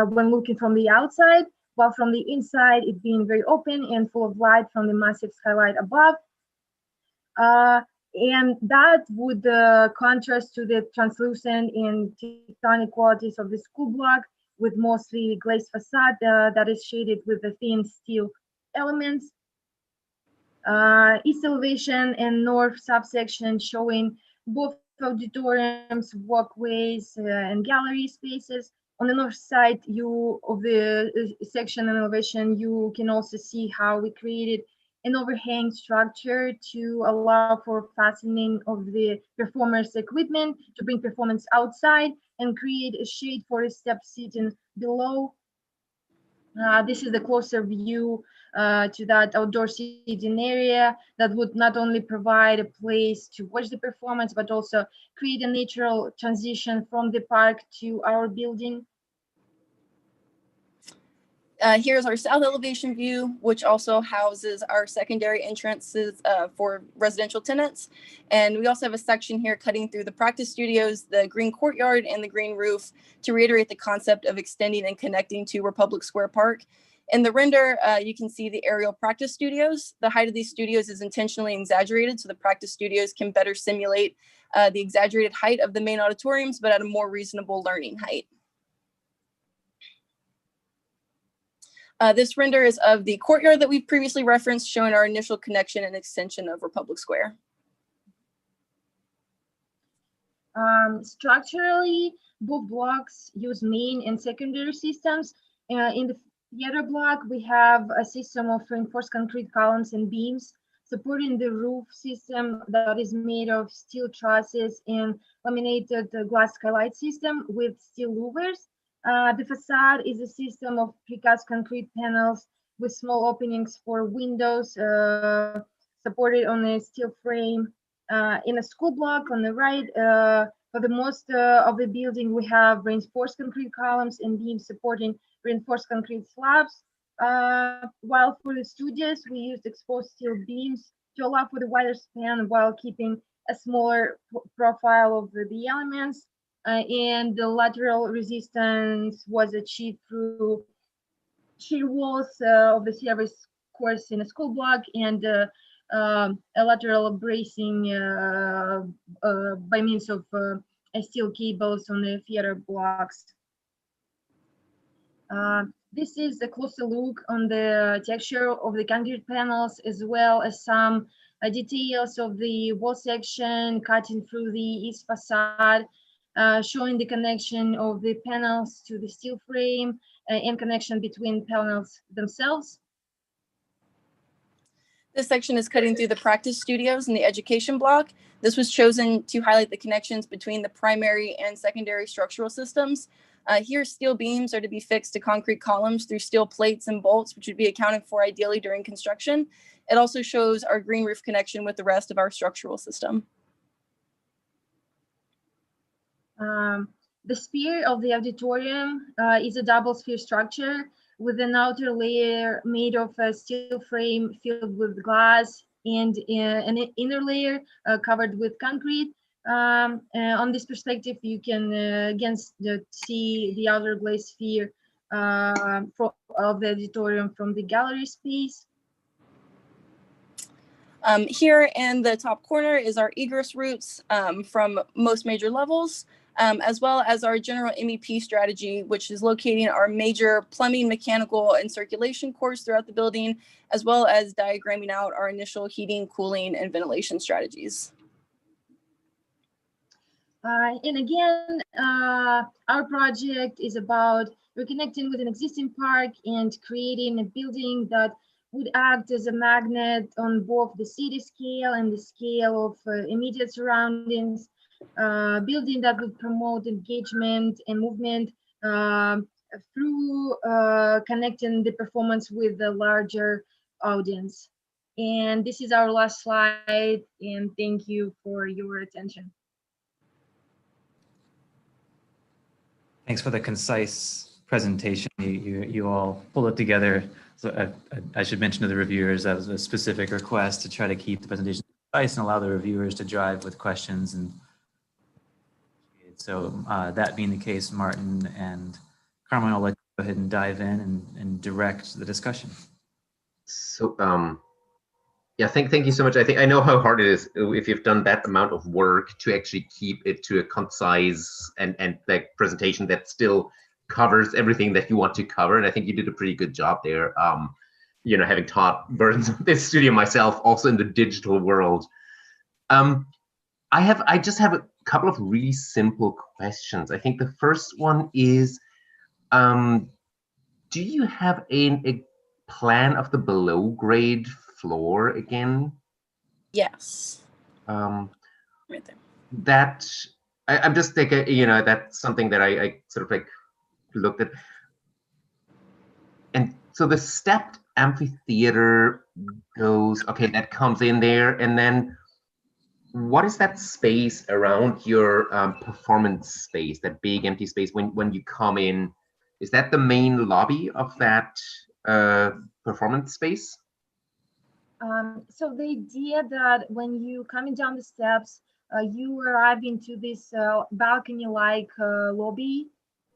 when looking from the outside, while from the inside, it being very open and full of light from the massive skylight above. And that would contrast to the translucent and tectonic qualities of the school block with mostly glazed facade that is shaded with the thin steel elements. East elevation and north subsection showing both auditoriums, walkways, and gallery spaces. On the north side of the section and elevation, you can also see how we created an overhang structure to allow for fastening of the performer's equipment to bring performance outside and create a shade for the step seating below. This is the closer view to that outdoor seating area that would not only provide a place to watch the performance, but also create a natural transition from the park to our building. Here's our south elevation view, which also houses our secondary entrances for residential tenants. And we also have a section here cutting through the practice studios, the green courtyard, and the green roof to reiterate the concept of extending and connecting to Republic Square Park. In the render, you can see the aerial practice studios. The height of these studios is intentionally exaggerated so the practice studios can better simulate the exaggerated height of the main auditoriums, but at a more reasonable learning height. This render is of the courtyard that we've previously referenced, showing our initial connection and extension of Republic Square. Structurally, both blocks use main and secondary systems, In the theater block, we have a system of reinforced concrete columns and beams supporting the roof system that is made of steel trusses and laminated glass skylight system with steel louvers. The facade is a system of precast concrete panels with small openings for windows supported on a steel frame. In a school block on the right, for the most of the building, we have reinforced concrete columns and beams supporting reinforced concrete slabs. While for the studios, we used exposed steel beams to allow for the wider span while keeping a smaller profile of the elements. And the lateral resistance was achieved through shear walls of the service course in a school block and a lateral bracing by means of steel cables on the theater blocks. This is a closer look on the texture of the concrete panels, as well as some details of the wall section cutting through the east facade, showing the connection of the panels to the steel frame and connection between panels themselves. This section is cutting through the practice studios in the education block. This was chosen to highlight the connections between the primary and secondary structural systems. Here, steel beams are to be fixed to concrete columns through steel plates and bolts, which would be accounted for ideally during construction. It also shows our green roof connection with the rest of our structural system. The sphere of the auditorium is a double sphere structure with an outer layer made of a steel frame filled with glass and an inner layer covered with concrete. On this perspective, you can again see the outer glass sphere of the auditorium from the gallery space. Here in the top corner is our egress routes from most major levels, as well as our general MEP strategy, which is locating our major plumbing, mechanical, and circulation cores throughout the building, as well as diagramming out our initial heating, cooling, and ventilation strategies. And again, our project is about reconnecting with an existing park and creating a building that would act as a magnet on both the city scale and the scale of immediate surroundings, building that would promote engagement and movement through connecting the performance with the larger audience. And this is our last slide, and thank you for your attention. Thanks for the concise presentation. You all pulled it together. So I should mention to the reviewers that was a specific request to try to keep the presentation concise and allow the reviewers to drive with questions. And so that being the case, Martin and Carmen, I'll let you go ahead and dive in and direct the discussion. So yeah, thank you so much. I know how hard it is if you've done that amount of work to actually keep it to a concise and like presentation that still covers everything that you want to cover. And I think you did a pretty good job there. You know, having taught versions of this studio myself, also in the digital world. I just have a couple of really simple questions. I think the first one is, do you have a plan of the below grade floor again? Yes. Right there. That I'm just thinking, you know, that's something that I sort of like looked at. And so the stepped amphitheater goes, okay, that comes in there. And then what is that space around your performance space, that big empty space when you come in? Is that the main lobby of that performance space? So the idea that when you coming down the steps, you arrive into this balcony-like lobby,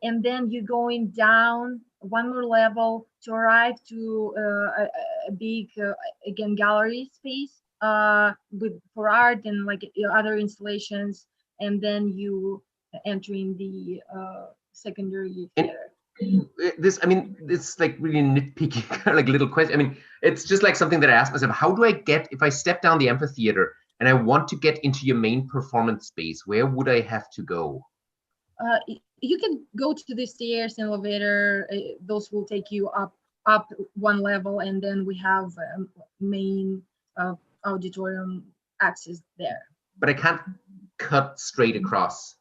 and then you're going down one more level to arrive to a big, again, gallery space for art and like other installations, and then you entering the secondary theater. This, I mean, it's like really nitpicky, kind of like little question. I mean, it's just like something that I asked myself, how do I get, if I step down the amphitheater and I want to get into your main performance space, where would I have to go? you can go to the stairs and elevator. Those will take you up one level, and then we have main auditorium access there. But I can't cut straight across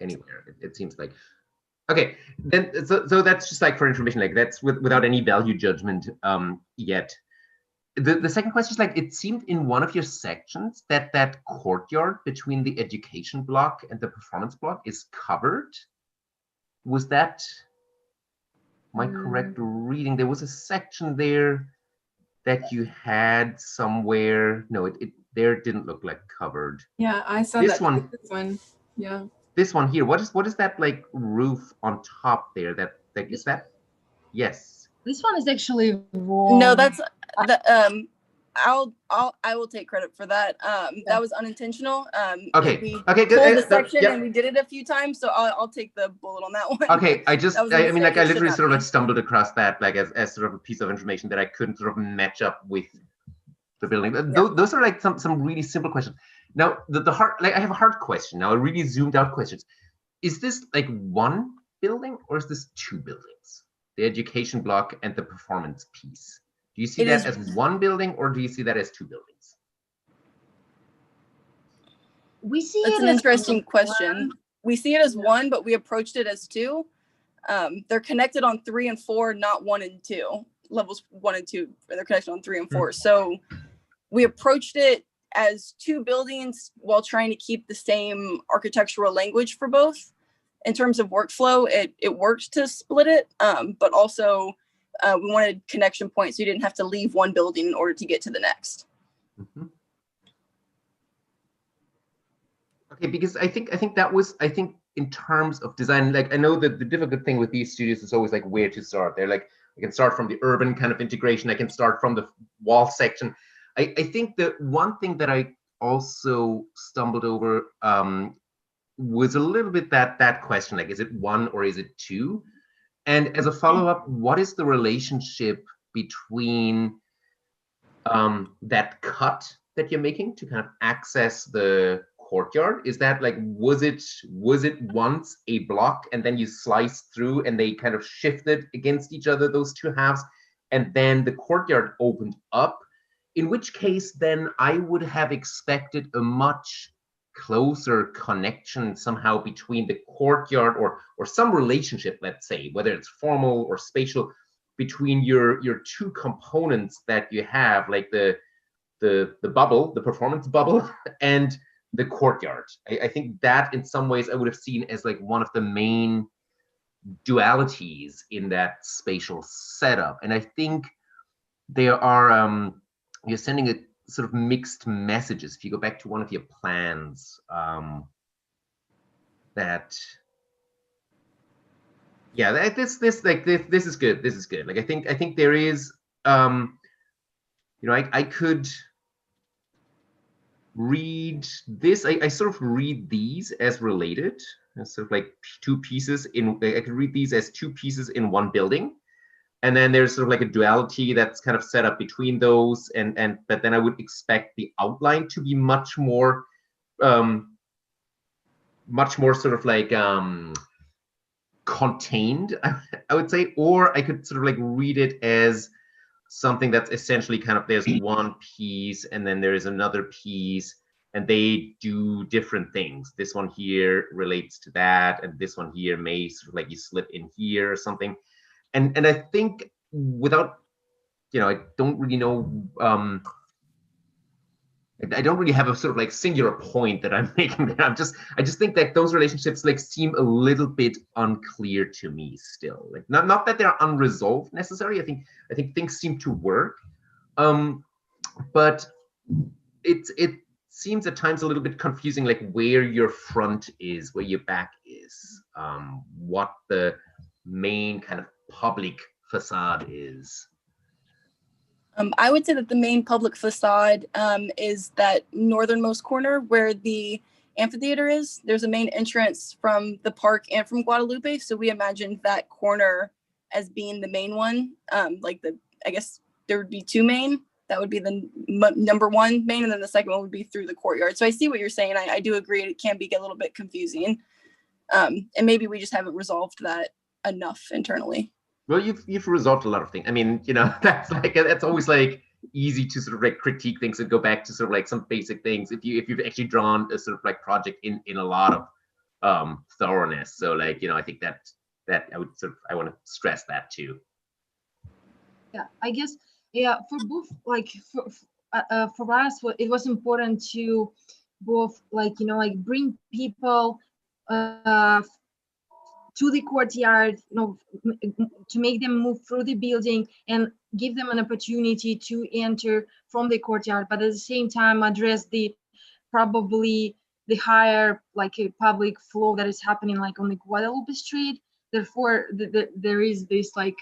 anywhere. It seems like. Okay, then so that's just like for information, like that's without any value judgment yet. The second question is like, it seemed in one of your sections that courtyard between the education block and the performance block is covered. Was that my correct reading? There was a section there that you had somewhere. No, it there didn't look like covered. Yeah, I saw this that. one. This one, yeah. This one here. What is that like roof on top there? That is that? Yes. This one is actually wrong. No, that's the I will take credit for that. That was unintentional. Okay. We Okay. Good. pulled the section and we did it a few times, so I'll take the bullet on that one. Okay. I mean, like I literally sort of be. like stumbled across that like as sort of a piece of information that I couldn't sort of match up with the building. Those are like some really simple questions. Now the hard, like I have a hard question now, a really zoomed out questions. Is this like one building or is this two buildings? The education block and the performance piece. Do you see that as one building or do you see that as two buildings? We see That's an interesting question. We see it as one, but we approached it as two. They're connected on 3 and 4, not 1 and 2. Levels 1 and 2, they're connected on 3 and 4. So we approached it as two buildings while trying to keep the same architectural language for both. In terms of workflow, it worked to split it, but also we wanted connection points so you didn't have to leave one building in order to get to the next. Mm-hmm. Okay, because I think that was, I think in terms of design, like I know that the difficult thing with these studios is always like where to start. They're like, I can start from the urban kind of integration. I can start from the wall section. I think the one thing that I also stumbled over was a little bit that question, like, is it one or is it two? And as a follow-up, what is the relationship between that cut that you're making to kind of access the courtyard? Is that like, was it once a block and then you sliced through and they kind of shifted against each other, those two halves, and then the courtyard opened up? In which case, then I would have expected a much closer connection somehow between the courtyard or some relationship, let's say, whether it's formal or spatial, between your two components that you have, like the bubble, the performance bubble, and the courtyard. I think that in some ways I would have seen as like one of the main dualities in that spatial setup. And I think there are you're sending a sort of mixed messages. If you go back to one of your plans, this is good. This is good. Like I think there is, I could read this. I sort of read these as related, sort of like two pieces in. I could read these as two pieces in one building. And then there's sort of like a duality that's kind of set up between those, but then I would expect the outline to be much more sort of like contained, I would say, or I could sort of like read it as something that's essentially kind of, there's one piece and then there is another piece and they do different things. This one here relates to that, and this one here may sort of like you slip in here or something. And I think without, I don't really know, I don't really have a sort of like singular point that I'm making there. I just think that those relationships like seem a little bit unclear to me still. Like not that they're unresolved necessarily. I think things seem to work, but it seems at times a little bit confusing, like where your front is, where your back is, what the main kind of public facade is. I would say that the main public facade is that northernmost corner where the amphitheater is. There's a main entrance from the park and from Guadalupe, so we imagined that corner as being the main one. I guess there would be two main. That would be the number one main, and then the second one would be through the courtyard. So I see what you're saying. I do agree it can be a little bit confusing. And maybe we just haven't resolved that enough internally. Well, you've resolved a lot of things. I mean, you know, that's always like easy to sort of like critique things and go back to sort of like some basic things if you've actually drawn a sort of like project in a lot of thoroughness. So like, you know, I think that I want to stress that too. Yeah, I guess, yeah, for both, like for us, it was important to both, like, you know, like bring people to the courtyard, you know, to make them move through the building and give them an opportunity to enter from the courtyard, but at the same time address the probably the higher like a public flow that is happening like on the Guadalupe Street. Therefore, there is this like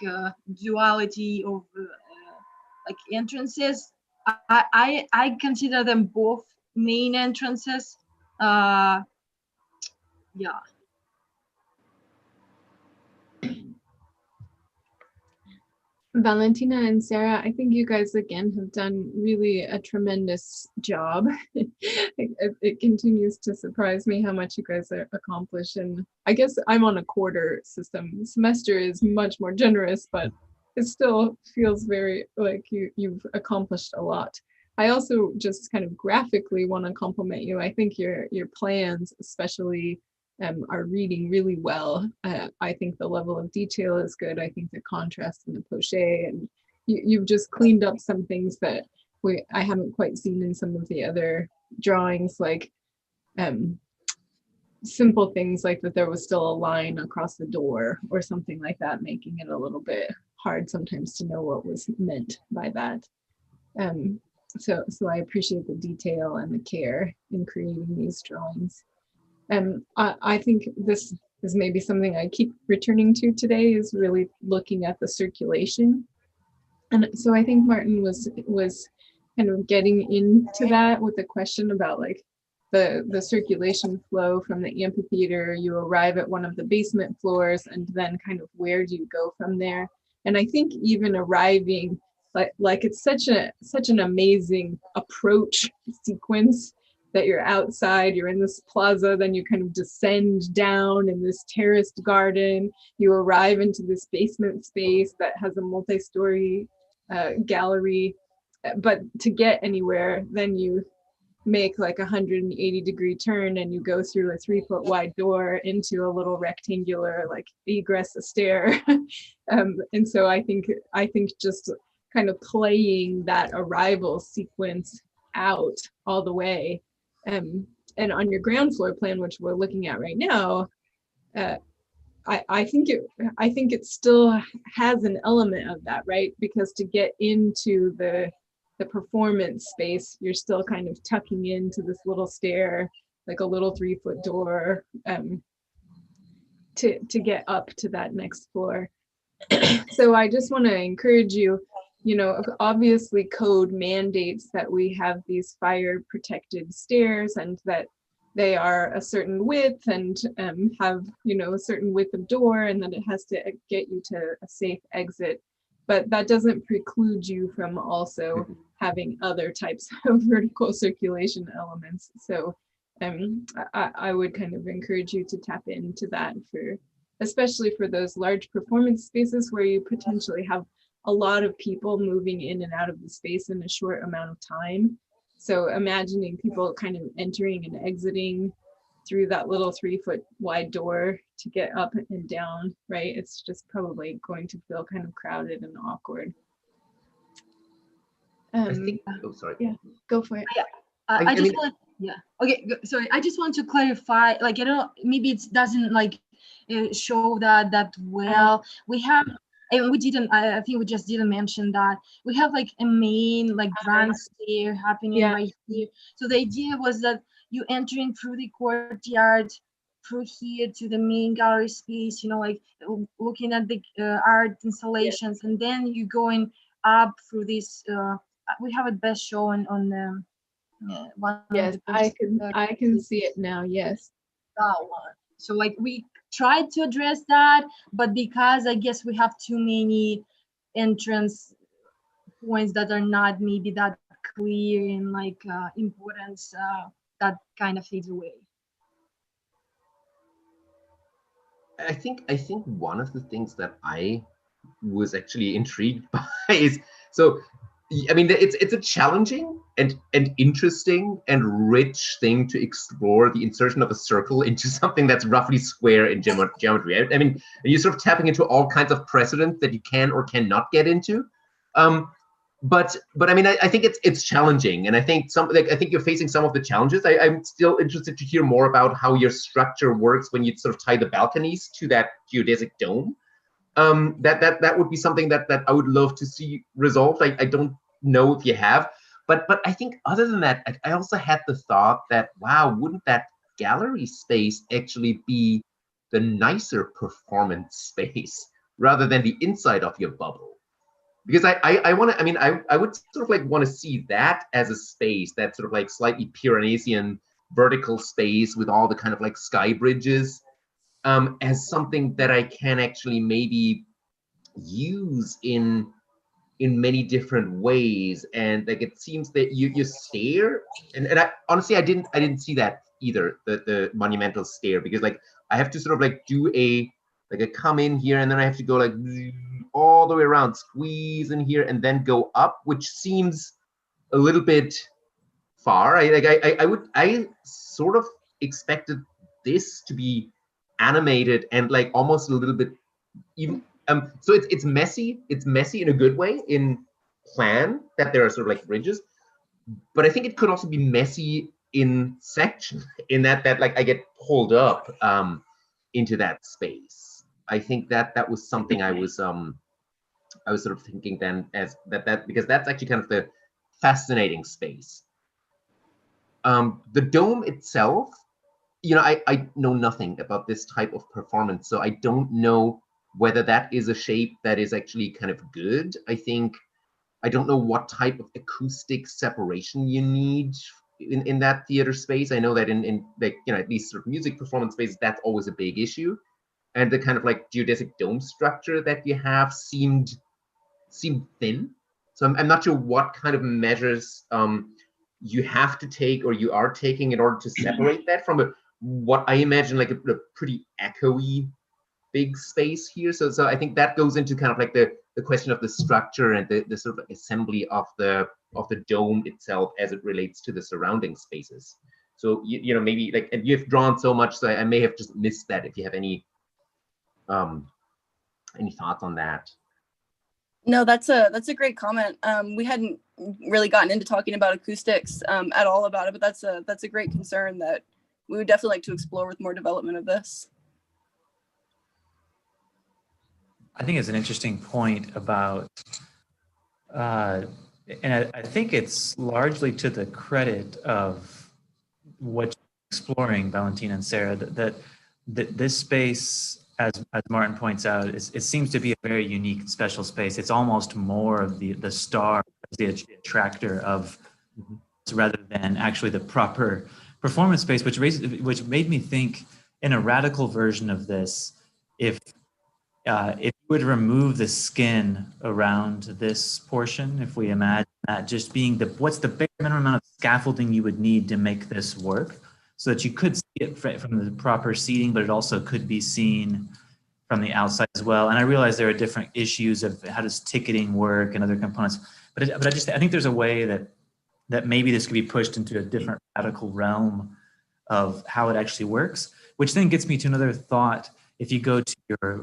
duality of like entrances. I consider them both main entrances. Yeah. Valentina and Sarah, I think you guys again have done really a tremendous job. It continues to surprise me how much you guys are accomplish. And I guess I'm on a quarter system. Semester is much more generous, but it still feels very like you've accomplished a lot. I also just kind of graphically want to compliment you. I think your plans, especially, are reading really well. I think the level of detail is good. I think the contrast and the poche, and you've just cleaned up some things that I haven't quite seen in some of the other drawings, like simple things like that there was still a line across the door or something like that, making it a little bit hard sometimes to know what was meant by that. So I appreciate the detail and the care in creating these drawings. I think this is maybe something I keep returning to today, is really looking at the circulation. And so I think Martin was kind of getting into that with the question about like the circulation flow from the amphitheater. You arrive at one of the basement floors, and then kind of where do you go from there? And I think even arriving, like it's such an amazing approach sequence, that you're outside, you're in this plaza, then you kind of descend down in this terraced garden, you arrive into this basement space that has a multi-story gallery, but to get anywhere, then you make like a 180-degree turn and you go through a 3-foot wide door into a little rectangular like egress stair. And so I think just kind of playing that arrival sequence out all the way. And on your ground floor plan, which we're looking at right now, I think it still has an element of that, right? Because to get into the performance space, you're still kind of tucking into this little stair, like a little 3-foot door, to get up to that next floor. So I just want to encourage you. You know, obviously code mandates that we have these fire protected stairs and that they are a certain width and have, you know, a certain width of door, and that it has to get you to a safe exit. But that doesn't preclude you from also having other types of vertical circulation elements. So I would kind of encourage you to tap into that, especially for those large performance spaces where you potentially have a lot of people moving in and out of the space in a short amount of time. So imagining people kind of entering and exiting through that little 3-foot wide door to get up and down, right? It's just probably going to feel kind of crowded and awkward. I think, oh, sorry. Yeah, go for it. Yeah, I just want, yeah. Okay, sorry. I just want to clarify, like, you know, maybe it doesn't like show that well. We have, and we didn't, I think we just didn't mention that we have like a main like grand stair happening right here. So the idea was that you entering through the courtyard through here to the main gallery space, you know, like looking at the art installations, and then you going up through this. We have it best shown on the one. Yes, I can see it now. Yes. That one. So like we tried to address that, but because I guess we have too many entrance points that are not maybe that clear in like importance, that kind of fades away. I think one of the things that I was actually intrigued by is, so I mean, it's a challenging and interesting and rich thing to explore the insertion of a circle into something that's roughly square in geometry. I mean, you're sort of tapping into all kinds of precedents that you can or cannot get into. But I mean, I think it's challenging, and I think I think you're facing some of the challenges. I'm still interested to hear more about how your structure works when you sort of tie the balconies to that geodesic dome. That would be something that I would love to see resolved. I don't know if you have, but I think other than that, I also had the thought that, wow, wouldn't that gallery space actually be the nicer performance space rather than the inside of your bubble? Because I want to, I mean, I would sort of like want to see that as a space, that sort of like slightly Piranesian vertical space with all the kind of like sky bridges, as something that I can actually maybe use in many different ways. And like, it seems that you stare, and I honestly, I didn't see that either, the monumental stare, because like I have to sort of like do a come in here, and then I have to go like all the way around, squeeze in here, and then go up, which seems a little bit far. I sort of expected this to be animated and like almost a little bit even. So it's messy. It's messy in a good way in plan, that there are sort of like ridges, but I think it could also be messy in section, in that like I get pulled up into that space. I think that was something I was sort of thinking then, as that because that's actually kind of the fascinating space. The dome itself, you know, I know nothing about this type of performance, so I don't know whether that is a shape that is actually kind of good. I don't know what type of acoustic separation you need in that theater space. I know that in like, you know, at least sort of music performance spaces, that's always a big issue. And the kind of like geodesic dome structure that you have seemed thin. So I'm not sure what kind of measures you have to take, or you are taking, in order to separate that from what I imagine like a pretty echoey big space here. So I think that goes into kind of like the question of the structure and the sort of assembly of the dome itself as it relates to the surrounding spaces. So you know, maybe like, and you've drawn so much, so I may have just missed that. If you have any thoughts on that? No, that's a great comment. We hadn't really gotten into talking about acoustics at all about it, but that's a great concern that we would definitely like to explore with more development of this. I think it's an interesting point about, and I think it's largely to the credit of what you're exploring, Valentina and Sarah, that this space, as Martin points out, it seems to be a very unique, special space. It's almost more of the star, the attractor of, rather than actually the proper performance space, which made me think, in a radical version of this, if you would remove the skin around this portion, if we imagine that just being what's the bare minimum amount of scaffolding you would need to make this work, so that you could see it from the proper seating, but it also could be seen from the outside as well. And I realize there are different issues of how does ticketing work and other components, but I think there's a way that maybe this could be pushed into a different radical realm of how it actually works, which then gets me to another thought. If you go to your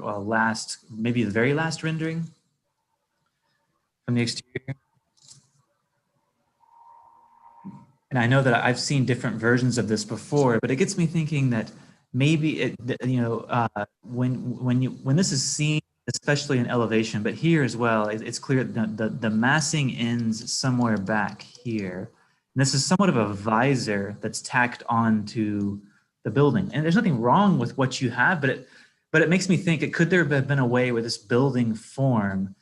maybe the very last rendering from the exterior. And I know that I've seen different versions of this before, but it gets me thinking that maybe when this is seen, especially in elevation, but here as well, it's clear that the massing ends somewhere back here. And this is somewhat of a visor that's tacked onto the building. And there's nothing wrong with what you have, but it makes me think, could there have been a way where this building form,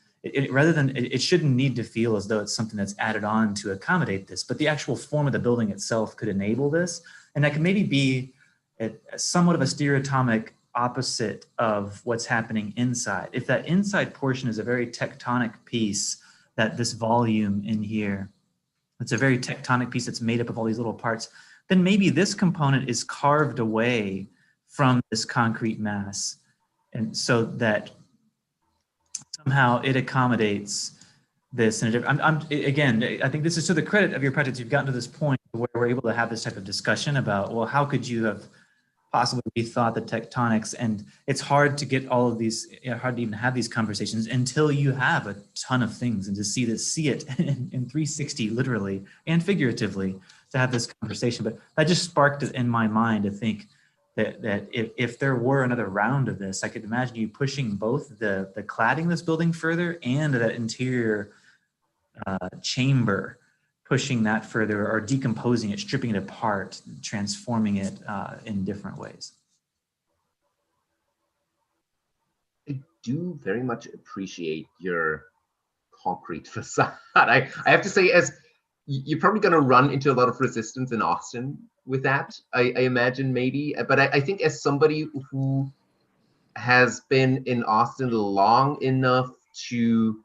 rather than, it shouldn't need to feel as though it's something that's added on to accommodate this, but the actual form of the building itself could enable this. And that could maybe be somewhat of a stereotomic opposite of what's happening inside. If that inside portion is a very tectonic piece, that this volume in here, it's a very tectonic piece that's made up of all these little parts, then maybe this component is carved away from this concrete mass. and so that somehow it accommodates this. And again, I think this is to the credit of your project. You've gotten to this point where we're able to have this type of discussion about, well, how could you have possibly rethought the tectonics? And it's hard to get all of these, hard to even have these conversations until you have a ton of things and to see it in 360, literally and figuratively, to have this conversation. But that just sparked it in my mind to think that if there were another round of this, I could imagine you pushing both the cladding of this building further and that interior chamber, pushing that further, or decomposing it, stripping it apart, transforming it in different ways. I do very much appreciate your concrete facade. I have to say, as you're probably going to run into a lot of resistance in Austin with that, I imagine, maybe. But I think as somebody who has been in Austin long enough to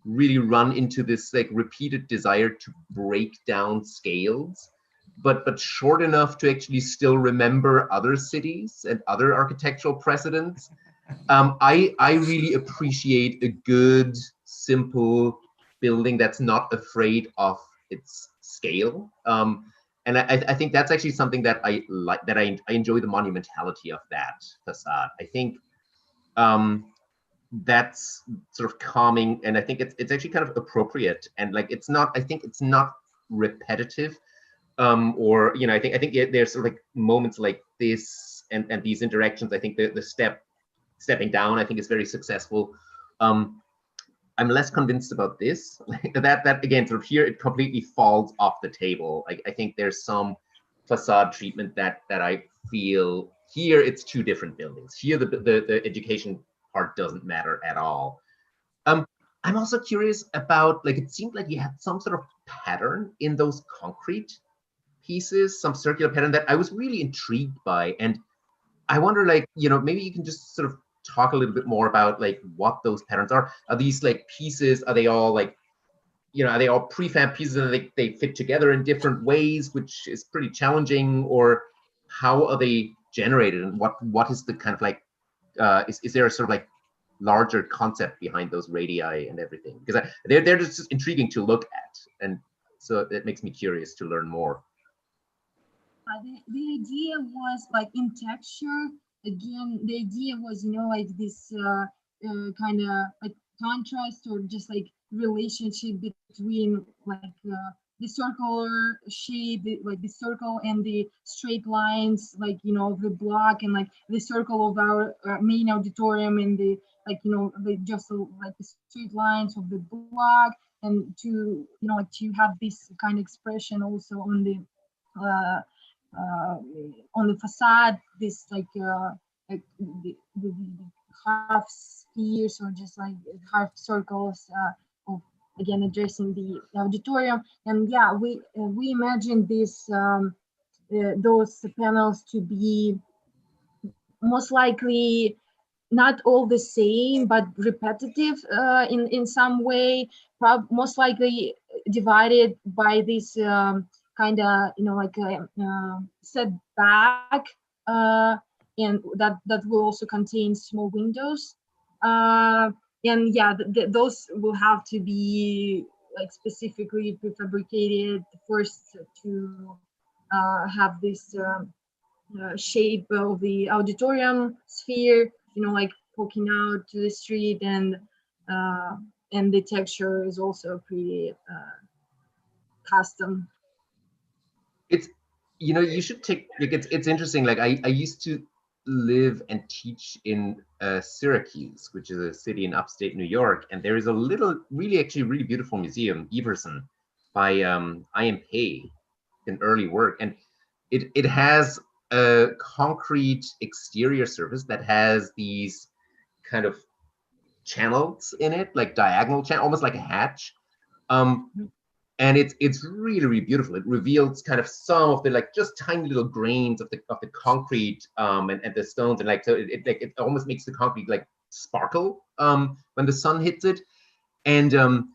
really run into this like repeated desire to break down scales, but short enough to actually still remember other cities and other architectural precedents, I really appreciate a good, simple building that's not afraid of its scale. And I think that's actually something that I like, that I enjoy the monumentality of that facade. I think that's sort of calming, and I think it's actually kind of appropriate, and like it's not, I think it's not repetitive, or I think there's sort of like moments like this and these interactions. I think the stepping down, I think, is very successful. I'm less convinced about this. that again, sort of here, it completely falls off the table. I think there's some facade treatment that I feel here. It's two different buildings. Here, the education part doesn't matter at all. I'm also curious about, like, it seemed like you had some sort of pattern in those concrete pieces, some circular pattern that I was really intrigued by. And I wonder, like, maybe you can just sort of talk a little bit more about like what those patterns are. Are these like pieces, are they all like, are they all prefab pieces and they fit together in different ways, which is pretty challenging? Or how are they generated, and what is the kind of like, is there a sort of like larger concept behind those radii and everything? Because they're just intriguing to look at, and so it makes me curious to learn more. The idea was like in texture. Again, the idea was, like this kind of like contrast, or just like relationship between like the circular shape, like the circle and the straight lines, like, the block, and like the circle of our main auditorium, and the, like, just like the straight lines of the block, and to, like to have this kind of expression also on the facade, this like the half spheres, or just like half circles of, again, addressing the auditorium. And yeah, we imagined this those panels to be most likely not all the same, but repetitive in some way, most likely divided by this kind of, like a setback, and that will also contain small windows. And yeah, those will have to be like specifically prefabricated first to have this shape of the auditorium sphere, like poking out to the street, and the texture is also pretty custom. It's, you should take, like, it's interesting. Like I used to live and teach in Syracuse, which is a city in upstate New York, and there is a really beautiful museum, Everson, by I.M. Pei, an early work, and it has a concrete exterior surface that has these kind of channels in it, like diagonal channel, almost like a hatch. And it's really, really beautiful. It reveals kind of some of the like just tiny little grains of the concrete and the stones, and like, so it almost makes the concrete like sparkle when the sun hits it. And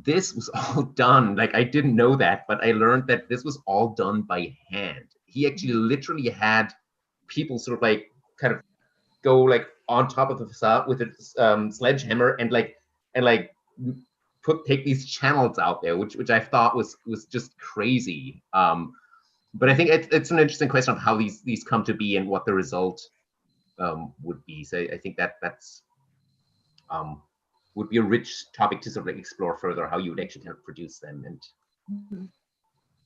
this was all done, like, I didn't know that, but I learned that this was all done by hand. He actually literally had people sort of like kind of go like on top of the facade with a sledgehammer and take these channels out there, which I thought was just crazy. But I think it's an interesting question of how these come to be and what the result would be. So I think that's would be a rich topic to sort of like explore further, how you would actually kind of produce them. And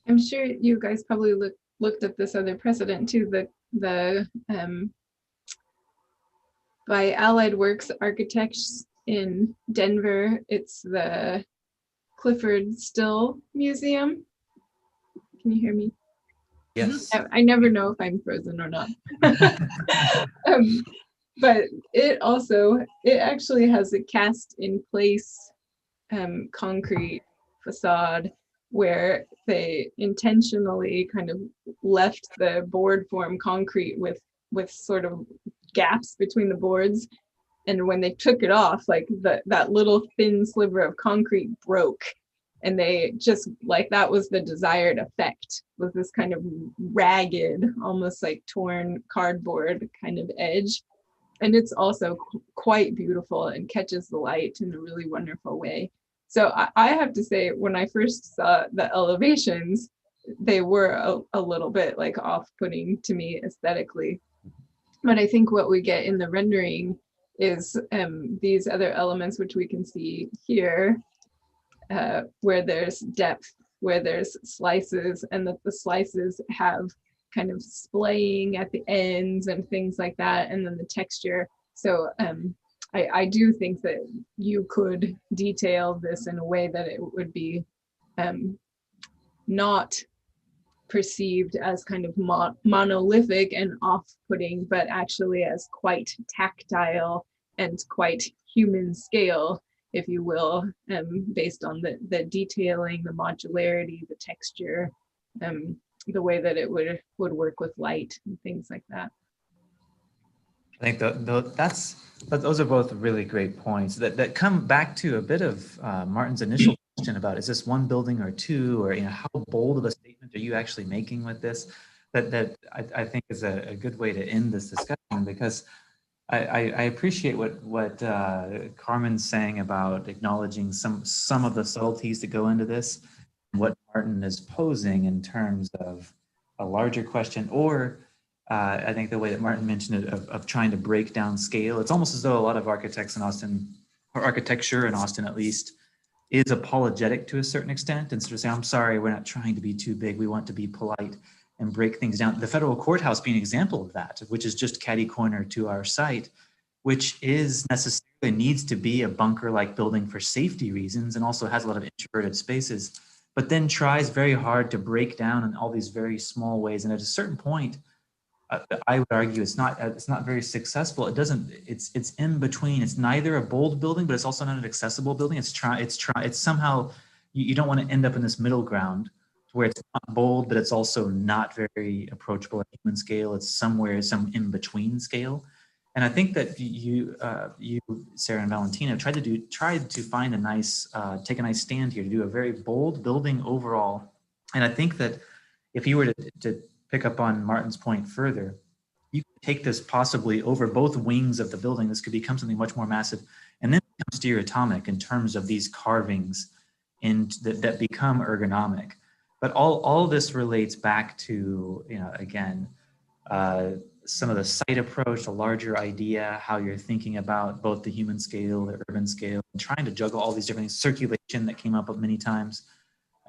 I'm sure you guys probably looked at this other precedent too, the by Allied Works Architects in Denver. It's the Clifford Still Museum. Can you hear me? Yes. I never know if I'm frozen or not. But it actually has a cast in place concrete facade where they intentionally kind of left the board form concrete with sort of gaps between the boards. And when they took it off, like that little thin sliver of concrete broke. And they just, like, that was the desired effect, was this kind of ragged, almost like torn cardboard kind of edge. And it's also quite beautiful and catches the light in a really wonderful way. So I have to say, when I first saw the elevations, they were a little bit like off-putting to me aesthetically. But I think what we get in the rendering is these other elements, which we can see here, where there's depth, where there's slices, and that the slices have kind of splaying at the ends and things like that, and then the texture. So I do think that you could detail this in a way that it would be not perceived as kind of monolithic and off-putting, but actually as quite tactile and quite human scale, if you will, based on the detailing, the modularity, the texture, the way that it would work with light and things like that. I think those are both really great points that come back to a bit of Martin's initial question about, is this one building or two, or how bold of a statement are you actually making with this? That I think is a good way to end this discussion, because I appreciate what Carmen's saying about acknowledging some of the subtleties that go into this, what Martin is posing in terms of a larger question, or I think the way that Martin mentioned it of trying to break down scale. It's almost as though a lot of architects in Austin, or architecture in Austin at least, is apologetic to a certain extent, and sort of say, I'm sorry, we're not trying to be too big, we want to be polite and break things down. The federal courthouse being an example of that, which is just catty corner to our site, which is necessarily needs to be a bunker-like building for safety reasons, and also has a lot of introverted spaces, but then tries very hard to break down in all these very small ways. And at a certain point, I would argue it's not very successful. It's in between. It's neither a bold building, but it's also not an accessible building. It's somehow, you don't want to end up in this middle ground where it's not bold, but it's also not very approachable at human scale. It's somewhere, some in between scale. And I think that you, Sarah and Valentina, tried to find a nice, take a nice stand here to do a very bold building overall. And I think that if you were to pick up on Martin's point further, you could take this possibly over both wings of the building. This could become something much more massive, and then become stereotomic in terms of these carvings that become ergonomic. But all this relates back to, again, some of the site approach, the larger idea, how you're thinking about both the human scale, the urban scale, and trying to juggle all these different things. Circulation that came up many times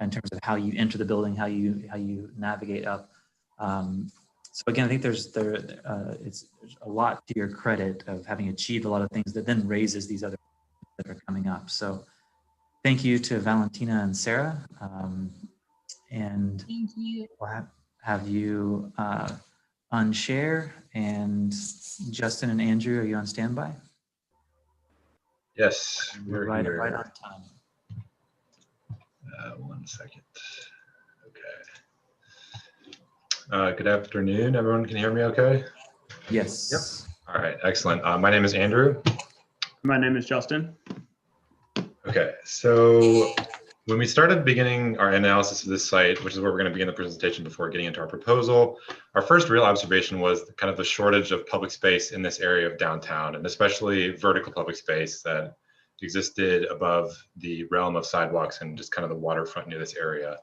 in terms of how you enter the building, how you navigate up. So again, I think there's a lot to your credit of having achieved a lot of things that then raises these other that are coming up. So thank you to Valentina and Sarah. And thank you. We'll have you unshare. And Justin and Andrew, are you on standby? Yes, we're right here. on time. 1 second. Okay. Good afternoon, everyone. Can you hear me okay? Yes. Yep. All right, excellent. My name is Andrew. My name is Justin. Okay, so When we started beginning our analysis of this site, which is where we're going to begin the presentation before getting into our proposal, our first real observation was kind of the shortage of public space in this area of downtown, and especially vertical public space that existed above the realm of sidewalks and just kind of the waterfront near this area.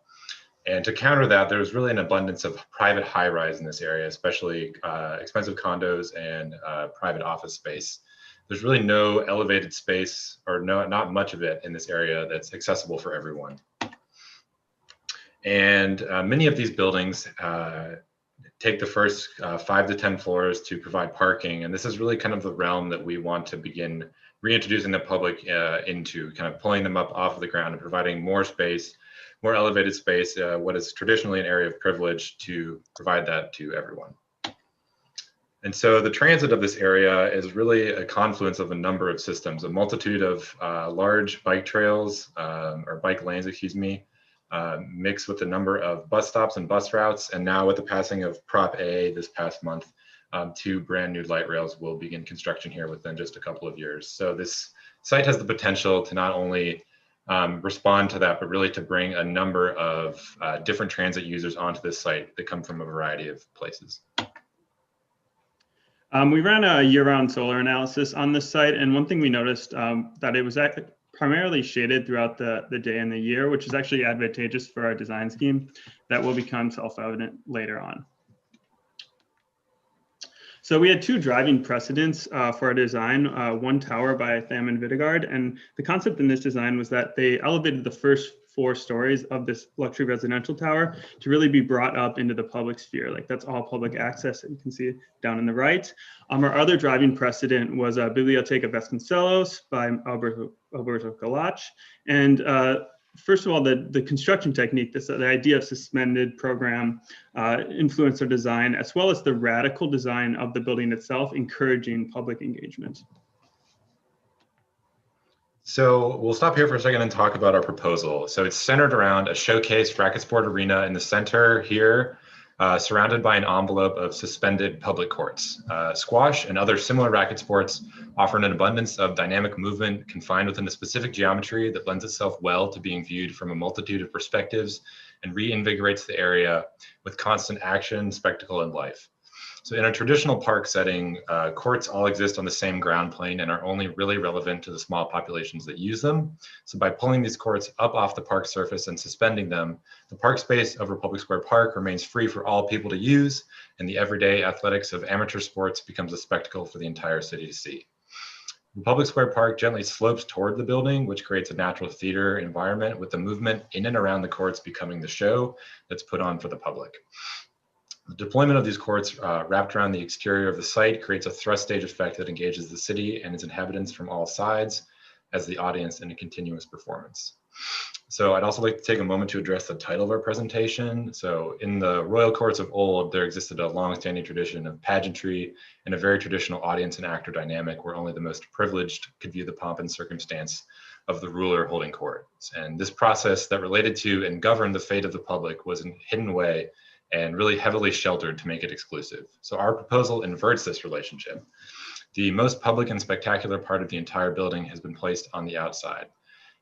And to counter that, there was really an abundance of private high-rise in this area, especially expensive condos and private office space. There's really no elevated space, or not much of it in this area that's accessible for everyone. And many of these buildings take the first 5 to 10 floors to provide parking. And this is really kind of the realm that we want to begin reintroducing the public into, kind of pulling them up off of the ground and providing more space, more elevated space, what is traditionally an area of privilege, to provide that to everyone. And so the transit of this area is really a confluence of a number of systems, a multitude of large bike trails, or bike lanes, excuse me, mixed with a number of bus stops and bus routes. And now with the passing of Prop A this past month, 2 brand new light rails will begin construction here within just a couple of years. So this site has the potential to not only respond to that, but really to bring a number of different transit users onto this site that come from a variety of places. We ran a year-round solar analysis on this site, and one thing we noticed that it was primarily shaded throughout the day and the year, which is actually advantageous for our design scheme that will become self-evident later on. So we had 2 driving precedents for our design, one tower by Tham and Videgard, and the concept in this design was that they elevated the first 4 stories of this luxury residential tower to really be brought up into the public sphere. Like, that's all public access that you can see down on the right. Our other driving precedent was Biblioteca Vasconcelos by Alberto Galach. And first of all, the construction technique, the idea of suspended program influenced our design, as well as the radical design of the building itself, encouraging public engagement. So we'll stop here for a second and talk about our proposal. So it's centered around a showcase racket sport arena in the center here, surrounded by an envelope of suspended public courts. Squash and other similar racket sports offer an abundance of dynamic movement confined within a specific geometry that lends itself well to being viewed from a multitude of perspectives and reinvigorates the area with constant action, spectacle, and life. So in a traditional park setting, courts all exist on the same ground plane and are only really relevant to the small populations that use them. So by pulling these courts up off the park surface and suspending them, the park space of Republic Square Park remains free for all people to use, and the everyday athletics of amateur sports becomes a spectacle for the entire city to see. Republic Square Park gently slopes toward the building, which creates a natural theater environment, with the movement in and around the courts becoming the show that's put on for the public. The deployment of these courts wrapped around the exterior of the site creates a thrust stage effect that engages the city and its inhabitants from all sides as the audience in a continuous performance. So I'd also like to take a moment to address the title of our presentation. So in the royal courts of old, there existed a long-standing tradition of pageantry and a very traditional audience and actor dynamic where only the most privileged could view the pomp and circumstance of the ruler holding court. And this process that related to and governed the fate of the public was hidden away and really heavily sheltered to make it exclusive. So our proposal inverts this relationship. The most public and spectacular part of the entire building has been placed on the outside.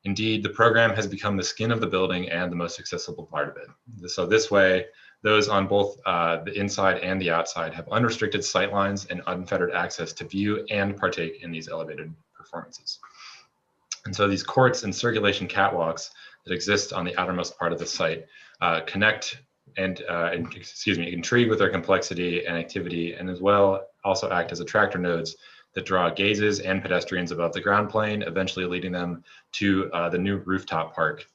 Indeed, the program has become the skin of the building and the most accessible part of it. So this way, those on both the inside and the outside have unrestricted sightlines and unfettered access to view and partake in these elevated performances. And so these courts and circulation catwalks that exist on the outermost part of the site connect and intrigue with their complexity and activity, and as well also act as attractor nodes that draw gazes and pedestrians above the ground plane, eventually leading them to the new rooftop park.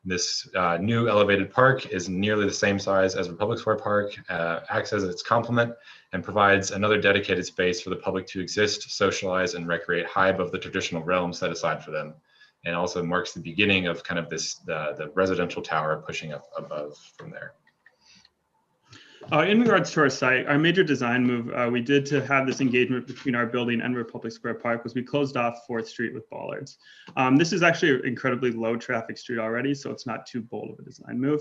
This new elevated park is nearly the same size as Republic Square Park, acts as its complement, and provides another dedicated space for the public to exist, socialize, and recreate high above the traditional realm set aside for them, and also marks the beginning of kind of this the residential tower pushing up above from there. In regards to our site, our major design move we did to have this engagement between our building and Republic Square Park was we closed off 4th Street with bollards. This is actually an incredibly low traffic street already, so it's not too bold of a design move.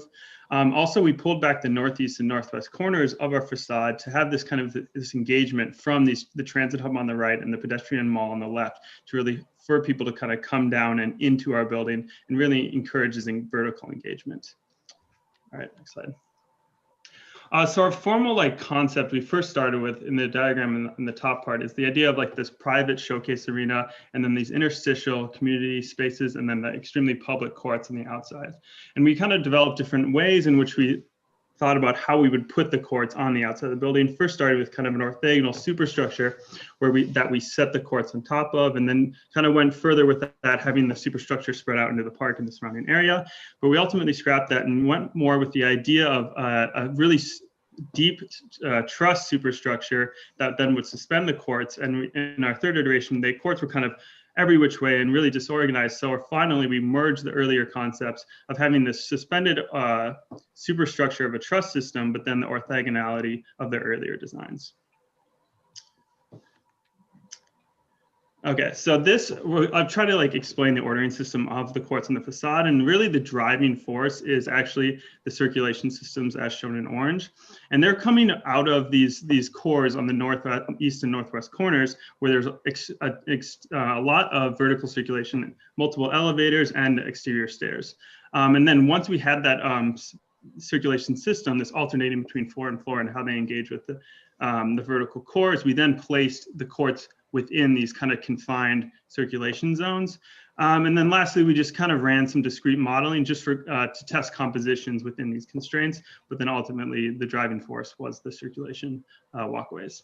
Also, we pulled back the northeast and northwest corners of our facade to have this kind of this engagement from the transit hub on the right and the pedestrian mall on the left to really for people to kind of come down and into our building, and really encourages vertical engagement. All right, next slide. So our formal concept we first started with in the diagram in the top part is the idea of this private showcase arena, and then these interstitial community spaces, and then the extremely public courts on the outside. And we kind of developed different ways in which we thought about how we would put the courts on the outside of the building. First started with kind of an orthogonal superstructure where we set the courts on top of, and then kind of went further with that, having the superstructure spread out into the park and the surrounding area. But we ultimately scrapped that and went more with the idea of a really deep truss superstructure that then would suspend the courts. And in our third iteration, the courts were kind of every which way and really disorganized. So finally, we merged the earlier concepts of having this suspended superstructure of a truss system, but then the orthogonality of the earlier designs. Okay, so I'll try to explain the ordering system of the courts on the facade, and really the driving force is actually the circulation systems as shown in orange. And they're coming out of these cores on the northeast and northwest corners, where there's a lot of vertical circulation, multiple elevators and exterior stairs. And then once we had that circulation system, this alternating between floor and floor and how they engage with the vertical cores, we then placed the courts within these kind of confined circulation zones. And then lastly, we just kind of ran some discrete modeling just for to test compositions within these constraints, but then ultimately the driving force was the circulation walkways.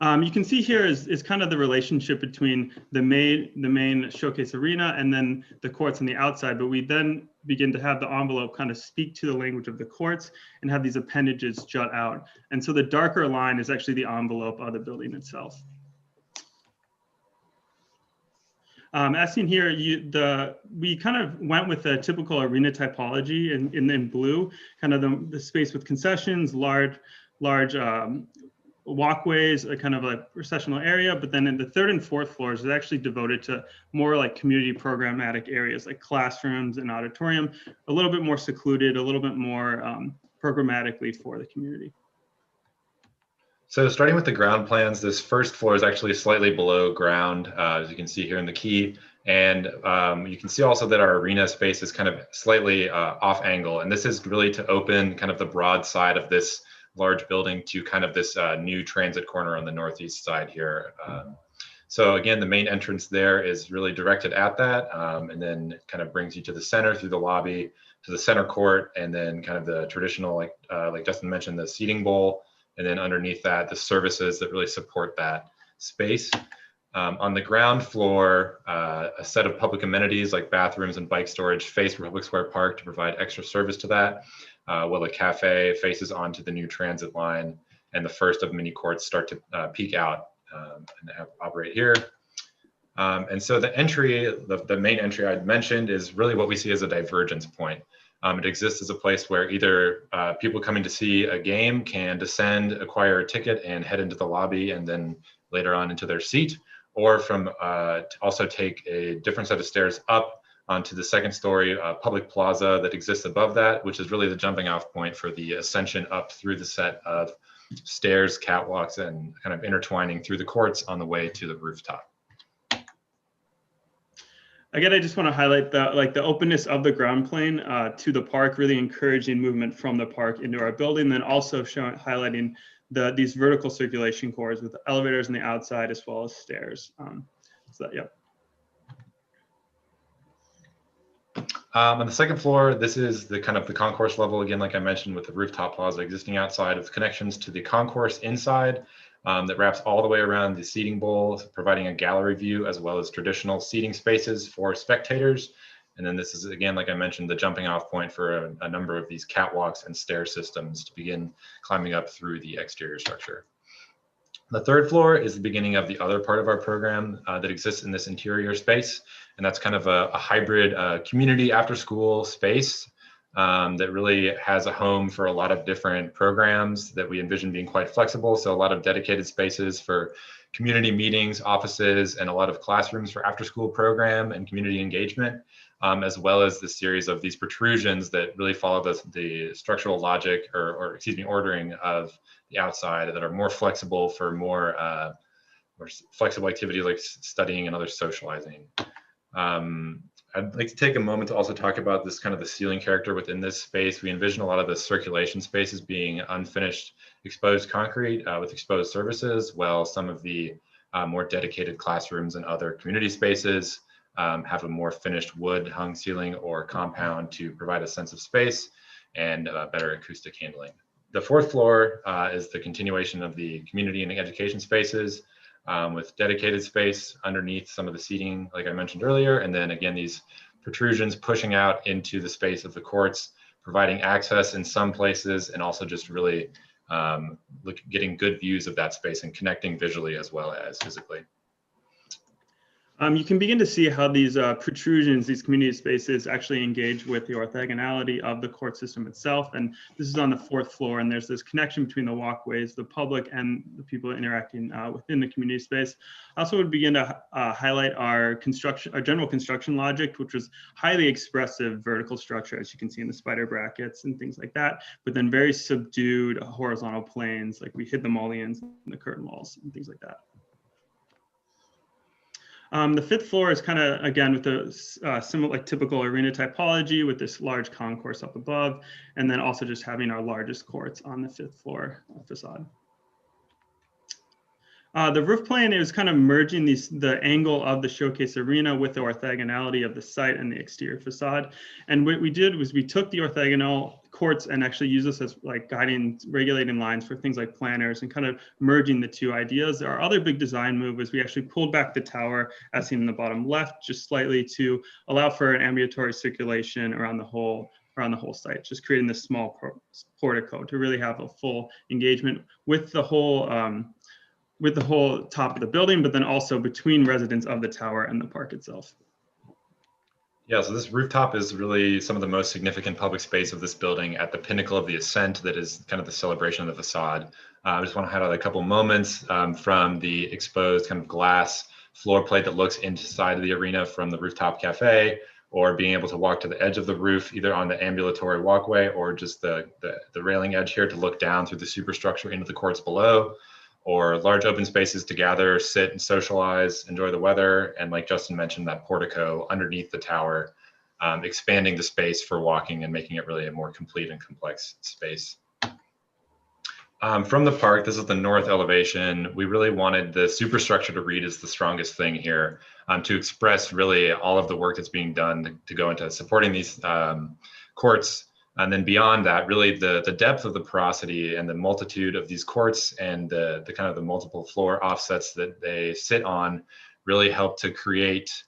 You can see here is kind of the relationship between the main showcase arena and then the courts on the outside, but we then begin to have the envelope kind of speak to the language of the courts and have these appendages jut out. And so the darker line is actually the envelope of the building itself. As seen here, we kind of went with a typical arena typology in blue, kind of the space with concessions, large walkways, a kind of a processional area, but then in the third and fourth floors is actually devoted to more community programmatic areas like classrooms and auditorium, a little bit more secluded, a little bit more programmatically for the community. So starting with the ground plans, this first floor is actually slightly below ground, as you can see here in the key. And you can see also that our arena space is kind of slightly off angle. And this is really to open kind of the broad side of this large building to kind of this new transit corner on the northeast side here. So again, the main entrance there is really directed at that, and then it kind of brings you to the center through the lobby to the center court, and then kind of the traditional, like Justin mentioned, the seating bowl, and then underneath that, the services that really support that space. On the ground floor, a set of public amenities like bathrooms and bike storage face Republic Square Park to provide extra service to that. While the cafe faces onto the new transit line, and the first of many courts start to peek out and operate here. And so the entry, the main entry I'd mentioned, is really what we see as a divergence point. It exists as a place where either people coming to see a game can descend, acquire a ticket, and head into the lobby, and then later on into their seat, or from also take a different set of stairs up onto the second story public plaza that exists above that, which is really the jumping off point for the ascension up through the set of stairs, catwalks, and kind of intertwining through the courts on the way to the rooftop. Again, I just want to highlight the openness of the ground plane to the park, really encouraging movement from the park into our building, then also highlighting these vertical circulation cores with elevators on the outside as well as stairs. On the second floor, this is the kind of the concourse level, again, like I mentioned, with the rooftop plaza existing outside with connections to the concourse inside that wraps all the way around the seating bowl, providing a gallery view as well as traditional seating spaces for spectators. And then this is, again, like I mentioned, the jumping off point for a number of these catwalks and stair systems to begin climbing up through the exterior structure. The third floor is the beginning of the other part of our program that exists in this interior space. And that's kind of a hybrid community after school space that really has a home for a lot of different programs that we envision being quite flexible. So a lot of dedicated spaces for community meetings, offices, and a lot of classrooms for after school program and community engagement, as well as the series of these protrusions that really follow the structural logic or excuse me, ordering of the outside that are more flexible for more flexible activities like studying and other socializing. I'd like to take a moment to also talk about this kind of the ceiling character within this space. We envision a lot of the circulation spaces being unfinished exposed concrete with exposed surfaces, while some of the more dedicated classrooms and other community spaces have a more finished wood hung ceiling or compound to provide a sense of space and better acoustic handling. The fourth floor is the continuation of the community and education spaces with dedicated space underneath some of the seating, like I mentioned earlier. And then again, these protrusions pushing out into the space of the courts, providing access in some places, and also just really getting good views of that space and connecting visually as well as physically. You can begin to see how these protrusions, these community spaces actually engage with the orthogonality of the court system itself. And this is on the fourth floor, and there's this connection between the walkways, the public, and the people interacting within the community space. I also would begin to highlight our general construction logic, which was highly expressive vertical structure, as you can see in the spider brackets and things like that, but then very subdued horizontal planes, like we hid the mullions and the curtain walls and things like that. The fifth floor is kind of, again, with the similar, like typical arena typology with this large concourse up above, and then also just having our largest courts on the fifth floor facade. The roof plane is kind of merging the angle of the showcase arena with the orthogonality of the site and the exterior facade. And what we did was we took the orthogonal courts and actually used this as like guiding, regulating lines for things like planners and kind of merging the two ideas. Our other big design move was we actually pulled back the tower, as seen in the bottom left, just slightly to allow for an ambulatory circulation around the whole site, just creating this small portico to really have a full engagement with the whole top of the building, but then also between residents of the tower and the park itself. Yeah, so this rooftop is really some of the most significant public space of this building at the pinnacle of the ascent that is kind of the celebration of the facade. I just want to highlight a couple moments from the exposed kind of glass floor plate that looks inside the arena from the rooftop cafe, or being able to walk to the edge of the roof, either on the ambulatory walkway or just the railing edge here to look down through the superstructure into the courts below, or large open spaces to gather, sit and socialize, enjoy the weather. And like Justin mentioned, that portico underneath the tower, expanding the space for walking and making it really a more complete and complex space. From the park, this is the north elevation. We really wanted the superstructure to read as the strongest thing here, to express really all of the work that's being done to go into supporting these courts. And then beyond that, really the depth of the porosity and the multitude of these courts and the kind of the multiple floor offsets that they sit on really help to create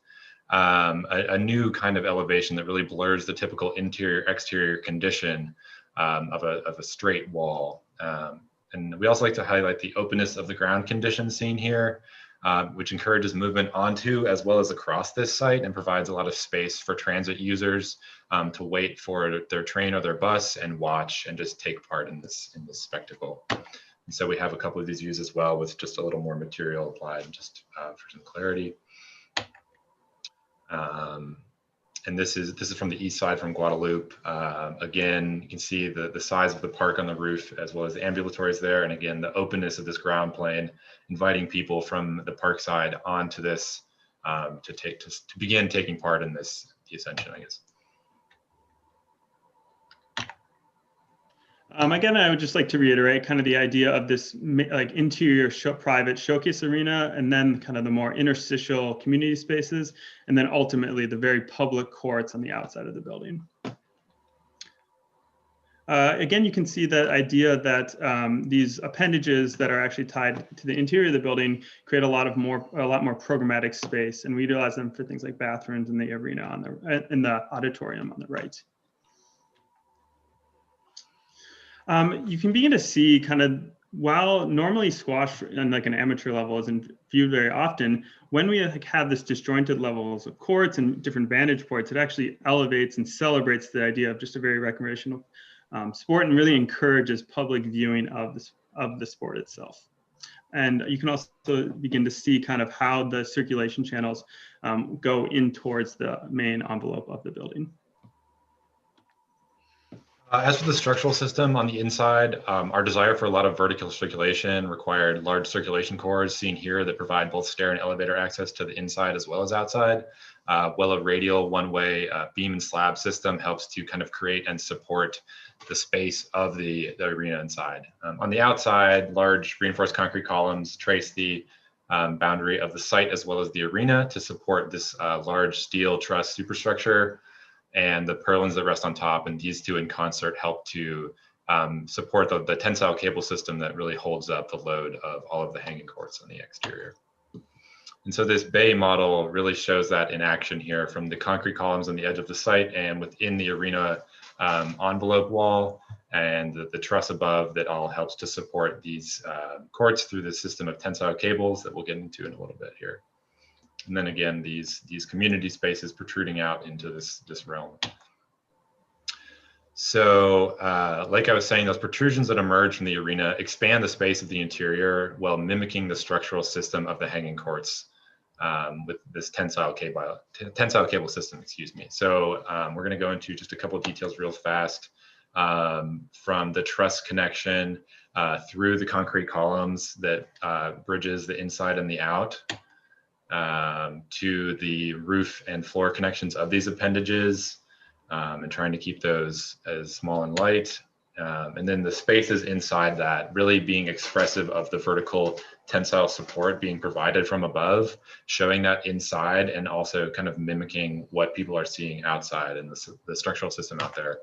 a new kind of elevation that really blurs the typical interior-exterior condition of a straight wall. And we also like to highlight the openness of the ground conditions seen here, which encourages movement onto as well as across this site and provides a lot of space for transit users to wait for their train or their bus and watch and just take part in this spectacle. And so we have a couple of these views as well with just a little more material applied just for some clarity. And this is from the east side from Guadalupe. Again, you can see the size of the park on the roof as well as the ambulatories there. And again, the openness of this ground plane, inviting people from the park side onto this to begin taking part in the ascension, I guess. Again, I would just like to reiterate kind of the idea of this like interior private showcase arena, and then kind of the more interstitial community spaces, and then ultimately the very public courts on the outside of the building. Again, you can see that idea that these appendages that are actually tied to the interior of the building create a lot more programmatic space, and we utilize them for things like bathrooms in the arena in the auditorium on the right. You can begin to see kind of, while normally squash on like an amateur level isn't viewed very often, when we have this disjointed levels of courts and different vantage points, it actually elevates and celebrates the idea of just a very recreational sport and really encourages public viewing of the sport itself. And you can also begin to see kind of how the circulation channels go in towards the main envelope of the building. As for the structural system on the inside, our desire for a lot of vertical circulation required large circulation cores seen here that provide both stair and elevator access to the inside as well as outside. Well, a radial one-way beam and slab system helps to kind of create and support the space of the arena inside. On the outside, large reinforced concrete columns trace the boundary of the site as well as the arena to support this large steel truss superstructure and the purlins that rest on top, and these two in concert help to support the tensile cable system that really holds up the load of all of the hanging courts on the exterior. And so this bay model really shows that in action here, from the concrete columns on the edge of the site and within the arena envelope wall and the truss above that all helps to support these courts through the system of tensile cables that we'll get into in a little bit here. And then again, these community spaces protruding out into this realm. So like I was saying, those protrusions that emerge from the arena expand the space of the interior while mimicking the structural system of the hanging courts with this tensile cable system, excuse me. So we're going to go into just a couple of details real fast from the truss connection through the concrete columns that bridges the inside and the out. To the roof and floor connections of these appendages and trying to keep those as small and light. And then the spaces inside that really being expressive of the vertical tensile support being provided from above, showing that inside and also kind of mimicking what people are seeing outside in the structural system out there.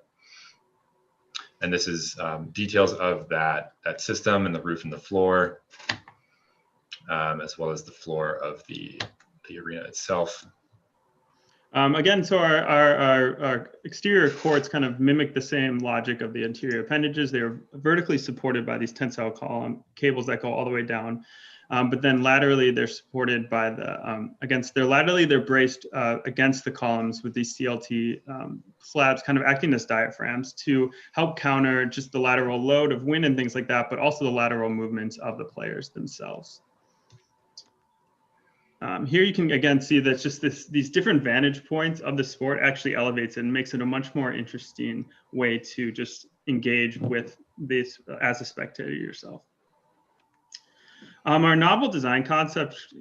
And this is details of that system and the roof and the floor. As well as the floor of the arena itself. Again, so our exterior courts kind of mimic the same logic of the interior appendages. They are vertically supported by these tensile column cables that go all the way down. But then laterally, they're supported by they're braced against the columns with these CLT slabs kind of acting as diaphragms to help counter just the lateral load of wind and things like that, but also the lateral movements of the players themselves. Here you can again see that just these different vantage points of the sport actually elevates it and makes it a much more interesting way to just engage with this as a spectator yourself. Our novel design concept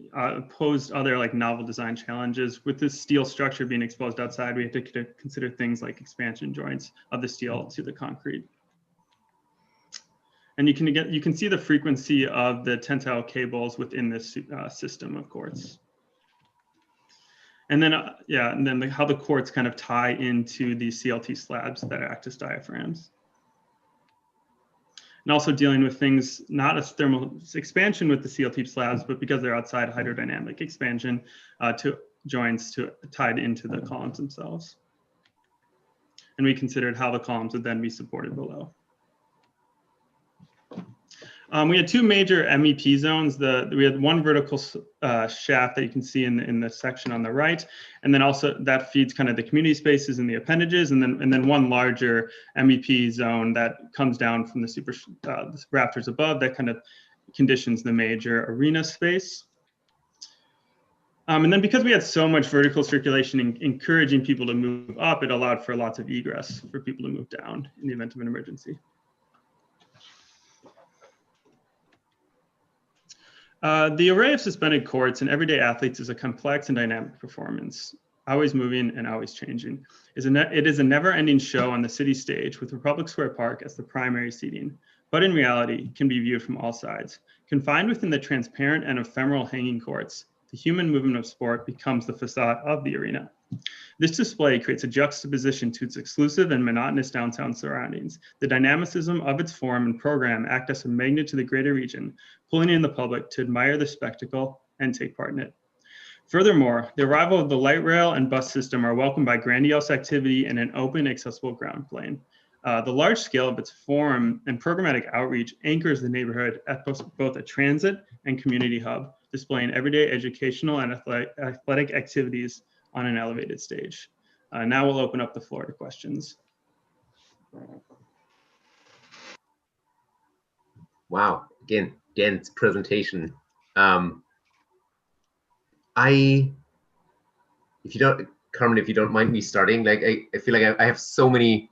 posed other novel design challenges. With this steel structure being exposed outside, we had to consider things like expansion joints of the steel to the concrete. And you can see the frequency of the tensile cables within this system of courts. And then, how the courts kind of tie into these CLT slabs that act as diaphragms. And also dealing with things not as thermal expansion with the CLT slabs, but because they're outside, hydrodynamic expansion to joints tied into the columns themselves. And we considered how the columns would then be supported below. We had two major MEP zones. We had one vertical shaft that you can see in the section on the right, and then also that feeds kind of the community spaces and the appendages, and then one larger MEP zone that comes down from the rafters above that kind of conditions the major arena space. And then because we had so much vertical circulation encouraging people to move up, it allowed for lots of egress for people to move down in the event of an emergency. The array of suspended courts and everyday athletes is a complex and dynamic performance, always moving and always changing. It is a never-ending show on the city stage with Republic Square Park as the primary seating, but in reality can be viewed from all sides. Confined within the transparent and ephemeral hanging courts, the human movement of sport becomes the facade of the arena. This display creates a juxtaposition to its exclusive and monotonous downtown surroundings. The dynamicism of its form and program act as a magnet to the greater region, pulling in the public to admire the spectacle and take part in it. Furthermore, the arrival of the light rail and bus system are welcomed by grandiose activity and an open, accessible ground plane. The large scale of its form and programmatic outreach anchors the neighborhood at both a transit and community hub, displaying everyday educational and athletic activities on an elevated stage. Now we'll open up the floor to questions. Wow, again, it's presentation. If you don't mind me starting, I feel like I have so many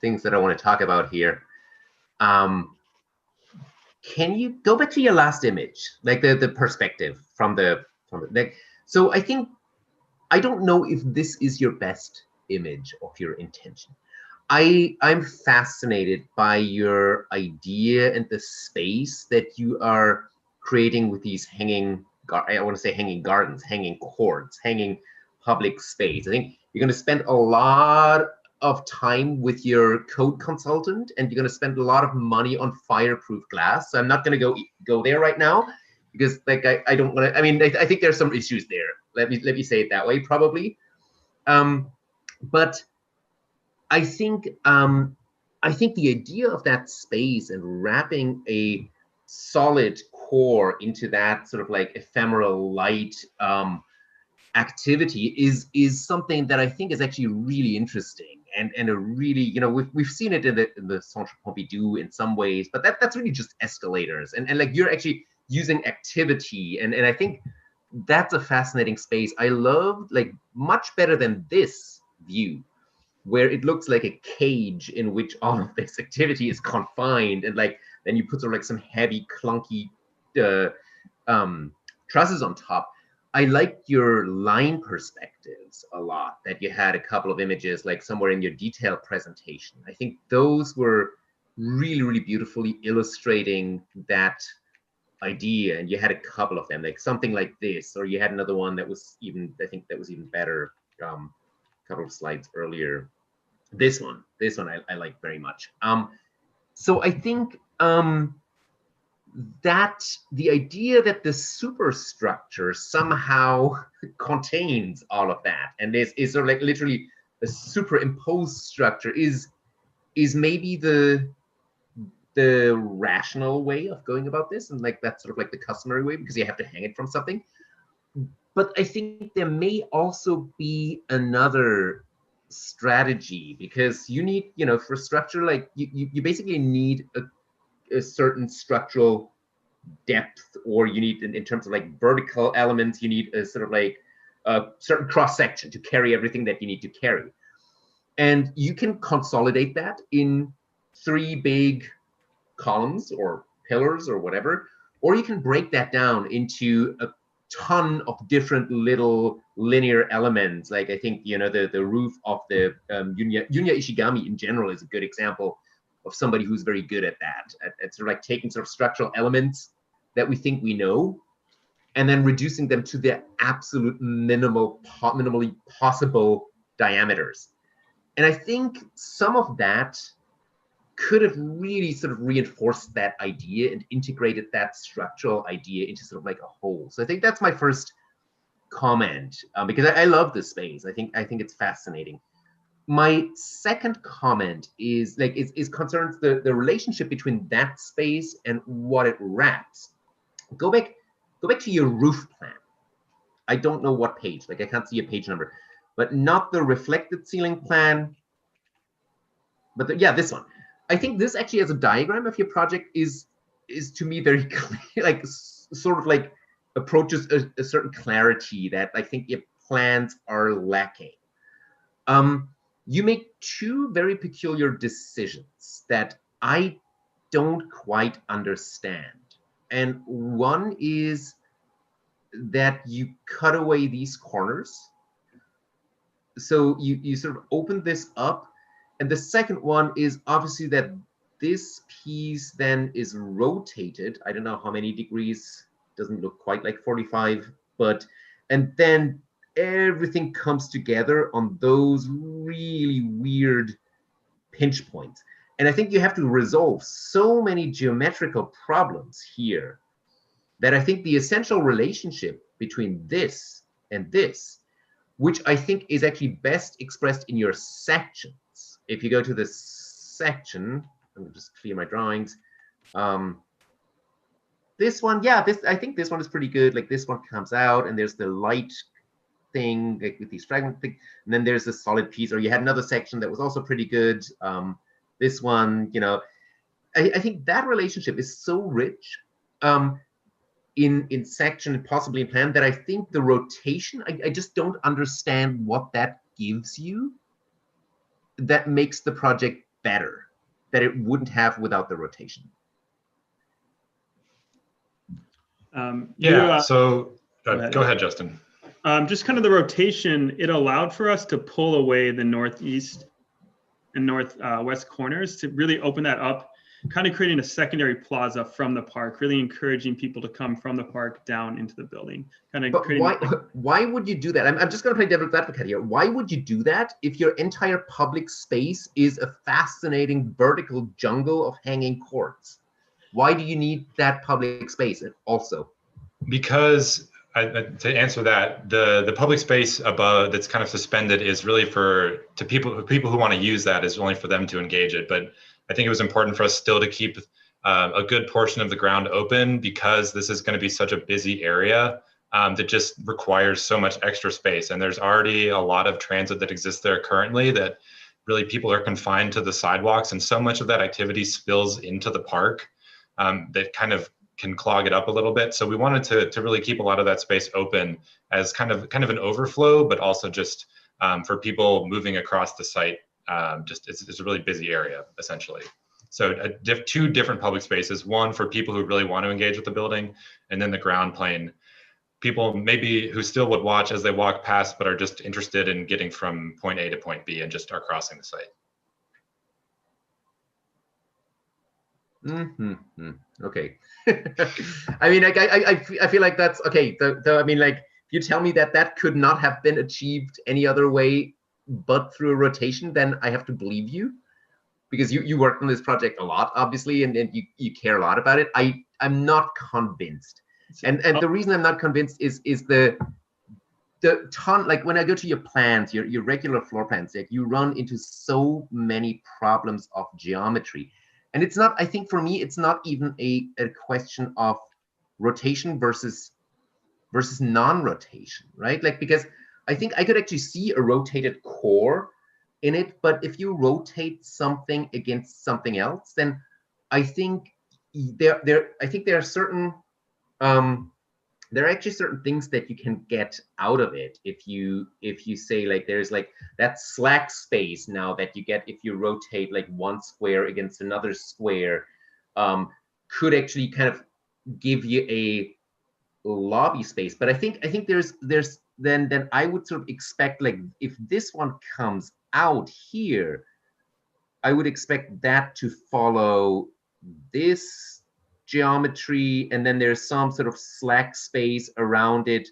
things that I want to talk about here. Can you go back to your last image, like the perspective from the like? So I think, I don't know if this is your best image of your intention. I'm fascinated by your idea and the space that you are creating with these hanging, I want to say hanging gardens, hanging courts, hanging public space. I think you're going to spend a lot of time with your code consultant, and you're going to spend a lot of money on fireproof glass. So I'm not going to go there right now, because like I don't want to. I mean, I think there's some issues there. Let me say it that way, probably. But I think the idea of that space and wrapping a solid core into that sort of like ephemeral light activity is something that I think is actually really interesting, and a really, you know, we've seen it in the Centre Pompidou in some ways, but that's really just escalators, and like you're actually using activity, and I think that's a fascinating space. I love, like, much better than this view, where it looks like a cage in which all of this activity is confined, and like then you put sort of like some heavy clunky trusses on top. I liked your line perspectives a lot, that you had a couple of images like somewhere in your detail presentation. I think those were really, really beautifully illustrating that idea, and you had a couple of them, like something like this, or you had another one that was even, I think that was even better, a couple of slides earlier. This one I like very much. So I think that the idea that the superstructure somehow contains all of that, and is sort of like literally a superimposed structure, is maybe the rational way of going about this, and like that's sort of like the customary way, because you have to hang it from something. But I think there may also be another strategy, because you need, you know, for structure, like you basically need a certain structural depth, or you need, in terms of like vertical elements, you need a sort of like a certain cross section to carry everything that you need to carry. And you can consolidate that in 3 big columns or pillars or whatever, or you can break that down into a ton of different little linear elements. Like I think, you know, the roof of the Yunya Ishigami in general is a good example of somebody who's very good at that, at sort of like taking sort of structural elements that we think we know, and then reducing them to their absolute minimally possible diameters. And I think some of that could have really sort of reinforced that idea and integrated that structural idea into sort of like a whole. So I think that's my first comment, because I love this space. I think it's fascinating. My second comment is like is concerns the relationship between that space and what it wraps. Go back to your roof plan. I don't know what page, like I can't see a page number, but not the reflected ceiling plan, but yeah, this one. I think this actually, as a diagram of your project, is to me very clear, like sort of like approaches a certain clarity that I think your plans are lacking. You make 2 very peculiar decisions that I don't quite understand. And one is that you cut away these corners. So you sort of open this up. And the second one is obviously that this piece then is rotated. I don't know how many degrees, doesn't look quite like 45, but, and then everything comes together on those really weird pinch points. And I think you have to resolve so many geometrical problems here that I think the essential relationship between this and this, which I think is actually best expressed in your sections. If you go to this section, I'm gonna just clear my drawings. This one, yeah, I think this one is pretty good. Like this one comes out and there's the light thing, like with these fragment thing, and then there's this solid piece. Or you had another section that was also pretty good. This one, you know, I think that relationship is so rich in section and possibly in plan, that I think the rotation, I just don't understand what that gives you that makes the project better that it wouldn't have without the rotation? So go ahead, Justin. Just kind of the rotation, it allowed for us to pull away the northeast and northwest corners to really open that up, kind of creating a secondary plaza from the park, really encouraging people to come from the park down into the building. But why would you do that? I'm just going to play devil's advocate here. Why would you do that if your entire public space is a fascinating vertical jungle of hanging courts? Why do you need that public space also? Because to answer that, the public space above that's kind of suspended is really to people who want to use that, is only for them to engage it. But I think it was important for us still to keep a good portion of the ground open, because this is going to be such a busy area that just requires so much extra space. And there's already a lot of transit that exists there currently that really people are confined to the sidewalks, and so much of that activity spills into the park that kind of can clog it up a little bit. So we wanted to really keep a lot of that space open as kind of an overflow, but also just for people moving across the site. It's a really busy area, essentially. So two different public spaces, one for people who really want to engage with the building, and then the ground plane, people maybe who still would watch as they walk past, but are just interested in getting from point A to point B and just are crossing the site. Okay. I mean, I feel like that's okay. I mean, like, if you tell me that could not have been achieved any other way but through a rotation, then I have to believe you, because you worked on this project a lot, obviously, and you care a lot about it. I'm not convinced, and the reason I'm not convinced is the ton, like when I go to your plans, your regular floor plans, like you run into so many problems of geometry. And it's not, I think for me, it's not even a question of rotation versus non-rotation, right? Like, because I think I could actually see a rotated core in it, but if you rotate something against something else, then I think there are certain, there are actually certain things that you can get out of it if you say, like, there's like that slack space now that you get if you rotate like one square against another square, could actually kind of give you a lobby space. But I think there's then I would sort of expect, like, if this one comes out here, I would expect that to follow this geometry, and then there's some sort of slack space around it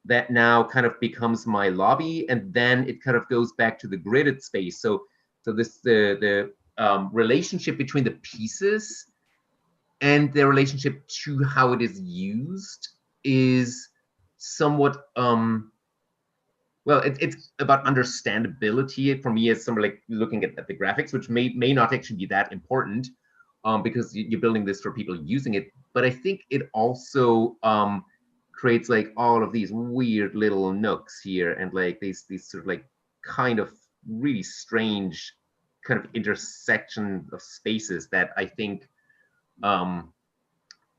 that now kind of becomes my lobby, and then it kind of goes back to the gridded space. So this the relationship between the pieces and the relationship to how it is used is somewhat well, it's about understandability for me as somebody like looking at the graphics, which may not actually be that important, because you're building this for people using it. But I think it also creates like all of these weird little nooks here, and like these sort of like kind of really strange kind of intersection of spaces that I think are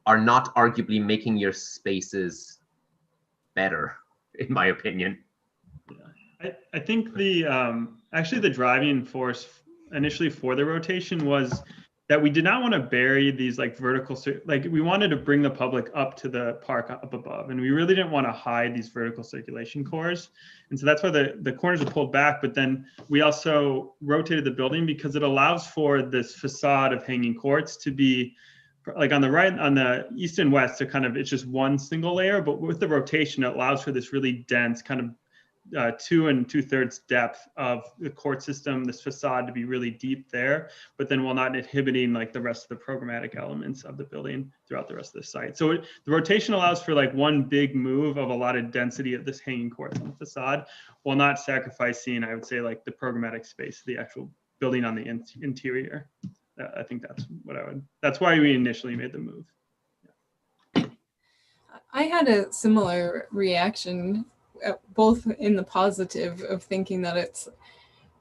not arguably making your spaces better, in my opinion. I think the actually the driving force initially for the rotation was that we did not want to bury these like vertical, like we wanted to bring the public up to the park up above, and we really didn't want to hide these vertical circulation cores. And so that's why the corners are pulled back, but then we also rotated the building because it allows for this facade of hanging courts to be like on the right, on the east and west, to kind of, it's just one single layer, but with the rotation, it allows for this really dense kind of 2 2/3 depth of the court system, this facade to be really deep there, but then while not inhibiting like the rest of the programmatic elements of the building throughout the rest of the site. So the rotation allows for like one big move of a lot of density of this hanging court on the facade, while not sacrificing, I would say, like the programmatic space, the actual building on the interior. I think that's why we initially made the move. Yeah. I had a similar reaction, both in the positive of thinking that it's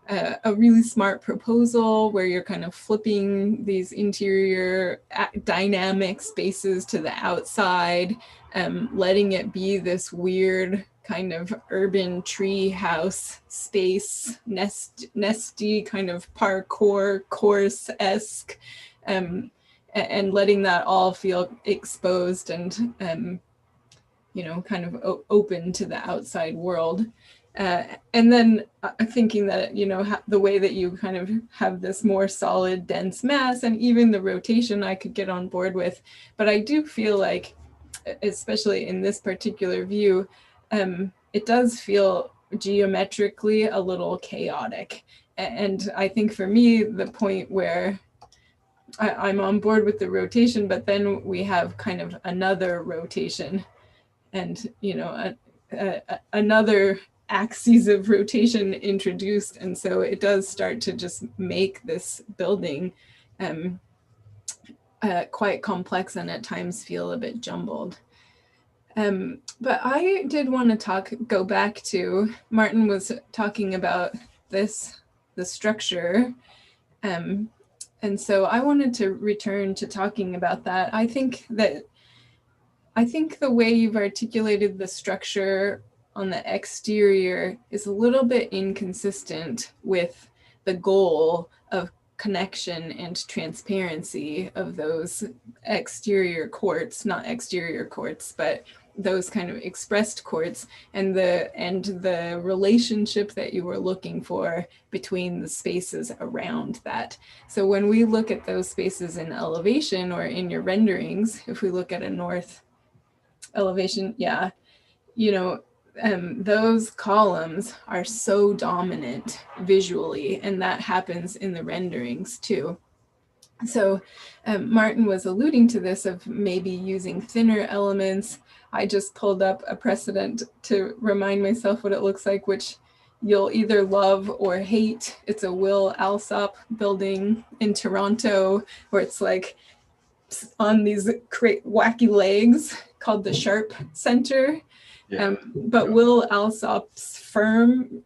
a really smart proposal where you're kind of flipping these interior dynamic spaces to the outside, letting it be this weird kind of urban tree house space, nesty kind of parkour course-esque, and letting that all feel exposed and you know, kind of open to the outside world. And then thinking that, you know, the way that you kind of have this more solid, dense mass, and even the rotation I could get on board with. But I do feel like, especially in this particular view, it does feel geometrically a little chaotic. And I think for me, the point where I'm on board with the rotation, but then we have kind of another rotation and, you know, another axes of rotation introduced. And so it does start to just make this building quite complex and at times feel a bit jumbled. But I did want to go back to, Martin was talking about the structure. And so I wanted to return to talking about that. I think the way you've articulated the structure on the exterior is a little bit inconsistent with the goal of connection and transparency of those exterior courts, not exterior courts, but those kind of expressed courts, and the relationship that you were looking for between the spaces around that. So when we look at those spaces in elevation or in your renderings, if we look at a north elevation, yeah, you know, those columns are so dominant visually, and that happens in the renderings too. So Martin was alluding to this of maybe using thinner elements. I just pulled up a precedent to remind myself what it looks like, which you'll either love or hate. It's a Will Alsop building in Toronto, where it's like on these wacky legs called the Sharp Center. Yeah. But Will Alsop's firm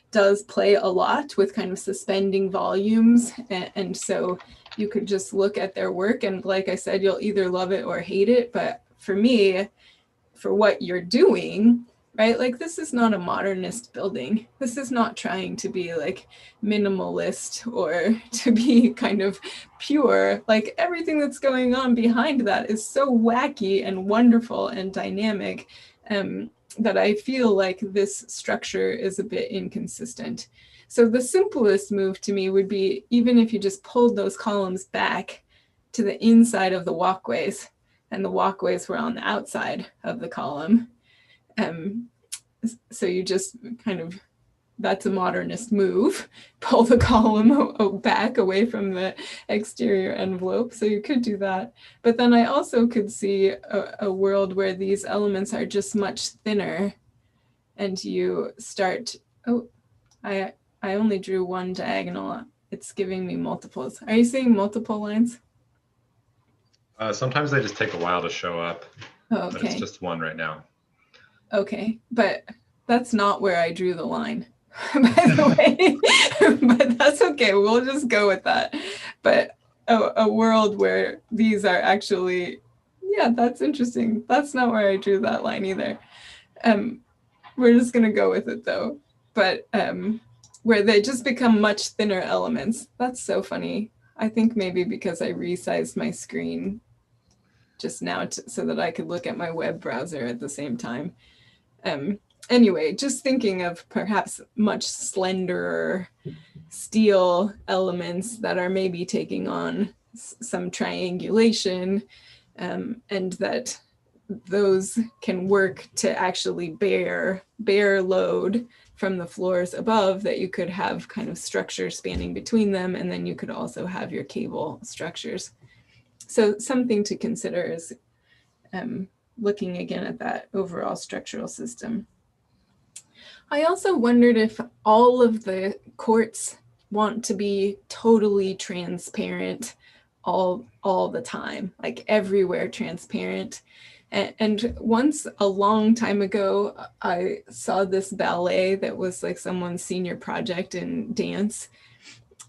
does play a lot with kind of suspending volumes. And so you could just look at their work, and like I said, you'll either love it or hate it. But for me, for what you're doing, right? Like, this is not a modernist building. This is not trying to be like minimalist or to be kind of pure. Like, everything that's going on behind that is so wacky and wonderful and dynamic that I feel like this structure is a bit inconsistent. So the simplest move to me would be, even if you just pulled those columns back to the inside of the walkways, and the walkways were on the outside of the column. So you just kind of, that's a modernist move, pull the column back away from the exterior envelope. So you could do that. But then I also could see a world where these elements are just much thinner, and you start, I only drew one diagonal. It's giving me multiples. Are you seeing multiple lines? Sometimes they just take a while to show up. Oh, okay. But it's just one right now. Okay, but that's not where I drew the line, by the way. But that's okay, we'll just go with that. But a world where these are actually, yeah, that's interesting. That's not where I drew that line either. We're just gonna go with it though. But where they just become much thinner elements. That's so funny. I think maybe because I resized my screen just now so that I could look at my web browser at the same time. Anyway, just thinking of perhaps much slenderer steel elements that are maybe taking on some triangulation, and that those can work to actually bear load from the floors above, that you could have kind of structure spanning between them, and then you could also have your cable structures. So something to consider is looking again at that overall structural system. I also wondered if all of the courts want to be totally transparent all the time, like everywhere transparent. And once a long time ago, I saw this ballet that was like someone's senior project in dance.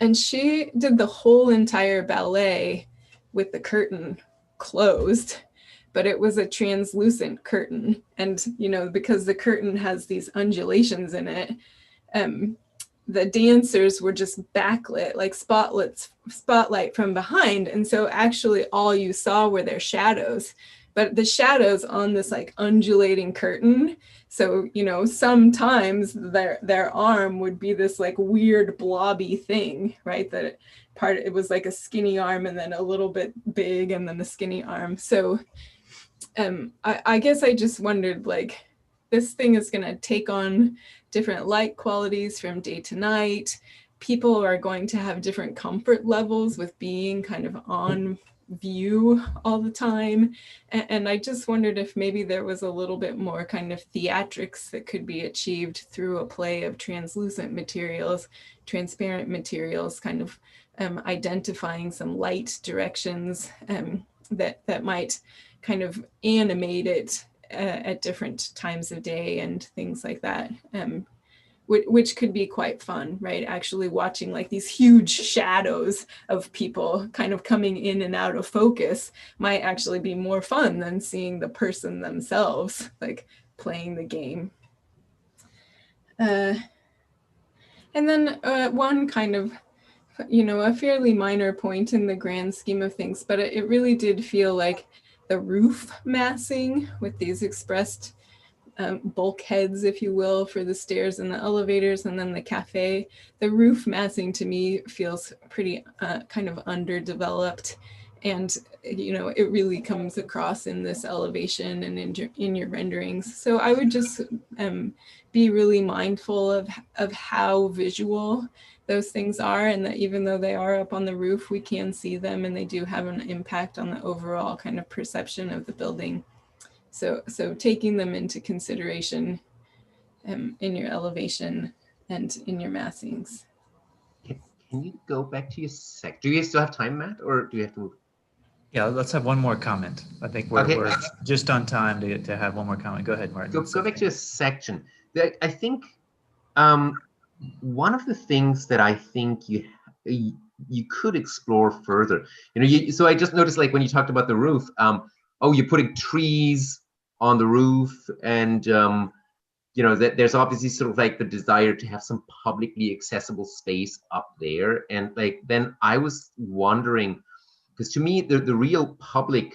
And she did the whole entire ballet with the curtain closed, but it was a translucent curtain. And, because the curtain has these undulations in it, the dancers were just backlit, like spotlight from behind. And so actually all you saw were their shadows, but the shadows on this like undulating curtain. So, sometimes their arm would be this like weird blobby thing, right? It was like a skinny arm and then a little bit big and then a skinny arm. So I guess I just wondered, like, this thing is going to take on different light qualities from day to night. People are going to have different comfort levels with being kind of on view all the time. And I just wondered if maybe there was a little bit more kind of theatrics that could be achieved through a play of translucent materials, transparent materials, kind of identifying some light directions that might kind of animate it at different times of day and things like that, which could be quite fun, right? Actually watching like these huge shadows of people kind of coming in and out of focus might actually be more fun than seeing the person themselves, like playing the game. And then one kind of, a fairly minor point in the grand scheme of things, but it really did feel like the roof massing with these expressed bulkheads, if you will, for the stairs and the elevators, and then the cafe. The roof massing to me feels pretty kind of underdeveloped. And, it really comes across in this elevation and in your renderings. So I would just be really mindful of how visual those things are, and that even though they are up on the roof, we can see them and they do have an impact on the overall kind of perception of the building. So taking them into consideration in your elevation and in your massings. Can you go back to your do you still have time, Matt, or do you have to? Yeah, let's have one more comment. I think we're just on time to have one more comment. Go ahead, Martin. Go back to your section. I think one of the things that I think you could explore further, so I just noticed, like, when you talked about the roof, you're putting trees on the roof, and that there's obviously sort of like the desire to have some publicly accessible space up there. And like, then I was wondering, because to me, the real public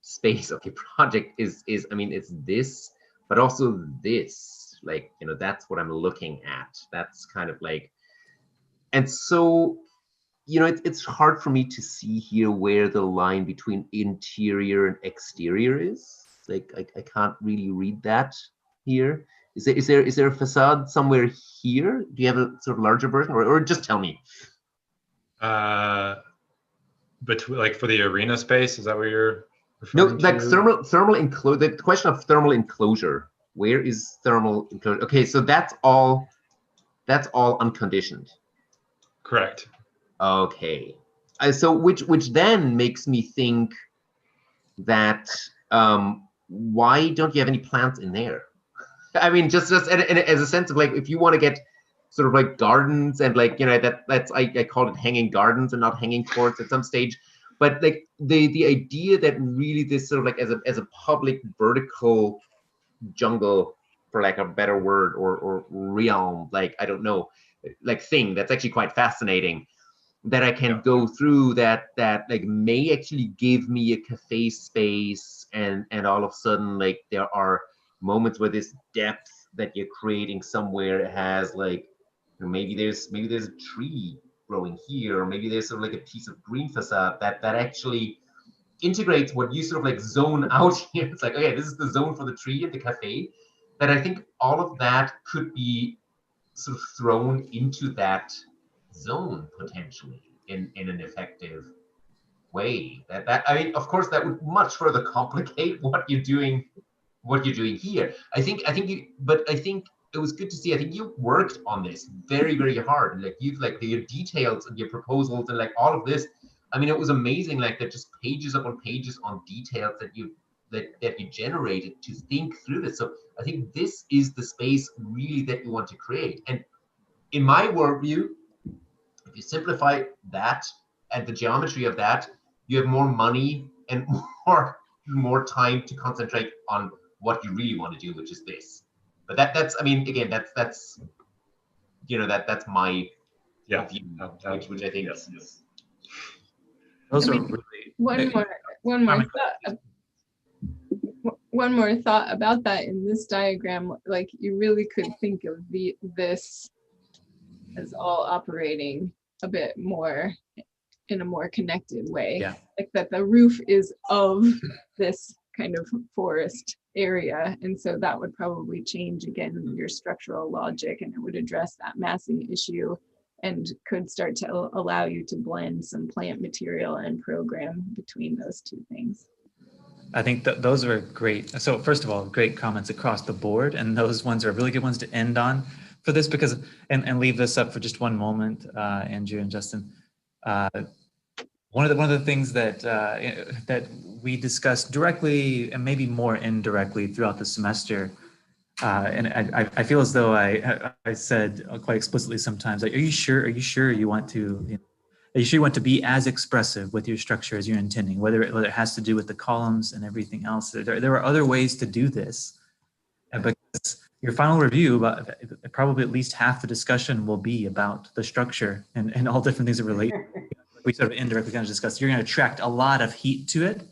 space of your project is I mean, it's this, but also this. Like, that's what I'm looking at. That's kind of like, and so, it's hard for me to see here where the line between interior and exterior is. Like, I can't really read that here. Is there a facade somewhere here? Do you have a sort of larger version, or just tell me? But like for the arena space, is that what you're referring to? Like thermal enclosure. The question of thermal enclosure. Where is thermal enclosure? Okay, so that's all unconditioned. Correct. Okay. So which then makes me think that why don't you have any plants in there? I mean, just as a sense of, like, if you want to get sort of like gardens and, like, that's I call it hanging gardens and not hanging courts at some stage. But like the idea that really this sort of like as a public vertical jungle, for lack of a better word, or realm, like, I don't know, like thing that's actually quite fascinating, that I can go through, that like may actually give me a cafe space, and all of a sudden, like, there are moments where this depth that you're creating somewhere has, like, maybe there's a tree growing here, or maybe there's sort of like a piece of green facade that actually integrates what you sort of like zone out here. It's like, okay, this is the zone for the tree and the cafe. That I think all of that could be sort of thrown into that zone potentially in an effective way. That I mean, of course, that would much further complicate what you're doing here. I think it was good to see. I think you worked on this very, very hard, and like you've like your details and your proposals and like all of this. I mean, it was amazing. Like, that just pages upon pages on details that you generated to think through this. So I think this is the space really that you want to create. And in my worldview, if you simplify that and the geometry of that, you have more money and more more time to concentrate on what you really want to do, which is this. But that's I mean, again, that's you know, that's my view, which I think is. Those I are mean, really one more thought about that in this diagram. Like, you really could think of this as all operating a bit more in a more connected way. Yeah. Like that the roof is of this kind of forest area, and so that would probably change again your structural logic, and it would address that massing issue and could start to allow you to blend some plant material and program between those two things. I think that those are great. So first of all, great comments across the board, and those ones are really good ones to end on for this, because and leave this up for just one moment, Andrew and Justin. One of the things that that we discussed directly and maybe more indirectly throughout the semester, and I feel as though I said quite explicitly sometimes, like, are you sure you want to, are you sure you want to be as expressive with your structure as you're intending, whether it has to do with the columns and everything else? There are other ways to do this, because your final review, probably at least half the discussion will be about the structure and all different things that relate. We sort of indirectly kind of discussed. You're going to attract a lot of heat to it.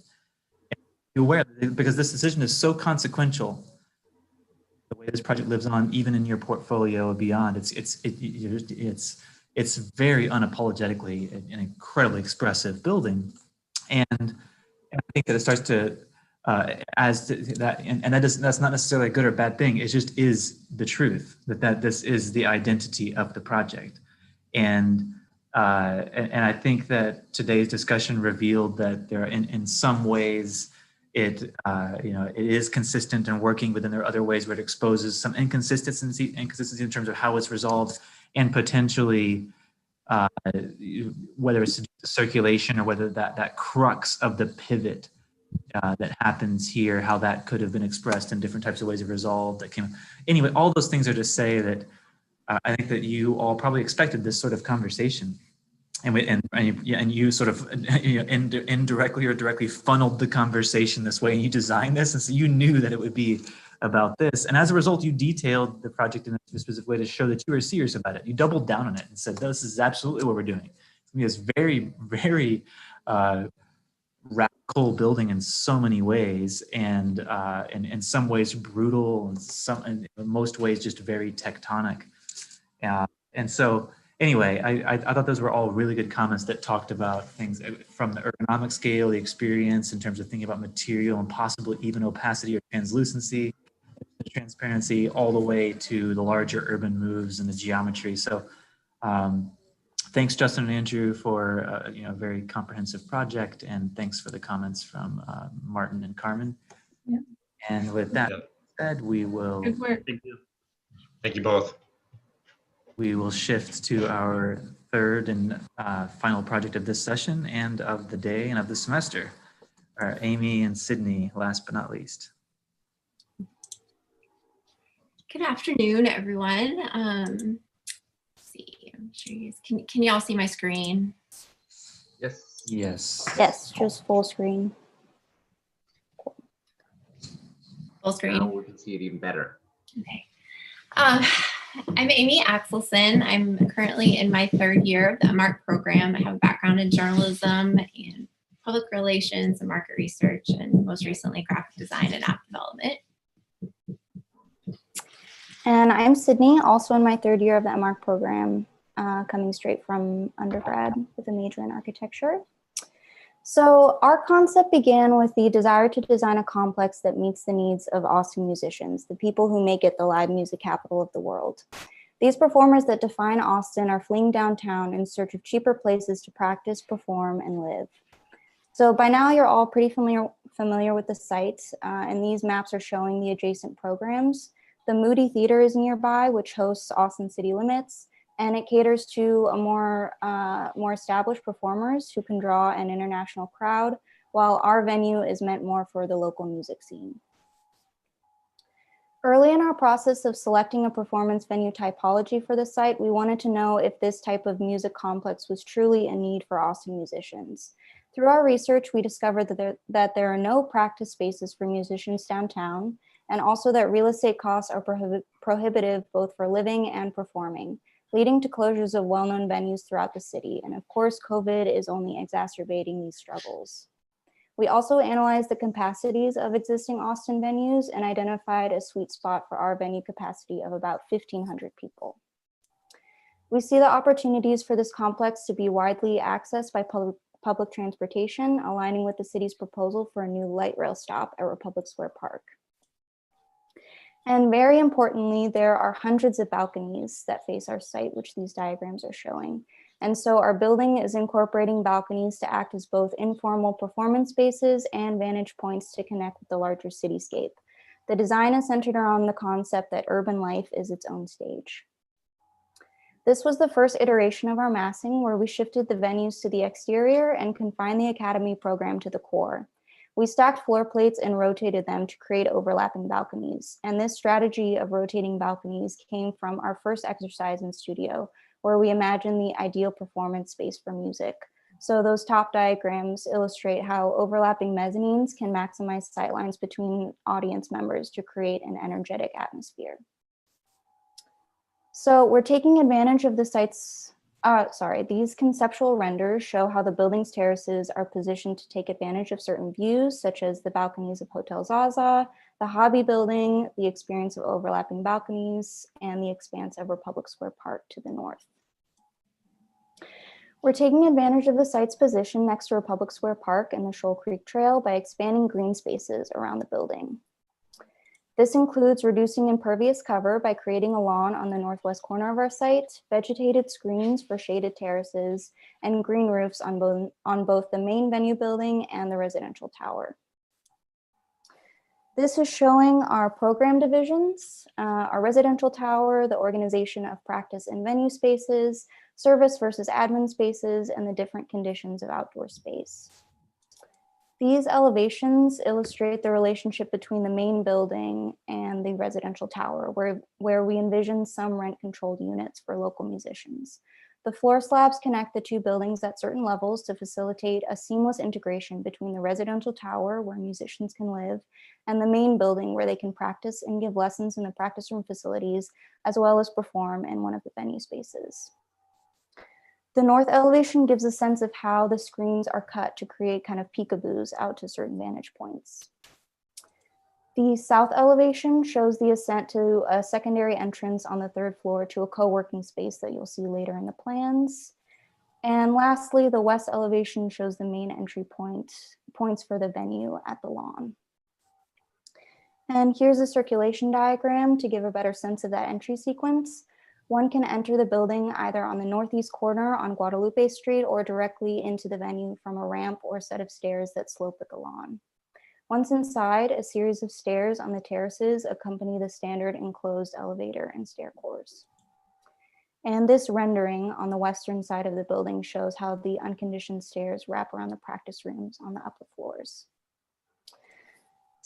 Be aware, because this decision is so consequential. The way this project lives on, even in your portfolio and beyond, it's very unapologetically an incredibly expressive building, and I think that it starts to as to that, and that's not necessarily a good or bad thing. It just is the truth that this is the identity of the project, and I think that today's discussion revealed that there are in some ways it is consistent and working, but then there are other ways where it exposes some inconsistency in terms of how it's resolved, and potentially whether it's the circulation or whether that crux of the pivot that happens here, how that could have been expressed in different types of ways of resolve that came. Anyway, all those things are to say that I think that you all probably expected this sort of conversation, and you sort of indirectly or directly funneled the conversation this way, and you designed this, and so you knew that it would be about this, and as a result, you detailed the project in a specific way to show that you were serious about it. You doubled down on it and said, "This is absolutely what we're doing." It's very, very radical building in so many ways, and in some ways brutal, and in most ways just very tectonic. And so anyway, I thought those were all really good comments that talked about things from the ergonomic scale, the experience in terms of thinking about material and possibly even opacity or translucency, transparency, all the way to the larger urban moves and the geometry. So thanks, Justin and Andrew, for a very comprehensive project, and thanks for the comments from Martin and Carmen. Yeah. And with that said, we will. Good work. Thank you. Thank you both. We will shift to our third and final project of this session and of the day and of the semester. Amy and Sydney, last but not least. Good afternoon, everyone. Let's see, I'm sure you guys can you all see my screen? Yes. Yes. Yes, just full screen. Full screen. Now we can see it even better. Okay. I'm Amy Axelson. I'm currently in my third year of the MARC program. I have a background in journalism and public relations and market research, and most recently graphic design and app development. And I'm Sydney, also in my third year of the MARC program, coming straight from undergrad with a major in architecture. So our concept began with the desire to design a complex that meets the needs of Austin musicians, the people who make it the live music capital of the world. These performers that define Austin are fleeing downtown in search of cheaper places to practice, perform, and live. So by now you're all pretty familiar with the site, and these maps are showing the adjacent programs. The Moody Theater is nearby, which hosts Austin City Limits, and it caters to a more established performers who can draw an international crowd, while our venue is meant more for the local music scene. Early in our process of selecting a performance venue typology for the site, we wanted to know if this type of music complex was truly a need for Austin musicians. Through our research, we discovered that there are no practice spaces for musicians downtown, and also that real estate costs are prohibitive both for living and performing, leading to closures of well-known venues throughout the city. And of course, COVID is only exacerbating these struggles. We also analyzed the capacities of existing Austin venues and identified a sweet spot for our venue capacity of about 1,500 people. We see the opportunities for this complex to be widely accessed by public transportation, aligning with the city's proposal for a new light rail stop at Republic Square Park. And very importantly, there are hundreds of balconies that face our site, which these diagrams are showing. And so our building is incorporating balconies to act as both informal performance spaces and vantage points to connect with the larger cityscape. The design is centered around the concept that urban life is its own stage. This was the first iteration of our massing, where we shifted the venues to the exterior and confined the academy program to the core. We stacked floor plates and rotated them to create overlapping balconies. And this strategy of rotating balconies came from our first exercise in studio, where we imagined the ideal performance space for music. So those top diagrams illustrate how overlapping mezzanines can maximize sightlines between audience members to create an energetic atmosphere. So we're taking advantage of the site's, these conceptual renders show how the building's terraces are positioned to take advantage of certain views, such as the balconies of Hotel Zaza, the Hobby Building, the experience of overlapping balconies, and the expanse of Republic Square Park to the north. We're taking advantage of the site's position next to Republic Square Park and the Shoal Creek Trail by expanding green spaces around the building. This includes reducing impervious cover by creating a lawn on the northwest corner of our site, vegetated screens for shaded terraces, and green roofs on both the main venue building and the residential tower. This is showing our program divisions, our residential tower, the organization of practice and venue spaces, service versus admin spaces, and the different conditions of outdoor space. These elevations illustrate the relationship between the main building and the residential tower, where we envision some rent-controlled units for local musicians. The floor slabs connect the two buildings at certain levels to facilitate a seamless integration between the residential tower, where musicians can live, and the main building, where they can practice and give lessons in the practice room facilities, as well as perform in one of the venue spaces. The north elevation gives a sense of how the screens are cut to create kind of peekaboos out to certain vantage points. The south elevation shows the ascent to a secondary entrance on the third floor to a co-working space that you'll see later in the plans. And lastly, the west elevation shows the main entry points for the venue at the lawn. And here's a circulation diagram to give a better sense of that entry sequence. One can enter the building either on the northeast corner on Guadalupe Street or directly into the venue from a ramp or set of stairs that slope at the lawn. Once inside, a series of stairs on the terraces accompany the standard enclosed elevator and stair cores. And this rendering on the western side of the building shows how the unconditioned stairs wrap around the practice rooms on the upper floors.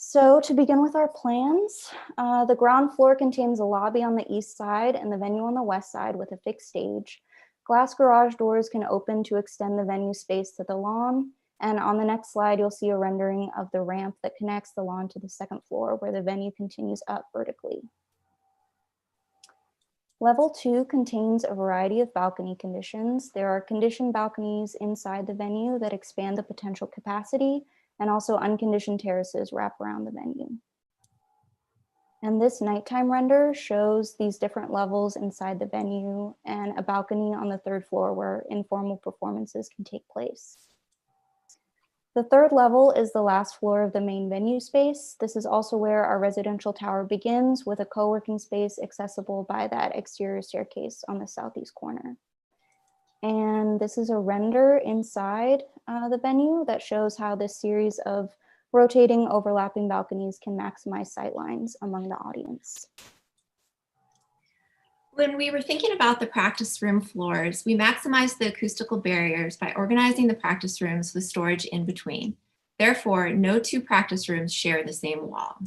So to begin with our plans, the ground floor contains a lobby on the east side and the venue on the west side with a fixed stage. Glass garage doors can open to extend the venue space to the lawn. And on the next slide, you'll see a rendering of the ramp that connects the lawn to the second floor, where the venue continues up vertically. Level 2 contains a variety of balcony conditions. There are conditioned balconies inside the venue that expand the potential capacity, and also unconditioned terraces wrap around the venue. And this nighttime render shows these different levels inside the venue and a balcony on the third floor where informal performances can take place. The third level is the last floor of the main venue space. This is also where our residential tower begins, with a co-working space accessible by that exterior staircase on the southeast corner. And this is a render inside the venue that shows how this series of rotating overlapping balconies can maximize sightlines among the audience. When we were thinking about the practice room floors, we maximized the acoustical barriers by organizing the practice rooms with storage in between. Therefore, no two practice rooms share the same wall.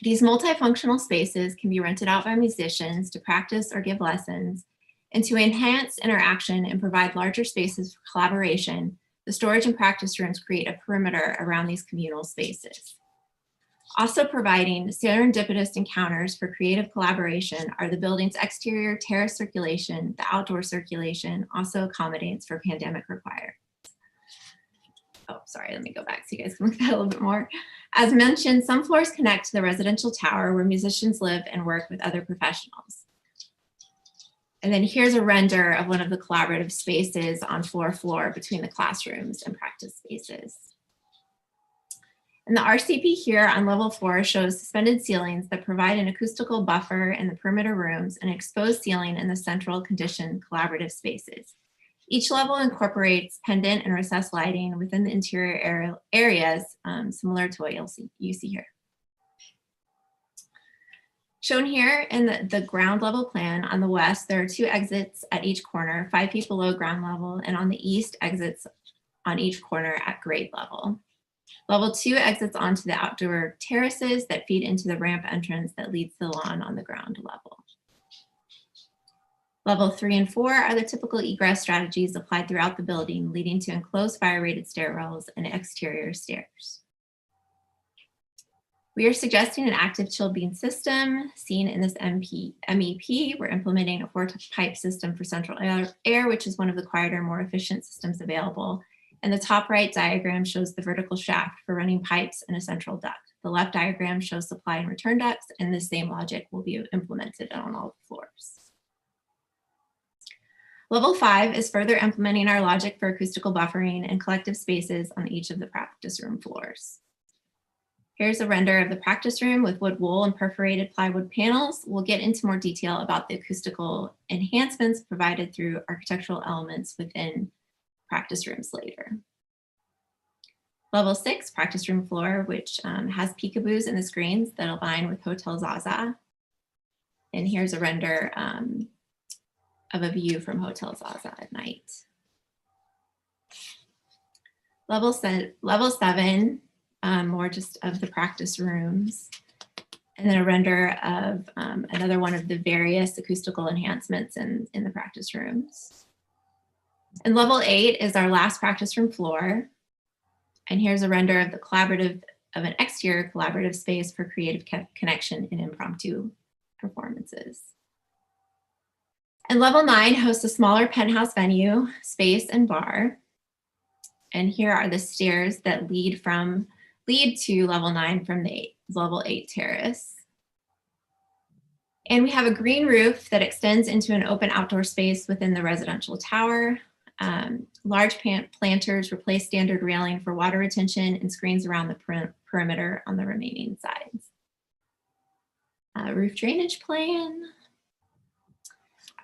These multifunctional spaces can be rented out by musicians to practice or give lessons, and to enhance interaction and provide larger spaces for collaboration, the storage and practice rooms create a perimeter around these communal spaces. Also providing serendipitous encounters for creative collaboration are the building's exterior terrace circulation. The outdoor circulation also accommodates for pandemic requirements. Oh, sorry, let me go back so you guys can look at that a little bit more. As mentioned, some floors connect to the residential tower where musicians live and work with other professionals. And then here's a render of one of the collaborative spaces on floor between the classrooms and practice spaces. And the RCP here on level 4 shows suspended ceilings that provide an acoustical buffer in the perimeter rooms and an exposed ceiling in the central conditioned collaborative spaces. Each level incorporates pendant and recessed lighting within the interior areas, similar to what you see here. Shown here in the ground level plan on the west, there are 2 exits at each corner, 5 feet below ground level, and on the east, exits on each corner at grade level. Level 2 exits onto the outdoor terraces that feed into the ramp entrance that leads to the lawn on the ground level. Level 3 and 4 are the typical egress strategies applied throughout the building, leading to enclosed fire-rated stairwells and exterior stairs. We are suggesting an active chill beam system seen in this MEP. We're implementing a 4-pipe system for central air, which is one of the quieter, more efficient systems available. And the top right diagram shows the vertical shaft for running pipes and a central duct. The left diagram shows supply and return ducts, and the same logic will be implemented on all the floors. Level 5 is further implementing our logic for acoustical buffering and collective spaces on each of the practice room floors. Here's a render of the practice room with wood wool and perforated plywood panels. We'll get into more detail about the acoustical enhancements provided through architectural elements within practice rooms later. Level 6, practice room floor, which has peekaboos in the screens that align with Hotel Zaza. And here's a render of a view from Hotel Zaza at night. Level 7, more just of the practice rooms. And then a render of another one of the various acoustical enhancements in the practice rooms. And level 8 is our last practice room floor. And here's a render of an exterior collaborative space for creative connection and impromptu performances. And level 9 hosts a smaller penthouse venue, space, and bar. And here are the stairs that lead to level 9 from the level 8 terrace. And we have a green roof that extends into an open outdoor space within the residential tower. Large planters replace standard railing for water retention and screens around the perimeter on the remaining sides. Roof drainage plan.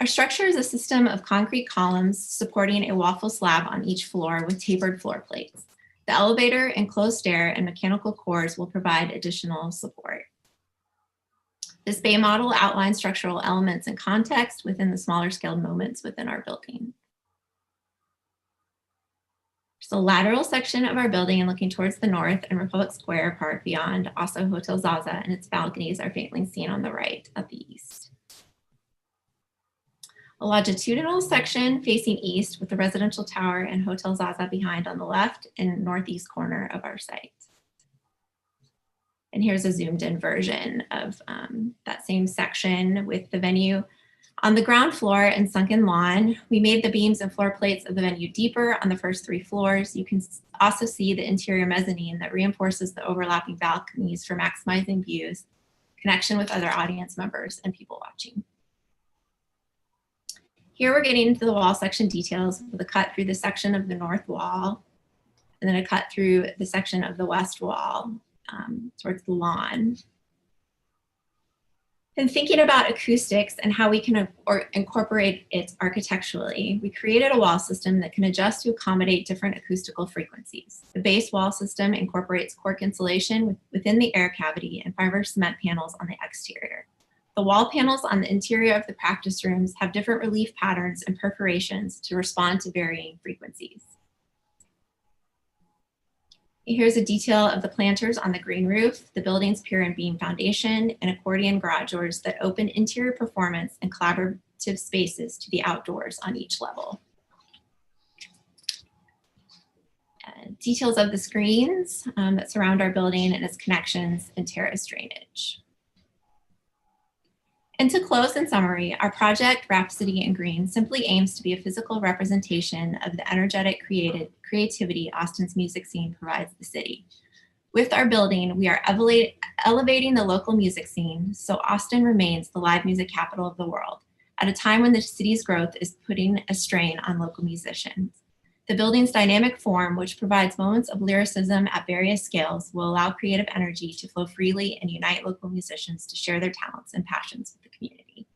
Our structure is a system of concrete columns supporting a waffle slab on each floor with tapered floor plates. The elevator, enclosed stair, and mechanical cores will provide additional support. This bay model outlines structural elements and context within the smaller scaled moments within our building. There's a lateral section of our building and looking towards the north and Republic Square Park beyond, also Hotel Zaza, and its balconies are faintly seen on the right at the east. A longitudinal section facing east with the residential tower and Hotel Zaza behind on the left and northeast corner of our site. And here's a zoomed in version of that same section with the venue on the ground floor and sunken lawn. We made the beams and floor plates of the venue deeper on the first 3 floors. You can also see the interior mezzanine that reinforces the overlapping balconies for maximizing views, connection with other audience members, and people watching. Here we're getting into the wall section details with a cut through the section of the north wall and then a cut through the section of the west wall towards the lawn. And thinking about acoustics and how we can incorporate it architecturally, we created a wall system that can adjust to accommodate different acoustical frequencies. The base wall system incorporates cork insulation within the air cavity and fiber cement panels on the exterior. The wall panels on the interior of the practice rooms have different relief patterns and perforations to respond to varying frequencies. Here's a detail of the planters on the green roof, the building's pier and beam foundation, and accordion garage doors that open interior performance and collaborative spaces to the outdoors on each level. Details of the screens that surround our building and its connections and terrace drainage. And to close, in summary, our project, Rhapsody in Green, simply aims to be a physical representation of the energetic creativity Austin's music scene provides the city. With our building, we are elevating the local music scene so Austin remains the live music capital of the world at a time when the city's growth is putting a strain on local musicians. The building's dynamic form, which provides moments of lyricism at various scales, will allow creative energy to flow freely and unite local musicians to share their talents and passions with the community.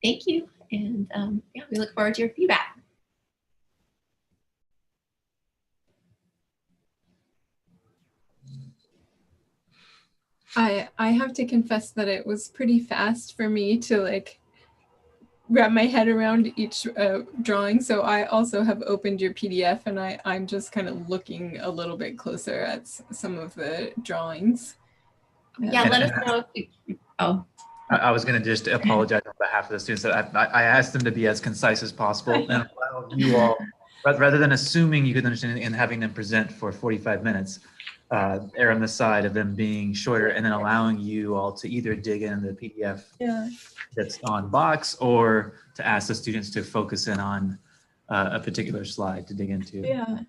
Thank you, and yeah, we look forward to your feedback. I have to confess that it was pretty fast for me to like wrap my head around each drawing. So I also have opened your PDF and I'm just kind of looking a little bit closer at some of the drawings. Yeah, let us know if you, oh. I was going to just apologize on behalf of the students that I asked them to be as concise as possible and allow you all, rather than assuming you could understand and having them present for 45 minutes, err on the side of them being shorter and then allowing you all to either dig in the PDF that's on Box or to ask the students to focus in on a particular slide to dig into. Yeah.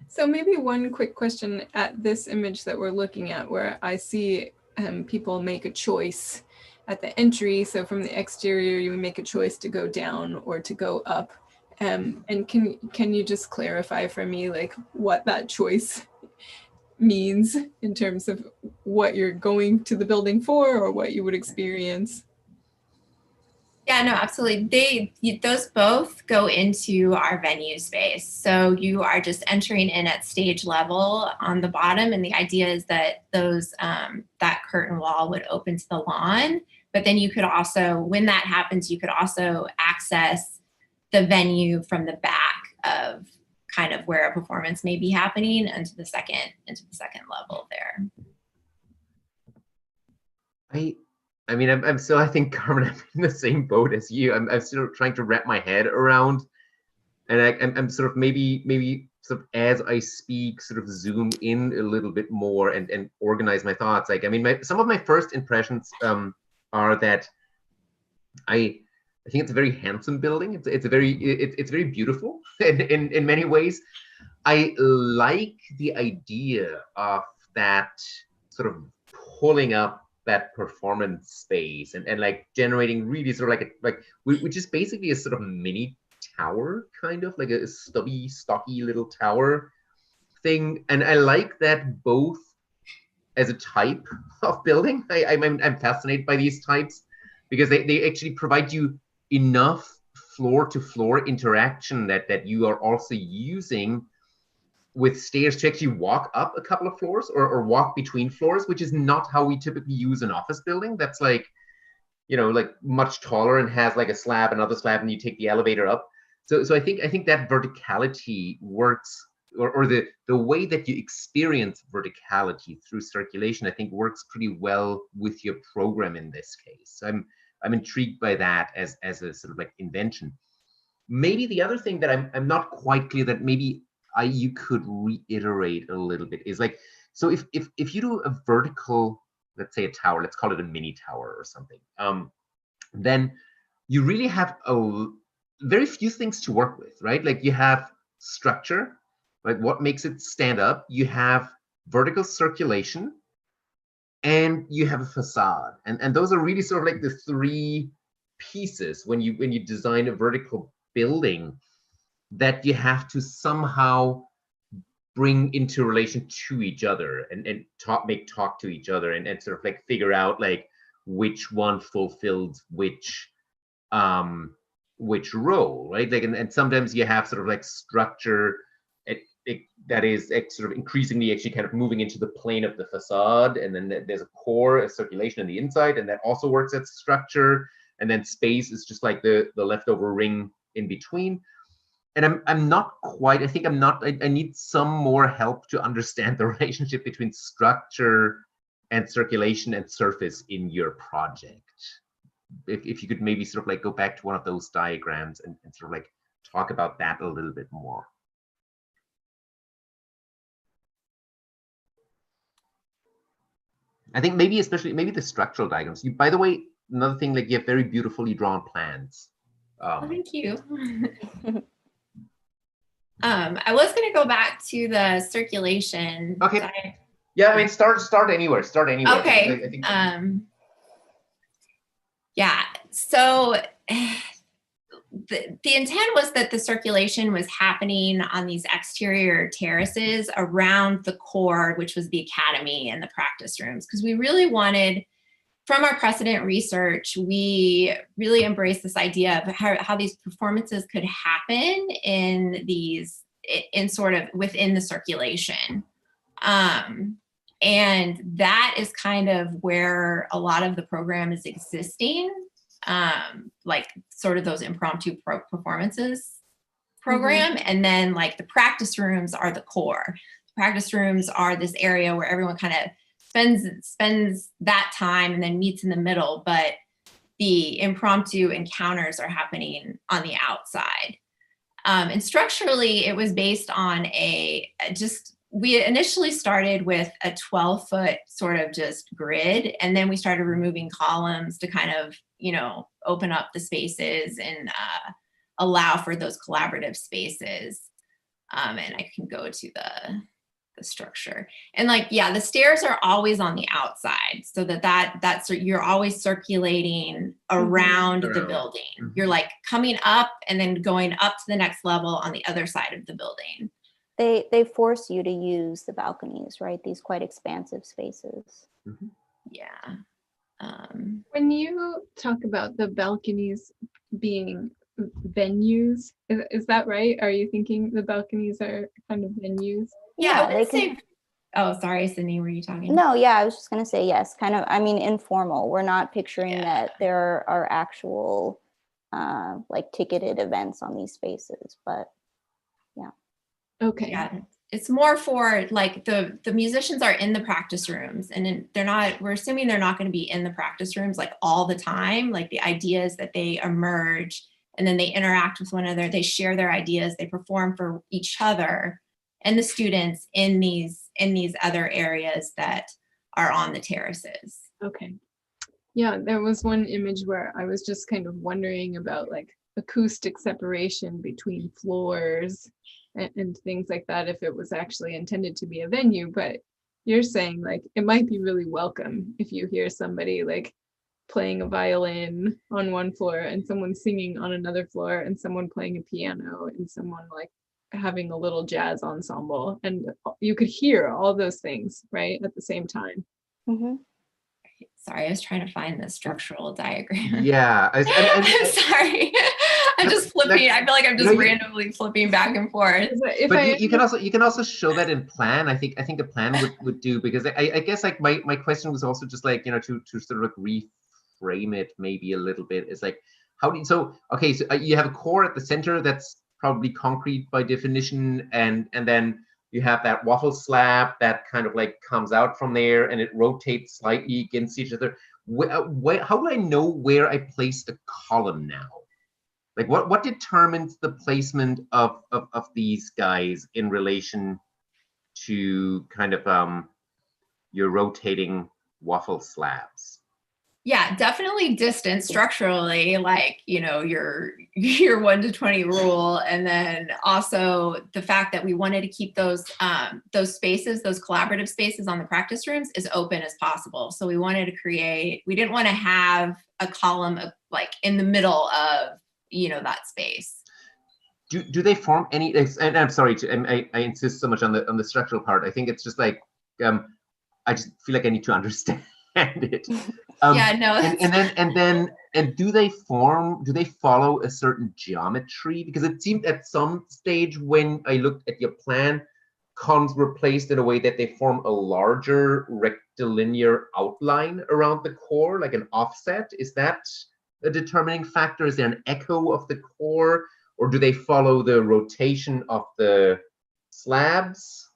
So maybe one quick question at this image that we're looking at where I see people make a choice at the entry. So from the exterior, you make a choice to go down or to go up. And can you just clarify for me like what that choice means in terms of what you're going to the building for or what you would experience? Yeah, no, absolutely. Those both go into our venue space. So you are just entering in at stage level on the bottom. And the idea is that those that curtain wall would open to the lawn. But then you could also, when that happens, you could also access the venue from the back of kind of where a performance may be happening into the second level there. I mean, I'm still, I think, Carmen, I'm in the same boat as you. I'm still trying to wrap my head around, and I'm sort of maybe sort of as I speak, sort of zoom in a little bit more and organize my thoughts. Like, I mean, some of my first impressions are that I think it's a very handsome building. It's very beautiful in many ways. I like the idea of that sort of pulling up that performance space and like generating really sort of which is basically a sort of mini tower, kind of like a stubby, stocky little tower thing. And I like that both as a type of building. I'm fascinated by these types because they actually provide you enough floor-to-floor interaction that you are also using with stairs to actually walk up a couple of floors or walk between floors, which is not how we typically use an office building. That's like, you know, like much taller and has like a slab, another slab, and you take the elevator up. So I think that verticality works, or the way that you experience verticality through circulation, I think works pretty well with your program in this case. So I'm intrigued by that as a sort of like invention. Maybe the other thing that I'm not quite clear that maybe you could reiterate a little bit is like, so if you do a vertical, let's say a tower, let's call it a mini tower or something, then you really have very few things to work with, right? Like you have structure, right? What makes it stand up? You have vertical circulation, and you have a facade, and those are really sort of like the three pieces when you design a vertical building that you have to somehow bring into relation to each other and talk to each other and sort of like figure out like which one fulfills which role, right? Like, and sometimes you have sort of like structure that is sort of increasingly actually kind of moving into the plane of the facade, and then there's a core, a circulation on the inside, and that also works as structure, and then space is just like the leftover ring in between. and I'm not quite, I think I'm not, I need some more help to understand the relationship between structure and circulation and surface in your project. If you could maybe sort of like go back to one of those diagrams and sort of like talk about that a little bit more. I think maybe especially maybe the structural diagrams. You, by the way, another thing, like you have very beautifully drawn plans. Oh, thank you. I was going to go back to the circulation. Okay. Yeah, I mean, start anywhere. Start anywhere. Okay. I think yeah. So the intent was that the circulation was happening on these exterior terraces around the core, which was the academy and the practice rooms, because we really wanted, from our precedent research, we really embraced this idea of how these performances could happen in sort of within the circulation. And that is kind of where a lot of the program is existing, like sort of those impromptu performances program. And then like the practice rooms are the core. Practice rooms are this area where everyone kind of spends that time and then meets in the middle, but the impromptu encounters are happening on the outside. And structurally, it was based on we initially started with a 12-foot sort of just grid, and then we started removing columns to kind of, open up the spaces and allow for those collaborative spaces. And I can go to the structure. And like, yeah, the stairs are always on the outside, so that's you're always circulating around the building. You're like coming up and then going up to the next level on the other side of the building. They force you to use the balconies, right? These quite expansive spaces. Yeah. When you talk about the balconies being venues, is that right? Are you thinking the balconies are kind of venues? Yeah, I would say. Oh, sorry, Sydney, were you talking? No, yeah, I was just going to say yes. Kind of, I mean, informal. We're not picturing that there are actual like ticketed events on these spaces, but yeah. Okay. Yeah, it's more for like the musicians are in the practice rooms, and we're assuming they're not going to be in the practice rooms like all the time. Like the idea is that they emerge and then they interact with one another. They share their ideas. They perform for each other and the students in these other areas that are on the terraces. Okay. Yeah, there was one image where I was just kind of wondering about like acoustic separation between floors and things like that, if it was actually intended to be a venue. But you're saying like it might be really welcome if you hear somebody like playing a violin on one floor and someone singing on another floor and someone playing a piano and someone like having a little jazz ensemble, and you could hear all those things right at the same time. Sorry, I was trying to find the structural diagram. Yeah, I'm sorry. I'm just flipping. I feel like I'm just randomly flipping back and forth. But you can also show that in plan. I think a plan would do, because I guess like my question was also just like, to sort of like reframe it maybe a little bit. It's like, how do you, so you have a core at the center that's probably concrete by definition, and then you have that waffle slab that kind of like comes out from there and it rotates slightly against each other. How do I know where I place the column now? Like what determines the placement of these guys in relation to kind of your rotating waffle slabs? Yeah, definitely distance structurally, like, your 1 to 20 rule. And then also the fact that we wanted to keep those spaces, those collaborative spaces on the practice rooms as open as possible. So we wanted to we didn't want to have a column of like in the middle of, that space. Do they form any, and I'm sorry, I insist so much on the structural part. I think it's just like, I just feel like I need to understand it. Yeah, no. And do they follow a certain geometry? Because it seemed at some stage when I looked at your plan, columns were placed in a way that they form a larger rectilinear outline around the core, like an offset. Is that a determining factor? Is there an echo of the core, or do they follow the rotation of the slabs?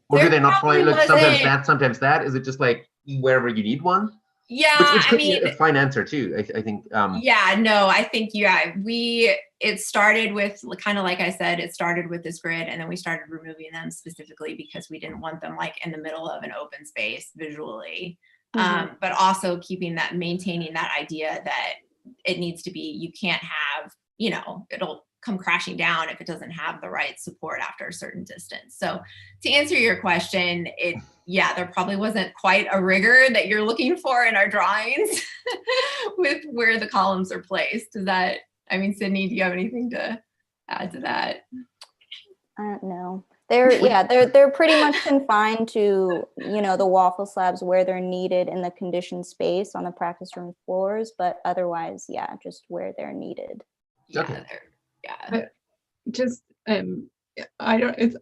Or do they not follow? Like sometimes that. Is it just like wherever you need one? Yeah, which could be a fine answer too. I think. Yeah, no, I think it started with kind of like I said, it started with this grid, and then we started removing them specifically because we didn't want them like in the middle of an open space visually, but also maintaining that idea that it needs to be. You can't have, it'll come crashing down if it doesn't have the right support after a certain distance. So to answer your question, there probably wasn't quite a rigor that you're looking for in our drawings with where the columns are placed. Sydney, do you have anything to add to that? No. They're pretty much confined to, the waffle slabs where they're needed in the conditioned space on the practice room floors, but otherwise, just where they're needed. I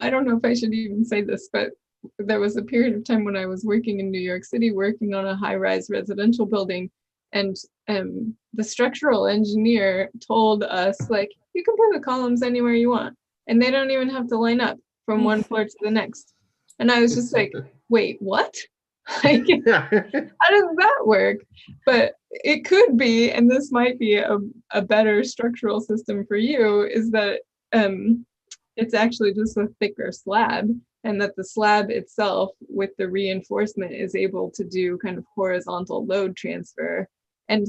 don't know if I should even say this, but there was a period of time when I was working in New York City, working on a high-rise residential building, and the structural engineer told us, like, you can put the columns anywhere you want, and they don't even have to line up from one floor to the next. And I was just like, wait, what? Like, how does that work? But it could be, and this might be a better structural system for you, is that it's actually just a thicker slab, and that the slab itself with the reinforcement is able to do kind of horizontal load transfer. And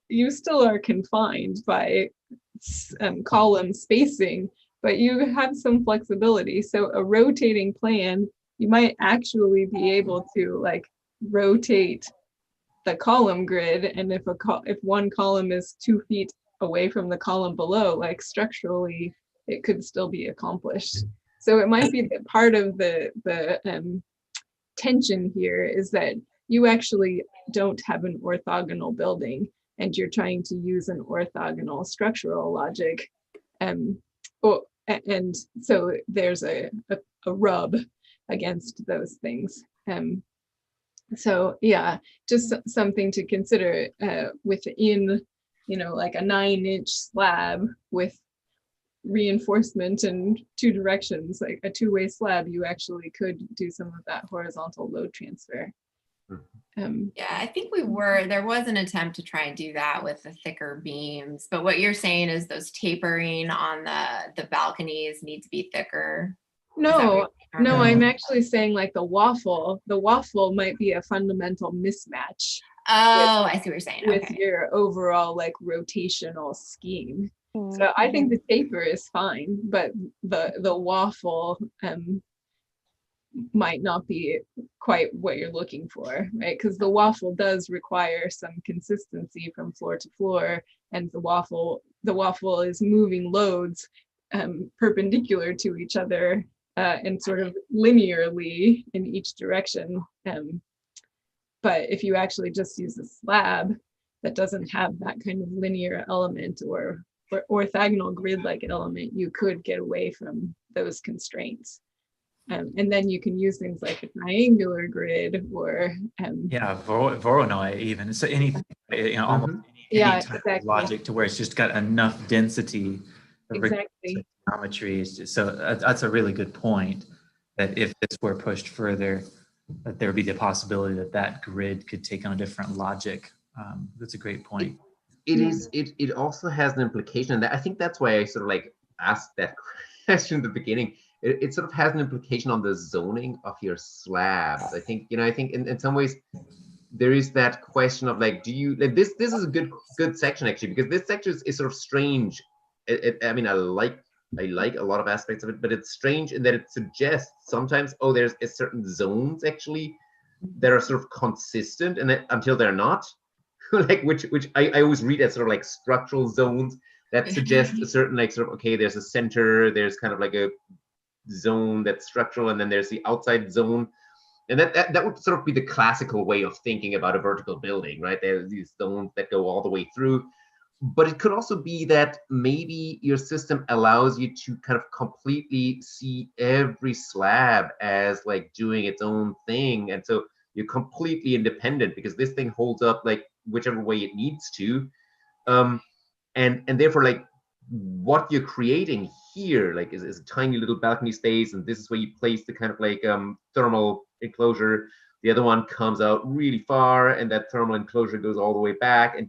you still are confined by column spacing, but you have some flexibility. So a rotating plan, you might actually be able to like rotate the column grid, and if one column is 2 feet away from the column below, like structurally, it could still be accomplished. So it might be that part of the tension here is that you actually don't have an orthogonal building, and you're trying to use an orthogonal structural logic, and so there's a rub against those things. So just something to consider within, like a 9-inch slab with reinforcement in 2 directions, like a 2-way slab, you actually could do some of that horizontal load transfer. I think there was an attempt to try and do that with the thicker beams, but what you're saying is those tapering on the balconies need to be thicker. No, I'm actually saying like the waffle might be a fundamental mismatch. I see what you're saying. With your overall like rotational scheme. So I think the taper is fine, but the waffle might not be quite what you're looking for, right? Because the waffle does require some consistency from floor to floor, and the waffle is moving loads perpendicular to each other and sort of linearly in each direction. But if you actually just use a slab that doesn't have that kind of linear element or orthogonal grid-like element, you could get away from those constraints. And then you can use things like a triangular grid or Voronoi even. So anything, almost any type of logic to where it's just got enough density. Exactly. Geometry. So that's a really good point, that if this were pushed further, that there would be the possibility that grid could take on a different logic. That's a great point. It also has an implication, and I think that's why I sort of like asked that question at the beginning. It sort of has an implication on the zoning of your slabs. I think in some ways there is that question of like, do you like this is a good section actually, because this section is sort of strange. I mean, I like a lot of aspects of it, but it's strange in that it suggests sometimes, there's a certain zones actually that are sort of consistent, and until they're not, like which I always read as sort of like structural zones that suggest a certain like sort of, okay, there's a center, there's kind of like a zone that's structural, and then there's the outside zone, and that would sort of be the classical way of thinking about a vertical building, right? There's these zones that go all the way through. But it could also be that maybe your system allows you to kind of completely see every slab as like doing its own thing. And so you're completely independent because this thing holds up like whichever way it needs to. and therefore like what you're creating here like is a tiny little balcony space, and this is where you place the kind of like thermal enclosure. The other one comes out really far, and that thermal enclosure goes all the way back, and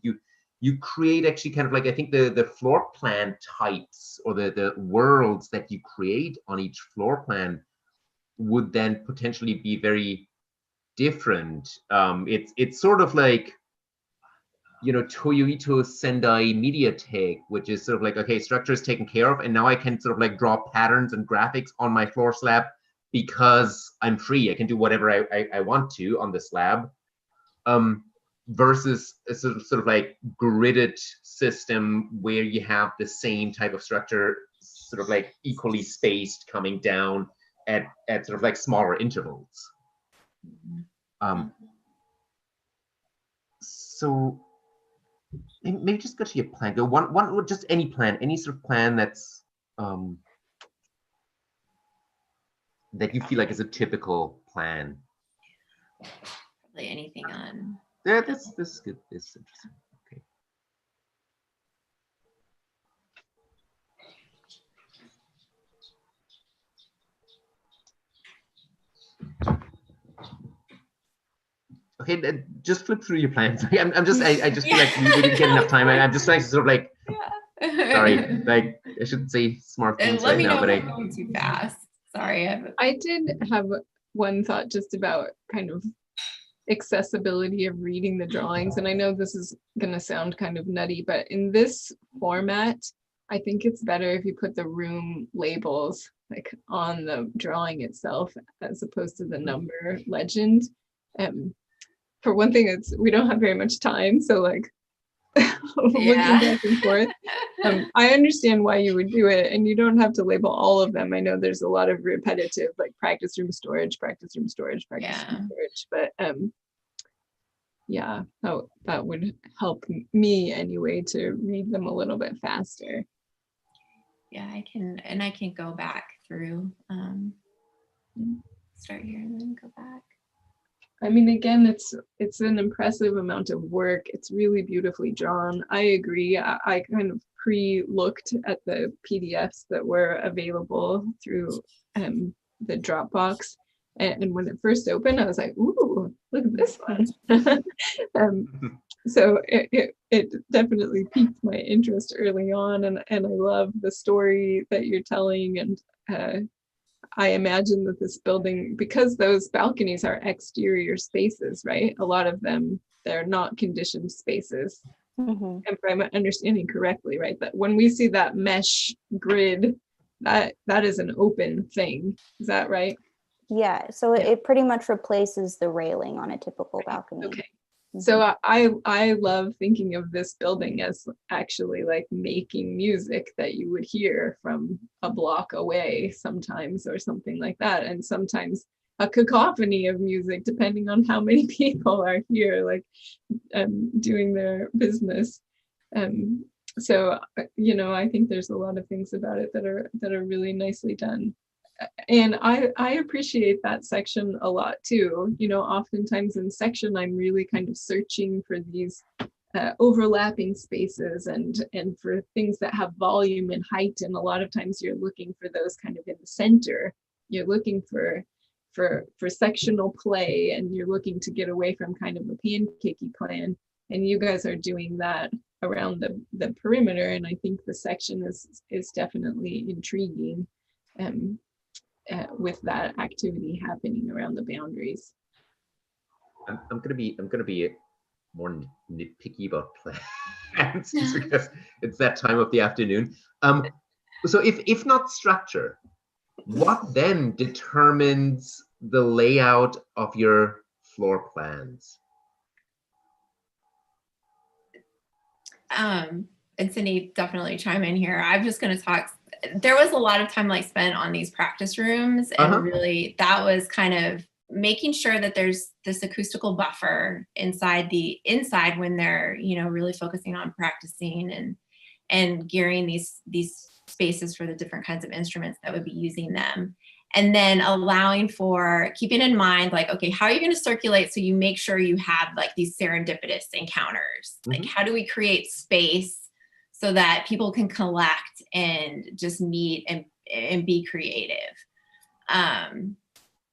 you create actually kind of like, I think the floor plan types or the worlds that you create on each floor plan would then potentially be very different. It's sort of like, you know, Toyoito Sendai Mediatek, which is sort of like, okay, structure is taken care of, and now I can sort of like draw patterns and graphics on my floor slab because I'm free. I can do whatever I want to on the slab. Versus a sort of like gridded system where you have the same type of structure sort of like equally spaced coming down at sort of like smaller intervals. So maybe just go to your plan. Go one just any plan, any sort of plan that's that you feel like is a typical plan. Probably anything on. Yeah, this is good. This is interesting. Okay. Okay, just flip through your plans. I just feel like we didn't get enough time. I'm just trying to sort of like, sorry, like I shouldn't say smart things right now, but I'm going too fast. Sorry. I did have one thought just about kind of accessibility of reading the drawings. And I know this is going to sound kind of nutty, but in this format, I think it's better if you put the room labels like on the drawing itself as opposed to the number legend. For one thing, we don't have very much time, so like looking back and forth. I understand why you would do it, and you don't have to label all of them. I know there's a lot of repetitive, like practice room storage, practice room storage, practice room storage, but yeah, that would help me anyway to read them a little bit faster. Yeah, I can go back through, start here and then go back. I mean, again, it's an impressive amount of work. It's really beautifully drawn. I agree. I kind of pre-looked at the PDFs that were available through the Dropbox. And when it first opened, I was like, ooh, look at this one. So it definitely piqued my interest early on. And I love the story that you're telling. And I imagine that this building, because those balconies are exterior spaces, right? A lot of them, they're not conditioned spaces. And if I'm understanding correctly, right, that when we see that mesh grid, that is an open thing. Is that right? Yeah, so it pretty much replaces the railing on a typical balcony. Okay. So I love thinking of this building as actually like making music that you would hear from a block away sometimes, or something like that. And sometimes a cacophony of music, depending on how many people are here, like doing their business. So, you know, I think there's a lot of things about it that are really nicely done. And I appreciate that section a lot too. You know, oftentimes in section, I'm really kind of searching for these overlapping spaces and for things that have volume and height. And a lot of times you're looking for those kind of in the center. You're looking for sectional play, and you're looking to get away from kind of a pancakey plan. And you guys are doing that around the perimeter. And I think the section is definitely intriguing. With that activity happening around the boundaries. I'm gonna be more nitpicky about plans because it's that time of the afternoon. So if not structure, what then determines the layout of your floor plans? And Cindy, definitely chime in here. I'm just going to talk. There was a lot of time like spent on these practice rooms, and really that was kind of making sure that there's this acoustical buffer inside when they're, you know, really focusing on practicing and gearing these spaces for the different kinds of instruments that would be using them. And then allowing for keeping in mind, like, okay, how are you going to circulate so you make sure you have like these serendipitous encounters? Like, how do we create space so that people can collect and just meet and be creative.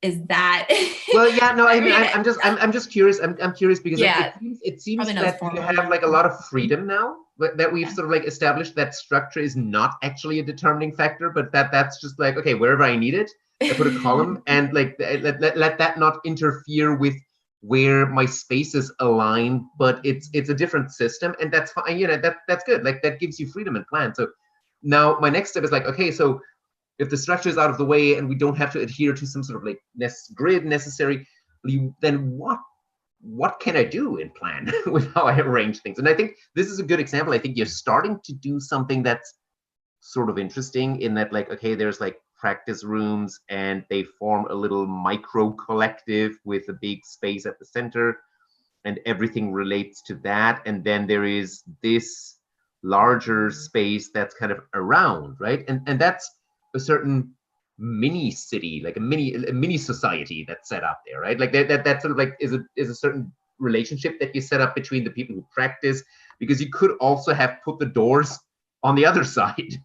Is that well, yeah, no, I mean, I'm just curious. I'm curious because yeah, it seems that you have like a lot of freedom now, that we've sort of like established that structure is not actually a determining factor, but that's just like, okay, wherever I need it, I put a column, and like let that not interfere with where my spaces align, but it's a different system, and that's fine. You know, that's good. Like that gives you freedom and plan. So now my next step is like, okay, so if the structure is out of the way and we don't have to adhere to some sort of like grid necessarily, then what can I do in plan with how I arrange things? And I think this is a good example. I think you're starting to do something that's sort of interesting in that, like, okay, there's like practice rooms and they form a little micro collective with a big space at the center, and everything relates to that. And then there is this larger space that's kind of around, right? And that's a certain mini city, like a mini society that's set up there, right? Like that sort of like is a certain relationship that you set up between the people who practice, because you could also have put the doors on the other side,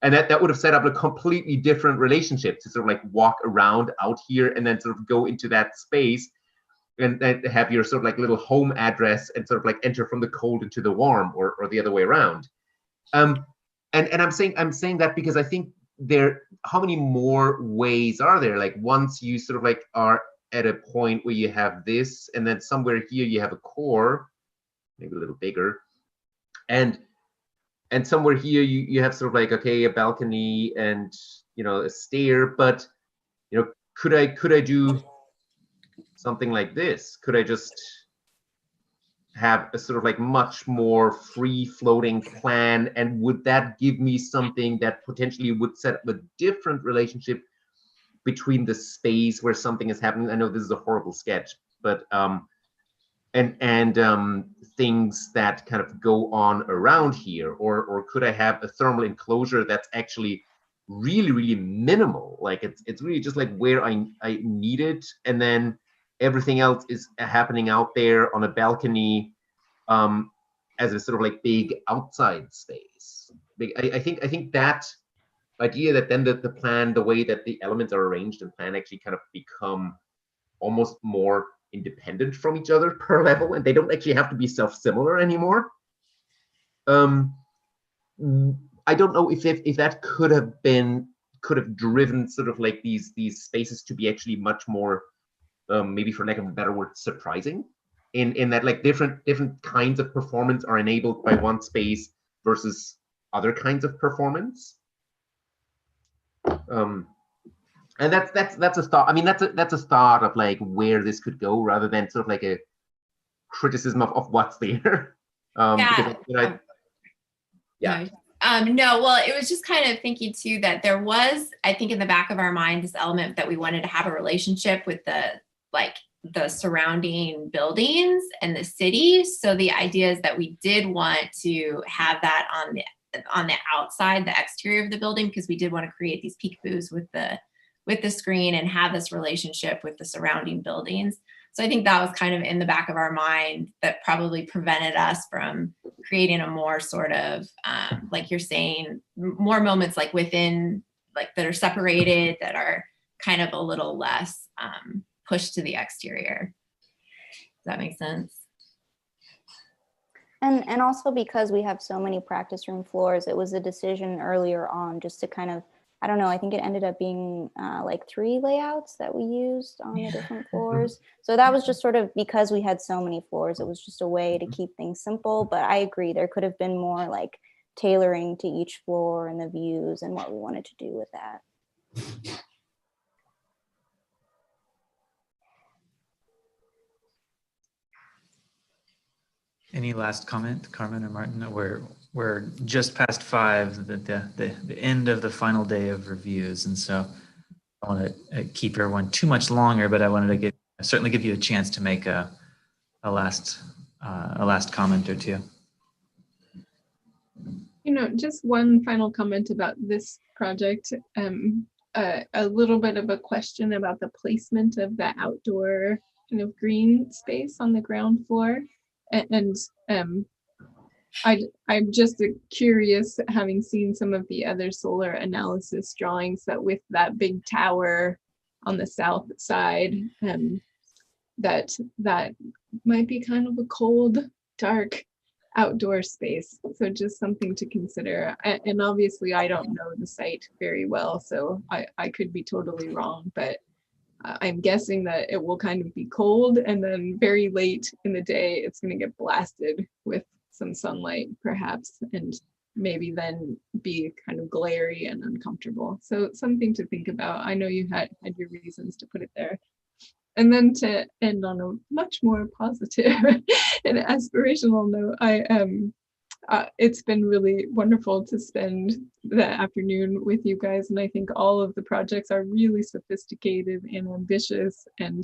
and that would have set up a completely different relationship to sort of like walk around out here and then sort of go into that space and then have your sort of like little home address and sort of like enter from the cold into the warm, or the other way around. And I'm saying that because I think how many more ways are there? Like once you sort of like are at a point where you have this, and then somewhere here you have a core, maybe a little bigger, and somewhere here you have sort of like, okay, a balcony and, you know, a stair, but, you know, could I do something like this? Could I just have a sort of like much more free floating plan, and would that give me something that potentially would set up a different relationship between the space where something is happening? I know this is a horrible sketch, but things that kind of go on around here, or could I have a thermal enclosure that's actually really, really minimal? Like it's really just like where I need it, and then everything else is happening out there on a balcony, as a sort of like big outside space. I think that idea that then the plan, the way that the elements are arranged and plan actually kind of become almost more independent from each other per level, and they don't actually have to be self-similar anymore. I don't know if that could have driven sort of like these spaces to be actually much more, maybe for lack of a better word, surprising, in that like different kinds of performance are enabled by one space versus other kinds of performance. And that's a thought. I mean, that's a thought of like where this could go, rather than sort of like a criticism of what's there. Because, you know, no, well, it was just kind of thinking too that there was, I think, in the back of our mind, this element that we wanted to have a relationship with the surrounding buildings and the city. So the idea is that we did want to have that on the outside, the exterior of the building, because we did want to create these peekaboos with the screen and have this relationship with the surrounding buildings. So I think that was kind of in the back of our mind that probably prevented us from creating a more sort of, like you're saying, more moments like within, like that are separated, that are kind of a little less pushed to the exterior. Does that make sense? And also because we have so many practice room floors, it was a decision earlier on just to kind of, I don't know, I think it ended up being like 3 layouts that we used on the different floors. So that was just sort of because we had so many floors, it was just a way to keep things simple. But I agree, there could have been more like tailoring to each floor and the views and what we wanted to do with that. Any last comment, Carmen or Martin? We're just past 5, the end of the final day of reviews, and so I want to keep everyone too much longer, but I wanted to certainly give you a chance to make a last comment or two. You know, just one final comment about this project. A little bit of a question about the placement of the outdoor kind of green space on the ground floor. And I'm just curious, having seen some of the other solar analysis drawings, that with that big tower on the south side, that might be kind of a cold, dark outdoor space. So just something to consider. And obviously I don't know the site very well, so I could be totally wrong, but I'm guessing that it will kind of be cold, and then very late in the day, it's going to get blasted with some sunlight, perhaps, and maybe then be kind of glary and uncomfortable. So something to think about. I know you had your reasons to put it there. And then to end on a much more positive and aspirational note, it's been really wonderful to spend the afternoon with you guys. And I think all of the projects are really sophisticated and ambitious. And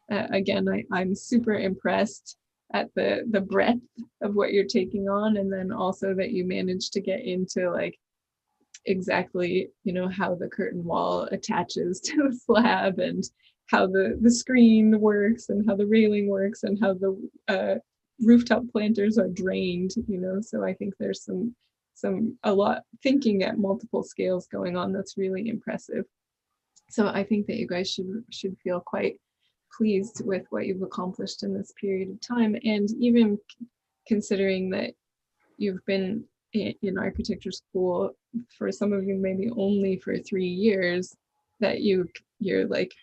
again, I'm super impressed at the breadth of what you're taking on. And then also that you managed to get into like exactly, how the curtain wall attaches to the slab, and how the screen works, and how the railing works, and how the rooftop planters are drained, so I think there's a lot thinking at multiple scales going on that's really impressive. So I think that you guys should feel quite pleased with what you've accomplished in this period of time. And even considering that you've been in architecture school, for some of you maybe only for 3 years, that you're like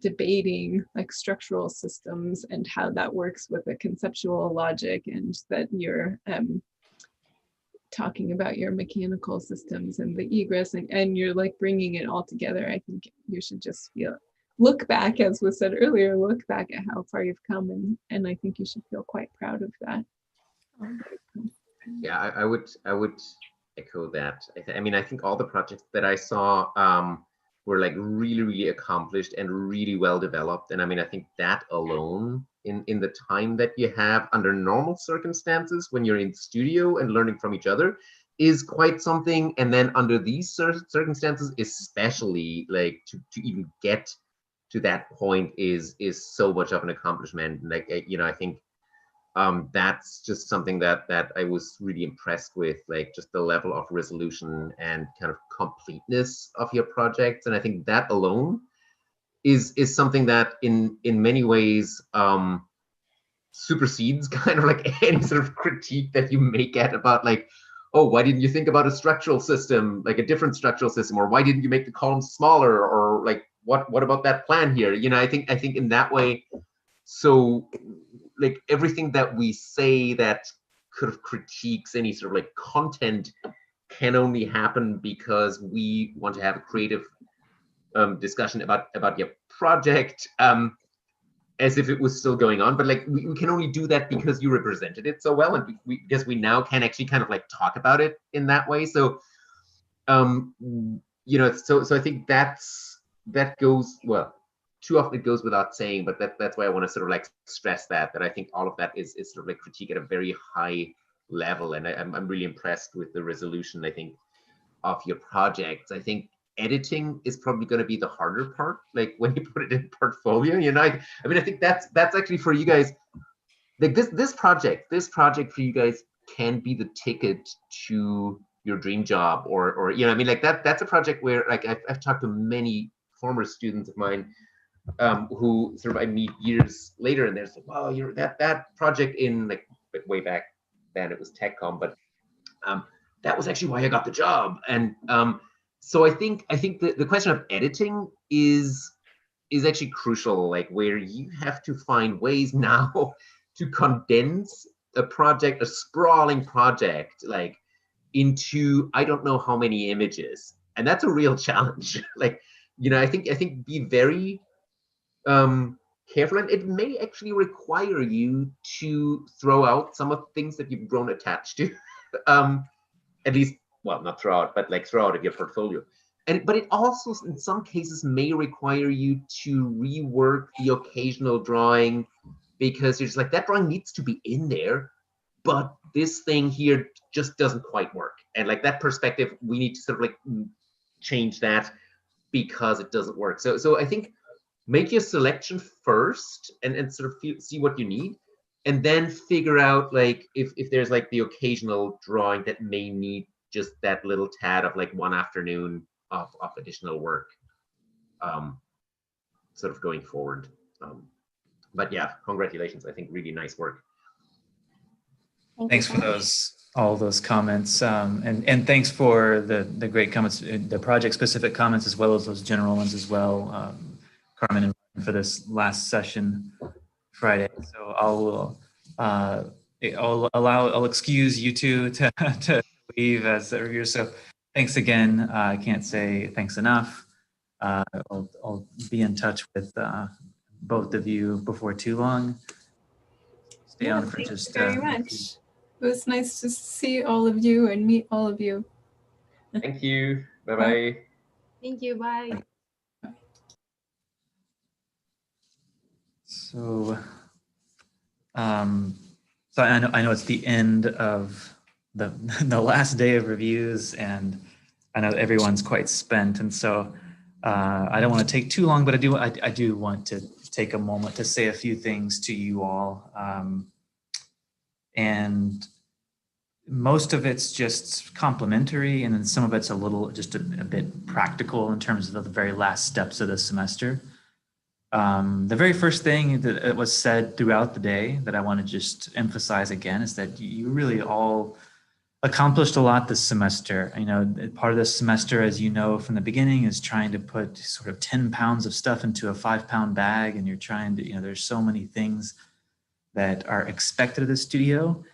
debating like structural systems and how that works with a conceptual logic, and that you're talking about your mechanical systems and the egress, and you're like bringing it all together. I think you should just look back, as was said earlier, look back at how far you've come, and I think you should feel quite proud of that. Yeah, I would echo that. I think all the projects that I saw were like really, really accomplished and really well developed. And I think that alone, in the time that you have under normal circumstances when you're in studio and learning from each other, is quite something. And then under these circumstances, especially, like to even get to that point is so much of an accomplishment. Like, I think that's just something that I was really impressed with, like just the level of resolution and kind of completeness of your projects. And I think that alone is something that in many ways supersedes kind of like any sort of critique that you may get about like, oh, why didn't you think about a structural system, like a different structural system, or why didn't you make the columns smaller, or like what about that plan here? I think in that way, so like everything that we say that could have critiques any sort of like content can only happen because we want to have a creative discussion about your project as if it was still going on. But like we can only do that because you represented it so well, and because we now can actually kind of like talk about it in that way. So so I think that goes, well, too often it goes without saying, but that's why I want to sort of like stress that I think all of that is sort of like critique at a very high level. And I'm really impressed with the resolution, I think, of your projects. I think editing is probably going to be the harder part, like when you put it in portfolio, I think that's actually for you guys, like this project for you guys can be the ticket to your dream job, or like that's a project where like I've talked to many former students of mine who sort of I meet years later, and they're like, wow, you're that project in like way back then it was TechCom, but that was actually why I got the job. And so I think the question of editing is actually crucial, like where you have to find ways now to condense a project, a sprawling project, like into I don't know how many images, and that's a real challenge. Like I think be very careful, and it may actually require you to throw out some of the things that you've grown attached to, at least, well, not throw out, but like throw out of your portfolio. But it also, in some cases, may require you to rework the occasional drawing, because you're just like, that drawing needs to be in there, but this thing here just doesn't quite work. And like that perspective, we need to sort of like change that because it doesn't work. So I think make your selection first and sort of see what you need. and then figure out like if there's like the occasional drawing that may need just that little tad of like one afternoon of additional work, sort of going forward. But yeah, congratulations. I think really nice work. Thanks for all those comments, and thanks for the great comments, the project specific comments, as well as those general ones as well, Carmen and Martin, for this last session Friday. So I'll excuse you two to leave as the reviewer. So thanks again. I can't say thanks enough. I'll be in touch with both of you before too long. Stay on for just very much. It was nice to see all of you and meet all of you. Thank you. Bye-bye. Thank you. Bye. So, so I know it's the end of the last day of reviews, and I know everyone's quite spent, and so I don't want to take too long, but I do want to take a moment to say a few things to you all, and most of it's just complimentary, and then some of it's a little just a bit practical in terms of the very last steps of the semester. The very first thing that was said throughout the day that I want to just emphasize again is that you really all accomplished a lot this semester. You know, part of this semester, as you know from the beginning, is trying to put sort of 10 pounds of stuff into a 5-pound bag, and you're trying to, there's so many things that are expected of the studio.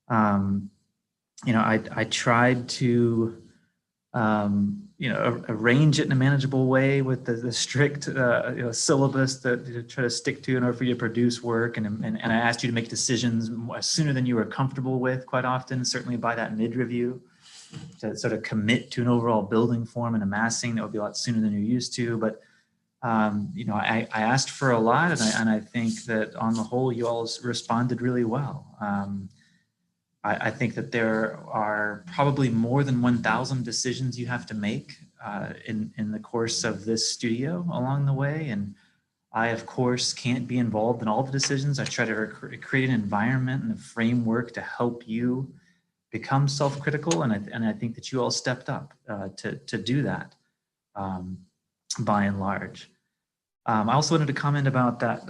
I tried to, arrange it in a manageable way with the strict syllabus that you try to stick to in order for you to produce work. And I asked you to make decisions sooner than you were comfortable with quite often, certainly by that mid-review, to sort of commit to an overall building form and amassing that would be a lot sooner than you're used to. But, I asked for a lot, and I think that on the whole, you all responded really well. I think that there are probably more than 1,000 decisions you have to make in the course of this studio along the way. And I, of course, can't be involved in all the decisions. I try to create an environment and a framework to help you become self-critical. And I think that you all stepped up to do that by and large. I also wanted to comment about that,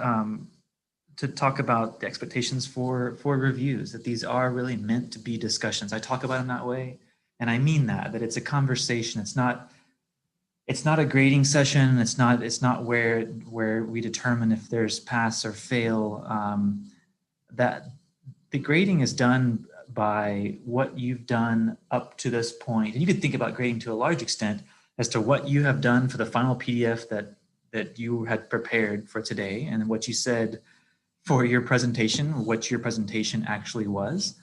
to talk about the expectations for reviews, that these are really meant to be discussions. I talk about them that way, and I mean that it's a conversation. It's not a grading session. It's not where we determine if there's pass or fail. That the grading is done by what you've done up to this point. And you could think about grading to a large extent as to what you have done for the final PDF that you had prepared for today, and what you said for your presentation, what your presentation actually was,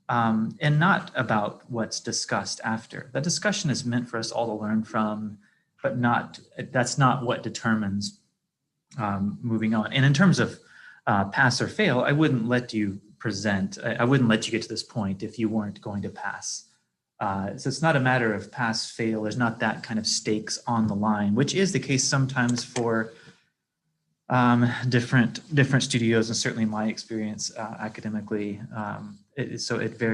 and not about what's discussed after. That discussion is meant for us all to learn from, but that's not what determines moving on. And in terms of pass or fail, I wouldn't let you present, I wouldn't let you get to this point if you weren't going to pass. So it's not a matter of pass, fail. There's not that kind of stakes on the line, which is the case sometimes for different studios, and certainly my experience academically. So it varies.